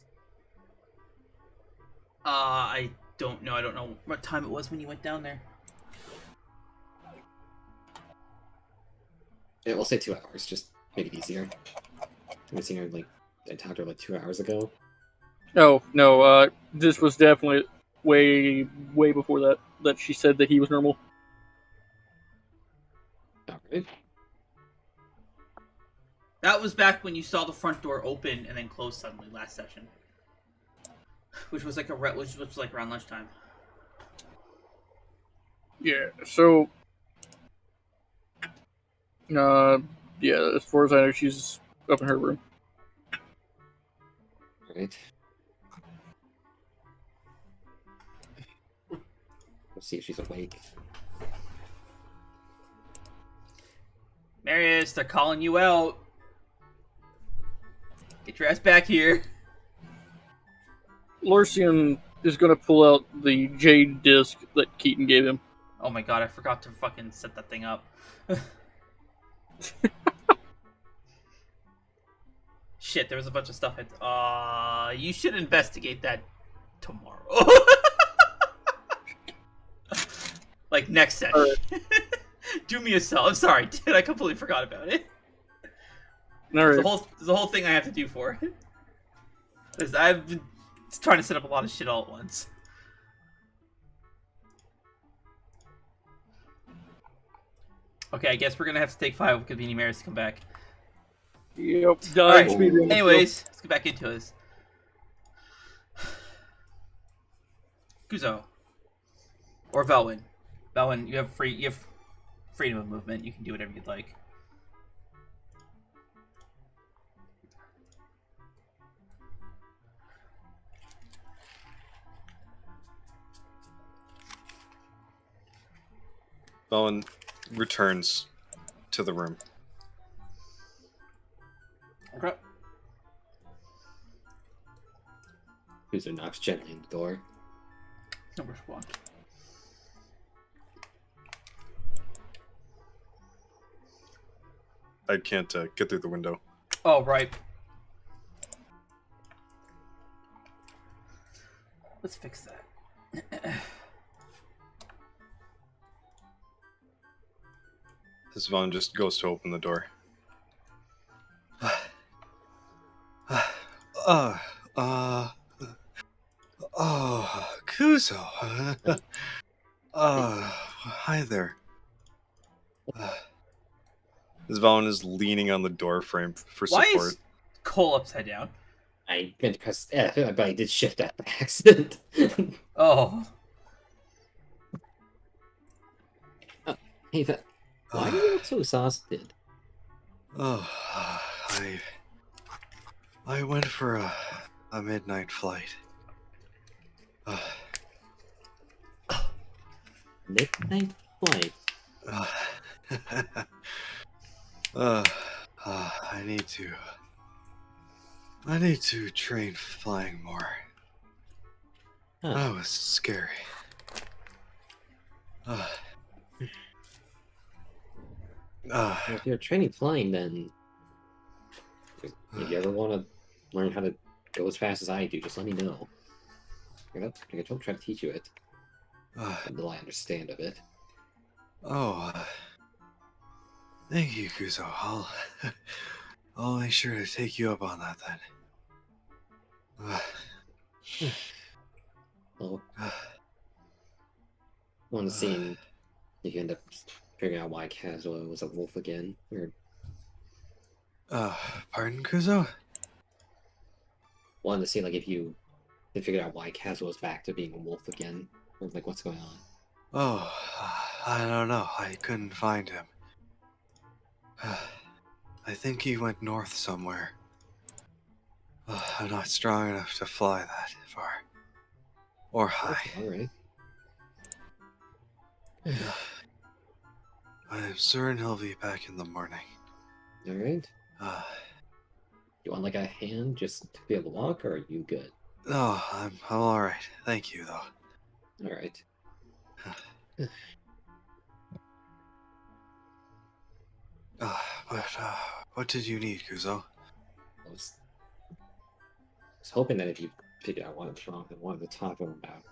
I don't know. I don't know what time it was when you went down there. Yeah, we'll say 2 hours, just make it easier. I've seen her I talked to her 2 hours ago. Oh no, this was definitely way before that she said that he was normal. Alright. That was back when you saw the front door open and then close suddenly last session, which was like around lunchtime. Yeah. So, yeah. As far as I know, she's up in her room. Alright. Let's see if she's awake. Marius, they're calling you out. Get your ass back here. Lorcian is going to pull out the jade disc that Keaton gave him. Oh my god, I forgot to fucking set that thing up. Shit, there was a bunch of stuff. You should investigate that tomorrow. Like next session. Do me a sell. I'm sorry, dude. I completely forgot about it. All right. There's a whole thing I have to do for it. Because I've been trying to set up a lot of shit all at once. Okay, I guess we're gonna have to take 5 because we need Maris to come back. Yep. Alright, Speedrun. anyways, let's get back into this. Kuzo. Or Velwyn. Velwyn, you have freedom of movement. You can do whatever you'd like. Velen returns to the room. Okay. Kuzo knocks gently on the door. No response. I can't get through the window. Oh, right. Let's fix that. Velen just goes to open the door. Kuzo. Hi there. Velen is leaning on the door frame for Why support. is Cole upside down? I meant to press F, but I did shift F by accident. Oh. Hey, why do you look so exhausted? I went for a midnight flight. Midnight flight. I need to train flying more. Huh. That was scary. If you're training flying, then if you ever want to learn how to go as fast as I do, just let me know. I don't try to teach you it. Until I understand of it. Thank you, Kuzo. I'll make sure to take you up on that then. Well, want to see if you end up figuring out why Kazuo was a wolf again, or Pardon, Kuzo? wanted to see like if you had figured out why Kazuo was back to being a wolf again, or like what's going on. I don't know. I couldn't find him. I think he went north somewhere. I'm not strong enough to fly that far. Or high. Alright. I'm certain he'll be back in the morning. Alright. You want like a hand just to be able to walk, or are you good? No, I'm alright. Thank you, though. Alright. What did you need, Kuzo? I was hoping that if you figured out what was wrong, I wanted to talk to him about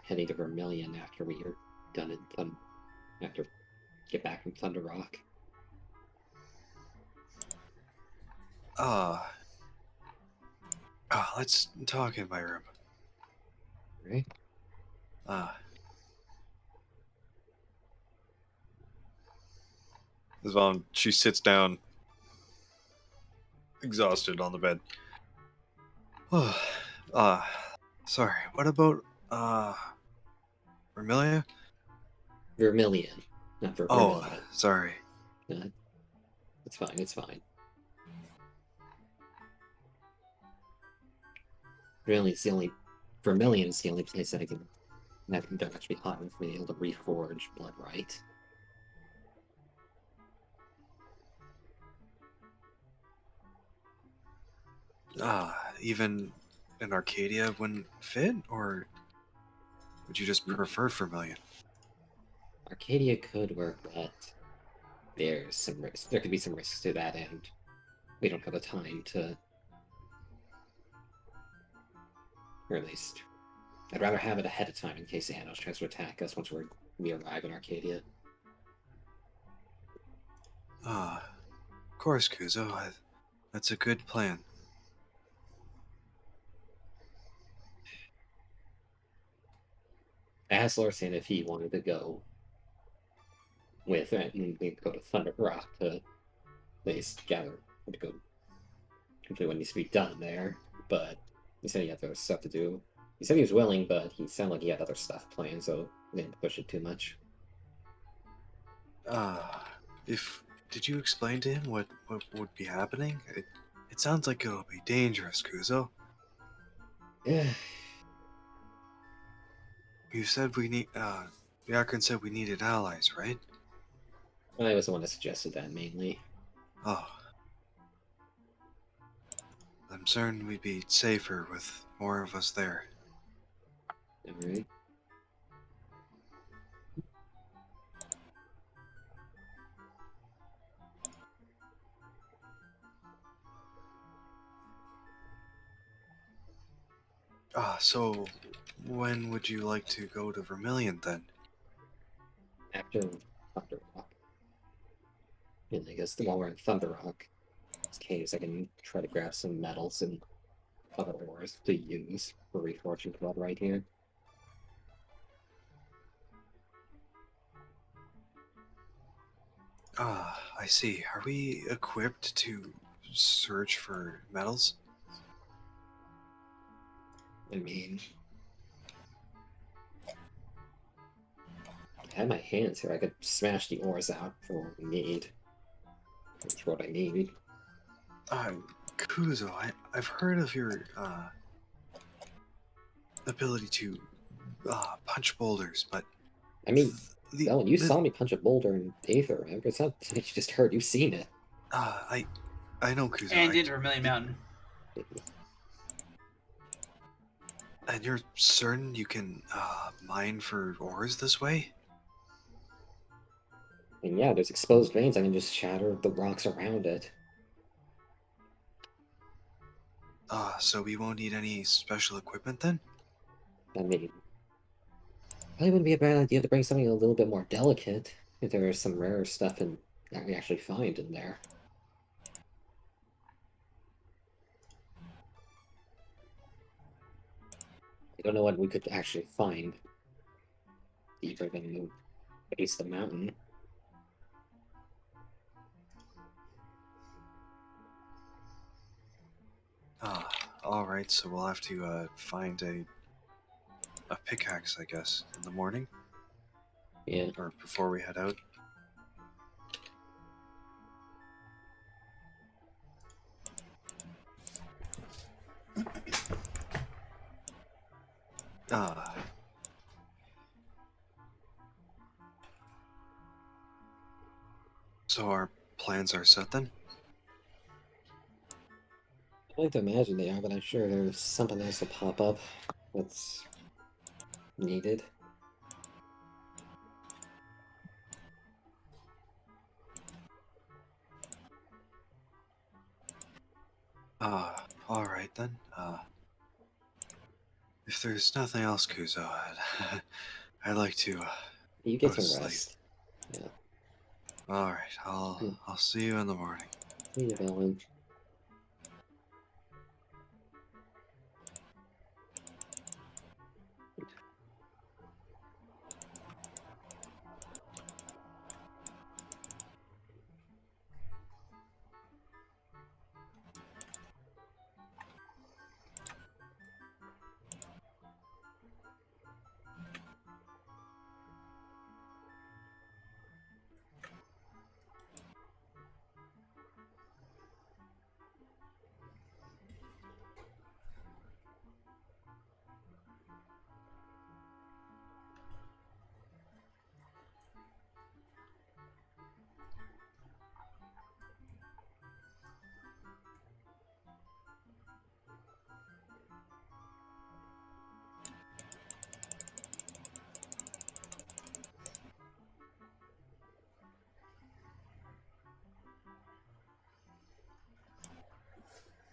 heading to Vermilion after we are done after get back from Thunder Rock. Let's talk in my room. Right? She sits down, exhausted on the bed. Sorry, what about, Vermilia? Vermilion, not Vermilion. Sorry. It's fine, it's fine. Vermilion's the only place that I can actually hot enough for me able to reforge blood right. Even in Arcadia wouldn't fit, or would you just prefer Vermilion? Arcadia could work, but there's some risk. There could be some risks to that, and we don't have the time to, or at least, I'd rather have it ahead of time in case Anos tries to attack us once we arrive in Arcadia. Of course, Kuzo. That's a good plan. I asked Lorcian if he wanted to go with it, and we'd go to Thunder Rock to at least gather to go complete what needs to be done there. But he said he had other stuff to do. He said he was willing, but he sounded like he had other stuff planned, so he didn't push it too much. Did you explain to him what would be happening? It sounds like it'll be dangerous, Kuzo. Yeah. You said we need, Yakrin said we needed allies, right? I was the one that suggested that mainly. Oh. I'm certain we'd be safer with more of us there. Alright. So when would you like to go to Vermilion then? After Thunder Rock. And I guess while we're in Thunder Rock, in this case, I can try to grab some metals and other ores to use for reforging blood right here. I see. Are we equipped to search for metals? I mean, I have my hands here. I could smash the ores out for what we need. That's what I need. Kuzo, I've heard of your, ability to, punch boulders, but I mean, the, Ellen, you the, saw me punch a boulder in Aether, remember? It's not something you just heard. You've seen it. I know, Kuzo. And in Vermilion Mountain. And you're certain you can, mine for ores this way? And yeah, there's exposed veins. I can just shatter the rocks around it. So we won't need any special equipment then? I mean, probably wouldn't be a bad idea to bring something a little bit more delicate if there is some rare stuff that we actually find in there. I don't know what we could actually find deeper than the base of the mountain. Alright, so we'll have to, find a pickaxe, I guess, in the morning? Yeah. Or before we head out? Ah. So our plans are set then? I like to imagine they are, but I'm sure there's something else to pop up that's needed. Alright then. If there's nothing else, Kuzo, I'd like to, You go get to some sleep. rest. Yeah. Alright, I'll see you in the morning. See you, Ellen.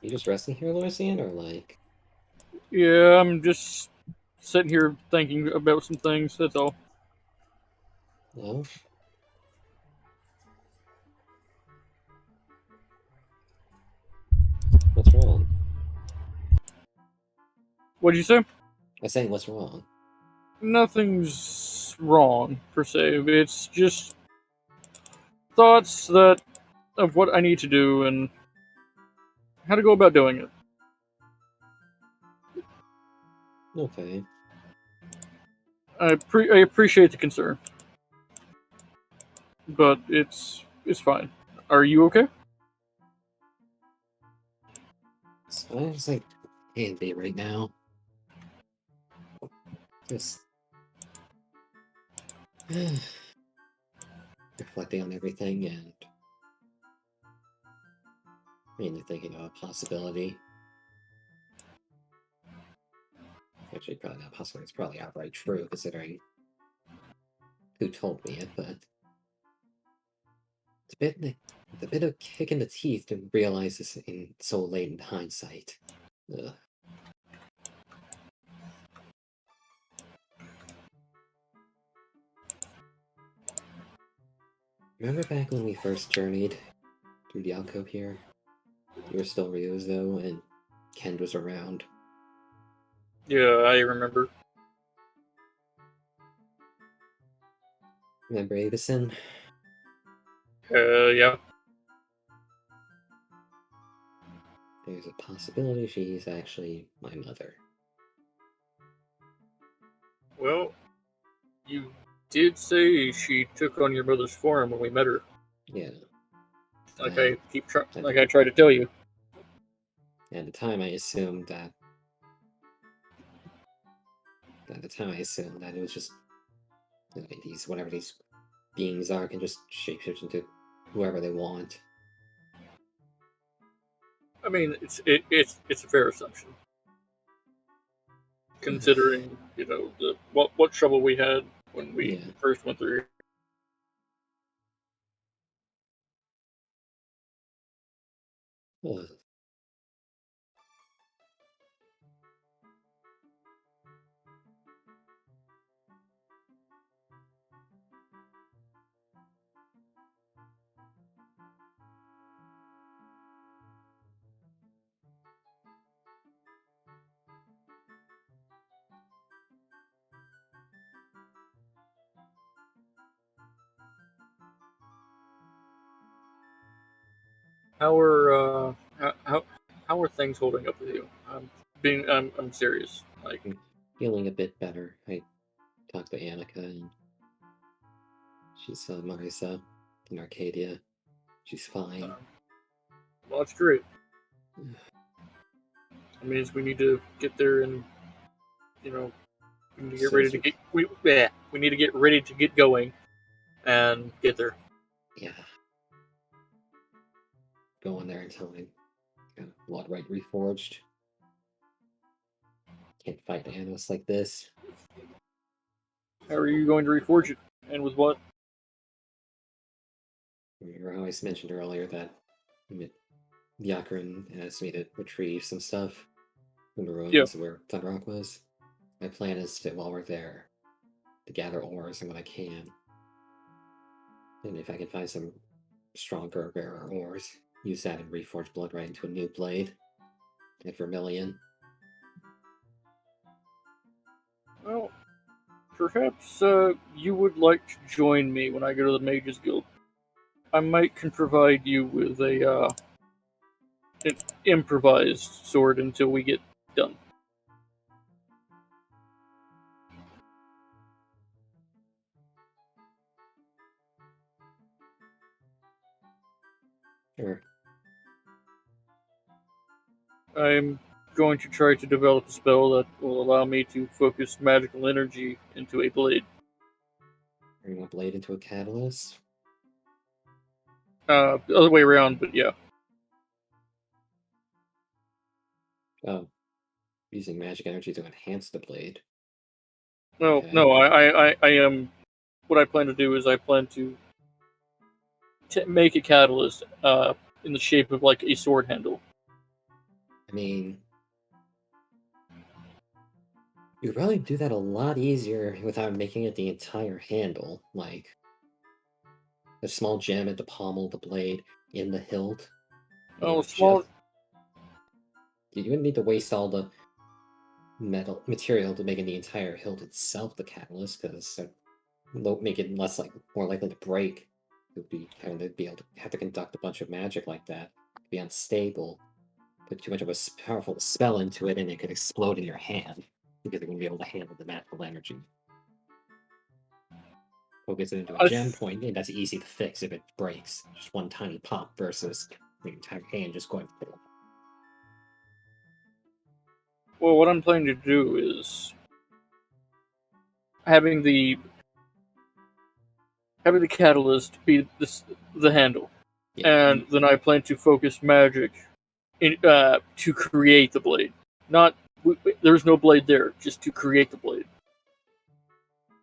You just resting here, Lorcian, or like? Yeah, I'm just sitting here thinking about some things. That's all. No? What's wrong? What'd you say? I was saying, what's wrong? Nothing's wrong per se. It's just thoughts that of what I need to do and how to go about doing it. Okay. I appreciate the concern, but it's fine. Are you okay? As far as I can be right now. Just. reflecting on everything and mainly thinking of a possibility. Actually, probably not possible. It's probably outright true, considering who told me it, but it's a bit of kick in the teeth to realize this in so late in hindsight. Ugh. Remember back when we first journeyed through the alcove here? You were still Ryuzo, and Ken was around. Yeah, I remember. Remember Avison? Yeah. There's a possibility she's actually my mother. Well, you did say she took on your mother's form when we met her. Yeah. Like And I tried to tell you. at the time, I assumed that. At the time, I assumed that it was just whatever these beings are can just shapeshift into whoever they want. I mean, it's a fair assumption, considering what trouble we had when we Yeah. first went through. Ugh. How are things holding up with you? I'm serious. Like, I'm feeling a bit better. I talked to Annika, and she saw Marisa in Arcadia. She's fine. well, that's great. It means we need to get there, and we need to get ready to get we need to get ready to get going and get there. Yeah. Go in there until I got blood right reforged. Can't fight Anos like this. How are you going to reforge it, and with what? Remember how I mentioned earlier that Yakrin asked me to retrieve some stuff from the Yeah. ruins where Thunderrock was? My plan is to, while we're there, to gather ores and what I can. And if I can find some stronger, rarer ores, use that and reforge blood right into a new blade at Vermilion. Well, perhaps you would like to join me when I go to the Mages Guild. I might can provide you with an improvised sword until we get done. Sure. I'm going to try to develop a spell that will allow me to focus magical energy into a blade. Turn a blade into a catalyst. The other way around, but yeah. Oh, using magic energy to enhance the blade. Well, Okay. no, I am. What I plan to do is I plan to make a catalyst in the shape of like a sword handle. I mean, you could probably do that a lot easier without making it the entire handle. Like, a small gem at the pommel of the blade in the hilt. Oh, And small. you wouldn't need to waste all the material to make the entire hilt itself the catalyst, because make it more likely to break. It would be kind of be able to have to conduct a bunch of magic like that. Be unstable. Put too much of a powerful spell into it, and it could explode in your hand because it wouldn't be able to handle the magical energy. Focus it into a gem point, and that's easy to fix if it breaks. Just one tiny pop versus the entire hand just going. Well, what I'm planning to do is having the having the catalyst be the handle, Yeah. and then I plan to focus magic to create the blade. Not there's no blade there, just to create the blade.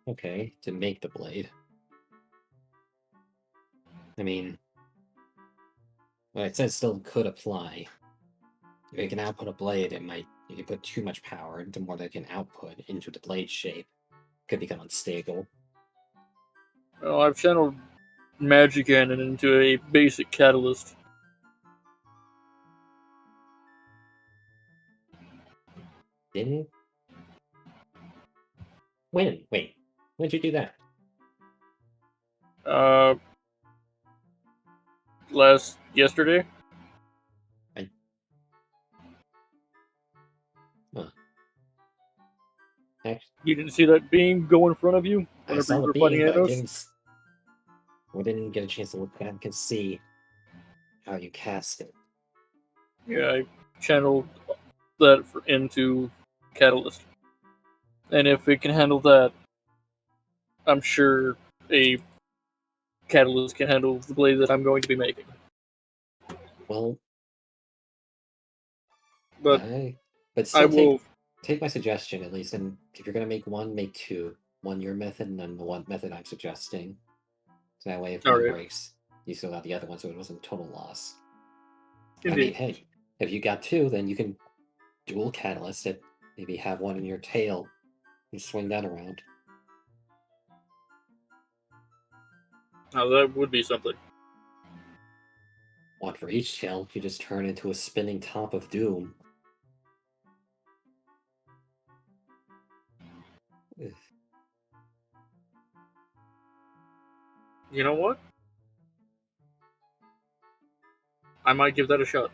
Okay, to make the blade. I mean, what I said still could apply. If you can output a blade, it might. If you put too much power into more than it can output into the blade shape, it could become unstable. Well, I've channeled magic cannon into a basic catalyst. Didn't? When? Wait. When did you do that? Uh, yesterday. Actually, You didn't see that beam go in front of you I whenever saw you the were fighting beam, but Anos? I didn't get a chance to look back and see how you cast it. Yeah, I channeled that into catalyst, and if it can handle that, I'm sure a catalyst can handle the blade that I'm going to be making. Well, But but I still will. take my suggestion at least, and if you're gonna make one, make two. One your method, and then the one method I'm suggesting. So that way, if one Alright. breaks, you still got the other one, so it wasn't a total loss. I mean, Indeed. hey, if you got two, then you can dual catalyst it. Maybe have one in your tail and swing that around. Now that would be something. One for each tail, you just turn into a spinning top of doom. Ugh. You know what? I might give that a shot.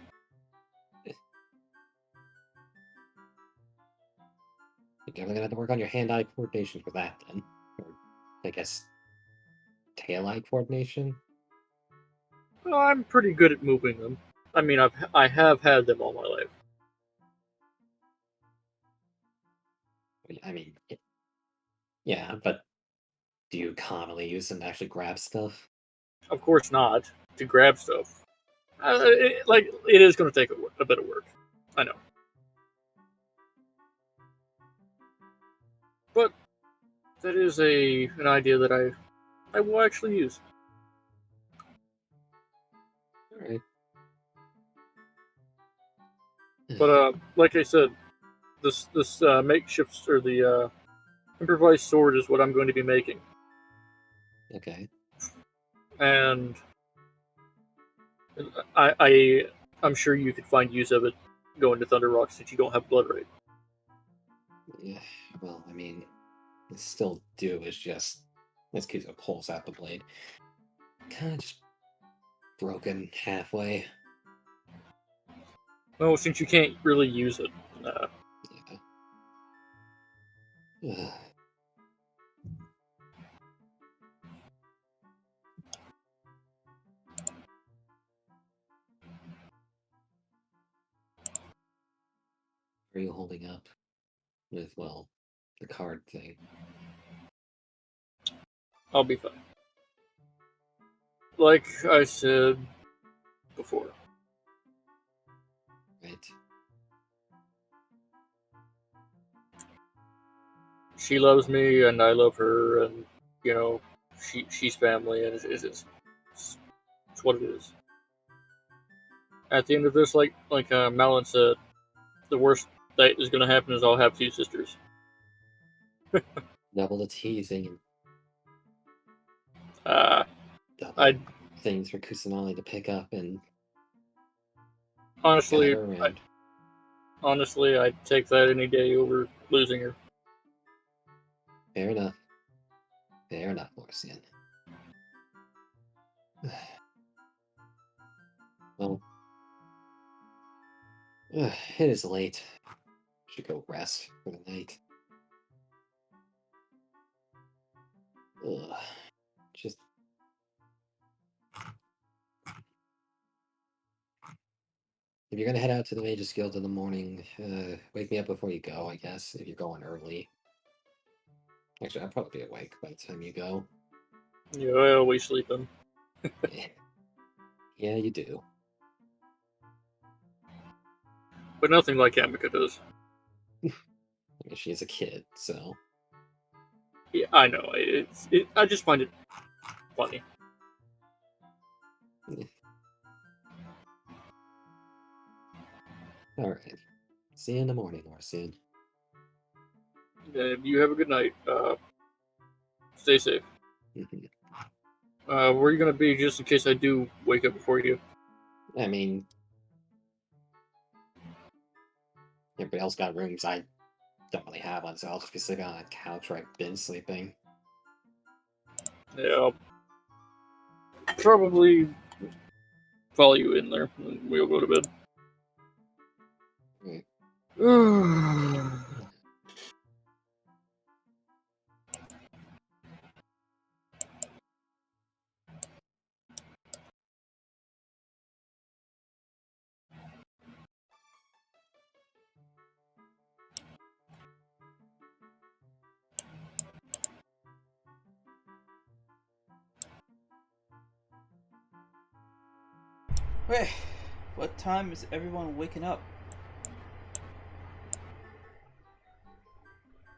You're definitely gonna have to work on your hand-eye coordination for that, then. Or, I guess, tail-eye coordination? Well, I'm pretty good at moving them. I mean, I have had them all my life. I mean, yeah, but do you commonly use them to actually grab stuff? Of course not to grab stuff. It is going to take a bit of work. I know, but that is an idea that I will actually use. Alright. But like I said, this makeshift or the improvised sword is what I'm going to be making, Okay. and I'm sure you could find use of it going to Thunder Rock since you don't have blood rate. Yeah, well, I mean, the still do is just this Kuzo pulls out the blade. Kind of just broken halfway. Well, since you can't really use it, Yeah. Ugh. Are you holding up with, well, the card thing? I'll be fine. Like I said before, Right. she loves me and I love her, and you know, she's family, and it's what it is. At the end of this, like Malin said, the worst that is going to happen is I'll have two sisters. Double the teasing and Uh, double I things for Kusanali to pick up and guide honestly, her around. I'd take that any day over losing her. Fair enough. Fair enough, Lorcian. Well, it is late. Should go rest for the night. Ugh. Just if you're gonna head out to the Mages Guild in the morning, wake me up before you go, I guess, if you're going early. Actually, I'll probably be awake by the time you go. Yeah, I always sleeping. Yeah, you do. But nothing like Amika does. I mean, she is a kid, so. Yeah, I know. I just find it funny. Alright. See you in the morning, Lorcian. And you have a good night. Stay safe. Mhm. Where are you gonna be just in case I do wake up before you? I mean, everybody else got rooms. I don't really have one, so I'll just be sleeping on a couch where I've been sleeping. Yeah, I'll probably follow you in there, and we'll go to bed. Right. Wait, what time is everyone waking up?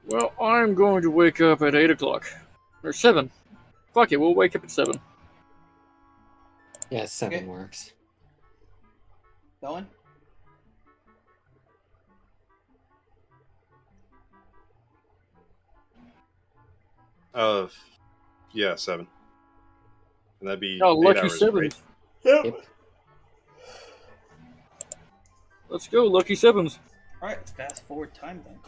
Well, I'm going to wake up at 8 o'clock. Or 7. Fuck it, we'll wake up at 7. Yeah, 7 Okay. works. Going? Yeah, 7. And that'd be Oh, 8 lucky hours, 7s. right? Yep. Let's go, lucky 7s. Alright, let's fast forward time then.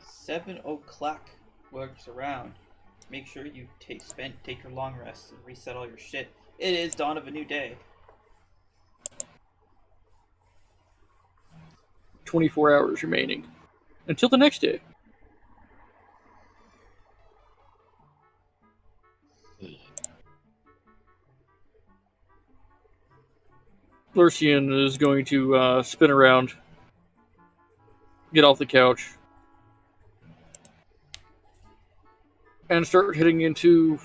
$7 o'clock works around. Make sure you take your long rest and reset all your shit. It is dawn of a new day. 24 hours remaining. Until the next day. Lorcian is going to spin around, get off the couch, and start heading into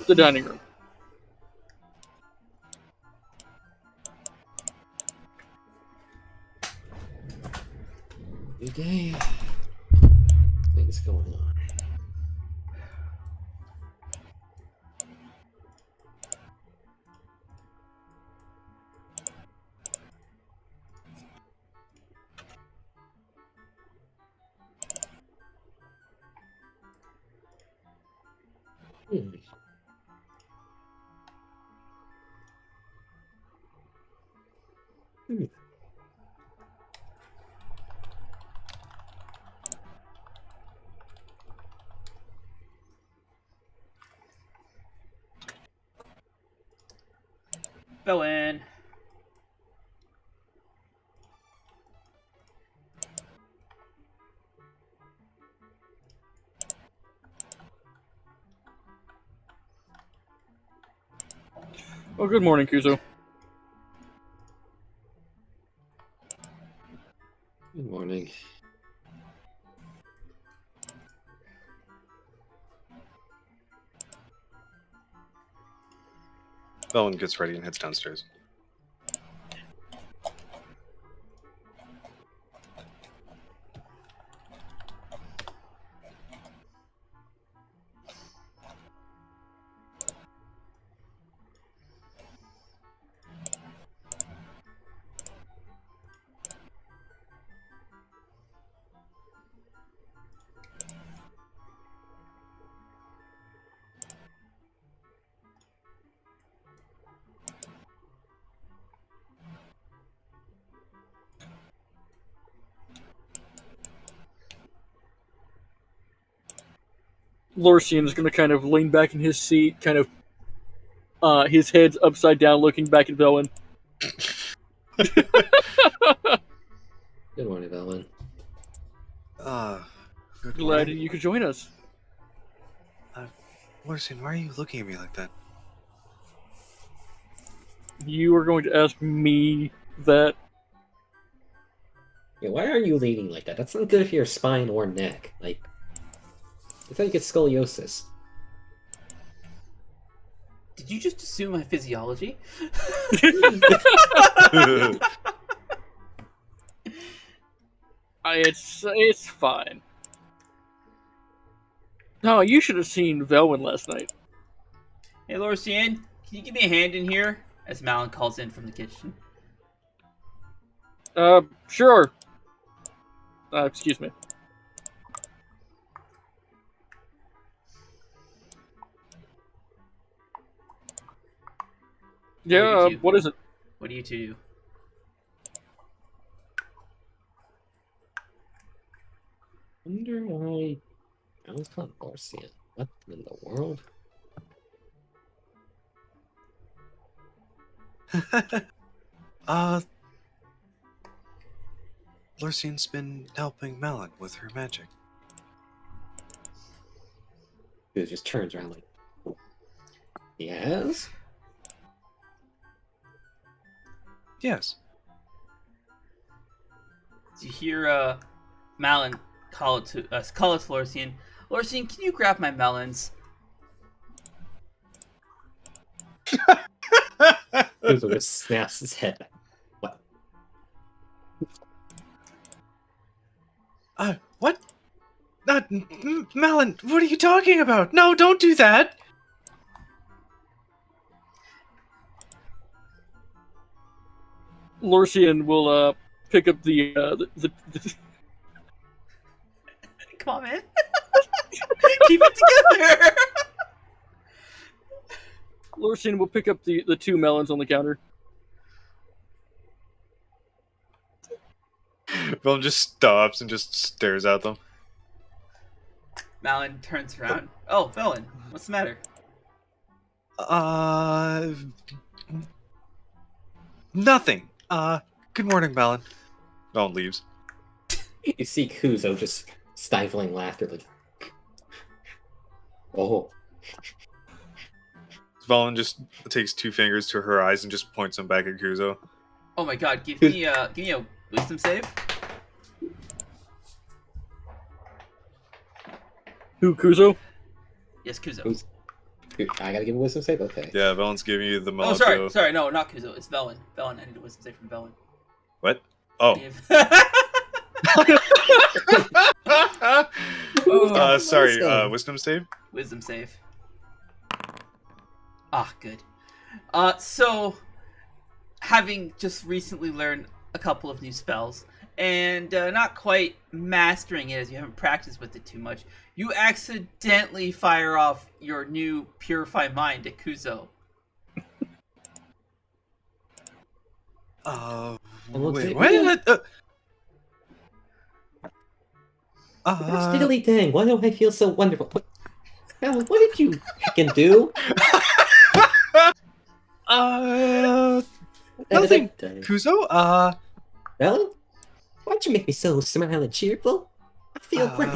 the dining room. New day. Things going on. Hmm. Hmm. Bellin. Oh, good morning, Kuzo. Good morning. Velen gets ready and heads downstairs. Lorcian is going to kind of lean back in his seat, kind of his head's upside down, looking back at Velen. Good morning, Velen. Good Glad morning. you could join us. Lorcian, why are you looking at me like that? You are going to ask me that? Yeah, why are you leaning like that? That's not good for your spine or neck. Like, that's how you get scoliosis. Did you just assume my physiology? It's fine. No, you should have seen Velwyn last night. Hey, Lorcian, can you give me a hand in here? As Malin calls in from the kitchen. Sure. Excuse me. Yeah, what is it? What do you two do? Wonder why I was called Lorcian. What in the world? Lorcian's been helping Malin with her magic. It just turns around like, yes? Yes. You hear Malin call it to Lorcian. Lorcian, can you grab my melons? Kuzo just snaps his head back. What? What? Malin, what are you talking about? No, don't do that! Lorcian will pick up the Come on, man. Keep it together. Lorcian will pick up the two melons on the counter. Velen just stops and just stares at them. Malin turns around. Oh, Velen, what's the matter? Nothing. Good morning, Malin. Velen leaves. You see Kuzo just stifling laughter like, oh. Velen just takes 2 fingers to her eyes and just points them back at Kuzo. Oh my god, give me a wisdom save. Who, Kuzo? Yes, Kuzo. I gotta give a wisdom save? Okay. Yeah, Velen's giving you the Oh, Malakio. sorry, no, not Kuzo. It's Velen. Velen, I need a wisdom save from Velen. What? Oh. Sorry, wisdom save? Wisdom save. Ah, good. So, having just recently learned a couple of new spells, and not quite mastering it as you haven't practiced with it too much, you accidentally fire off your new Purify Mind at Kuzo. Wait, what? Gosh, diddly dang, why do I feel so wonderful? What did you fucking do? Nothing, Kuzo. Ellen? Why'd you make me so smile and cheerful? I feel great.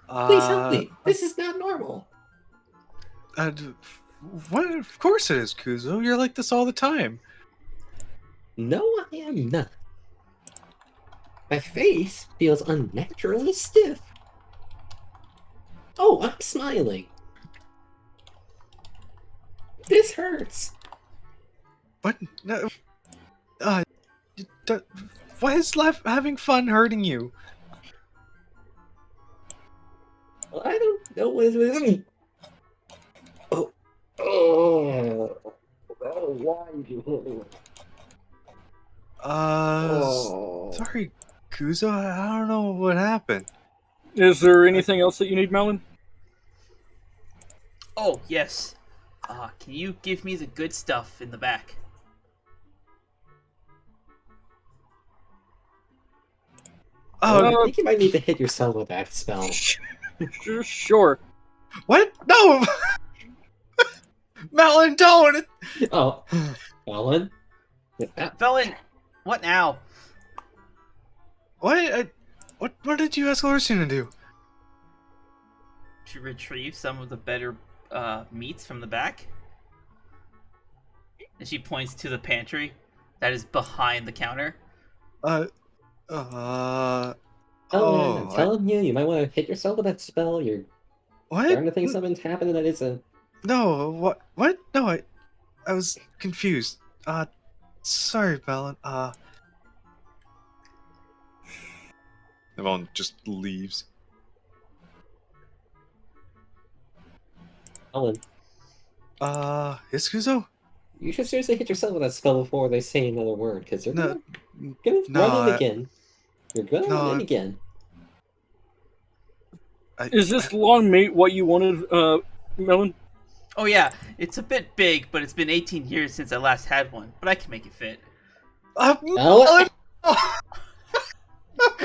Please help me. This is not normal. What? Of course it is, Kuzo. You're like this all the time. No, I am not. My face feels unnaturally stiff. Oh, I'm smiling. This hurts. What? No. Why is having fun hurting you? Well, I don't know what is with me. Oh, why you? Sorry, Kuzo. I don't know what happened. Is there anything else that you need, Malin? Oh, yes. Can you give me the good stuff in the back? I think you might need to hit yourself with that spell. Sure. What? No! Malin, don't! Oh, Ellen? Velen, what now? What? What did you ask Lorcian to do? To retrieve some of the better meats from the back? And she points to the pantry that is behind the counter. Ellen, I'm Oh, telling you, you might want to hit yourself with that spell. You're what? starting to think something's happening that isn't. No, what? What? No, I was confused. Sorry, Valen. Valen just leaves. Ellen, Iskuzo? you should seriously hit yourself with that spell before they say another word, because you're No, gonna no, run in again. You're gonna run in no, again. Is this long mate what you wanted, Melon? Oh yeah, it's a bit big, but it's been 18 years since I last had one. But I can make it fit. Ellen!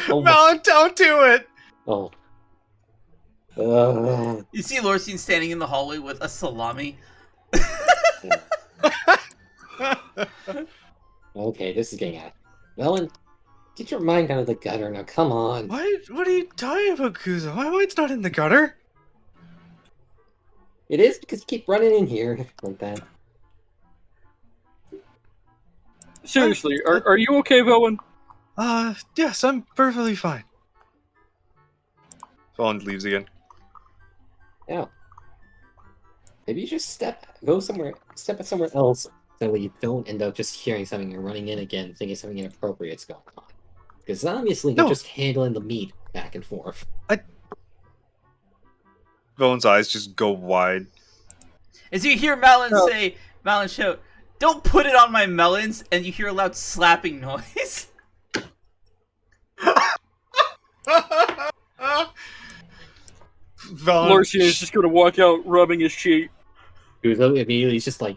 Oh my- Valen, don't do it! Oh. You see Lorcian standing in the hallway with a salami. Okay, this is getting out. Ellen, get your mind out of the gutter now. Come on. What are you talking about, Kuzo? My mind's not in the gutter. It is because you keep running in here like that. Seriously, are you okay, Velen? Yes, I'm perfectly fine. Valen leaves again. Yeah. Maybe you just step somewhere else so you don't end up just hearing something and running in again, thinking something inappropriate's going on. Because obviously you're No. just handling the meat back and forth. Valen's eyes just go wide. As you hear Malin No. say, Malin shout, "Don't put it on my melons!" and you hear a loud slapping noise. Valen, Lorcian is just going to walk out rubbing his cheek. Uzo immediately is just like,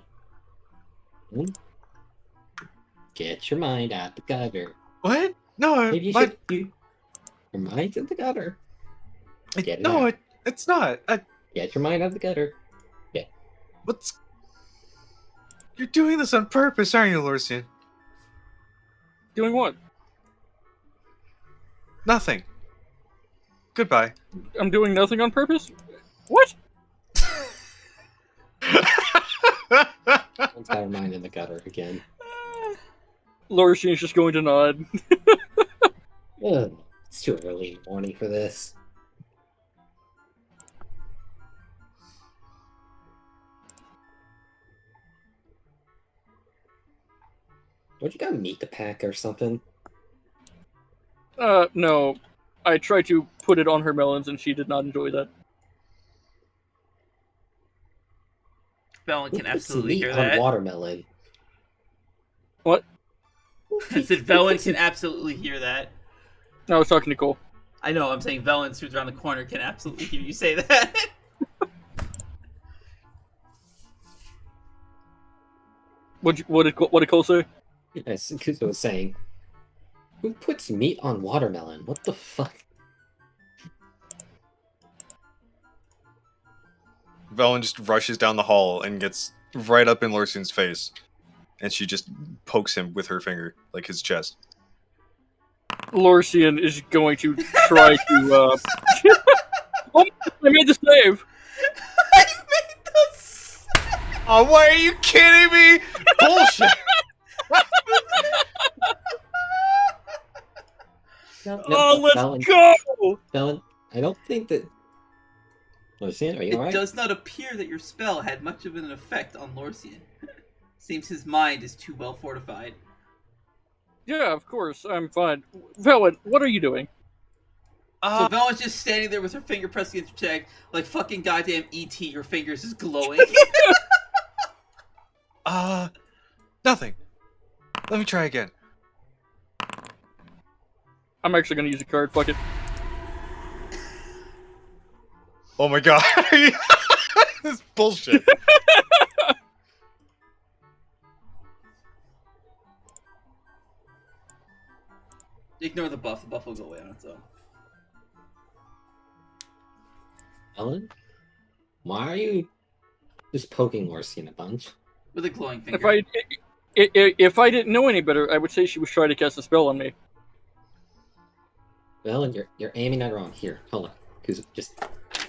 get your mind out the gutter. What? No, Maybe you my- should do your mind in the gutter. Get it no, out. it's not. Get your mind out of the gutter. What's? You're doing this on purpose, aren't you, Lorcian? Doing what? Nothing. Goodbye. I'm doing nothing on purpose? What? Let's have her mind in the gutter again. Lorcian is just going to nod. Ugh, it's too early in the morning for this. Don't you got meat to pack or something? No. I tried to put it on her melons and she did not enjoy that. Valen Who can puts absolutely meat hear on that. watermelon? What? I said Velen can absolutely hear that. No, I was talking to Cole. I know, I'm saying Velen, who's around the corner, can absolutely hear you say that. What did Cole say? As Kuzo was saying, who puts meat on watermelon? What the fuck? Valen just rushes down the hall and gets right up in Lorcian's face, and she just pokes him with her finger, like his chest. Lorcian is going to try to. Oh, I made the save. I made this. Oh, why are you kidding me? Bullshit! Let's Valen, go. Valen, I don't think that. Lorcian, are you It alright? does not appear that your spell had much of an effect on Lorcian. Seems his mind is too well fortified. Yeah, of course, I'm fine. Velen, what are you doing? So Velen's just standing there with her finger pressed against her cheek, like fucking goddamn ET, your fingers is glowing. Nothing. Let me try again. I'm actually going to use a card. Fuck it. Oh my god. This is bullshit. Ignore the buff will go away on its own. Ellen? Why are you just poking Lorcian a bunch? With a glowing finger. If I didn't know any better, I would say she was trying to cast a spell on me. Ellen, you're aiming at her wrong. Here, hold on. Kuzo, just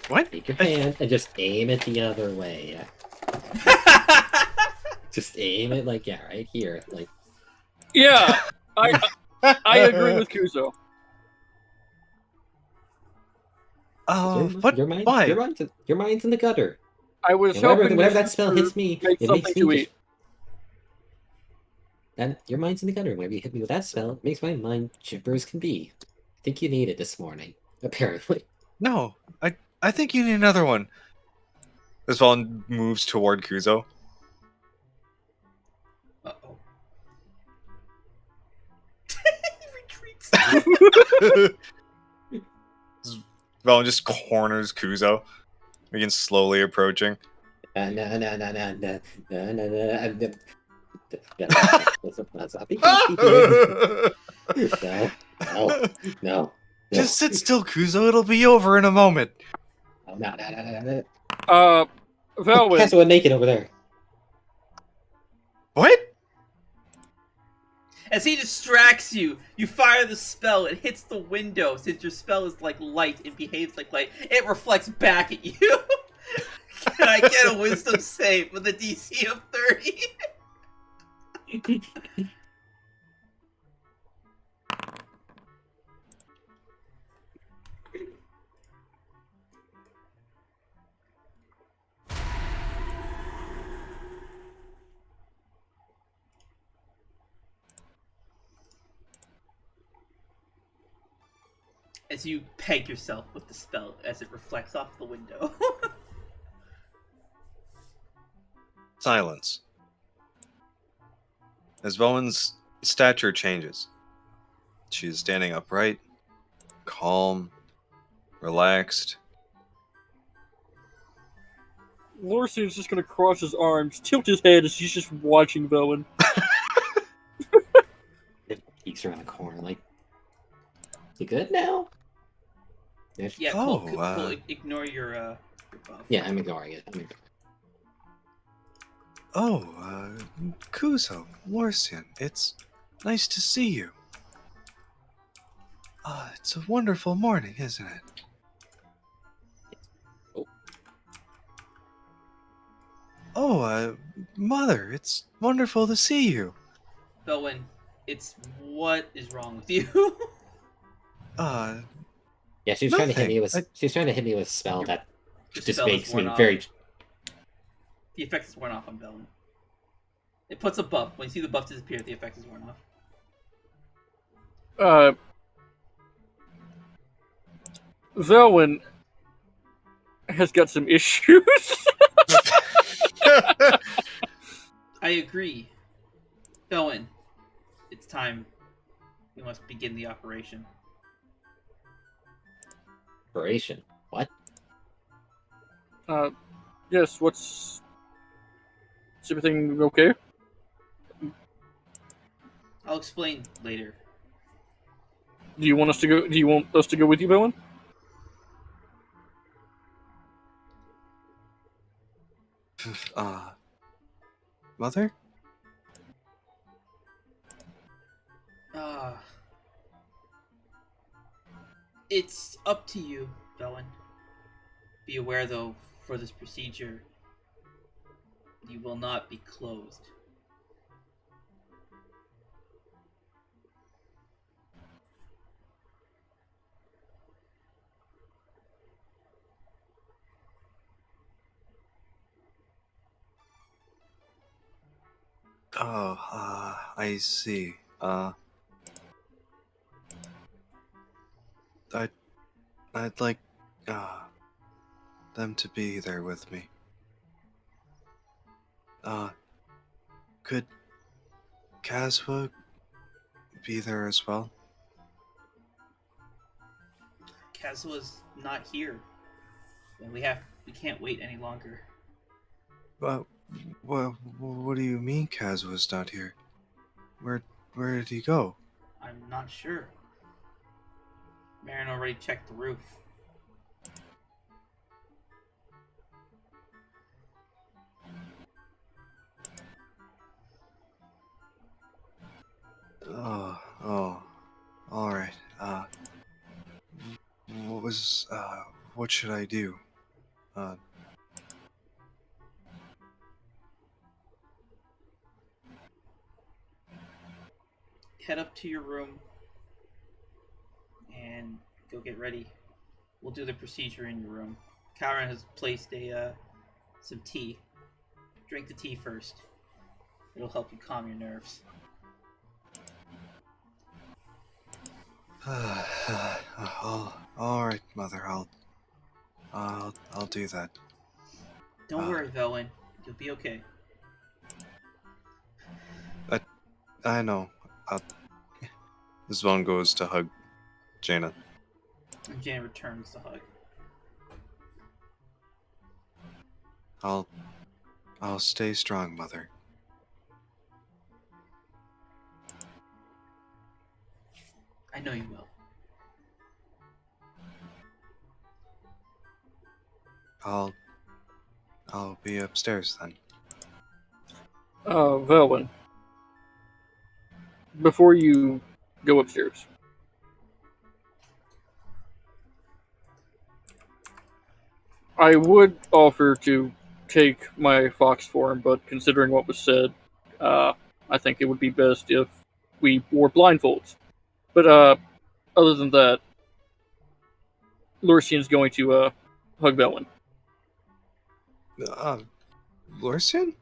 What? take your hand and just aim it the other way. Just aim it like, yeah, right here. Like, Yeah, I agree with Kuzo. What? Why? Your mind's in the gutter. I was And whenever hoping that this spell sister hits me, made it something makes me to just. eat. And your mind's in the gutter. Whenever you hit me with that spell, it makes my mind chipper as can be. I think you need it this morning, apparently. No, I think you need another one. This one moves toward Kuzo. Uh-oh. He retreats. Velen just corners Kuzo, begins slowly approaching. No. Just sit still, Kuzo. It'll be over in a moment. No. Velwyn, Castle naked over there. What? As he distracts you, you fire the spell. It hits the window. Since your spell is like light and behaves like light, it reflects back at you. Can I get a wisdom save with a DC of 30? As you peg yourself with the spell as it reflects off the window. Silence. As Velen's stature changes, she is standing upright, calm, relaxed. Lorcian's just gonna cross his arms, tilt his head as he's just watching Velwyn. It peeks around the corner, like, you good now? Yeah, Oh, Cole, ignore your buff. Yeah, I'm ignoring it. Oh, Kuzo, Lorcian, it's nice to see you. It's a wonderful morning, isn't it? Oh, Mother, it's wonderful to see you. Velwyn, it's what is wrong with you? Yeah, she was trying to hit me Nothing. with. She was trying to hit me with a spell that Your just spell makes is me worn off. very. The effect is worn off on Velwyn. It puts a buff. When you see the buff disappear, the effect is worn off. Velwyn has got some issues. I agree. Velwyn, it's time. We must begin the operation. Operation. What? Yes, is everything okay? I'll explain later. Do you want us to go with you, Velwyn? Mother? It's up to you, Velwyn. Be aware, though, for this procedure, you will not be closed. Oh, I see. I'd like, them to be there with me. Could Kaswa be there as well? Kazua's not here. And we can't wait any longer. Well, what do you mean Kaswa's not here? Where did he go? I'm not sure. Marin already checked the roof. Oh, alright. What should I do? Head up to your room, and go get ready. We'll do the procedure in your room. Karen has placed some tea. Drink the tea first. It'll help you calm your nerves. All right, Mother. I'll do that. Don't worry, Velwyn. You'll be okay. I know. Zvon goes to hug Jaina. And Jan returns the hug. I'll stay strong, Mother. I know you will. I'll be upstairs then. Velwyn, before you go upstairs, I would offer to take my fox form, but considering what was said, I think it would be best if we wore blindfolds. But other than that, Lorcian's going to hug Velwyn. Lorcian?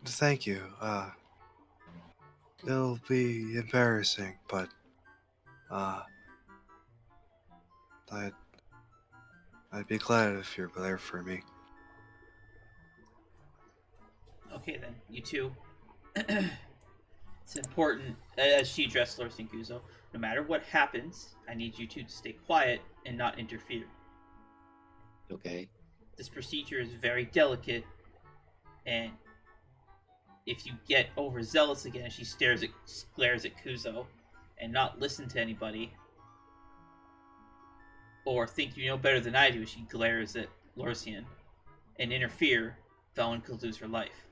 Thank you. It'll be embarrassing, but, I'd be glad if you're there for me. Okay then, you two. It's important, as she addressed Lorcian Kuzo, no matter what happens, I need you two to stay quiet and not interfere. Okay. This procedure is very delicate, and if you get overzealous again, she glares at Kuzo, and not listen to anybody, or think you know better than I do, she glares at Lorcian, and interfere, Velwyn could lose her life.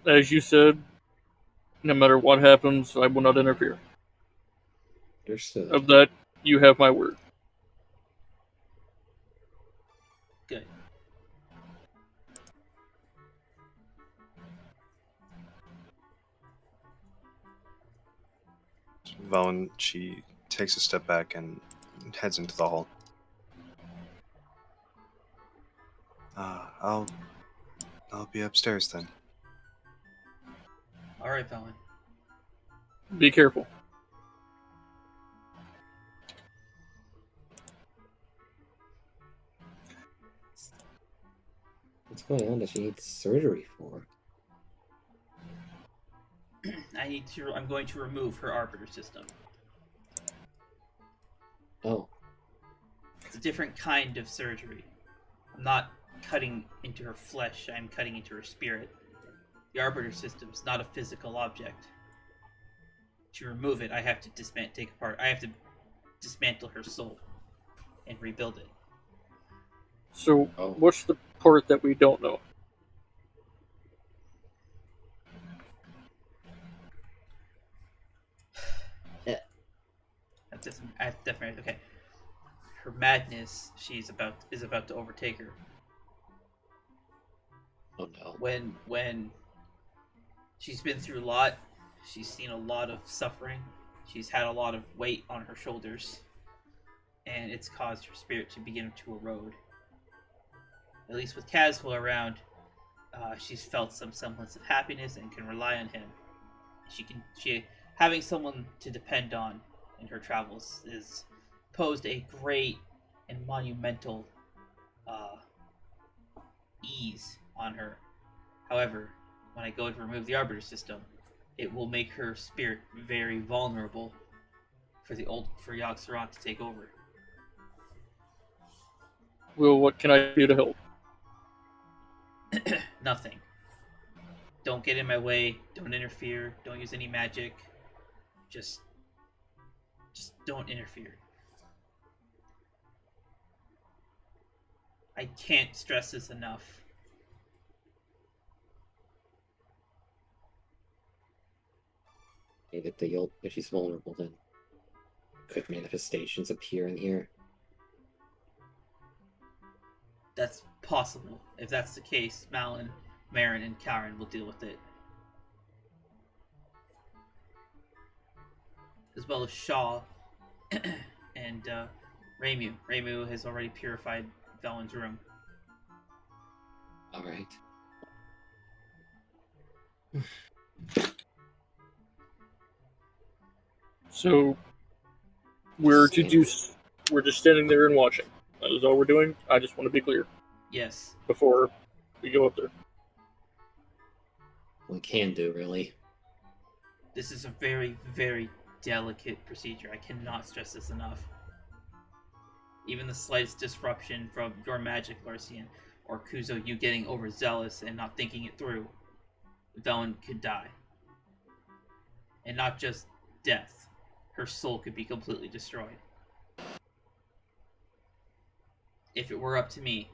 As you said, no matter what happens, I will not interfere. Understood. Of that, you have my word. Good. Valen, she takes a step back and heads into the hall. I'll be upstairs then. All right, Velwyn. Be careful. What's going on? Does she need surgery for? I'm going to remove her arbiter system. Oh. It's a different kind of surgery. I'm not cutting into her flesh, I'm cutting into her spirit. The arbiter system is not a physical object. To remove it, I have to dismantle her soul and rebuild it. So, what's the part that we don't know? Definitely okay. Her madness, is about to overtake her. Oh no. When she's been through a lot, she's seen a lot of suffering, she's had a lot of weight on her shoulders, and it's caused her spirit to begin to erode. At least with Caswell around, she's felt some semblance of happiness and can rely on him. She having someone to depend on in her travels is posed a great and monumental ease on her. However, when I go to remove the arbiter system, it will make her spirit very vulnerable for Yogg-Saron to take over. Well, what can I do to help? Nothing. Don't get in my way. Don't interfere. Don't use any magic. Just don't interfere. I can't stress this enough. If she's vulnerable, then could manifestations appear in here? That's possible. If that's the case, Malin, Marin and Karen will deal with it. As well as Shaw and Reimu. Reimu has already purified Velen's room. Alright. So we're just standing there and watching. That is all we're doing. I just want to be clear Yes. before we go up there. We can do, really. This is a very, very delicate procedure. I cannot stress this enough. Even the slightest disruption from your magic, Lorcian, or Kuzo, you getting overzealous and not thinking it through, Velen could die. And not just death. Her soul could be completely destroyed. If it were up to me,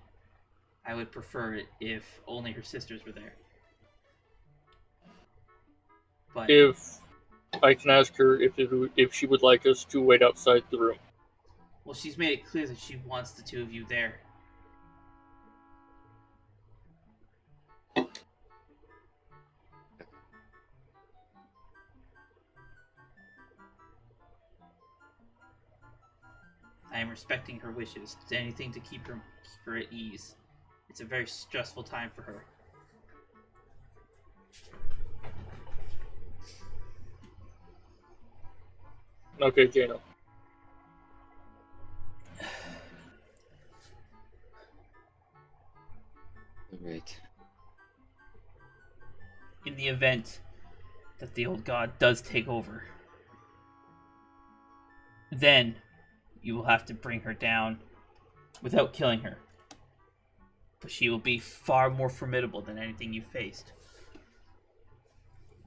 I would prefer it if only her sisters were there. But If I can ask her if she would like us to wait outside the room. well, she's made it clear that she wants the two of you there. I am respecting her wishes. Anything to keep her at ease. It's a very stressful time for her. Okay, Jano. Alright. In the event that the old god does take over, then you will have to bring her down without killing her. But she will be far more formidable than anything you faced.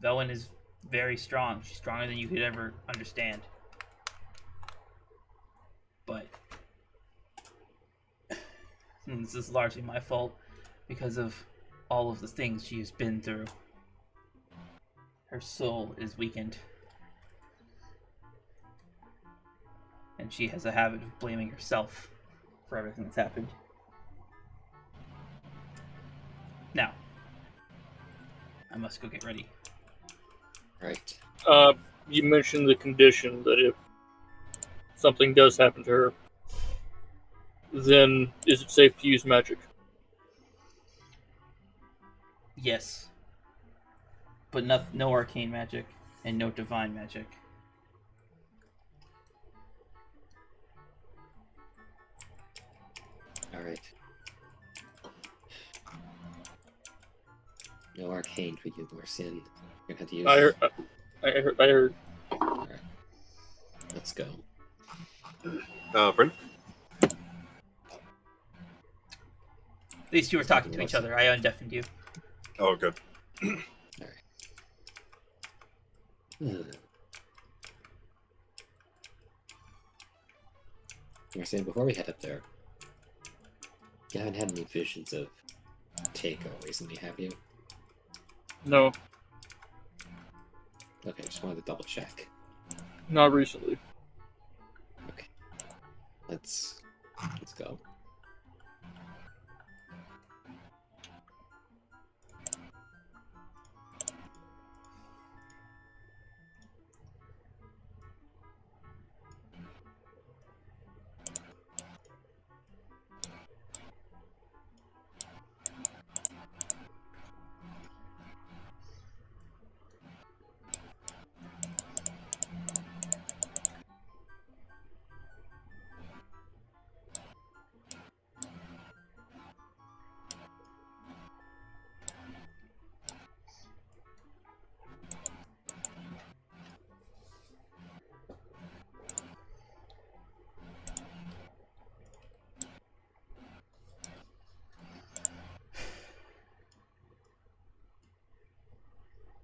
Velen is very strong. She's stronger than you could ever understand. But this is largely my fault because of all of the things she has been through. Her soul is weakened. And she has a habit of blaming herself for everything that's happened. Now, I must go get ready. Right. You mentioned the condition that if something does happen to her, then is it safe to use magic? Yes. But no arcane magic and no divine magic. Alright. No arcane for you, Lorcian. You're gonna have to use... I heard. Alright. Let's go. Bryn? At least you were talking to each other. I undeafened you. Oh, good. Lorcian, before we head up there, you haven't had any visions of Takeo recently, have you? No, Okay, just wanted to double check. not recently. Okay. Let's go.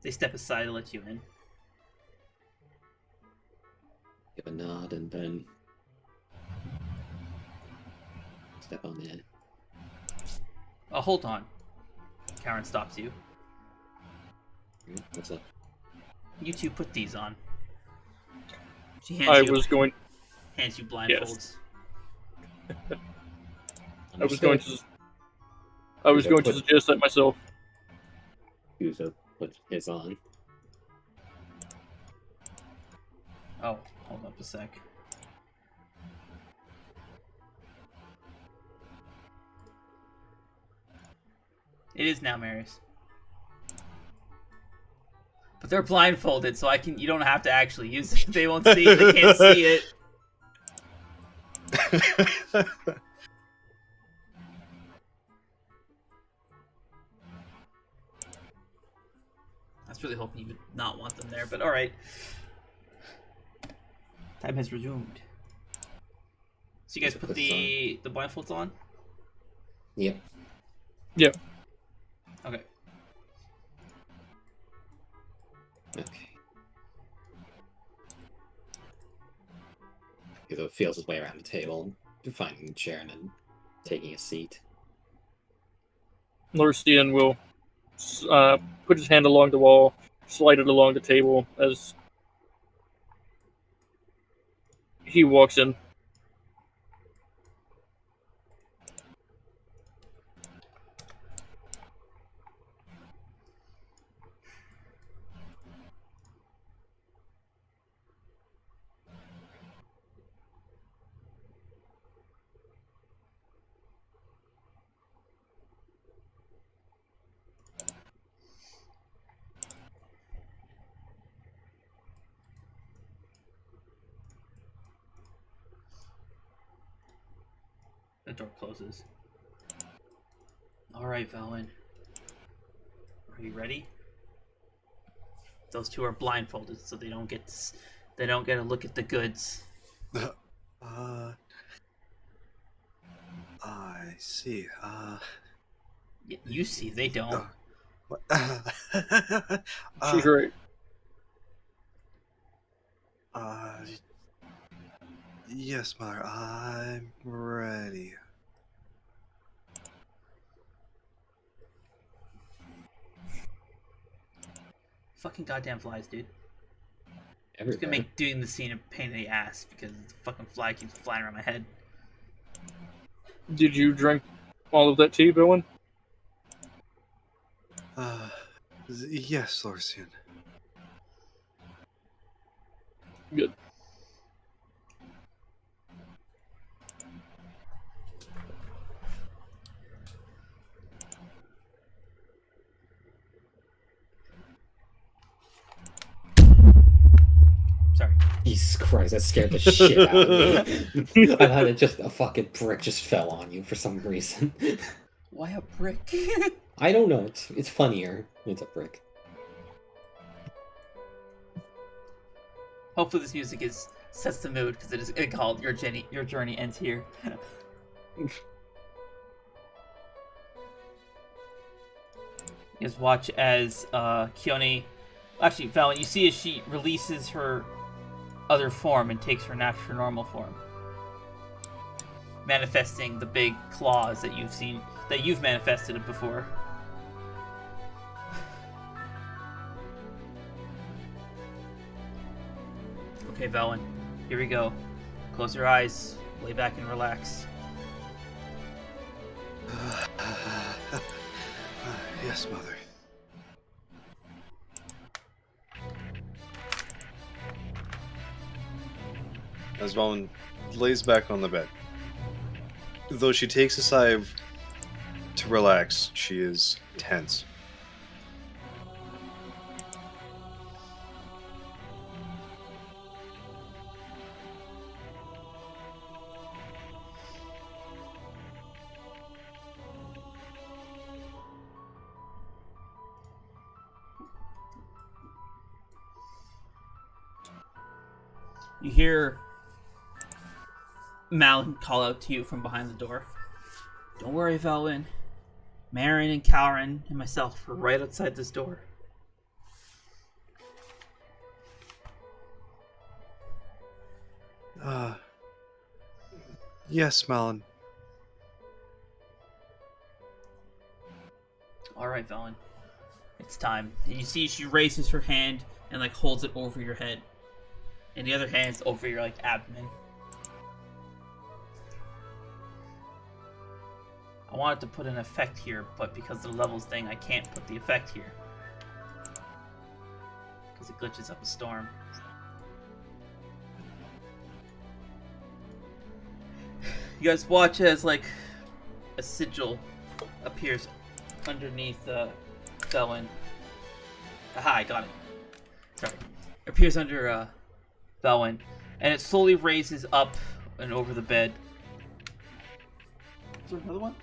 They step aside to let you in. Give a nod and then step on in. Oh, hold on. Karen stops you. What's up? You two put these on. She I hands was going you blindfolds. I was going to suggest that myself. Kuzo put his on. Oh, hold up a sec. It is now Marius. But they're blindfolded, so you don't have to actually use it. They won't see it. They can't see it. I was really hoping you would not want them there, but alright. Time has resumed. So you guys put the blindfolds on? Yep. Yeah. Okay. Okay. Kuzo feels his way around the table, finding a chair and then taking a seat. Lorcian will put his hand along the wall, slide it along the table as he walks in. The door closes. Alright, Valen. Are you ready? Those two are blindfolded, so they don't get a look at the goods. I see. You see, they don't. What? She's right. Yes, Mother. I'm ready. Fucking goddamn flies, dude. It's Everywhere. gonna make doing the scene a pain in the ass because the fucking fly keeps flying around my head. Did you drink all of that tea, Bowen? Yes, Lorcian. Good. Sorry. Jesus Christ, that scared the shit out of me. I thought a fucking brick just fell on you for some reason. Why a brick? I don't know. It's funnier when it's a brick. Hopefully this music sets the mood because it is called Your Journey Ends Here. You guys watch as Keone... Actually, Valen, you see as she releases her other form and takes her natural normal form. Manifesting the big claws that you've manifested before. Okay, Valen, here we go. Close your eyes, lay back and relax. Yes, Mother. As Valen lays back on the bed. Though she takes a sigh to relax, she is tense. You hear Malin call out to you from behind the door. Don't worry, Velwyn. Marin and Calren and myself are right outside this door. Yes, Malin. Alright, Velwyn. It's time. And you see she raises her hand and holds it over your head. And the other hand's over your abdomen. I wanted to put an effect here, but because of the levels thing, I can't put the effect here. as it glitches up a storm. You guys watch as like a sigil appears underneath Felwyn. Aha, I got it. Sorry. Appears under Felwyn, and it slowly raises up and over the bed. Is there another one?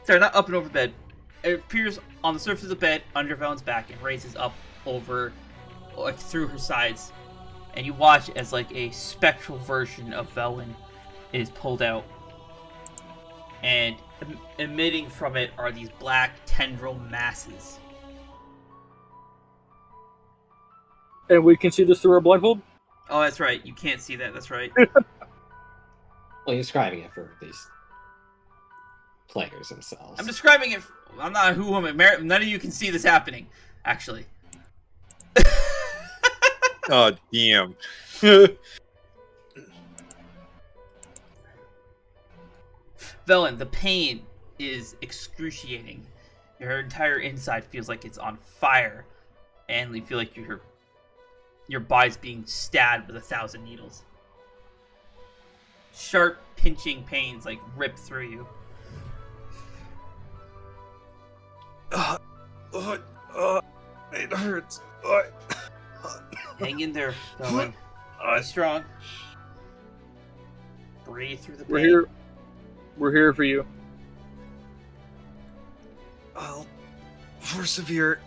Sorry, not up and over the bed. It appears on the surface of the bed under Felwyn's back and raises up over, like through her sides. And you watch as like a spectral version of Felwyn is pulled out. And emitting from it are these black tendril masses. And we can see this through our blindfold? Oh, that's right. You can't see that. That's right. Well, you're describing it for these players themselves. I'm describing it. I'm not who am I. None of you can see this happening, actually. Oh, damn. Velen, the pain is excruciating. Your entire inside feels like it's on fire, and you feel like your body's being stabbed with 1,000 needles. Sharp, pinching pains like rip through you. It hurts. Hang in there, Velen. Be strong. Breathe through the pain. We're here. We're here for you. I'll persevere.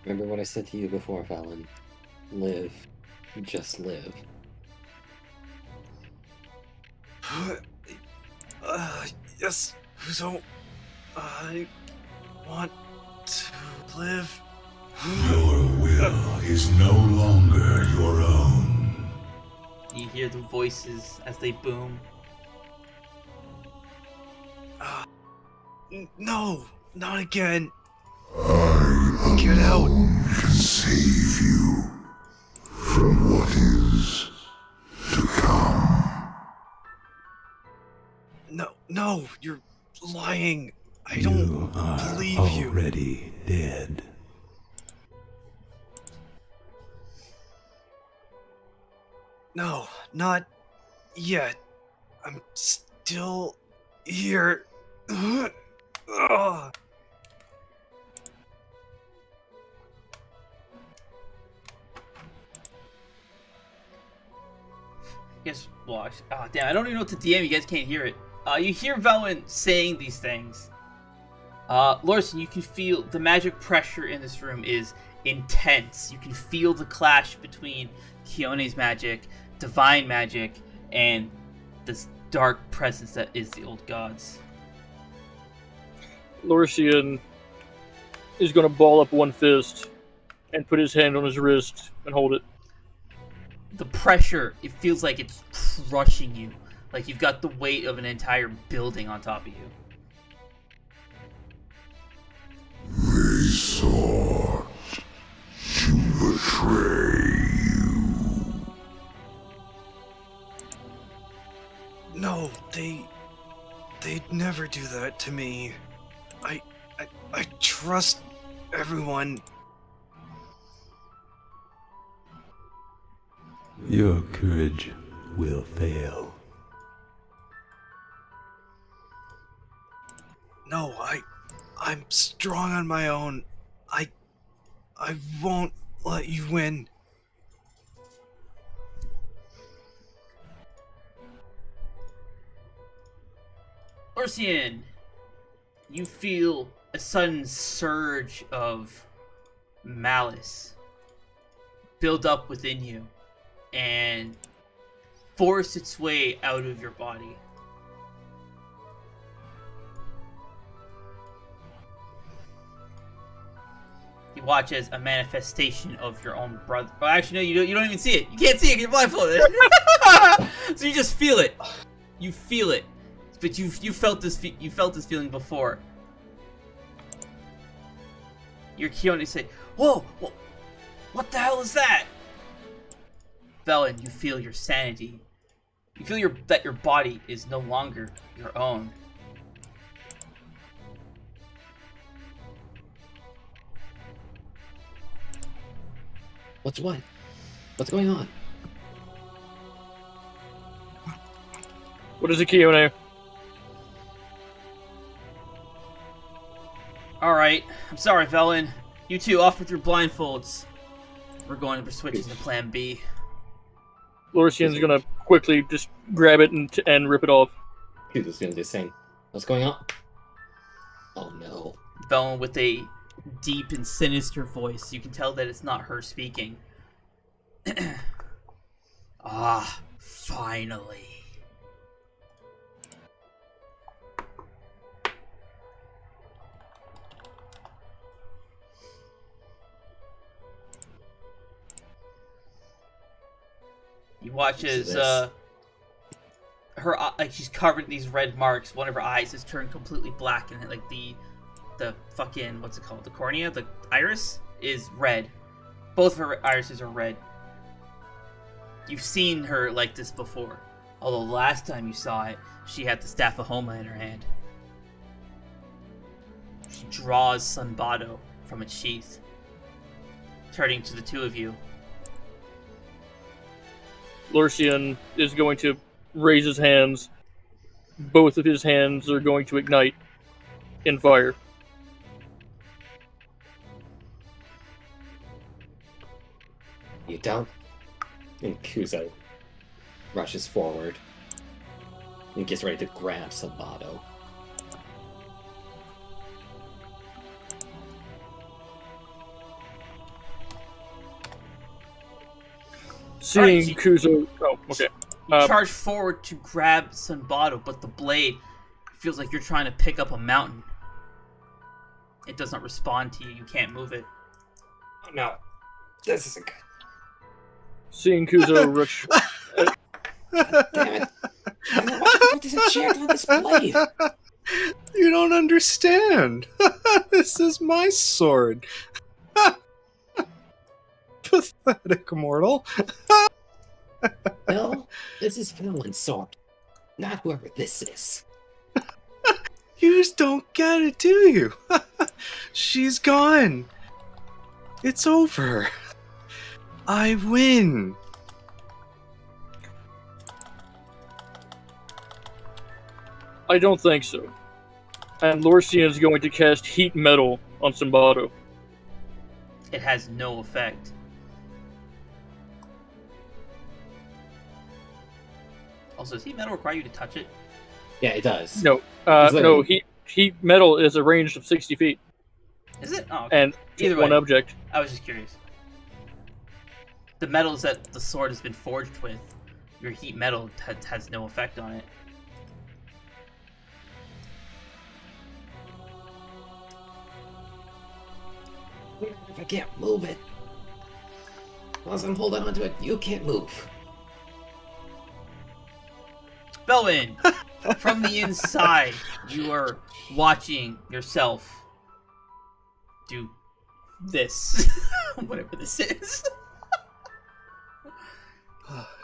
Remember what I said to you before, Fallon. Live. Just live. Yes, so I want to live. Your will is no longer your own. You hear the voices as they boom. No, not again. I Get out. alone can save you from what is to come. No, you're lying. I You don't are believe you. already dead. No, not yet. I'm still here. Ugh. Yes, watch. Oh, damn, I don't even know what to DM. You guys can't hear it. You hear Velen saying these things. Lorcian, you can feel the magic pressure in this room is intense. You can feel the clash between Kione's magic, divine magic, and this dark presence that is the old gods. Lorcian is going to ball up one fist and put his hand on his wrist and hold it. The pressure, it feels like it's crushing you. Like you've got the weight of an entire building on top of you. They sought to betray you. No, they'd never do that to me. I trust everyone. Your courage will fail. No, I'm strong on my own. I won't let you win. Lorcian, you feel a sudden surge of malice build up within you and force its way out of your body. You watch as a manifestation of your own brother. Well, actually, no, you don't even see it. You can't see it. You're blindfolded. So you just feel it. You feel it, but you felt this. You felt this feeling before. Your Keone say, "Whoa, what the hell is that?" Velen, you feel your sanity You feel that your body is no longer your own. What's what? What's going on? What is it, Keone? Alright, I'm sorry, Velen. You two, off with your blindfolds. We're going to be switching to Plan B. Lorcian's gonna quickly just grab it and rip it off. He was gonna do the same. What's going on? Oh no. Velen with a deep and sinister voice. You can tell that it's not her speaking. Ah, finally. You watch as her like she's covered in these red marks. One of her eyes has turned completely black, and like the fucking what's it called? The cornea, the iris is red. Both of her irises are red. You've seen her like this before, although the last time you saw it, she had the staff of Homa in her hand. She draws Sunbado from its sheath, turning to the two of you. Lorcian is going to raise his hands. Both of his hands are going to ignite in fire. You don't? And Kuzo rushes forward and gets ready to grab Sabato. Seeing Alright, Kuzo... Oh, okay. You charge forward to grab Sunbado, but the blade feels like you're trying to pick up a mountain. It doesn't respond to you. You can't move it. Oh no. This isn't good. Seeing Kuzo rush... Damn it. What is a chant on this blade? You don't understand. This is my sword. Pathetic mortal. Phil, this is Finland's sword. Not whoever this is. You just don't get it, do you? She's gone. It's over. I win. I don't think so. And Lorcian is going to cast Heat Metal on Sunbado. It has no effect. Also, does heat metal require you to touch it? Yeah, it does. No, It's no. literally- Heat Metal is a range of 60 feet, Is it? Oh, okay. and Either just one way. object. I was just curious. The metals that the sword has been forged with, your heat metal has no effect on it. If I can't move it, once I'm holding onto it, you can't move. Belwyn, from the inside, you are watching yourself do this. Whatever this is.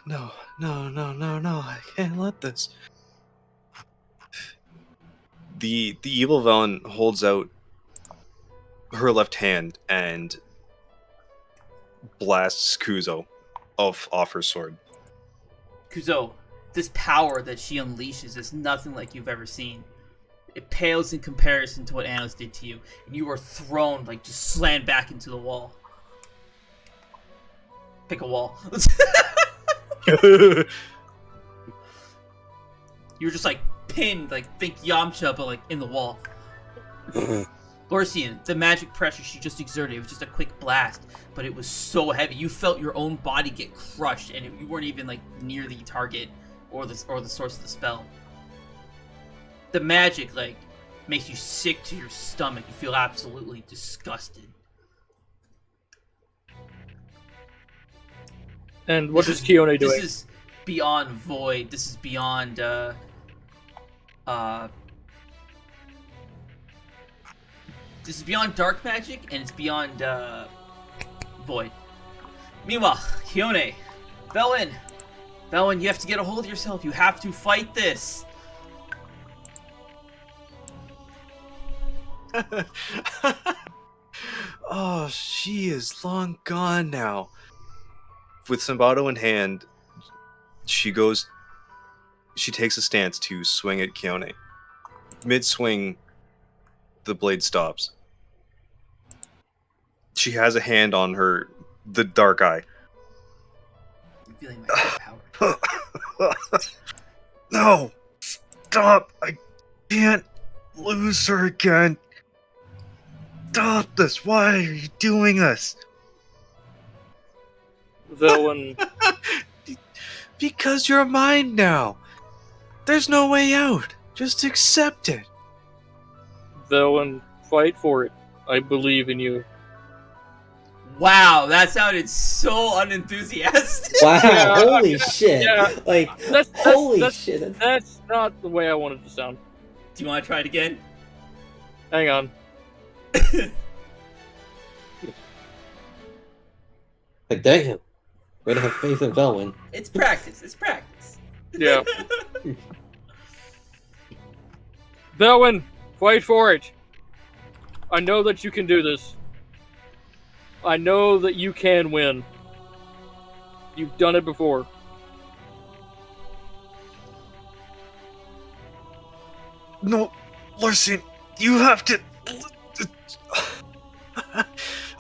No, I can't let this. The evil Velen holds out her left hand and blasts Kuzo off her sword. Kuzo, this power that she unleashes is nothing like you've ever seen. It pales in comparison to what Anos did to you, and you are thrown, like, just slammed back into the wall. Pick a wall. You were just, like, pinned, like, think Yamcha, but, like, in the wall. Lorcian, the magic pressure she just exerted, it was just a quick blast, but it was so heavy. You felt your own body get crushed, and you weren't even, like, near the target or the source of the spell. The magic, like, makes you sick to your stomach. You feel absolutely disgusted. And what is Keone doing? This is beyond void. This is beyond, this is beyond dark magic, and it's beyond, void. Meanwhile, Keone, Belwyn, Velen, you have to get a hold of yourself. You have to fight this. Oh, she is long gone now. With Simbato in hand, she takes a stance to swing at Keone. Mid-swing, the blade stops. She has a hand on the dark eye. I'm feeling my power. No! Stop! I can't lose her again. Stop this! Why are you doing this? Velen, Because you're mine now. There's no way out. Just accept it. Velen, fight for it. I believe in you. Wow, that sounded so unenthusiastic. Wow, Yeah, holy shit. yeah. Like, holy shit. That's not the way I wanted to sound. Do you want to try it again? Hang on. Like, damn. Way to have faith in Velwyn. It's practice. It's practice. Yeah. Velen, fight for it. I know that you can do this. I know that you can win. You've done it before. No, Lorcian, you have to.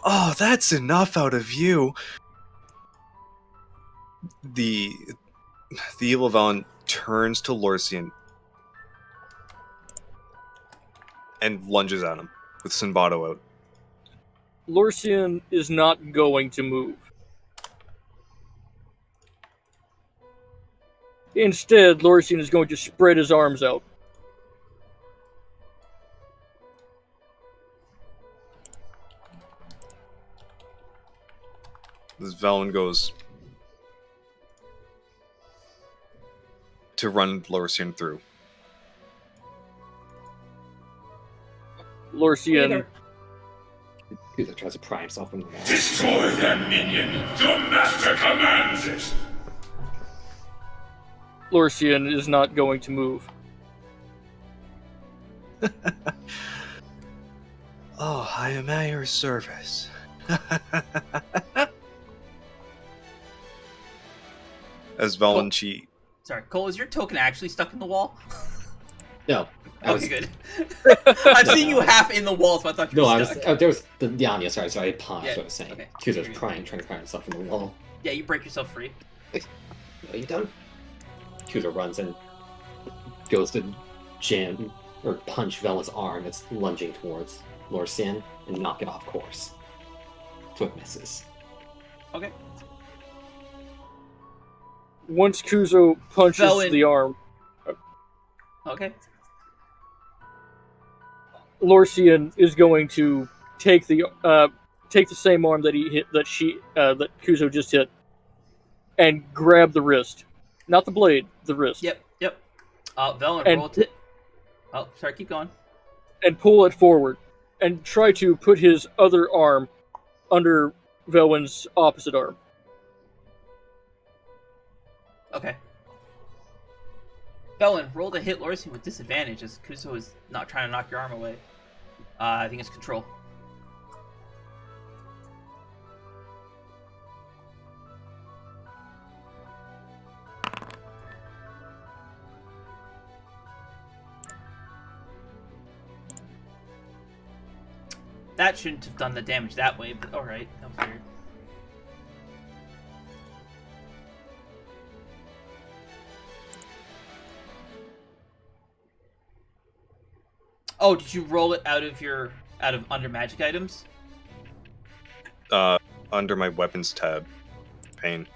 Oh, that's enough out of you. The evil Velen turns to Lorcian and lunges at him with Sinbato out. Lorcian is not going to move. Instead, Lorcian is going to spread his arms out. This Velen goes to run Lorcian through. Lorcian, Kuzo tries to pry himself from the wall. Destroy them, minion! The master commands it! Lorcian is not going to move. Oh, I am at your service. As Velen, she Sorry, Cole, is your token actually stuck in the wall? No. I was, Okay, good. I'm seeing you half in the wall, so I thought you no, were I was. stuck. Oh, there was the Anya, sorry, so I paused Yeah, what I was saying. okay. Kuzo's trying to pry himself from the wall. Yeah, you break yourself free. Are you done? Kuzo runs and goes to jam or punch Velen's arm that's lunging towards Lorcian and knock it off course. So it misses. Okay. Once Kuzo punches Velen. the arm, Okay. Lorcian is going to take the same arm that he hit that Kuzo just hit, and grab the wrist, not the blade, the wrist. Yep. Velen, And- roll to... Oh, sorry, keep going. And pull it forward, and try to put his other arm under Velen's opposite arm. Okay. Velen, roll to hit Lorcian with disadvantage as Kuzo is not trying to knock your arm away. I think it's control. That shouldn't have done the damage that way, but alright, that was weird. Oh, did you roll it out of under magic items? under my weapons tab. Pain.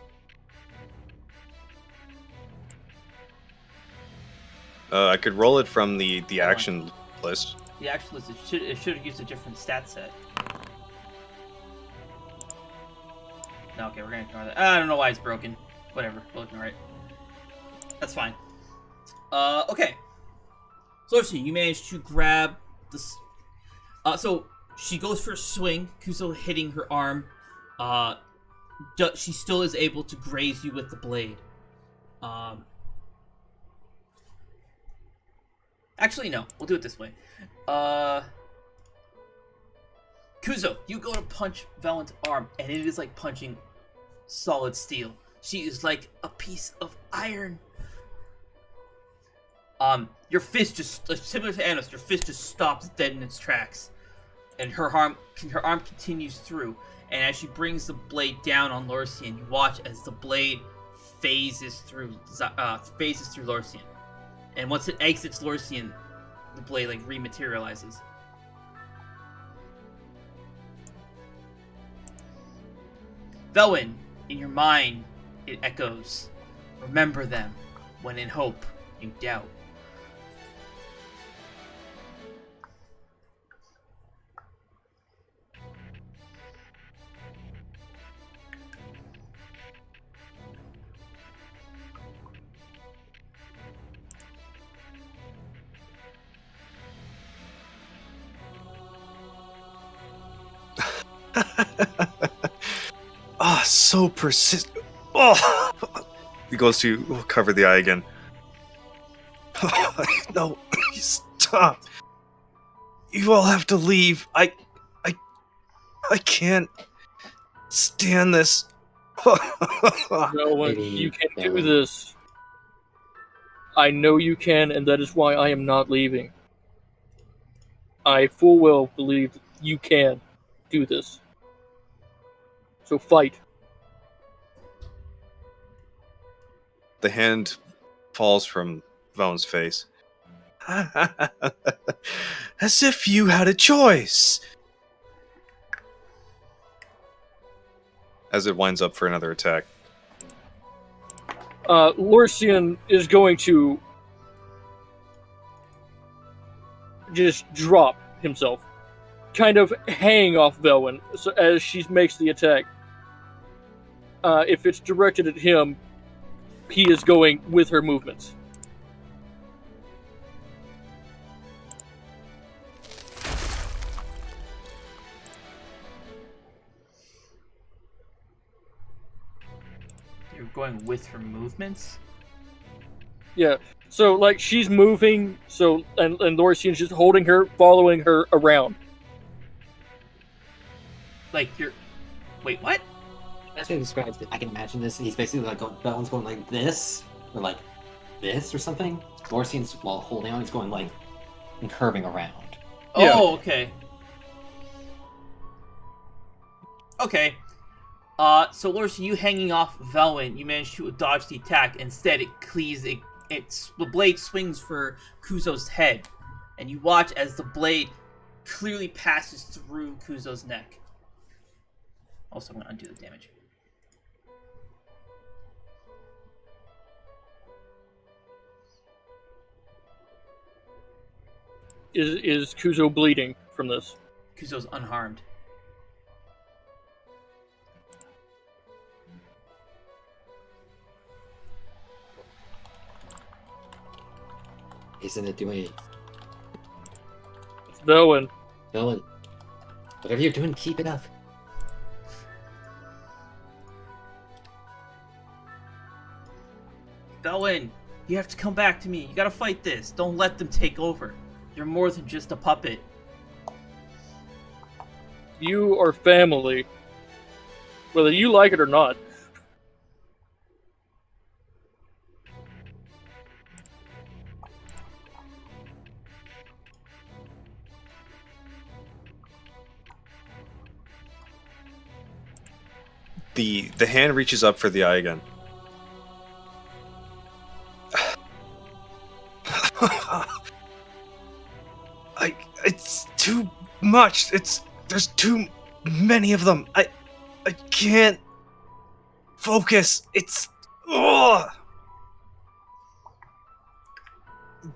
I could roll it from the action list. The action list, it should have used a different stat set. No, okay, we're gonna ignore that. I don't know why it's broken. Whatever, we'll ignore it. That's fine. Okay. So, Lorcian, you managed to grab this. So she goes for a swing. Kuzo hitting her arm. She still is able to graze you with the blade. Um, actually, no. We'll do it this way. Kuzo, you go to punch Velen's arm, and it is like punching solid steel. She is like a piece of iron. Your fist just, similar to Anos, your fist just stops dead in its tracks, and her arm continues through. And as she brings the blade down on Lorcian, you watch as the blade phases through Lorcian. And once it exits Lorcian, the blade like rematerializes. Velen, in your mind, it echoes. Remember them. When in hope, you doubt. Ah, so persistent. Oh! He goes to cover the eye again. No, stop. You all have to leave. I can't stand this. No one, Maybe you can that do one. this. I know you can, and that is why I am not leaving. I full well believe that you can do this. So fight. The hand falls from Vaughn's face. As if you had a choice. As it winds up for another attack. Lorcian is going to just drop himself, kind of hang off Velen as she makes the attack. If it's directed at him, he is going with her movements. You're going with her movements? Yeah. So like she's moving, and Lorcian's just holding her, following her around. Like you're... Wait, what? That's what he describes it. I can imagine this. He's basically like Velen's going like this, or like this, or something. Lorcian's, while holding on, he's going like and curving around. Yeah. Oh, okay. Okay. So Lorcian, you hanging off Velen, you managed to dodge the attack. Instead, it cleaves. The blade swings for Kuzo's head, and you watch as the blade clearly passes through Kuzo's neck. Also, I'm gonna undo the damage. Is Kuzo bleeding from this? Kuzo's unharmed. Isn't it doing it? Velen, Velen, whatever you're doing, keep it up. Velen, you have to come back to me. You gotta fight this. Don't let them take over. You're more than just a puppet. you are family, whether you like it or not. The hand reaches up for the eye again. It's too much. There's too many of them. I can't focus. Ugh.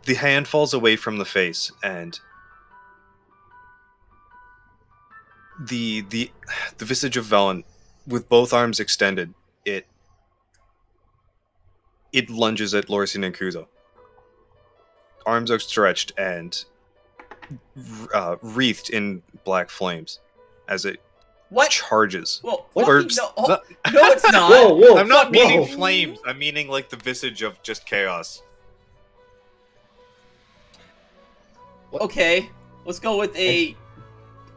The hand falls away from the face, and the visage of Velen, with both arms extended, it lunges at Lorcian and Kuzo. Arms outstretched and wreathed in black flames, as it What? charges. Well, What? fucking Or- no, no, it's not. Whoa, whoa! I'm not fuck, meaning whoa. flames. I'm meaning like the visage of just chaos. Okay, let's go with a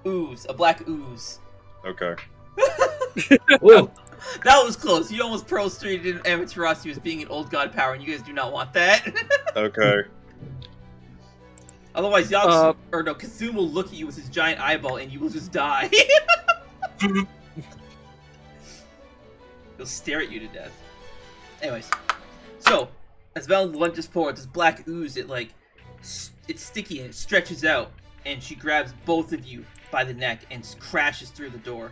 ooze, a black ooze. Okay. Whoa. That was close. You almost prostrated Amaterasu as being an old god power, and you guys do not want that. Okay. Otherwise, Kazuma will look at you with his giant eyeball, and you will just die. He'll stare at you to death. Anyways, so as Val lunges forward, this black ooze, it's sticky and it stretches out, and she grabs both of you by the neck and crashes through the door.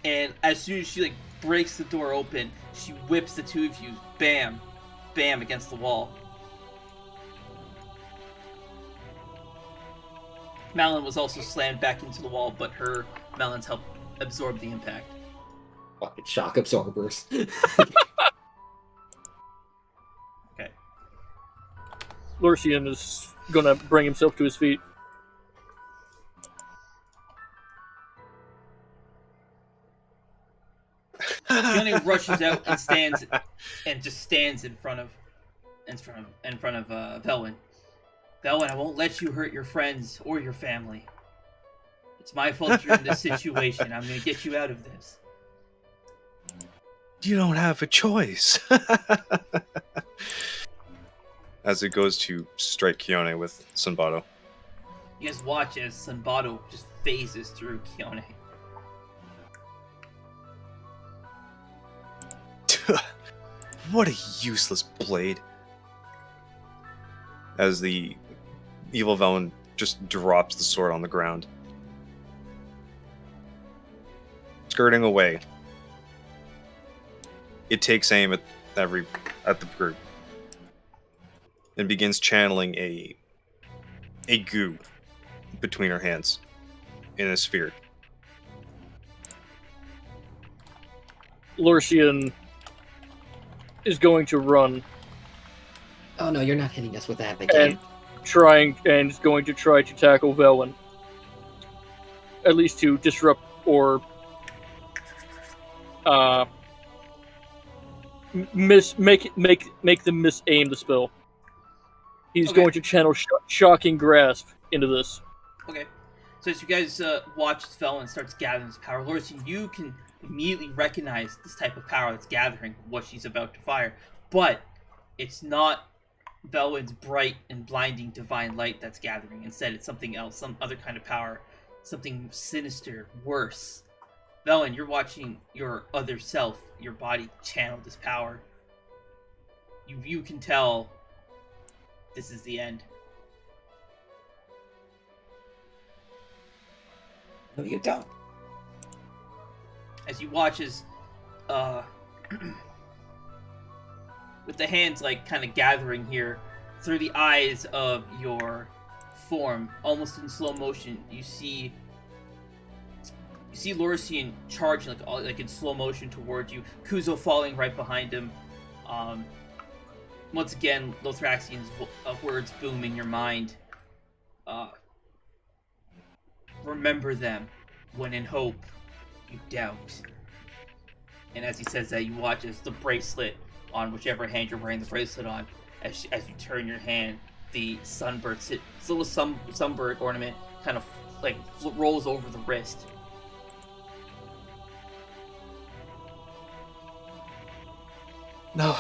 And as soon as she breaks the door open, she whips the two of you, bam, bam, against the wall. Malin was also slammed back into the wall, but her melons helped absorb the impact. Fucking shock absorbers. Okay. Lorcian is gonna bring himself to his feet. Fiona rushes out and stands in front of Velwyn. Velwyn, I won't let you hurt your friends or your family. It's my fault you're in this situation. I'm gonna get you out of this. You don't have a choice. As it goes to strike Kione with Sunbato. You guys watch as Sanbato just phases through Kione. What a useless blade. As the evil Velen just drops the sword on the ground. Skirting away. It takes aim at the group. And begins channeling a goo between her hands in a sphere. Lorcian is going to run Oh no, you're not hitting us with that again. and is going to try to tackle Velwyn. At least to disrupt or make them misaim the spell. He's Okay. going to channel shocking grasp into this. Okay. So as you guys watch as Velwyn starts gathering this power, Lorcian, you can immediately recognize this type of power that's gathering, what she's about to fire. But it's not Velwyn's bright and blinding divine light that's gathering. Instead, it's something else, some other kind of power, something sinister, worse. Velwyn, you're watching your other self, your body channel this power. You can tell this is the end. No, you don't. As you watch as with the hands kind of gathering here through the eyes of your form, almost in slow motion, you see Lorcian charging like in slow motion towards you, Kuzo falling right behind him. Once again, Lothraxian's words boom in your mind. Remember them when in hope you doubt. And as he says that, you watch as the bracelet on whichever hand you're wearing the bracelet on, as you turn your hand, the sunbird, this little sunbird ornament kind of rolls over the wrist. No,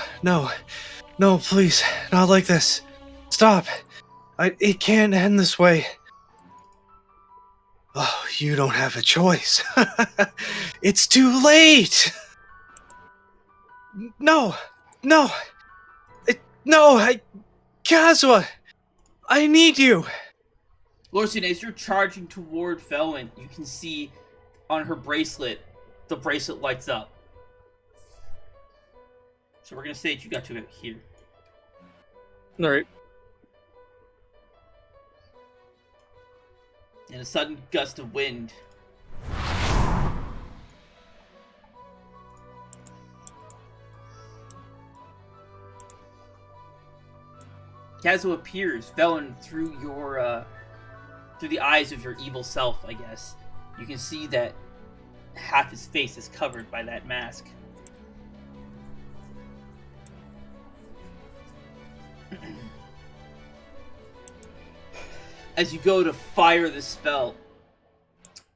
please, not like this. Stop. It can't end this way. Oh, you don't have a choice. It's too late. No, Kazuha, I need you. Lorcian, as you're charging toward Velwyn, you can see on her bracelet, the bracelet lights up. So we're gonna say that you got to it here. All right. In a sudden gust of wind, Kazuo appears, Velwyn, through through the eyes of your evil self, I guess, you can see that half his face is covered by that mask. As you go to fire the spell,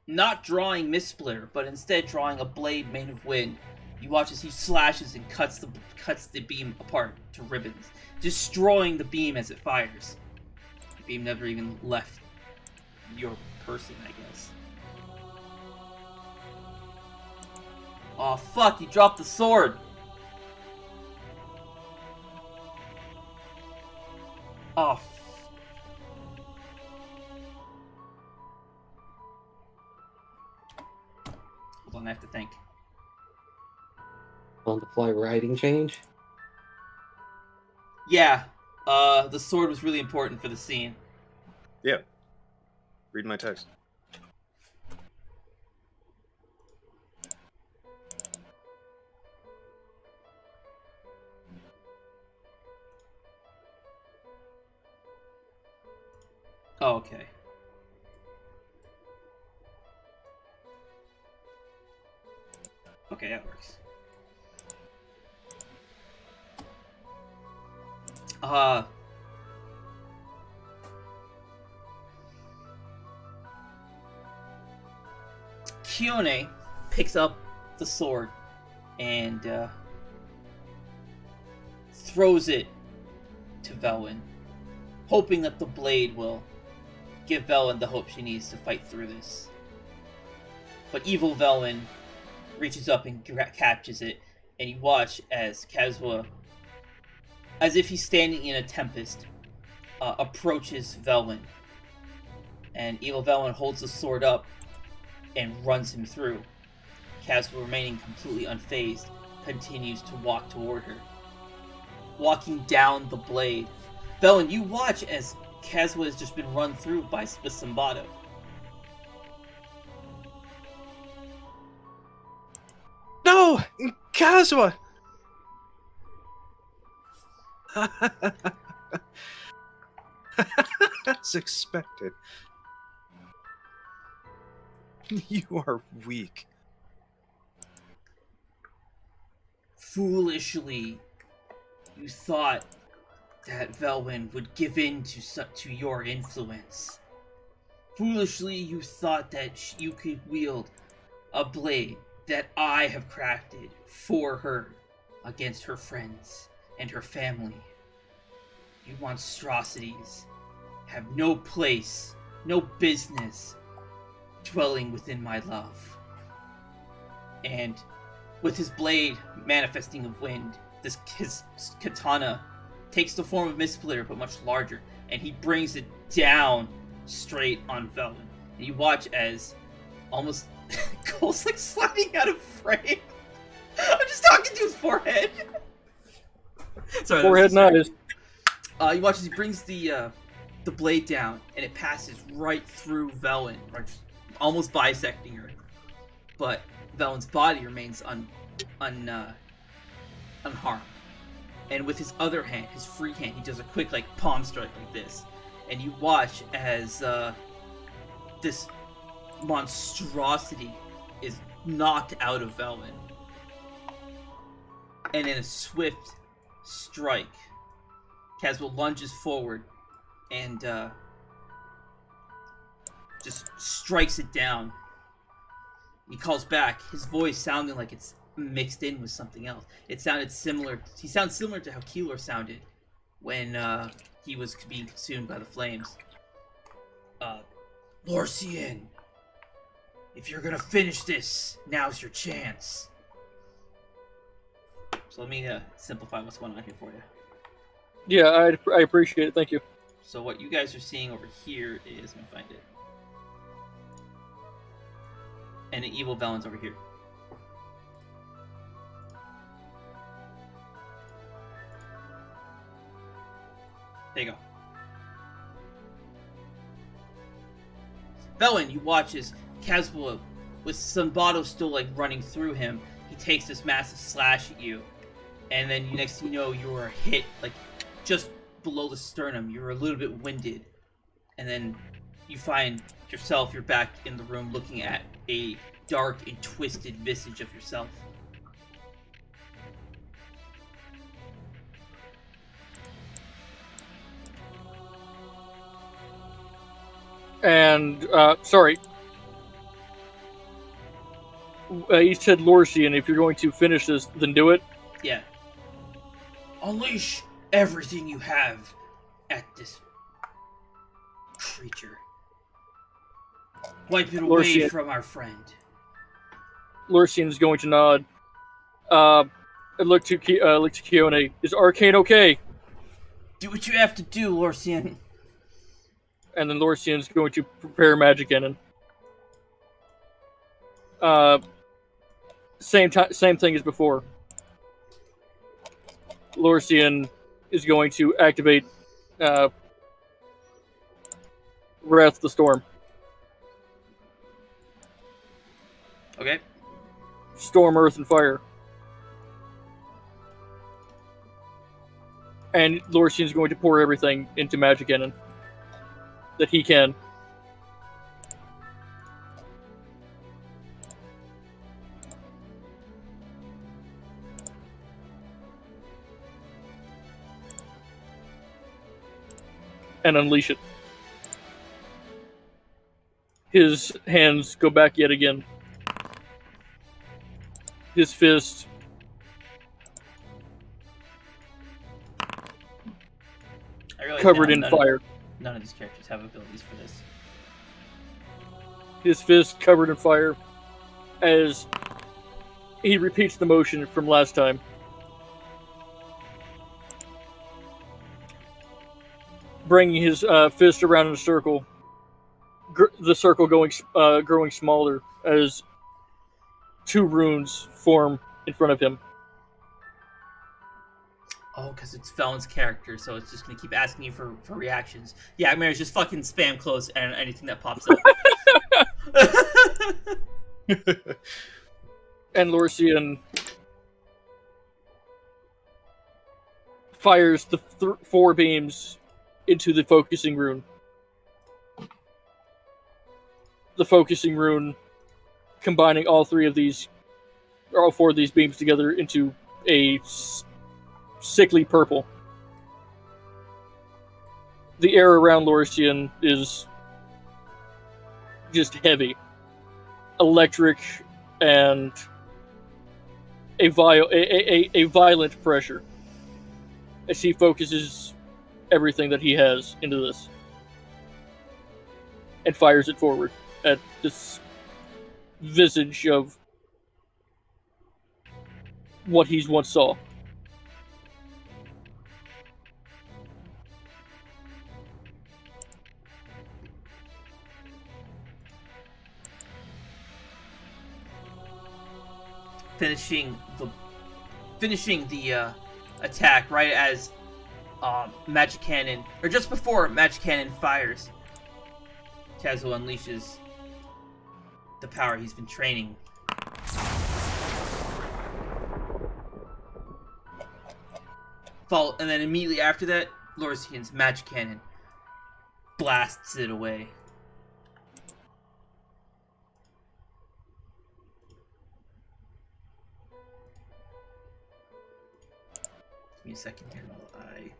not drawing Mist Splitter, but instead drawing a blade made of wind, you watch as he slashes and cuts the beam apart to ribbons, destroying the beam as it fires. The beam never even left your person, I guess. Oh fuck, you dropped the sword! Oh. Hold on, I have to think. Multiply writing change? Yeah, the sword was really important for the scene. Yeah. Read my text. Oh, okay. Okay, that works. Kione picks up the sword and throws it to Velwyn, hoping that the blade will give Velwyn the hope she needs to fight through this. But evil Velwyn reaches up and catches it, and you watch as Kazwa, as if he's standing in a tempest, approaches Velwyn. And evil Velwyn holds the sword up and runs him through. Kazwa, remaining completely unfazed, continues to walk toward her, walking down the blade. Velwyn, you watch as Kazwa has just been run through by Sambato. No! Kazwa! As expected. You are weak. Foolishly, you thought that Velwyn would give in to your influence. Foolishly, you thought that you could wield a blade that I have crafted for her against her friends and her family. You monstrosities have no place, no business dwelling within my love. And with his blade manifesting of wind, his katana takes the form of Mist Splitter, but much larger, and he brings it down straight on Velwyn. And you watch as almost Cole's like sliding out of frame. I'm just talking to his forehead. Sorry, Forehead nudges. You watch as he brings the blade down, and it passes right through Velwyn, right, almost bisecting her. But Velwyn's body remains unharmed. And with his other hand, his free hand, he does a quick like palm strike like this. And you watch as this monstrosity is knocked out of Velwyn. And in a swift strike, Caswell lunges forward and just strikes it down. He calls back, his voice sounding like it's mixed in with something else. It sounded similar. He sounds similar to how Keeler sounded when he was being consumed by the flames. Lorcian, if you're gonna finish this, now's your chance. So let me simplify what's going on here for you. Yeah, I appreciate it. Thank you. So what you guys are seeing over here is, let me find it. And the evil Velwyn's over here. There you go. Velwyn, you watch as Caswell, with Sambato still like running through him, he takes this massive slash at you, and then next thing you know, you are hit like just below the sternum. You're a little bit winded, and then you find yourself, you're back in the room looking at a dark and twisted visage of yourself. And, sorry. You said Lorcian, if you're going to finish this, then do it. Yeah. Unleash everything you have at this creature. Wipe it away Lorcian. from our friend. Lorcian is going to nod. And look to Keone. Is Arcane okay? Do what you have to do, Lorcian. And then Lorcian is going to prepare Magic Cannon. Same thing as before. Lorcian is going to activate Wrath of the Storm. Okay. Storm, Earth, and Fire. And Lorcian is going to pour everything into Magic Cannon that he can. And unleash it. His hands go back yet again. His fist covered in fire. None of these characters have abilities for this. His fist covered in fire as he repeats the motion from last time. Bringing his fist around in a circle, the circle growing smaller as two runes form in front of him. Oh, because it's Felon's character, so it's just going to keep asking you for reactions. Yeah, I mean, it's just fucking spam close and anything that pops up. And Lorcian fires the 4 beams into the focusing rune. The focusing rune combining all 4 of these beams together into a sickly purple. The air around Lorcian is just heavy, electric, and a violent pressure as he focuses everything that he has into this and fires it forward at this visage of what he's once saw. Finishing the attack right as Magic Cannon, or just before Magic Cannon fires, Kazuo unleashes the power he's been training. And then immediately after that, Lorcian's Magic Cannon blasts it away. Give me a second here while I...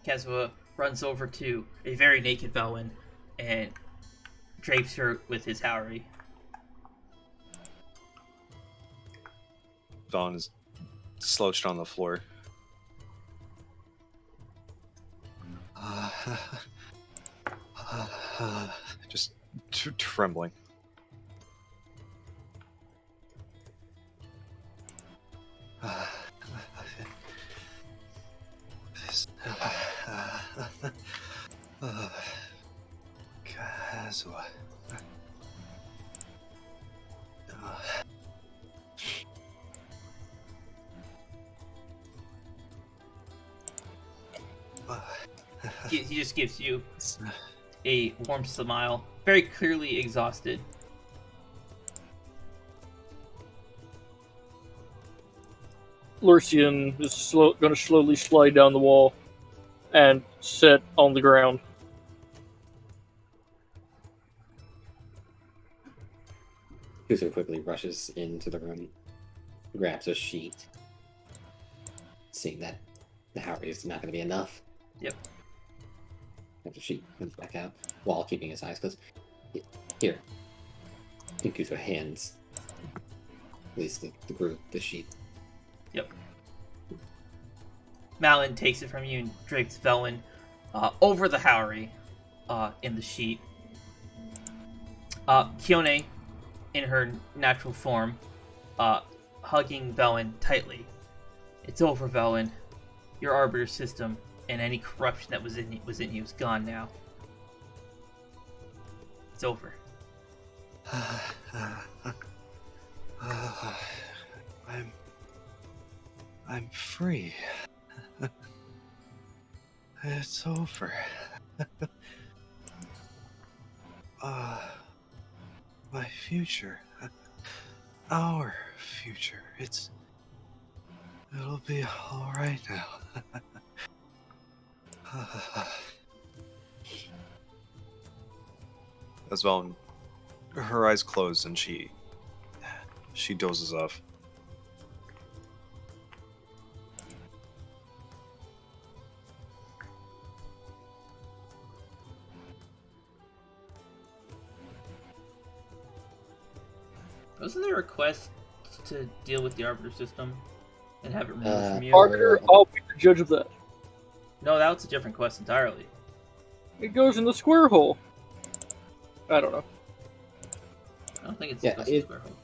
Kazuo runs over to a very naked Velwyn and drapes her with his Haori. Vaughn is slouched on the floor. Just trembling. Kazuo. he just gives you a warm smile, very clearly exhausted. Lorcian is going to slowly slide down the wall and sit on the ground. Kuzo quickly rushes into the room, grabs a sheet, seeing that the Howry is not going to be enough. Yep. The sheet comes back out while keeping his eyes closed. Here. And Kuzo hands, at least the group, the sheet. Yep. Malin takes it from you and drapes Velwyn over the Howry in the sheet. Kione, in her natural form, hugging Velwyn tightly. It's over, Velwyn. Your arbiter system and any corruption that was in you is gone now. It's over. I'm free. It's over. My future. Our future. It'll be alright now. As well, her eyes close and she dozes off. Wasn't there a quest to deal with the arbiter system and have it removed from you? Arbiter, I'll be the judge of that. No, that was a different quest entirely. It goes in the square hole. I don't know. I don't think it's Yeah, a quest in Square Hole.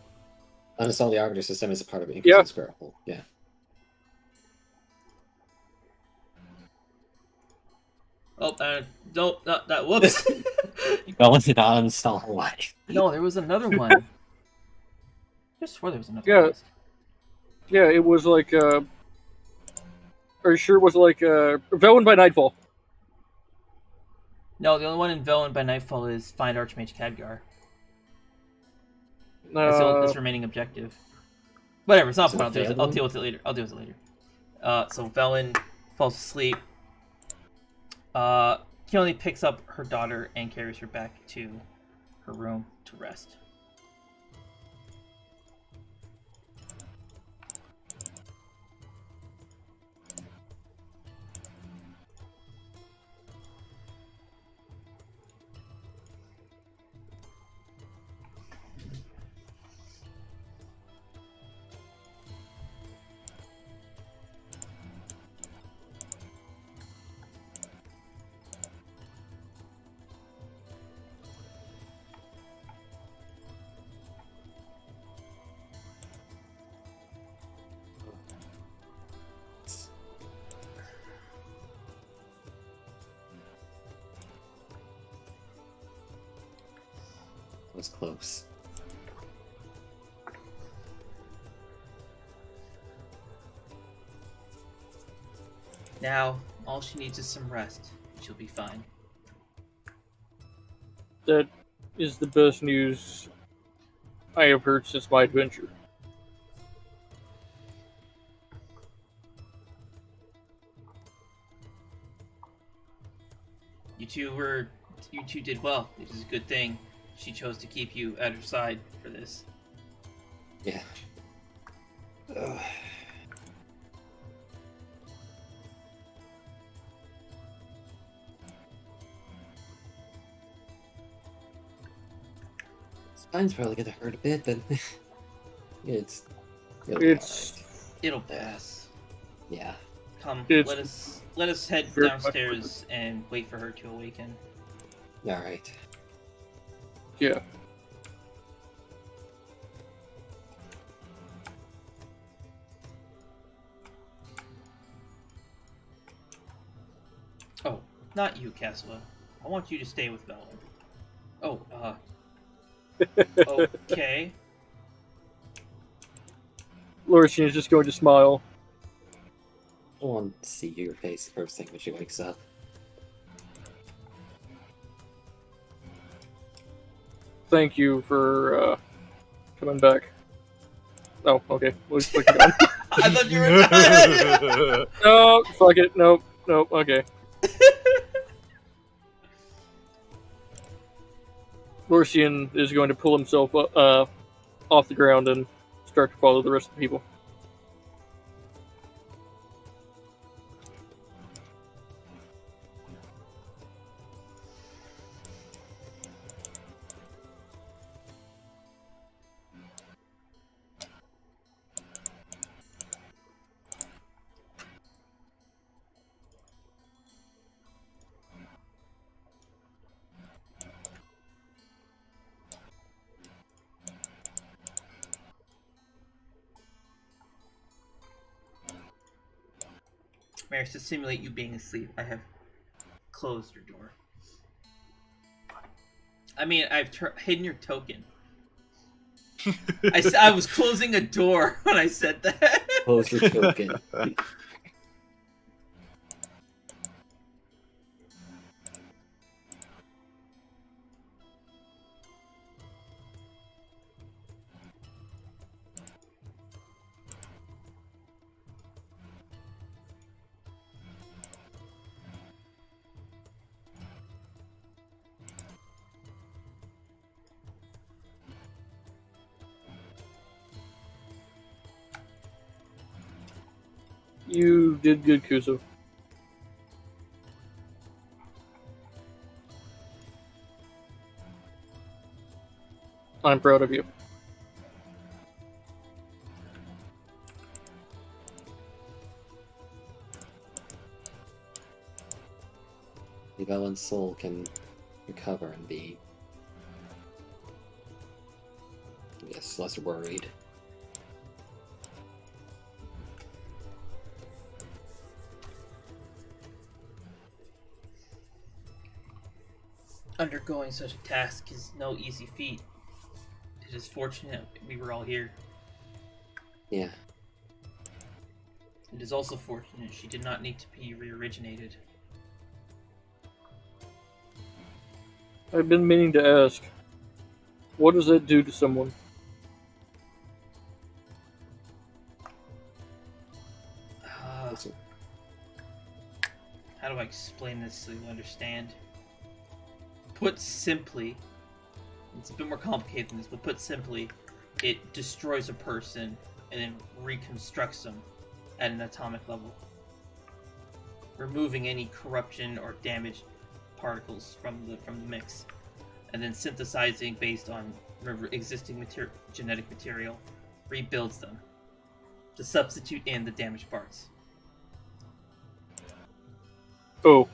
Uninstall the arbiter system is a part of it. Yeah. Square hole. Yeah. Oh, no, not that. Whoops. Go into the uninstall life. No, there was another one. I just swore there was another Yeah. quest. Yeah, it was like, are you sure it was like, Velwyn by Nightfall? No, the only one in Velwyn by Nightfall is find Archmage Khadgar. That's the remaining objective. Whatever, it's not Is it important. a I'll failed deal with it later. So Velwyn falls asleep. Keone picks up her daughter and carries her back to her room to rest. Was close. Now, all she needs is some rest, and she'll be fine. That is the best news I have heard since my adventure. You two did well. It is a good thing she chose to keep you at her side for this. Yeah. Ugh. Spine's probably gonna hurt a bit, but it'll be It'll pass. alright. Yeah. Come, It's let us head very much downstairs and wait for her to awaken. Alright. Yeah. Oh, not you, Caswa. I want you to stay with Bella. Oh, okay. Lorcian is just going to smile. I want to see your face first thing when she wakes up. thank you for coming back. Oh, okay. We'll just keep going. I thought you were done. No, fuck it. Nope. Okay. Lorcian is going to pull himself off the ground and start to follow the rest of the people. Maris, to simulate you being asleep, I have closed your door. I mean, I've hidden your token. I was closing a door when I said that. Close your token. You did good, Kuzo. I'm proud of you. The Velen's soul can recover and be, yes, less worried. Undergoing such a task is no easy feat. It is fortunate we were all here. Yeah. It is also fortunate she did not need to be re-originated. I've been meaning to ask, what does that do to someone? How do I explain this so you understand? Put simply, it's a bit more complicated than this, but put simply, it destroys a person and then reconstructs them at an atomic level, removing any corruption or damaged particles from the mix, and then synthesizing based on existing genetic material, rebuilds them to substitute in the damaged parts. Oh.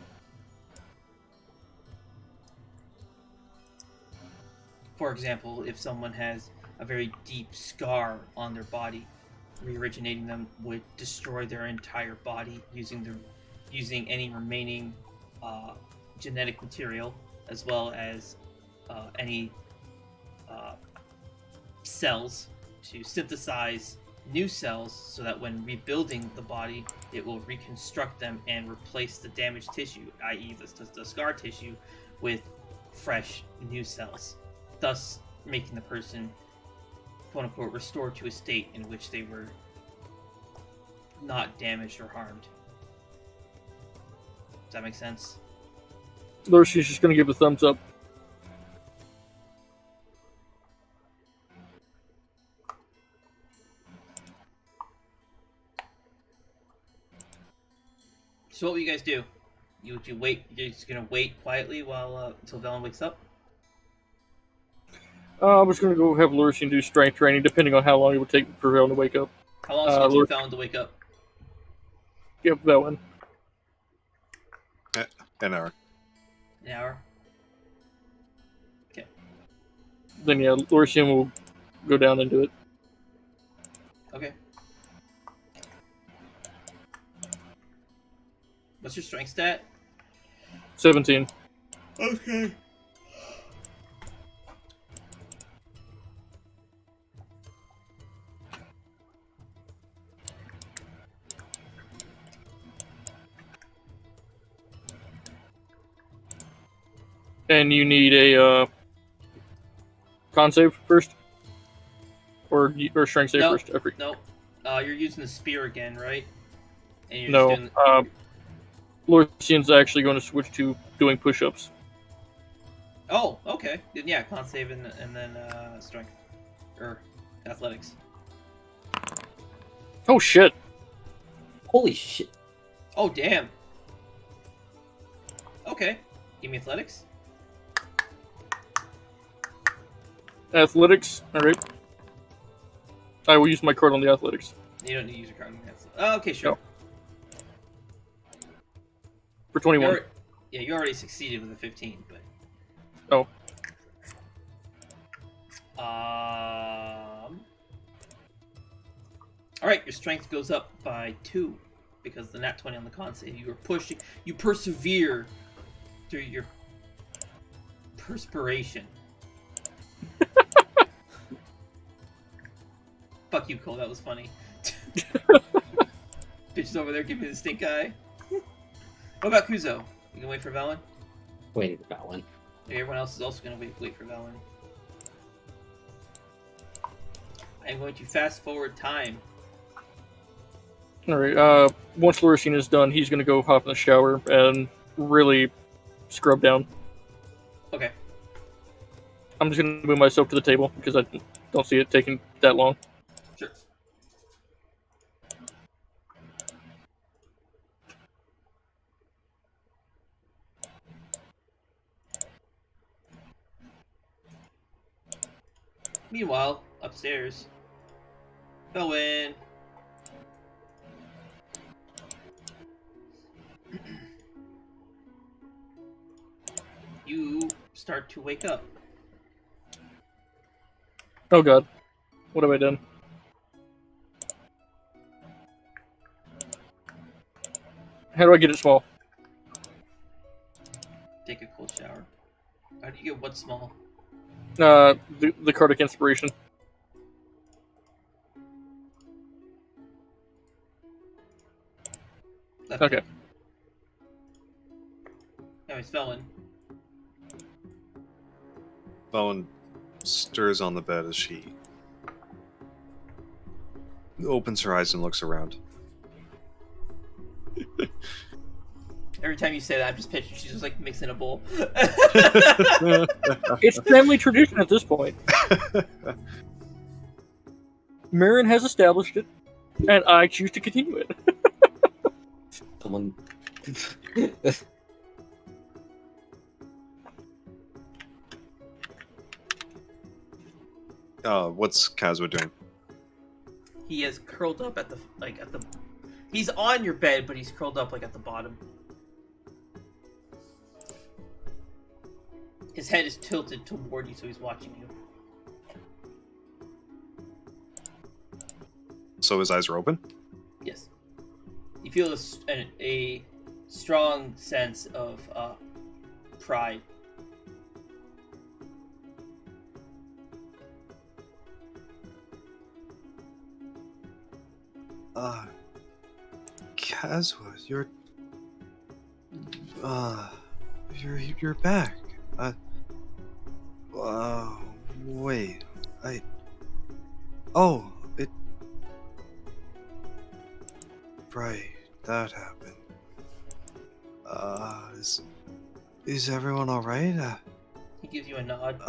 For example, if someone has a very deep scar on their body, re-originating them would destroy their entire body using any remaining genetic material, as well as any cells, to synthesize new cells so that when rebuilding the body, it will reconstruct them and replace the damaged tissue, i.e. the scar tissue, with fresh new cells, thus making the person, quote-unquote, restored to a state in which they were not damaged or harmed. Does that make sense? Lorcian's just going to give a thumbs up. So what will you guys do? Would you wait? You're just gonna wait quietly while until Velen wakes up? I was going to go have Lorcian do strength training, depending on how long it would take for Velen to wake up. How long does it take Velen to wake up? Yep, Velen. An hour. An hour. Okay. Then yeah, Lorcian will go down and do it. Okay. What's your strength stat? 17. Okay. And you need a Con save first? Or strength save No, first? no. You're using the spear again, right? And you're No. just doing... Lorcian's actually going to switch to doing push-ups. Oh, okay. Then yeah, con save and then strength. Or athletics. Oh, shit. Holy shit. Oh, damn. Okay. Give me athletics. Athletics. Alright. I will use my card on the athletics. You don't need to use your card. Oh, okay, sure. No. For 21. You already succeeded with a 15, but... Oh. Alright, your strength goes up by 2 because the nat 20 on the con save. You persevere through your perspiration. Fuck you, Cole, that was funny. Bitches over there giving me the stink eye. What about Kuzo? You can wait for Velen? Waiting for Valen. Everyone else is also going to wait for Velen. I'm going to fast forward time. Alright, once Lorcian is done, he's going to go hop in the shower and really scrub down. Okay. I'm just going to move myself to the table because I don't see it taking that long. Sure. Meanwhile, upstairs, Bowen. You start to wake up. Oh god. What have I done? How do I get it small? Take a cold shower. How do you get what small? The Cardiac Inspiration. Left. Okay. Anyways, Velen. Bowen stirs on the bed as she opens her eyes and looks around. Every time you say that, I'm just picturing she's just like mixing a bowl. It's family tradition at this point. Marin has established it, and I choose to continue it. Someone. What's Kazuo doing? He is curled up at the he's on your bed, but he's curled up like at the bottom. His head is tilted toward you, so he's watching you. So his eyes are open? Yes. You feel a strong sense of pride. Kazuo, you're back. Wait, right, that happened. Is everyone alright? He gives you a nod.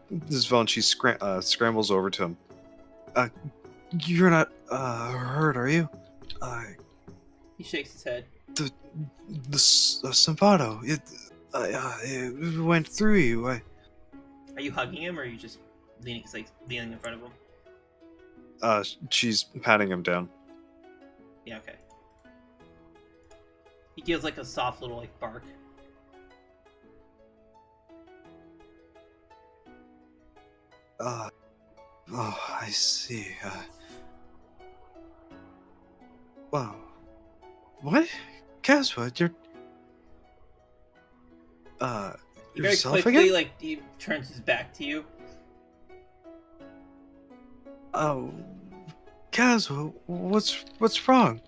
This is Vaughn. She scrambles over to him. You're not, hurt, are you? He shakes his head. The Sampato, it went through you. Are you hugging him, or are you just leaning in front of him? She's patting him down. Yeah, okay. He gives like a soft little bark. I see. Wow. What? Kazuo, you're Very yourself quickly, again? he turns his back to you. Oh, Kazuo, what's wrong?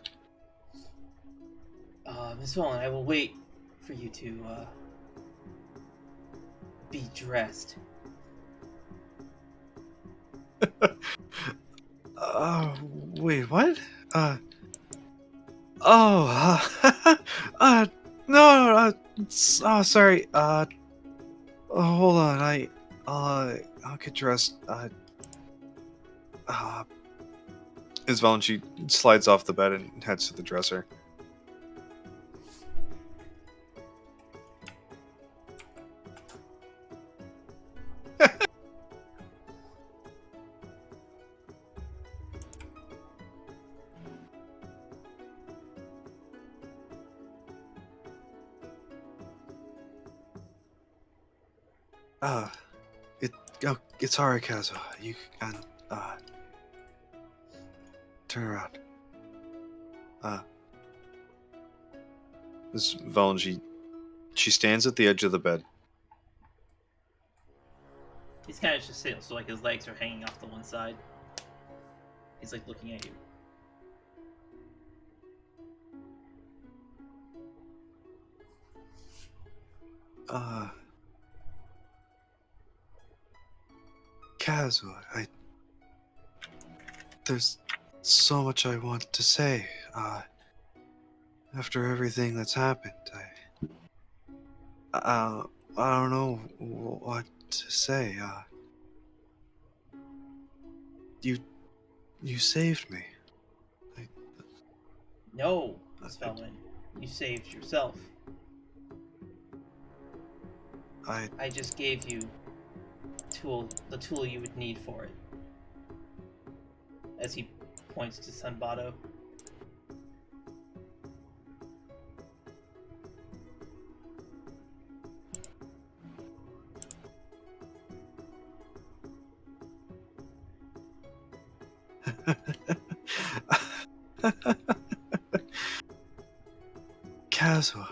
Miss Velen, I will wait for you to Be dressed. Wait, what? Oh, no, sorry. Hold on, I'll get dressed. As Valenci slides off the bed and heads to the dresser. It's alright, Kazuo. You can, turn around. As Valenci, she stands at the edge of the bed. He's kind of just sitting, so like his legs are hanging off to one side. He's like looking at you. Kazuo, there's so much I want to say. After everything that's happened, I don't know what to say. You saved me. No, Miss Velman, you saved yourself. I just gave you the tool you would need for it. As he points to Sanbato. Kazuo,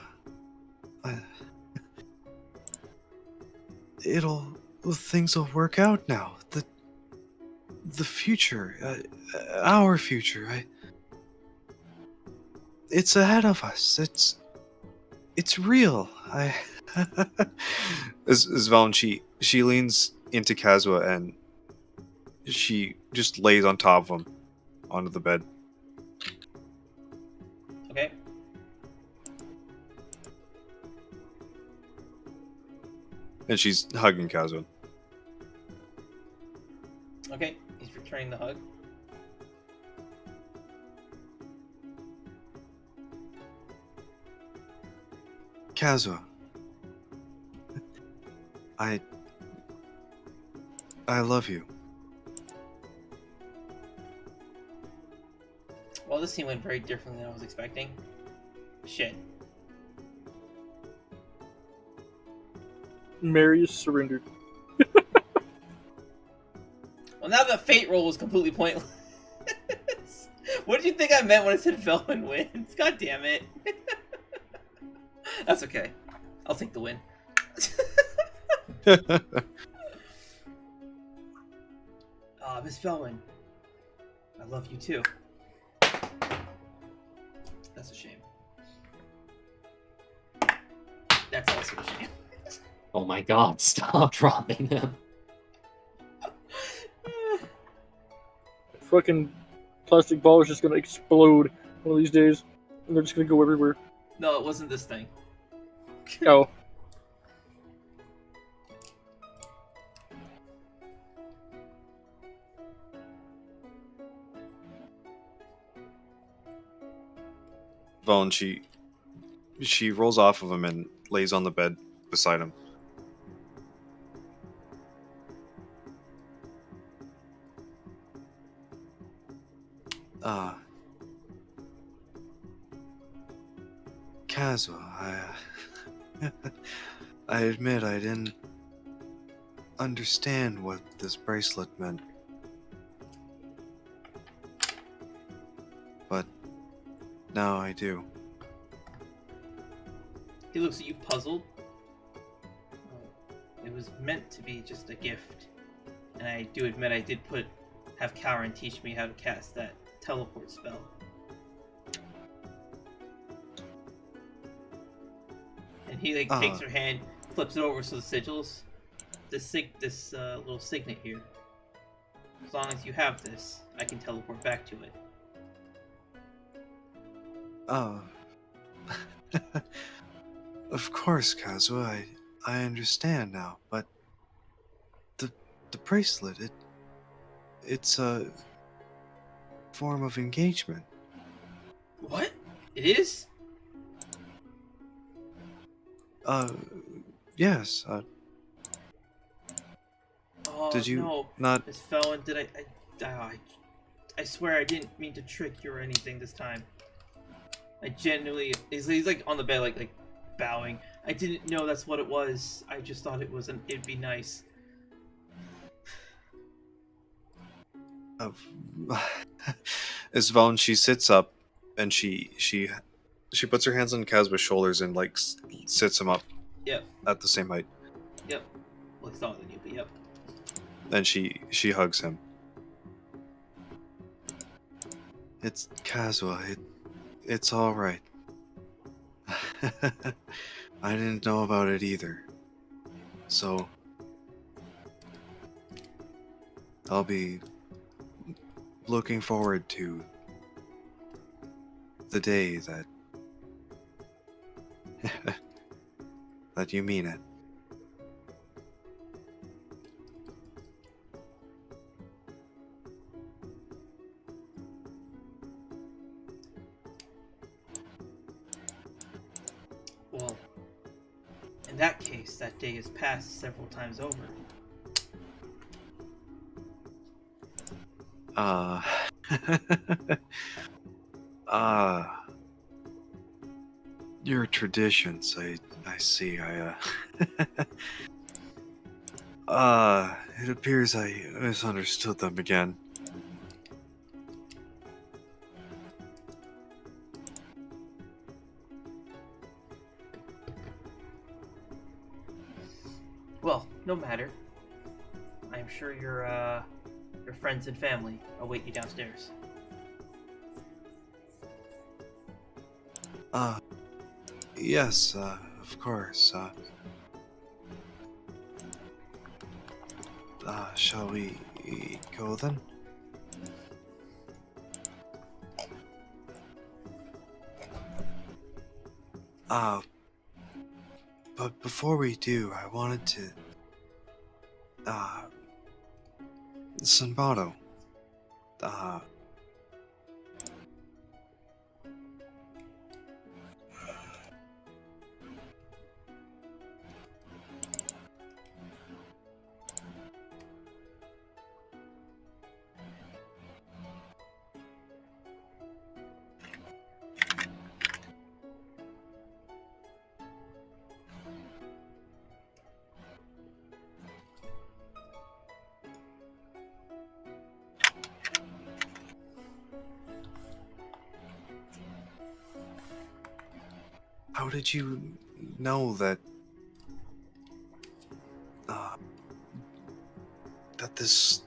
things will work out now. The future, our future, it's ahead of us. It's real. As Valenci, she leans into Kazuo and she just lays on top of him onto the bed. Okay. And she's hugging Kazuo. Okay, he's returning the hug. Kazuo, I love you. Well, this scene went very differently than I was expecting. Shit. Marius surrendered. Well, now the fate roll was completely pointless. What did you think I meant when I said Velman wins? God damn it. That's okay. I'll take the win. Miss Velman, I love you too. That's a shame. That's also a shame. Oh my god, stop dropping him. Fucking plastic ball is just gonna explode one of these days, and they're just gonna go everywhere. No, it wasn't this thing. Oh. Valenci, she rolls off of him and lays on the bed beside him. Kazuo, I admit I didn't understand what this bracelet meant. But now I do. He looks at you puzzled. It was meant to be just a gift. And I do admit I did have Karen teach me how to cast that teleport spell. And he takes her hand, flips it over so the sigils this little signet here. As long as you have this, I can teleport back to it. Oh. Of course, Kazuo, I understand now, but the bracelet, it's a form of engagement. What? It is? Yes, Oh, did you no. not... Miss Felon, I swear I didn't mean to trick you or anything this time. I genuinely... He's like on the bed, like bowing. I didn't know that's what it was. I just thought it'd be nice. Isvon, she sits up and she puts her hands on Kazua's shoulders and like sits him up Yep, at the same height. yep. Well, it's taller than you, but yep. And she hugs him. It's Kazuo, it's alright. I didn't know about it either. So... I'll be looking forward to the day that... that you mean it. Well, in that case, that day has passed several times over. Your traditions, I see, it appears I misunderstood them again. Well, no matter. I'm sure your friends and family await you downstairs. Yes, of course, shall we go then? But before we do, I wanted to, Sanbato, how did you know that, that this,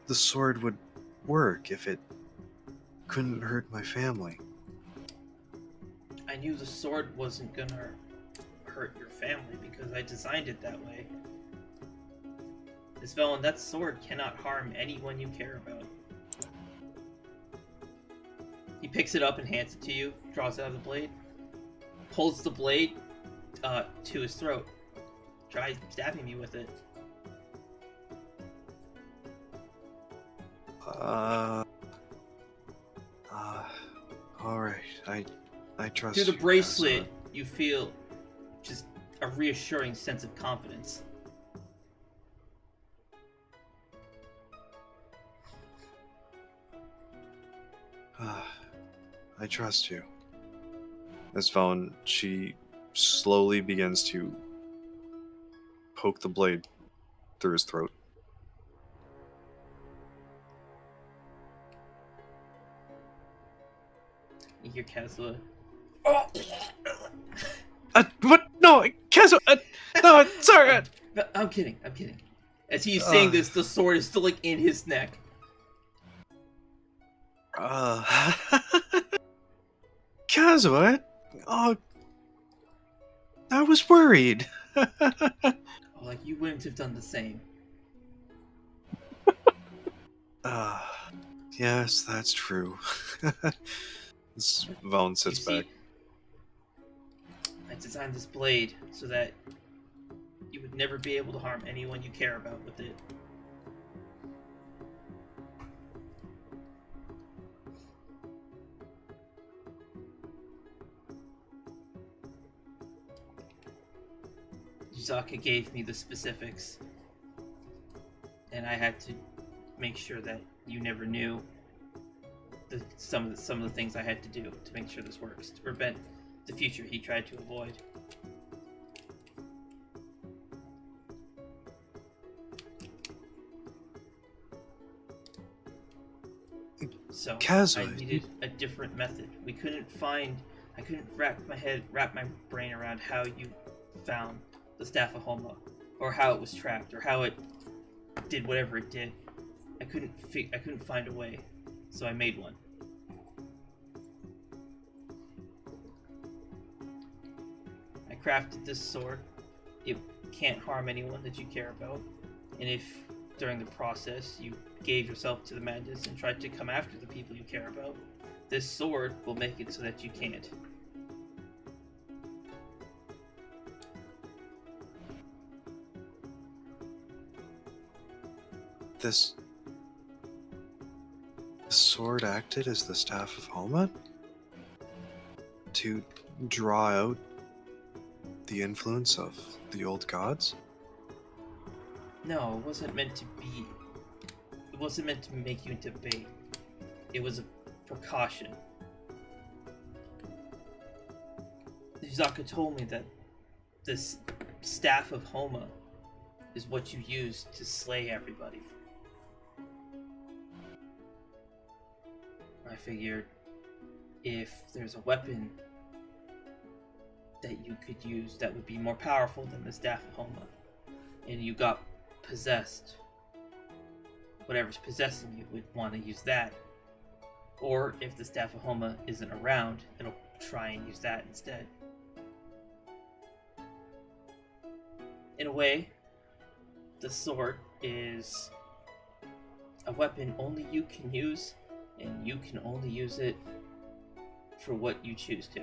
the sword would work if it couldn't hurt my family? I knew the sword wasn't gonna hurt your family because I designed it that way. Miss Velen, that sword cannot harm anyone you care about. He picks it up and hands it to you, draws it out of the blade, pulls the blade to his throat, tries stabbing me with it. Alright, I trust Through the you, bracelet, Kazuo. you feel just a reassuring sense of confidence. I trust you. Isvon, she slowly begins to poke the blade through his throat. You hear Kazuo. What? No, Kazuo, no, sorry. I'm kidding. As he's saying this, the sword is still like in his neck. Kazuo, I was worried. Like, you wouldn't have done the same. Yes, that's true. Vaughn sits You see, back. I designed this blade so that you would never be able to harm anyone you care about with it. Yuzaka gave me the specifics, and I had to make sure that you never knew some of the things I had to do to make sure this works, to prevent the future he tried to avoid. So Kazuha, I needed a different method. I couldn't wrap my brain around how you found the Staff of Homa, or how it was trapped, or how it did whatever it did. I couldn't find a way, so I made one. I crafted this sword. It can't harm anyone that you care about, and if during the process you gave yourself to the madness and tried to come after the people you care about, this sword will make it so that you can't. This sword acted as the Staff of Homa? To draw out the influence of the old gods? No, it wasn't meant to be. It wasn't meant to make you into bait. It was a precaution. Yuzaka told me that this Staff of Homa is what you use to slay everybody. I figured if there's a weapon that you could use that would be more powerful than the Staff of Homa, and you got possessed, whatever's possessing you would want to use that. Or if the Staff of Homa isn't around, it'll try and use that instead. In a way, the sword is a weapon only you can use, and you can only use it for what you choose to.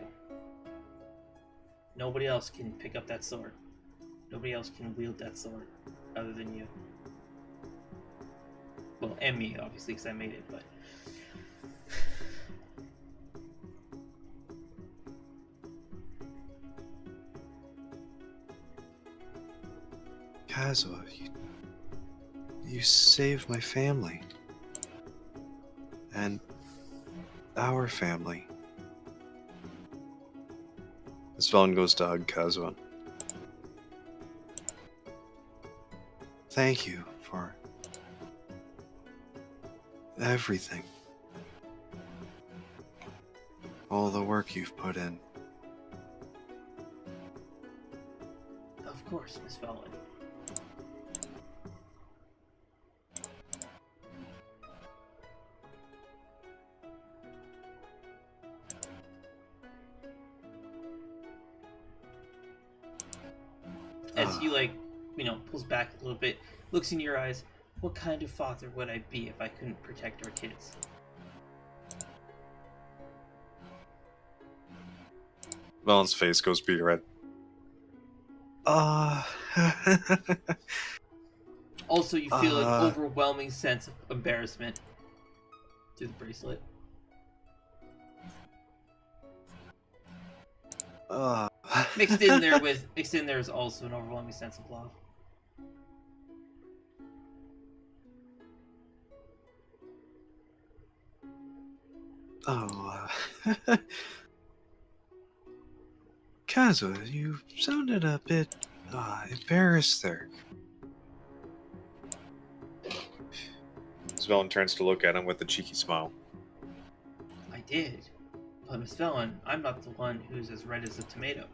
Nobody else can pick up that sword. Nobody else can wield that sword other than you. Well, and me, obviously, because I made it, but... Kazuha, you saved my family. And our family. Vaughn goes to hug Kazuha. Thank you for everything. All the work you've put in. Of course, Miss Velen. As he, pulls back a little bit, looks in your eyes, what kind of father would I be if I couldn't protect our kids? Vaughn's face goes beet red. Also, you feel an overwhelming sense of embarrassment through the bracelet. Mixed in there is also an overwhelming sense of love. Kazuha, you sounded a bit embarrassed there. Vaughn turns to look at him with a cheeky smile. I did. But Miss Velen, I'm not the one who's as red as a tomato.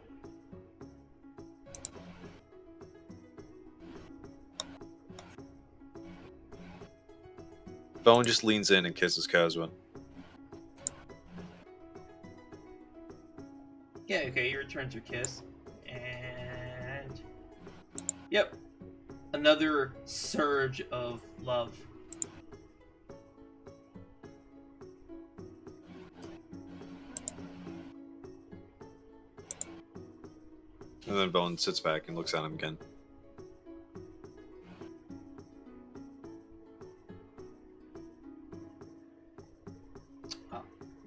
Vaughn just leans in and kisses Kazuha. Yeah, okay, he returns her kiss. And... Yep, another surge of love. And then Velen sits back and looks at him again.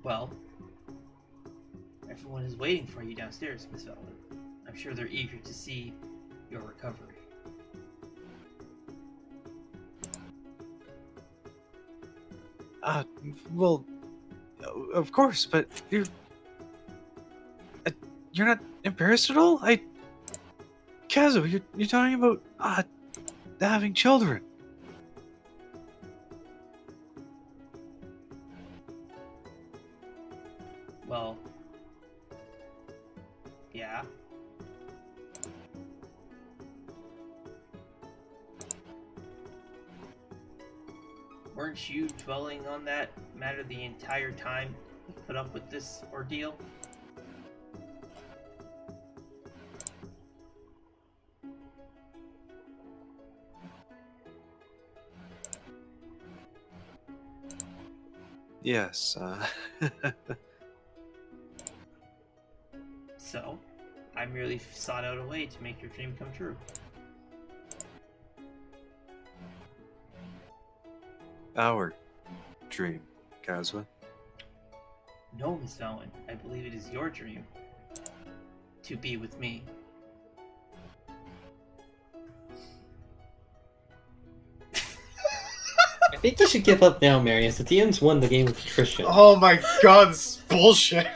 Well, everyone is waiting for you downstairs, Miss Velen. I'm sure they're eager to see your recovery. Well, of course, but you're not embarrassed at all? Kazu, you're talking about, having children. Well, yeah. Weren't you dwelling on that matter the entire time you put up with this ordeal? Yes, So, I merely sought out a way to make your dream come true. our dream, Kazuma. No, Miss Velen, I believe it is your dream to be with me. I think you should give up now, Marius. The DM's won the game with attrition. Oh my god, this is bullshit.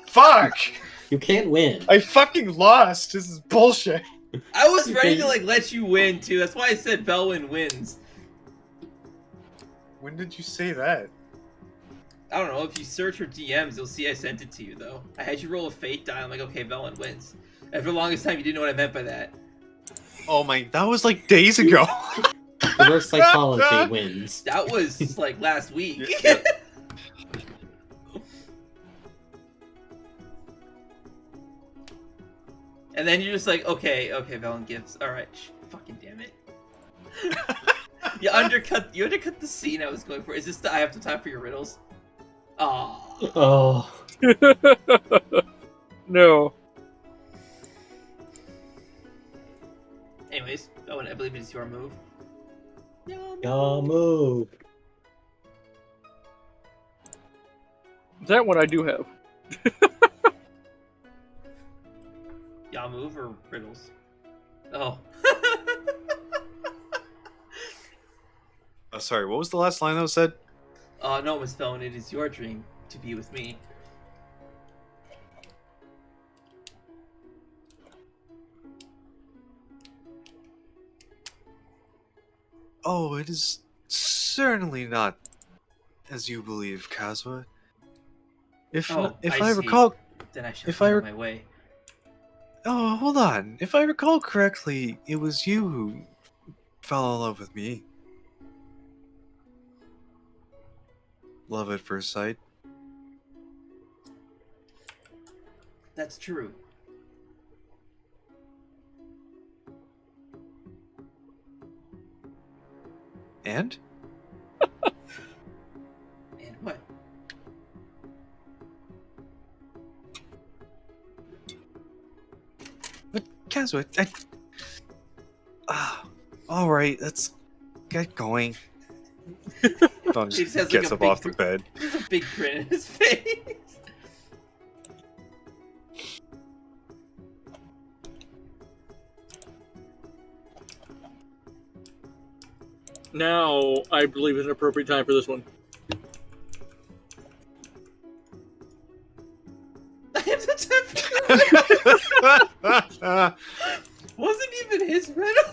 Fuck! You can't win. I fucking lost. This is bullshit. I was ready to let you win too. That's why I said Velen wins. When did you say that? I don't know, if you search for DMs, you'll see I sent it to you, though. I had you roll a fate die, I'm like, okay, Velen wins. And for the longest time, you didn't know what I meant by that. Oh my, that was like days ago. Reverse psychology wins. That was, like, last week. Yeah. And then you're just like, okay, Velen gives. Alright, fucking damn it. You undercut the scene I was going for. Is this I have the time for your riddles? Aww. Oh. No. Anyways, Velen, I believe it is your move. Y'all move. That one I do have. Y'all move or riddles? Oh. Sorry, what was the last line that was said? No, Miss Velen, it is your dream to be with me. Oh, it is certainly not as you believe, Kazuma. If Oh, if I I see. recall, Then I shall If be I on re- my way. oh, hold on. If I recall correctly, it was you who fell in love with me. Love at first sight. That's true. And? And what? But Kazuma, all right. Let's get going. Don He just has, like, gets a up big off the bed. There's a big grin in his face. Now, I believe is an appropriate time for this one. I have the time for Wasn't even his riddle.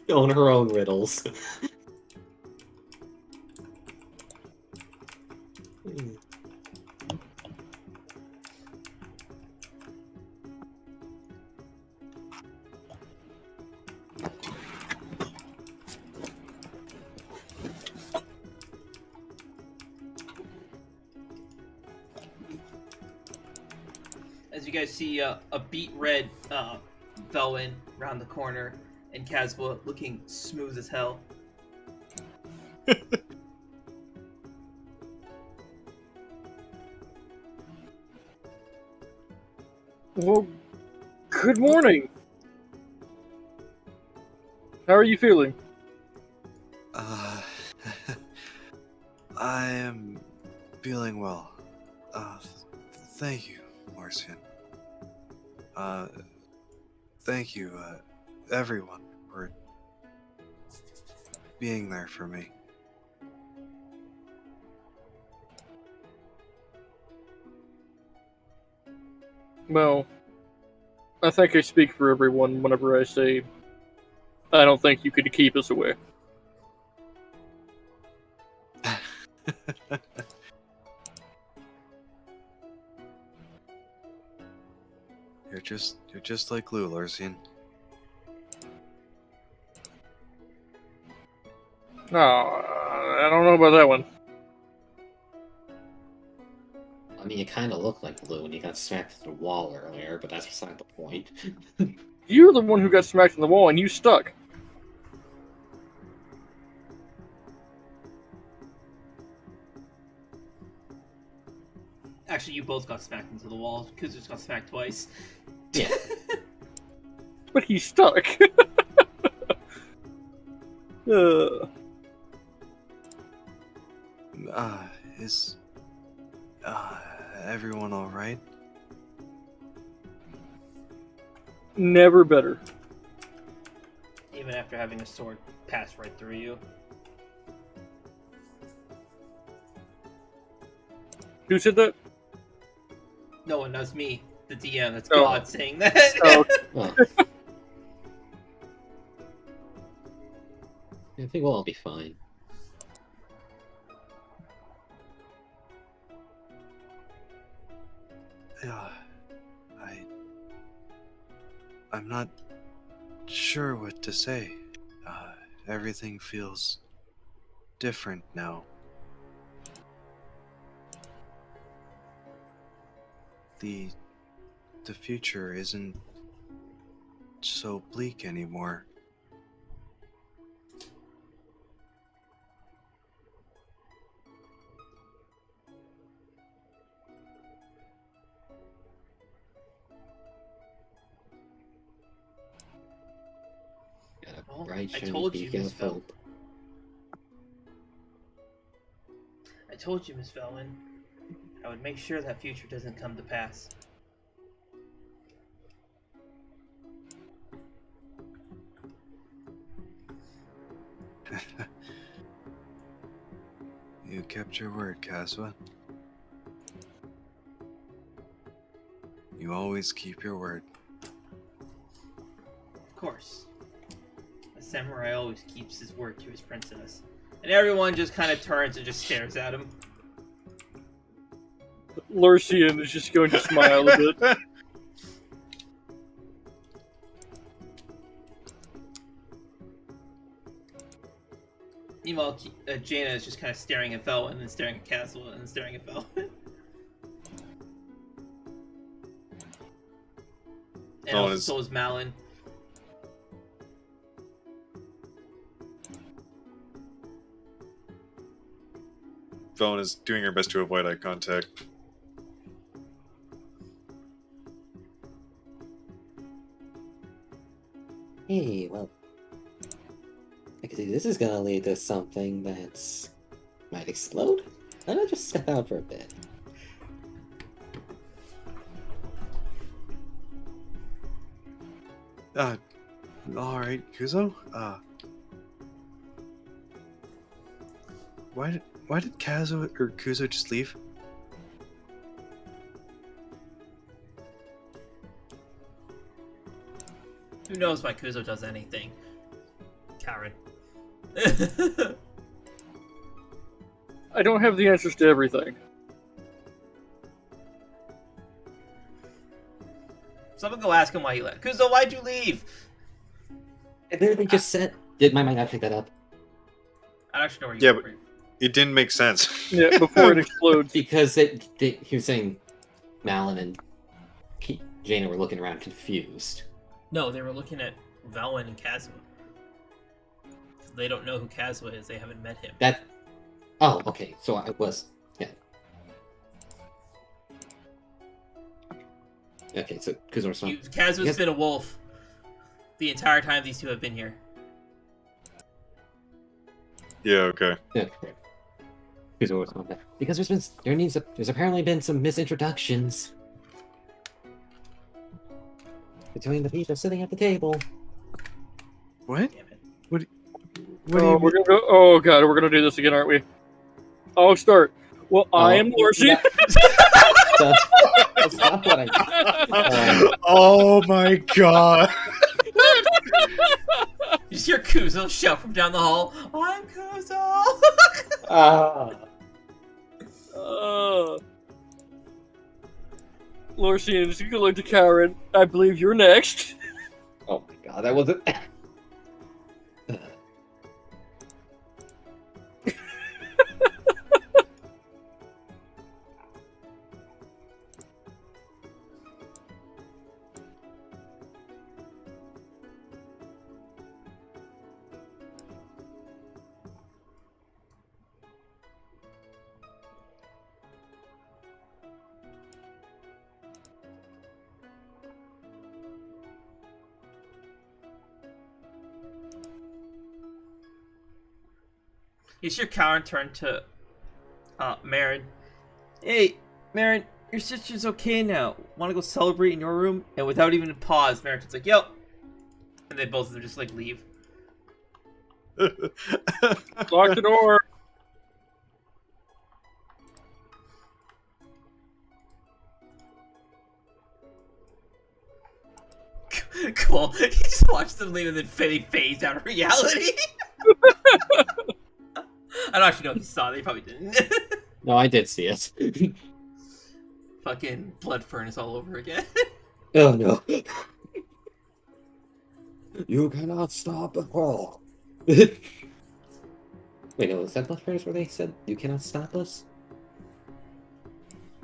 On her own riddles. As you guys see, a beet red Velwyn around the corner, and Kazwa looking smooth as hell. Well, good morning. How are you feeling? I am feeling well. Thank you, Lorcian. Thank you, everyone, for being there for me. Well, I think I speak for everyone whenever I say I don't think you could keep us away. You're just like Lou, Lorcian. No, I don't know about that one. I mean, you kind of look like Blue when you got smacked into the wall earlier, but that's beside the point. You're the one who got smacked in the wall and you stuck. Actually, you both got smacked into the wall. Kuzo just got smacked twice. Yeah. But he stuck. Is everyone all right? Never better. Even after having a sword pass right through you. Who said that? No one knows me, the DM. That's Oh. God saying that. Oh, Well, I think we'll all be fine. Yeah, I'm not sure what to say. Everything feels different now. The future isn't so bleak anymore. Got a Well, bright, I shiny told you, beacon Miss of Vel. hope. I told you, Miss Velwyn. I would make sure that future doesn't come to pass. You kept your word, Kazwa. You always keep your word. Of course. A samurai always keeps his word to his princess. And everyone just kind of turns and just stares at him. Lorcian is just going to smile a bit. Meanwhile, Jaina is just kind of staring at Velwyn and then staring at Castle and then staring at Velwyn. And Oh, also is- so is Malin. Velen is doing her best to avoid eye contact. Hey, well, I can see this is gonna lead to something that's might explode. I'm gonna just step out for a bit. Alright, Kuzo? Why did Kazo or Kuzo just leave? Who knows why Kuzo does anything? Karen. I don't have the answers to everything. Someone go ask him why he left. Kuzo, why'd you leave? I literally just said. Did my mind not pick that up? I don't actually know where you Yeah, were. but it didn't make sense. Yeah, before it explodes. Because he was saying Malin and Jaina were looking around confused. No, they were looking at Valwyn and Kazuma. They don't know who Kazuma is. They haven't met him. That. Oh, okay. So I was. Yeah. Okay, so Kuzuma's not. Kazuma's been a wolf the entire time these two have been here. Yeah, okay. Yeah. Kuzuma's not there. Because there's apparently been some misintroductions between the people sitting at the table. What? Damn it. What do Oh, you we're gonna go. Oh god, we're gonna do this again, aren't we? I'll start. Well, I am Lorcian. That's not what I. Oh my god. You just hear Kuzo shout from down the hall, I'm Kuzo! Lorcian, you can look to Karen. I believe you're next. Oh my god, that wasn't. You see your Karen turn to Marin. Hey, Marin, your sister's okay now. Want to go celebrate in your room? And without even a pause, Marin's like, yep. And they both of them just like leave. Lock the door. Cool. You just watch them leave and then they phase out of reality. I don't actually know if you saw. They probably didn't. No, I did see it. Fucking blood furnace all over again. Oh no. You cannot stop us all. Wait, no, was that Blood Furnace where they said you cannot stop us?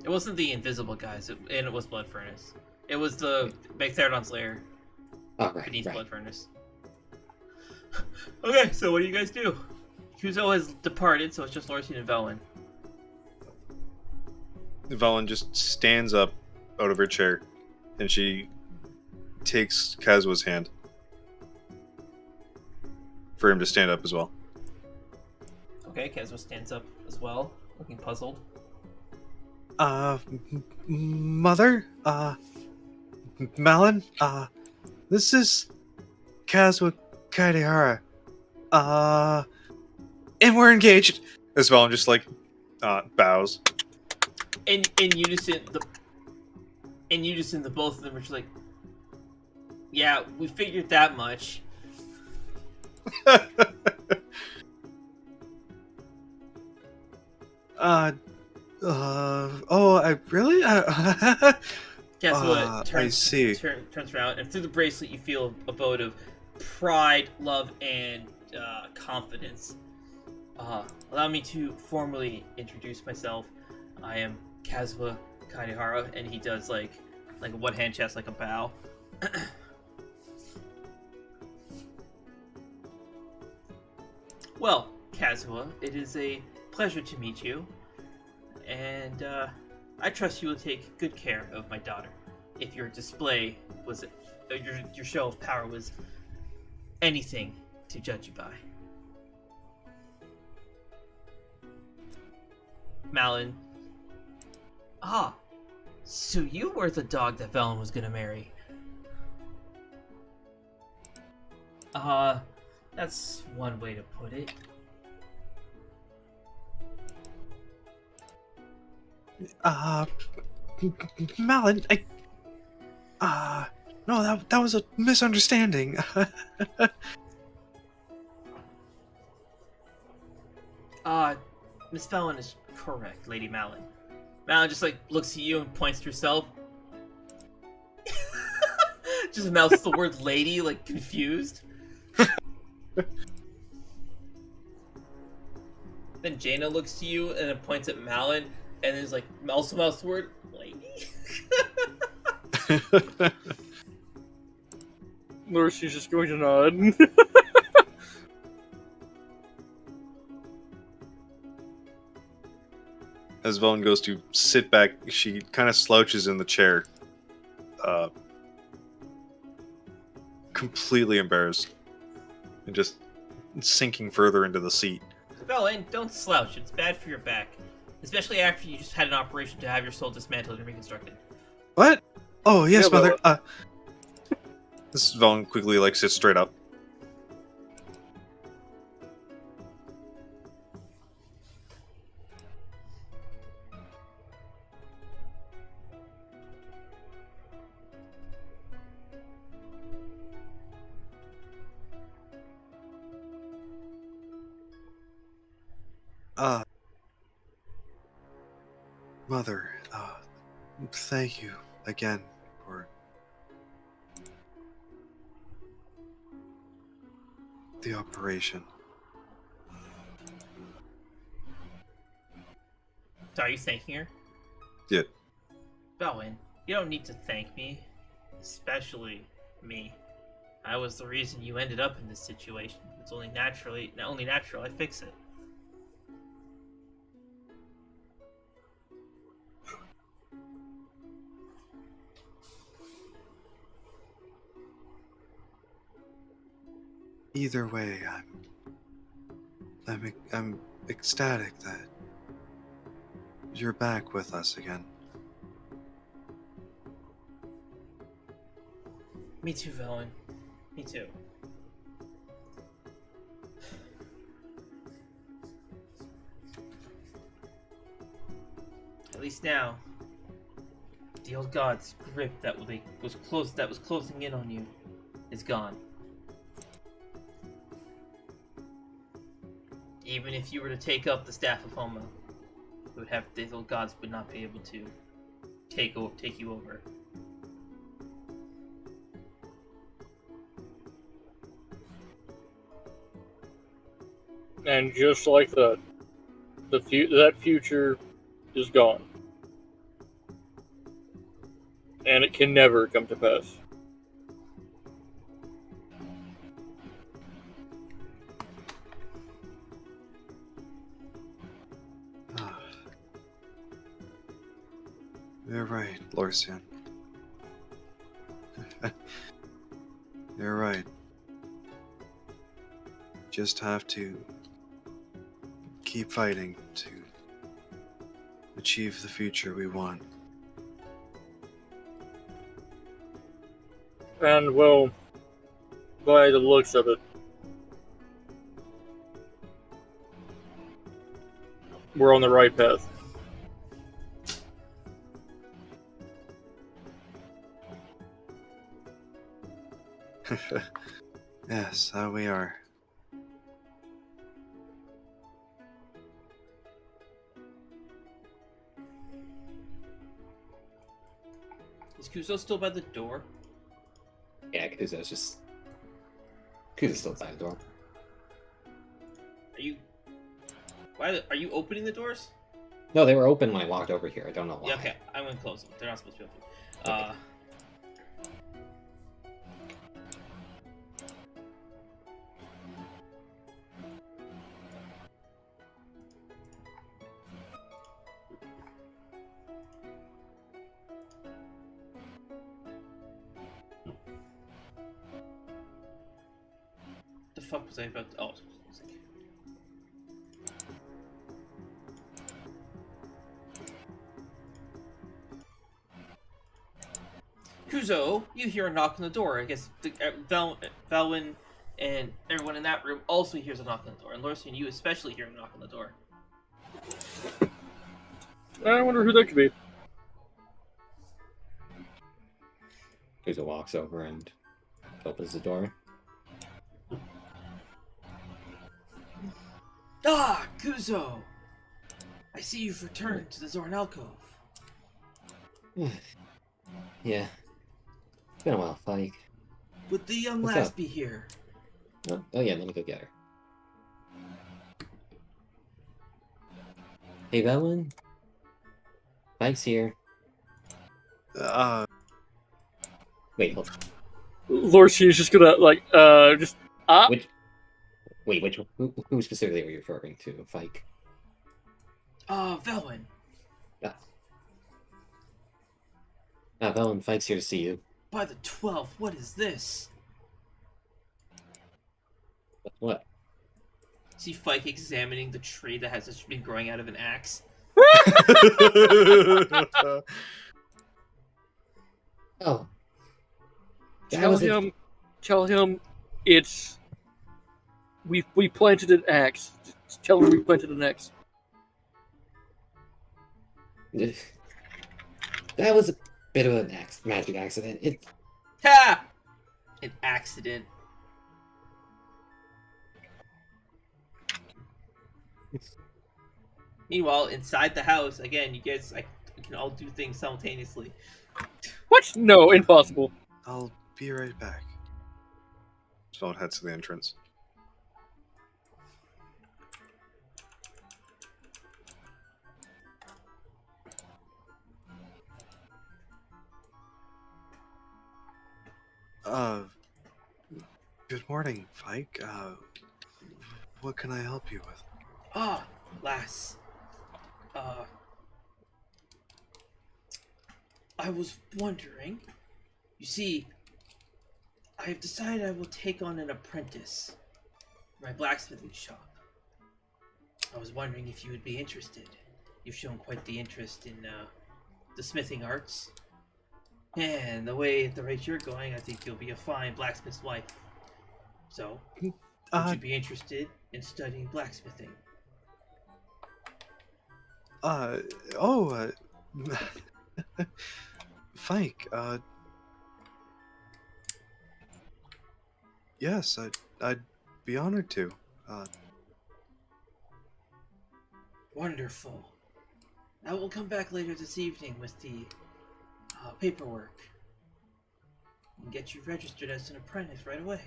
It wasn't the invisible guys, and it was blood furnace. It was the Megtherodon's lair Oh, right, beneath right. blood furnace. Okay, so what do you guys do? Kuzo has departed, so it's just Lorcian and Velen. Velen just stands up out of her chair, and she takes Kazua's hand for him to stand up as well. Okay, Kazuma stands up as well, looking puzzled. Mother? Malin? This is Kazuma Kaidehara. And we're engaged. As Velen just like bows. In unison, the both of them are just like, yeah, we figured that much. Oh, I really? Kazuma I see. turns around, and through the bracelet you feel a boat of pride, love, and confidence. Allow me to formally introduce myself. I am Kazuma Kaidehara, and he does like a one-hand chest, like a bow. Well, Kazuma, it is a pleasure to meet you, and I trust you will take good care of my daughter. If your display was, your show of power was anything to judge you by. Malin. Ah, so you were the dog that Velen was gonna marry. That's one way to put it. Malin, no, that was a misunderstanding. Miss Velen is correct, Lady Malin. Malin just like looks at you and points to herself. Just mouths the word lady, like confused. Then Jaina looks to you and then points at Malin and is like also mouths the word lady. Lorcian's just going to nod. As Velen goes to sit back, she kind of slouches in the chair, completely embarrassed, and just sinking further into the seat. Velen, don't slouch. It's bad for your back. Especially after you just had an operation to have your soul dismantled and reconstructed. What? Oh, yes, Yeah, mother. This Velen quickly, sits straight up. Mother, thank you again for the operation. So are you thanking her? Yeah. Velen, you don't need to thank me. Especially me. I was the reason you ended up in this situation. It's only natural I fix it. Either way, I'm ecstatic that you're back with us again. Me too, Velen. Me too. At least now, the old god's grip that was closing in on you is gone. Even if you were to take up the staff of Homa, these old gods would not be able to take you over. And just like that, that future is gone. And it can never come to pass. You're right, Lorcian. You're right. Just have to keep fighting to achieve the future we want. And, well, by the looks of it, we're on the right path. Yes, we are. Is Kuzo still by the door? Yeah, Kuzo's still by the door. Are you opening the doors? No, they were open when I walked over here. I don't know why. Yeah, okay, I'm gonna close them. They're not supposed to be open. Okay. The fuck was I about to... Oh, Kuzo, you hear a knock on the door. I guess Valwyn and everyone in that room also hears a knock on the door. And Lorcian, you especially hear a knock on the door. I wonder who that could be. Kuzo walks over and opens the door. Ah, Kuzo! I see you've returned to the Zorn alcove. Yeah. It's been a while, Fike. Would the young What's lass up? be here? Oh yeah, let me go get her. Hey, Velen. Fike's here. Wait, hold on. Lorcian is just gonna just Which who specifically are you referring to, Fike? Velwyn. Ah, Velen, Fike's here to see you. By the 12th, what is this? What? See Fike examining the tree that has just been growing out of an axe. Oh. That was a- Tell him it's we planted an axe. Just tell him we planted an axe. That was a bit of an magic accident. Ha! An accident. Meanwhile, inside the house, again, you guys can all do things simultaneously. What? No, impossible. I'll be right back. Phone heads to the entrance. Good morning, Fike. What can I help you with? Ah, lass. I was wondering. You see, I have decided I will take on an apprentice for my blacksmithing shop. I was wondering if you would be interested. You've shown quite the interest in the smithing arts. And the rate you're going, I think you'll be a fine blacksmith's wife. So, would you be interested in studying blacksmithing? Fike, yes, I'd be honored to. Wonderful. I will come back later this evening with the paperwork and get you registered as an apprentice right away.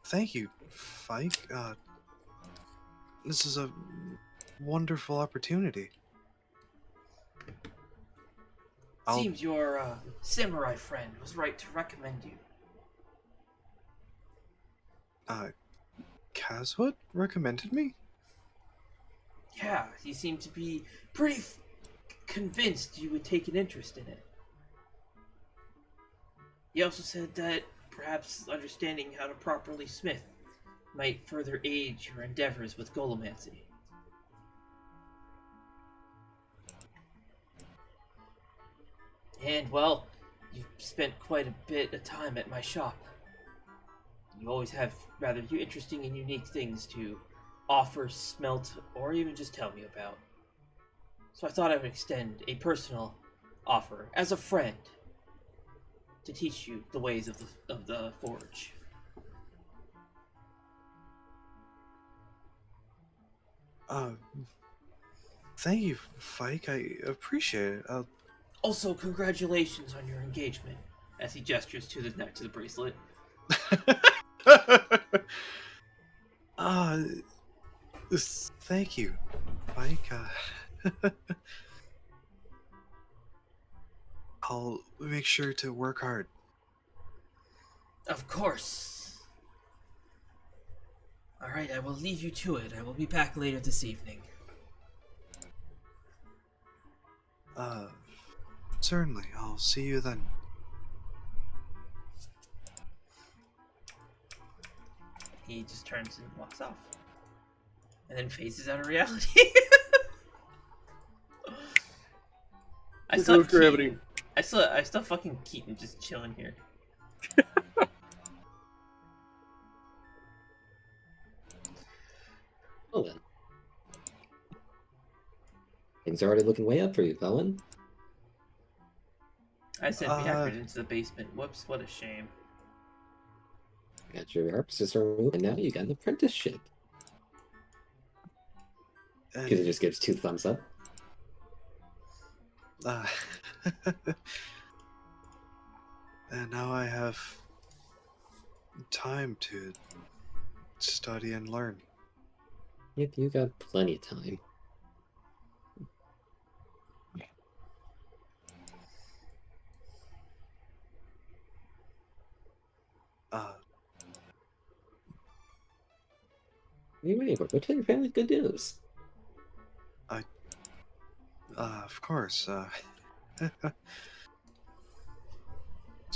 Thank you, Fike. This is a wonderful opportunity. Seems your samurai friend was right to recommend you. Kazwood recommended me? Yeah, he seemed to be pretty convinced you would take an interest in it. He also said that perhaps understanding how to properly smith might further aid your endeavors with golomancy. And, well, you've spent quite a bit of time at my shop. You always have rather interesting and unique things to offer, smelt, or even just tell me about. So I thought I would extend a personal offer as a friend to teach you the ways of the forge. Thank you, Fike. I appreciate it. Also, congratulations on your engagement, as he gestures to the bracelet. Thank you, Fike. I'll make sure to work hard. Of course. Alright, I will leave you to it. I will be back later this evening. Certainly. I'll see you then. He just turns and walks off. And then phases out of reality. I still gravity. I still fucking Keaton just chilling here. Well then. Things are already looking way up for you, Velen. I sent Beatrice into the basement. Whoops, what a shame. Got your harp system removed, and now you got an apprenticeship. Because it just gives 2 thumbs up. And now I have time to study and learn. Yep, you got plenty of time. What are you waiting for? Go tell your family good news. Of course.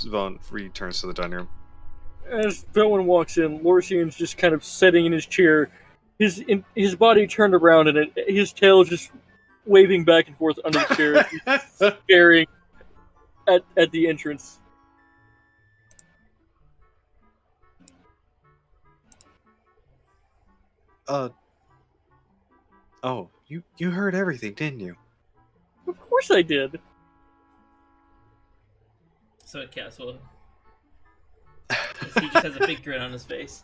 Vaughn returns to the dining room. As Bowen walks in, Lorcian's just kind of sitting in his chair, his body turned around, and his tail is just waving back and forth under the chair, staring at the entrance. Oh, you heard everything, didn't you? Of course I did. So at Castle, he just has a big grin on his face.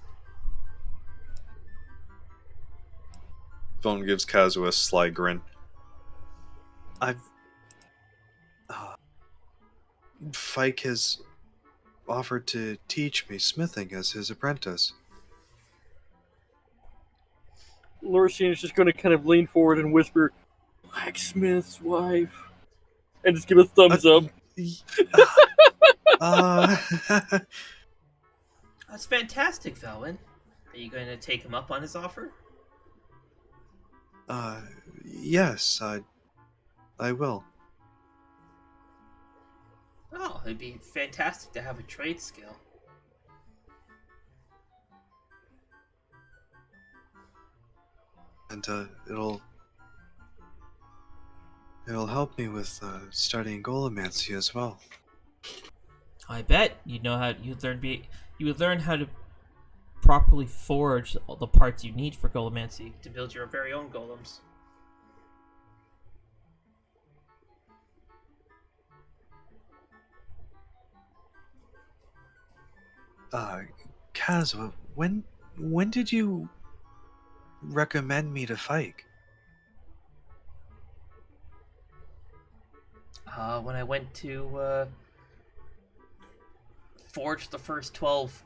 Vaughn gives Kazuo a sly grin. Fike has offered to teach me smithing as his apprentice. Lorcian's just going to kind of lean forward and whisper, "Blacksmith's wife," and just give a thumbs up. That's fantastic, Velwyn. Are you going to take him up on his offer? Yes, I will. Oh, it'd be fantastic to have a trade skill. And, it'll help me with, studying Golomancy as well. I bet you would learn how to properly forge all the parts you need for Golomancy to build your very own golems. Kazuo, when did you recommend me to Fike? When I went to forge the first 12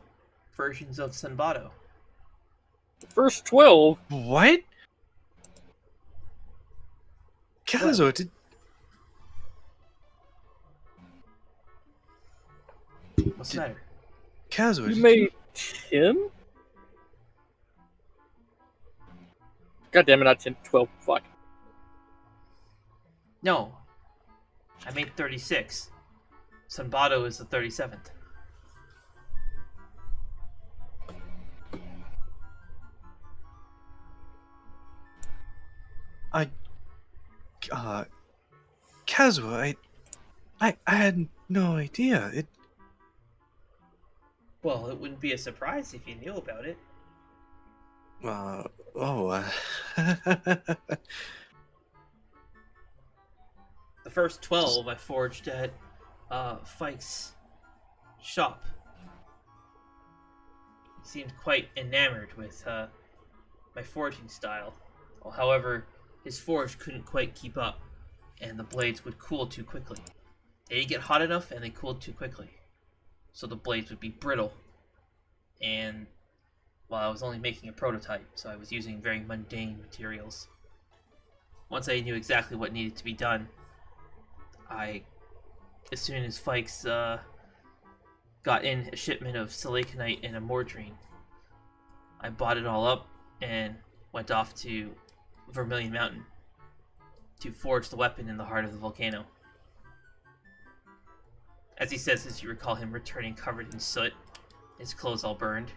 versions of Senbado. The first 12? What? Kazuo, did... What's the matter? Kazuo, You made 10? God damn it, not 10, 12, fuck. No. I made 36. Senbado is the 37th. Kazuo, I had no idea. Well, it wouldn't be a surprise if you knew about it. The first 12 I forged at Fike's shop. He seemed quite enamored with my forging style. Well, however, his forge couldn't quite keep up, and the blades would cool too quickly. They didn't get hot enough, and they cooled too quickly. So the blades would be brittle. And, well, I was only making a prototype, so I was using very mundane materials. Once I knew exactly what needed to be done, as soon as Fikes got in a shipment of siliconite and a mortarine, I bought it all up and went off to Vermilion Mountain to forge the weapon in the heart of the volcano. As he says, as you recall him returning covered in soot, his clothes all burned.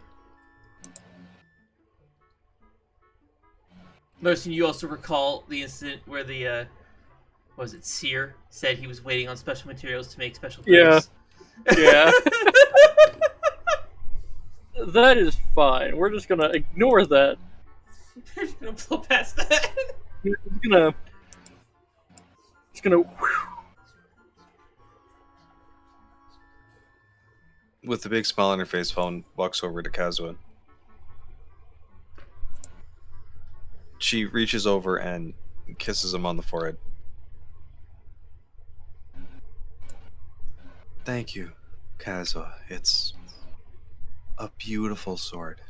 Lorcian, you also recall the incident where the Seer said he was waiting on special materials to make special goods? Yeah. That is fine. We're just gonna ignore that. We're just gonna blow past that. It's gonna. With a big smile on her face, Vaughn walks over to Kazuo. She reaches over and kisses him on the forehead. Thank you, Kazuo. It's a beautiful sword.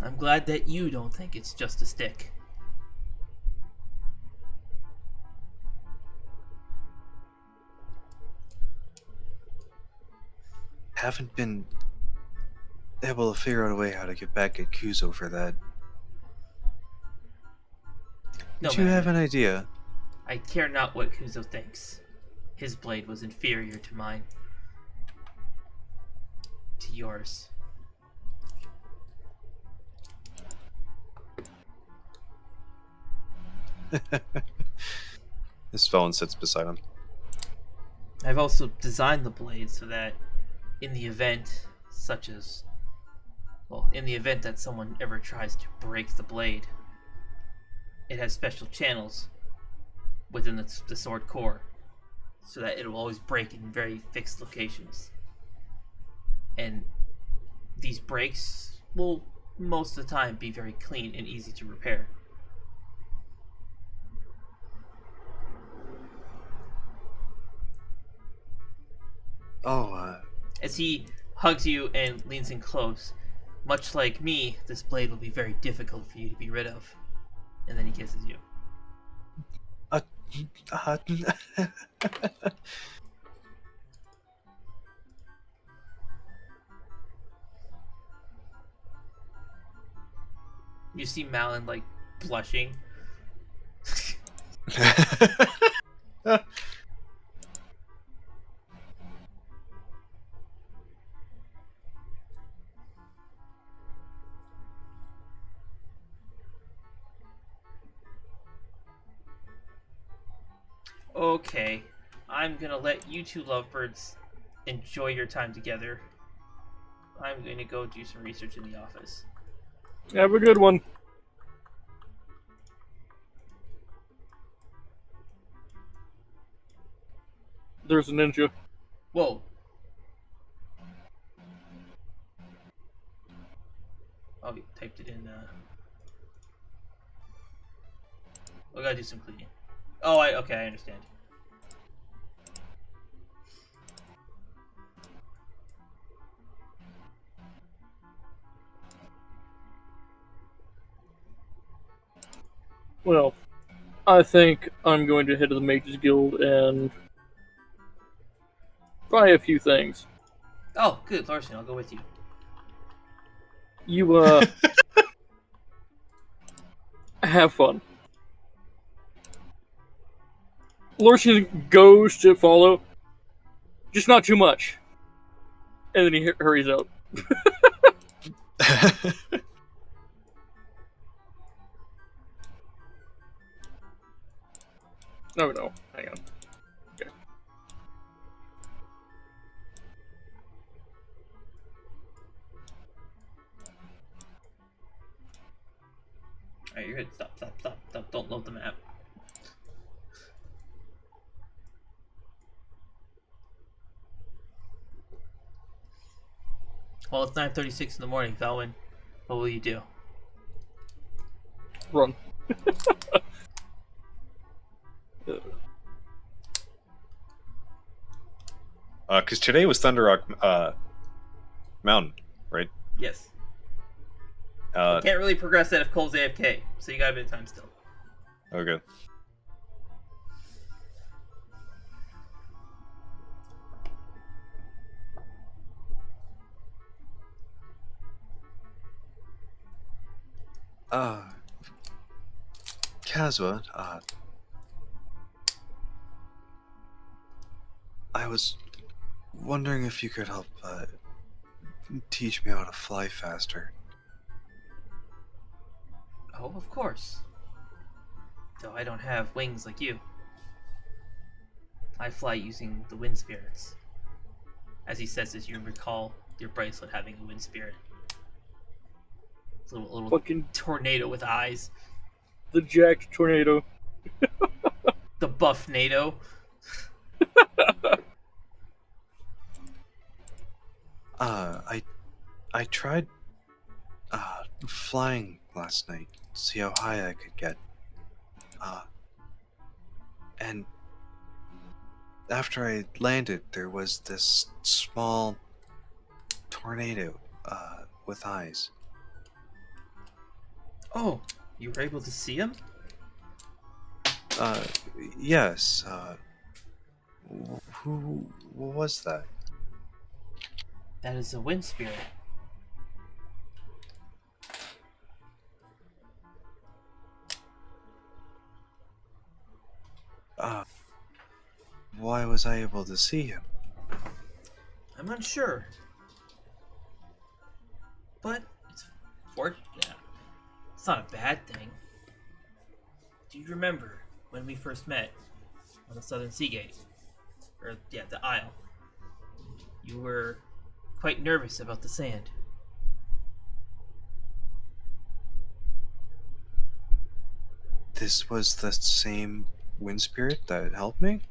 I'm glad that you don't think it's just a stick. Haven't been able to figure out a way how to get back at Kuzo for that. No Do you have matter. an idea? I care not what Kuzo thinks. His blade was inferior to mine. To yours. This felon sits beside him. I've also designed the blade so that in the event, in the event that someone ever tries to break the blade, it has special channels within the sword core so that it will always break in very fixed locations. And these breaks will most of the time be very clean and easy to repair. Oh, As he hugs you and leans in close, much like me, this blade will be very difficult for you to be rid of. And then he kisses you. You see Malin like blushing. Okay, I'm gonna let you two lovebirds enjoy your time together. I'm gonna go do some research in the office. Have a good one. There's a ninja. Whoa. Oh, you typed it in. We gotta do some cleaning. Oh, okay, I understand. Well, I think I'm going to head to the Mages Guild and buy a few things. Oh, good, Lorcian, I'll go with you. You, have fun. Lorcian goes to follow, just not too much. And then he hurries out. No, hang on. Okay. Alright, you're good. Stop. Don't load the map. Well, it's 9:36 in the morning, Felwyn. What will you do? Run. Because today was Thunder Rock Mountain, right? Yes. Can't really progress that if Cole's AFK, so you got a bit of time still. Okay. Kazwa, I was wondering if you could help teach me how to fly faster. Oh, of course. Though I don't have wings like you. I fly using the wind spirits. As he says this, you recall your bracelet having a wind spirit. It's a little Fucking tornado with eyes. the jacked tornado. The buff NATO. I tried flying last night to see how high I could get. And after I landed, there was this small tornado with eyes. Oh, you were able to see him? Yes. Who was that? That is a wind spirit. why was I able to see him? I'm unsure. But it's yeah, it's not a bad thing. Do you remember when we first met on the Southern Seagate? Or, yeah, the Isle. You were quite nervous about the sand. This was the same wind spirit that helped me?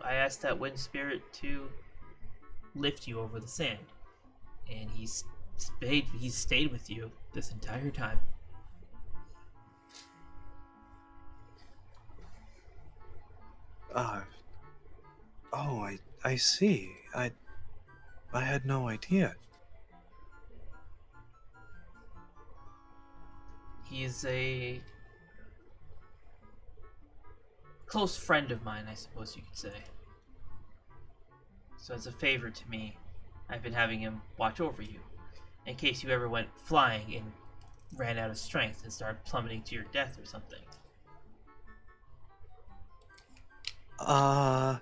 I asked that wind spirit to lift you over the sand. And he's stayed with you this entire time. I see. I had no idea. He's a close friend of mine, I suppose you could say. So as a favor to me, I've been having him watch over you, in case you ever went flying and ran out of strength and started plummeting to your death or something. I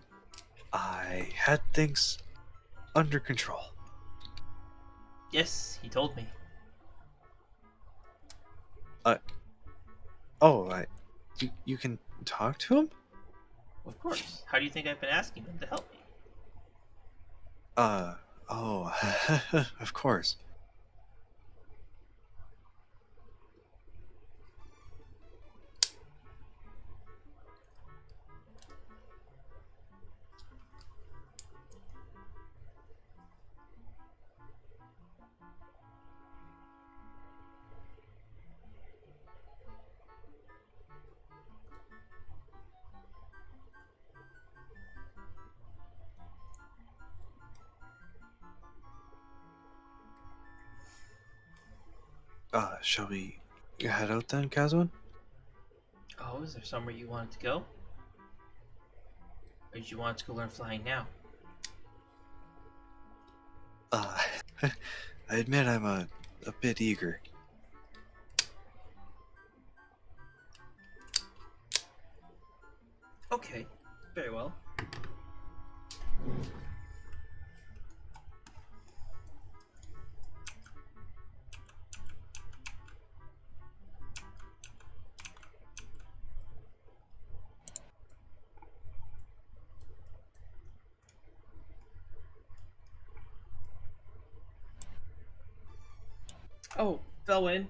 had things under control. Yes, he told me. You can talk to him? Of course. How do you think I've been asking him to help me? Of course. Shall we head out then, Kazwan? Oh, is there somewhere you wanted to go? Or did you want to go learn flying now? I admit I'm a bit eager. Okay, very well. Oh, Felwyn,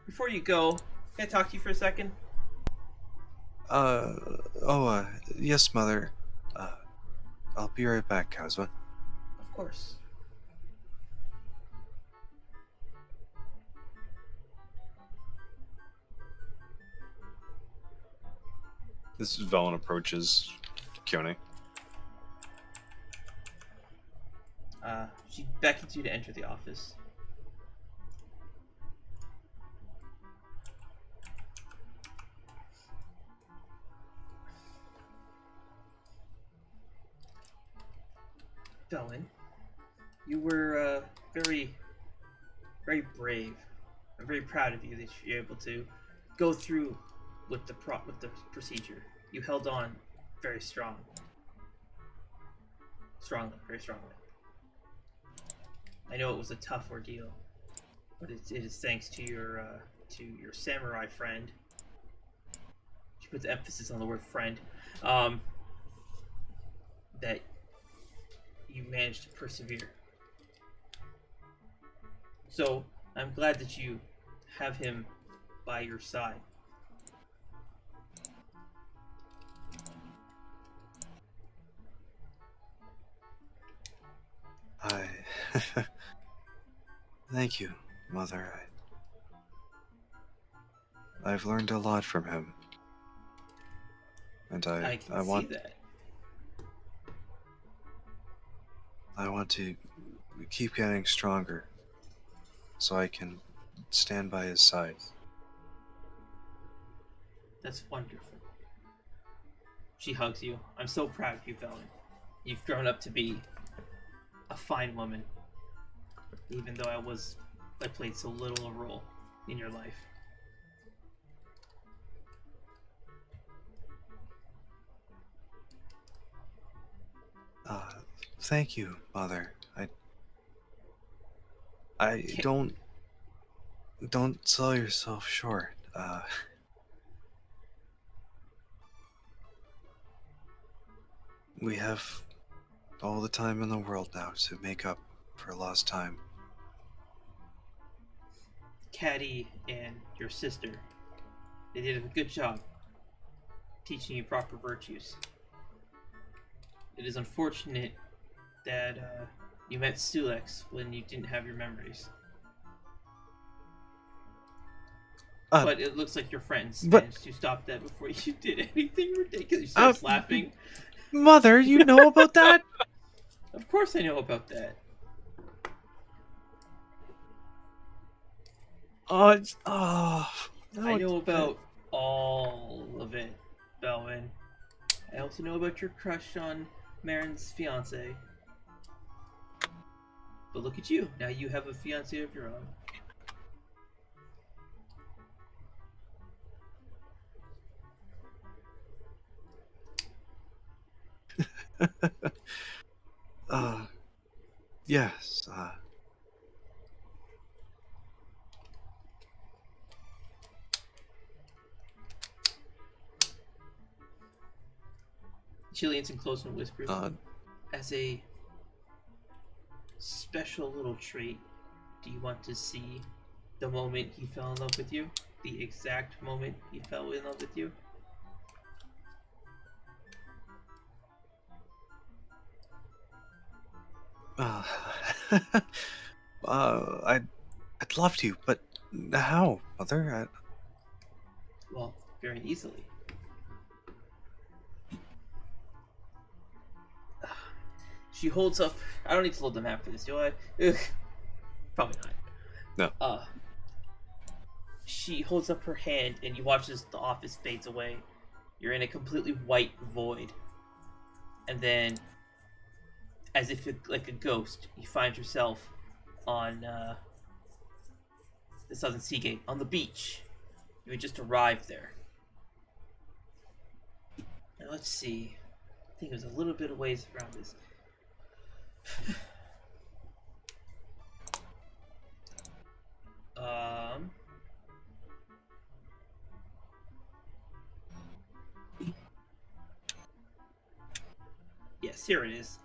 before you go, can I talk to you for a second? Yes, Mother. I'll be right back, Kazwan. Of course. This is Velen approaches Keone. She beckons you to enter the office. Felon, you were very, very brave. I'm very proud of you that you're able to go through with the procedure. You held on very strongly, very strongly. I know it was a tough ordeal, but it is thanks to your samurai friend. She puts emphasis on the word friend. That you managed to persevere. So I'm glad that you have him by your side. Thank you, Mother. I've learned a lot from him. And I can see that. I want to keep getting stronger so I can stand by his side. That's wonderful. She hugs you. I'm so proud of you, Velen. You've grown up to be a fine woman, even though I played so little a role in your life. thank you, Mother. I Ca- don't sell yourself short. We have all the time in the world now to make up for lost time. Caddy and your sister, they did a good job teaching you proper virtues. It is unfortunate that you met Sulex when you didn't have your memories. But it looks like your friends managed to stop that before you did anything ridiculous. You starts laughing. Mother, you know about that? Of course I know about that. No, I know about all of it, Belwyn. I also know about your crush on Marin's fiance. But look at you. Now you have a fiance of your own. Yes. She leans in close and whispers, Uh, as a special little trait, do you want to see the moment he fell in love with you? The exact moment he fell in love with you? I'd love to, but how, Mother? Well, very easily. She holds up. I don't need to load the map for this, do I? Ugh. Probably not. No. She holds up her hand, and you watch as the office fades away. You're in a completely white void, and then, as if like a ghost, you find yourself on the Southern Seagate on the beach. You had just arrived there. Now let's see. I think it was a little bit of ways around this. Yes, here it is.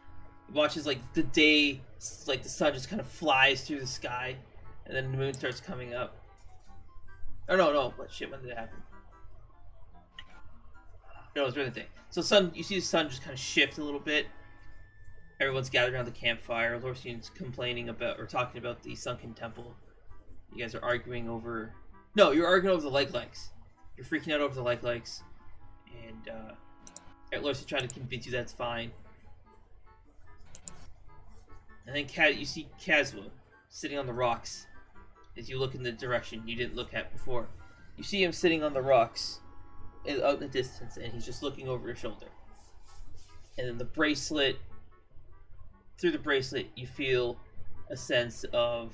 It watches like the day, like the sun just kind of flies through the sky, and then the moon starts coming up. Oh no! What shit? When did it happen? No, it's during the day. So sun, you see the sun just kind of shift a little bit. Everyone's gathered around the campfire. Lorcian's complaining about or talking about the sunken temple. You guys are arguing over. No, you're arguing over the leg legs. You're freaking out over the leg legs, and Lorcian's trying to convince you that's fine. And then you see Kazwa sitting on the rocks as you look in the direction you didn't look at before. You see him sitting on the rocks out in the distance, and he's just looking over his shoulder. And then through the bracelet, you feel a sense of,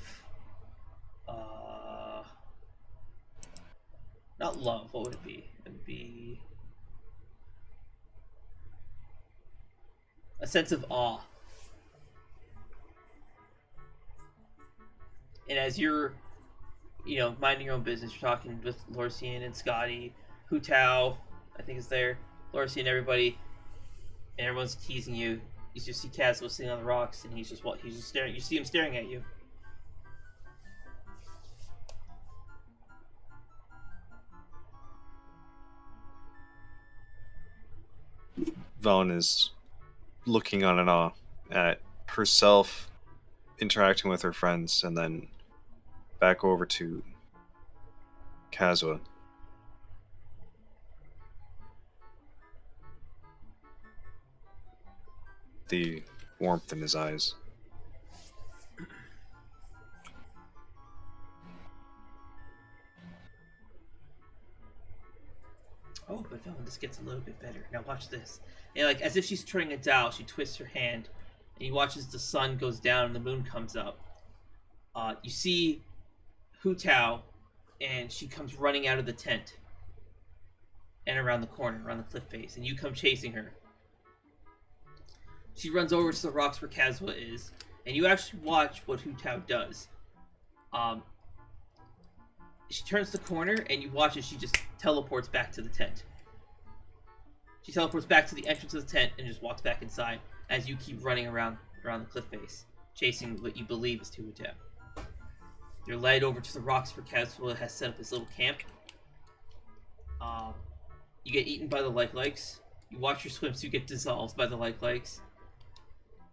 not love, what would it be? It would be a sense of awe. And as you're, minding your own business, you're talking with Lorcian and Scotty, Hu Tao, I think is there, Lorcian, everybody, and everyone's teasing you. You just see Caswell sitting on the rocks, and he's just staring. You see him staring at you. Vaughn is looking on in awe at herself interacting with her friends, and then back over to Kazwa. The warmth in his eyes. Oh, but this gets a little bit better. Now watch this. And like as if she's turning a dial, she twists her hand, and you watch as the sun goes down and the moon comes up. You see Hu Tao, and she comes running out of the tent and around the corner, around the cliff face, and you come chasing her. She runs over to the rocks where Kazwa is, and you actually watch what Hu Tao does. She turns the corner, and you watch as she just teleports back to the tent. She teleports back to the entrance of the tent and just walks back inside as you keep running around the cliff face, chasing what you believe is Hu Tao. You're led over to the rocks where Kazwa has set up his little camp. You get eaten by the like-likes. You watch your swimsuit get dissolved by the like-likes.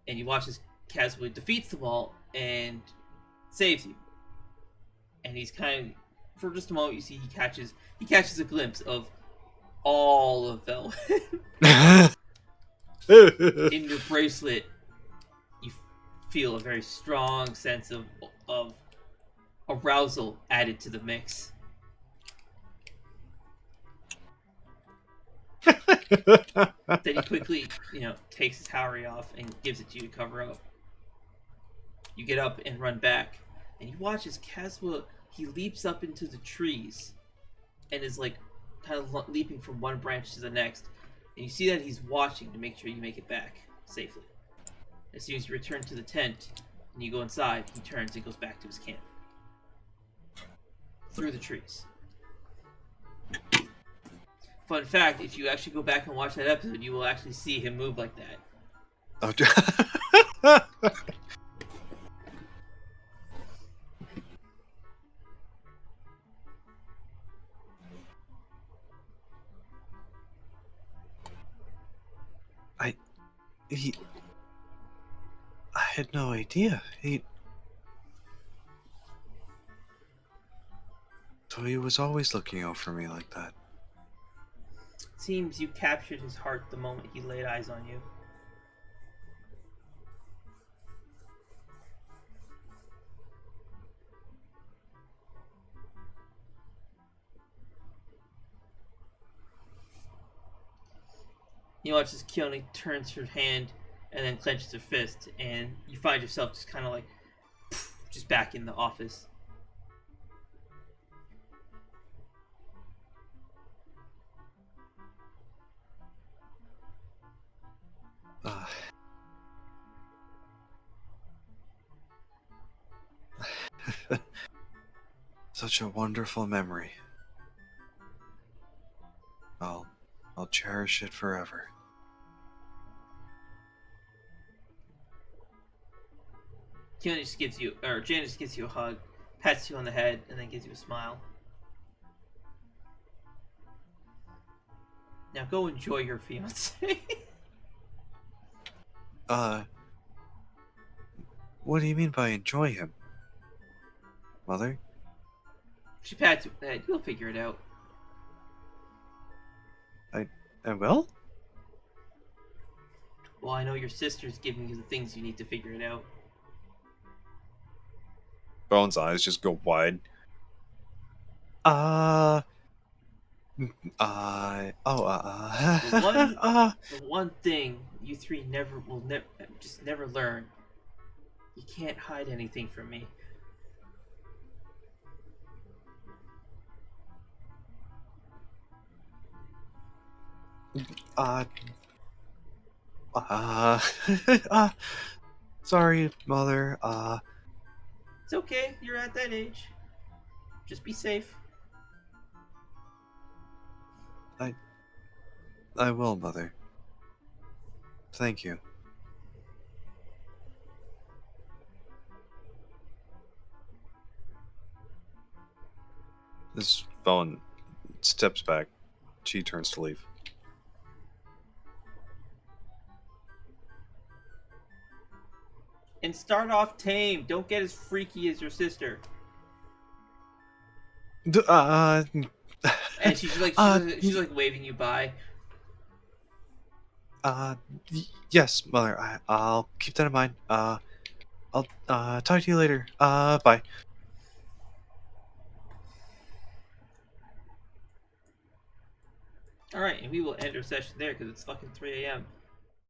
And you watch as Kazwa defeats them all and saves you. And he's kind of, for just a moment, you see he catches a glimpse of all of Vel. In your bracelet, you feel a very strong sense of arousal added to the mix. Then he quickly, takes his Howery off and gives it to you to cover up. You get up and run back, and you watch as Kazwa, he leaps up into the trees and is like kind of leaping from one branch to the next. And you see that he's watching to make sure you make it back safely. As soon as you return to the tent and you go inside, he turns and goes back to his camp. Through the trees. Fun fact, if you actually go back and watch that episode, you will actually see him move like that. Oh, I had no idea. So he was always looking out for me like that. Seems you captured his heart the moment he laid eyes on you. You watch as Keone turns her hand and then clenches her fist, and you find yourself just kind of like, just back in the office. Such a wonderful memory. I'll cherish it forever. Janet just gives you a hug, pats you on the head, and then gives you a smile. Now go enjoy your fiance. What do you mean by enjoy him? Mother? She pats you on the head. You'll figure it out. I will? Well, I know your sister's giving you the things you need to figure it out. Bones' eyes just go wide. The one thing you three will never learn. You can't hide anything from me. Sorry, Mother. It's okay. You're at that age. Just be safe. I will, Mother. Thank you. This Velen steps back. She turns to leave. And start off tame. Don't get as freaky as your sister. And she's like waving you by. Yes, Mother. I'll keep that in mind. I'll talk to you later. Bye. Alright, and we will end our session there because it's fucking 3 a.m.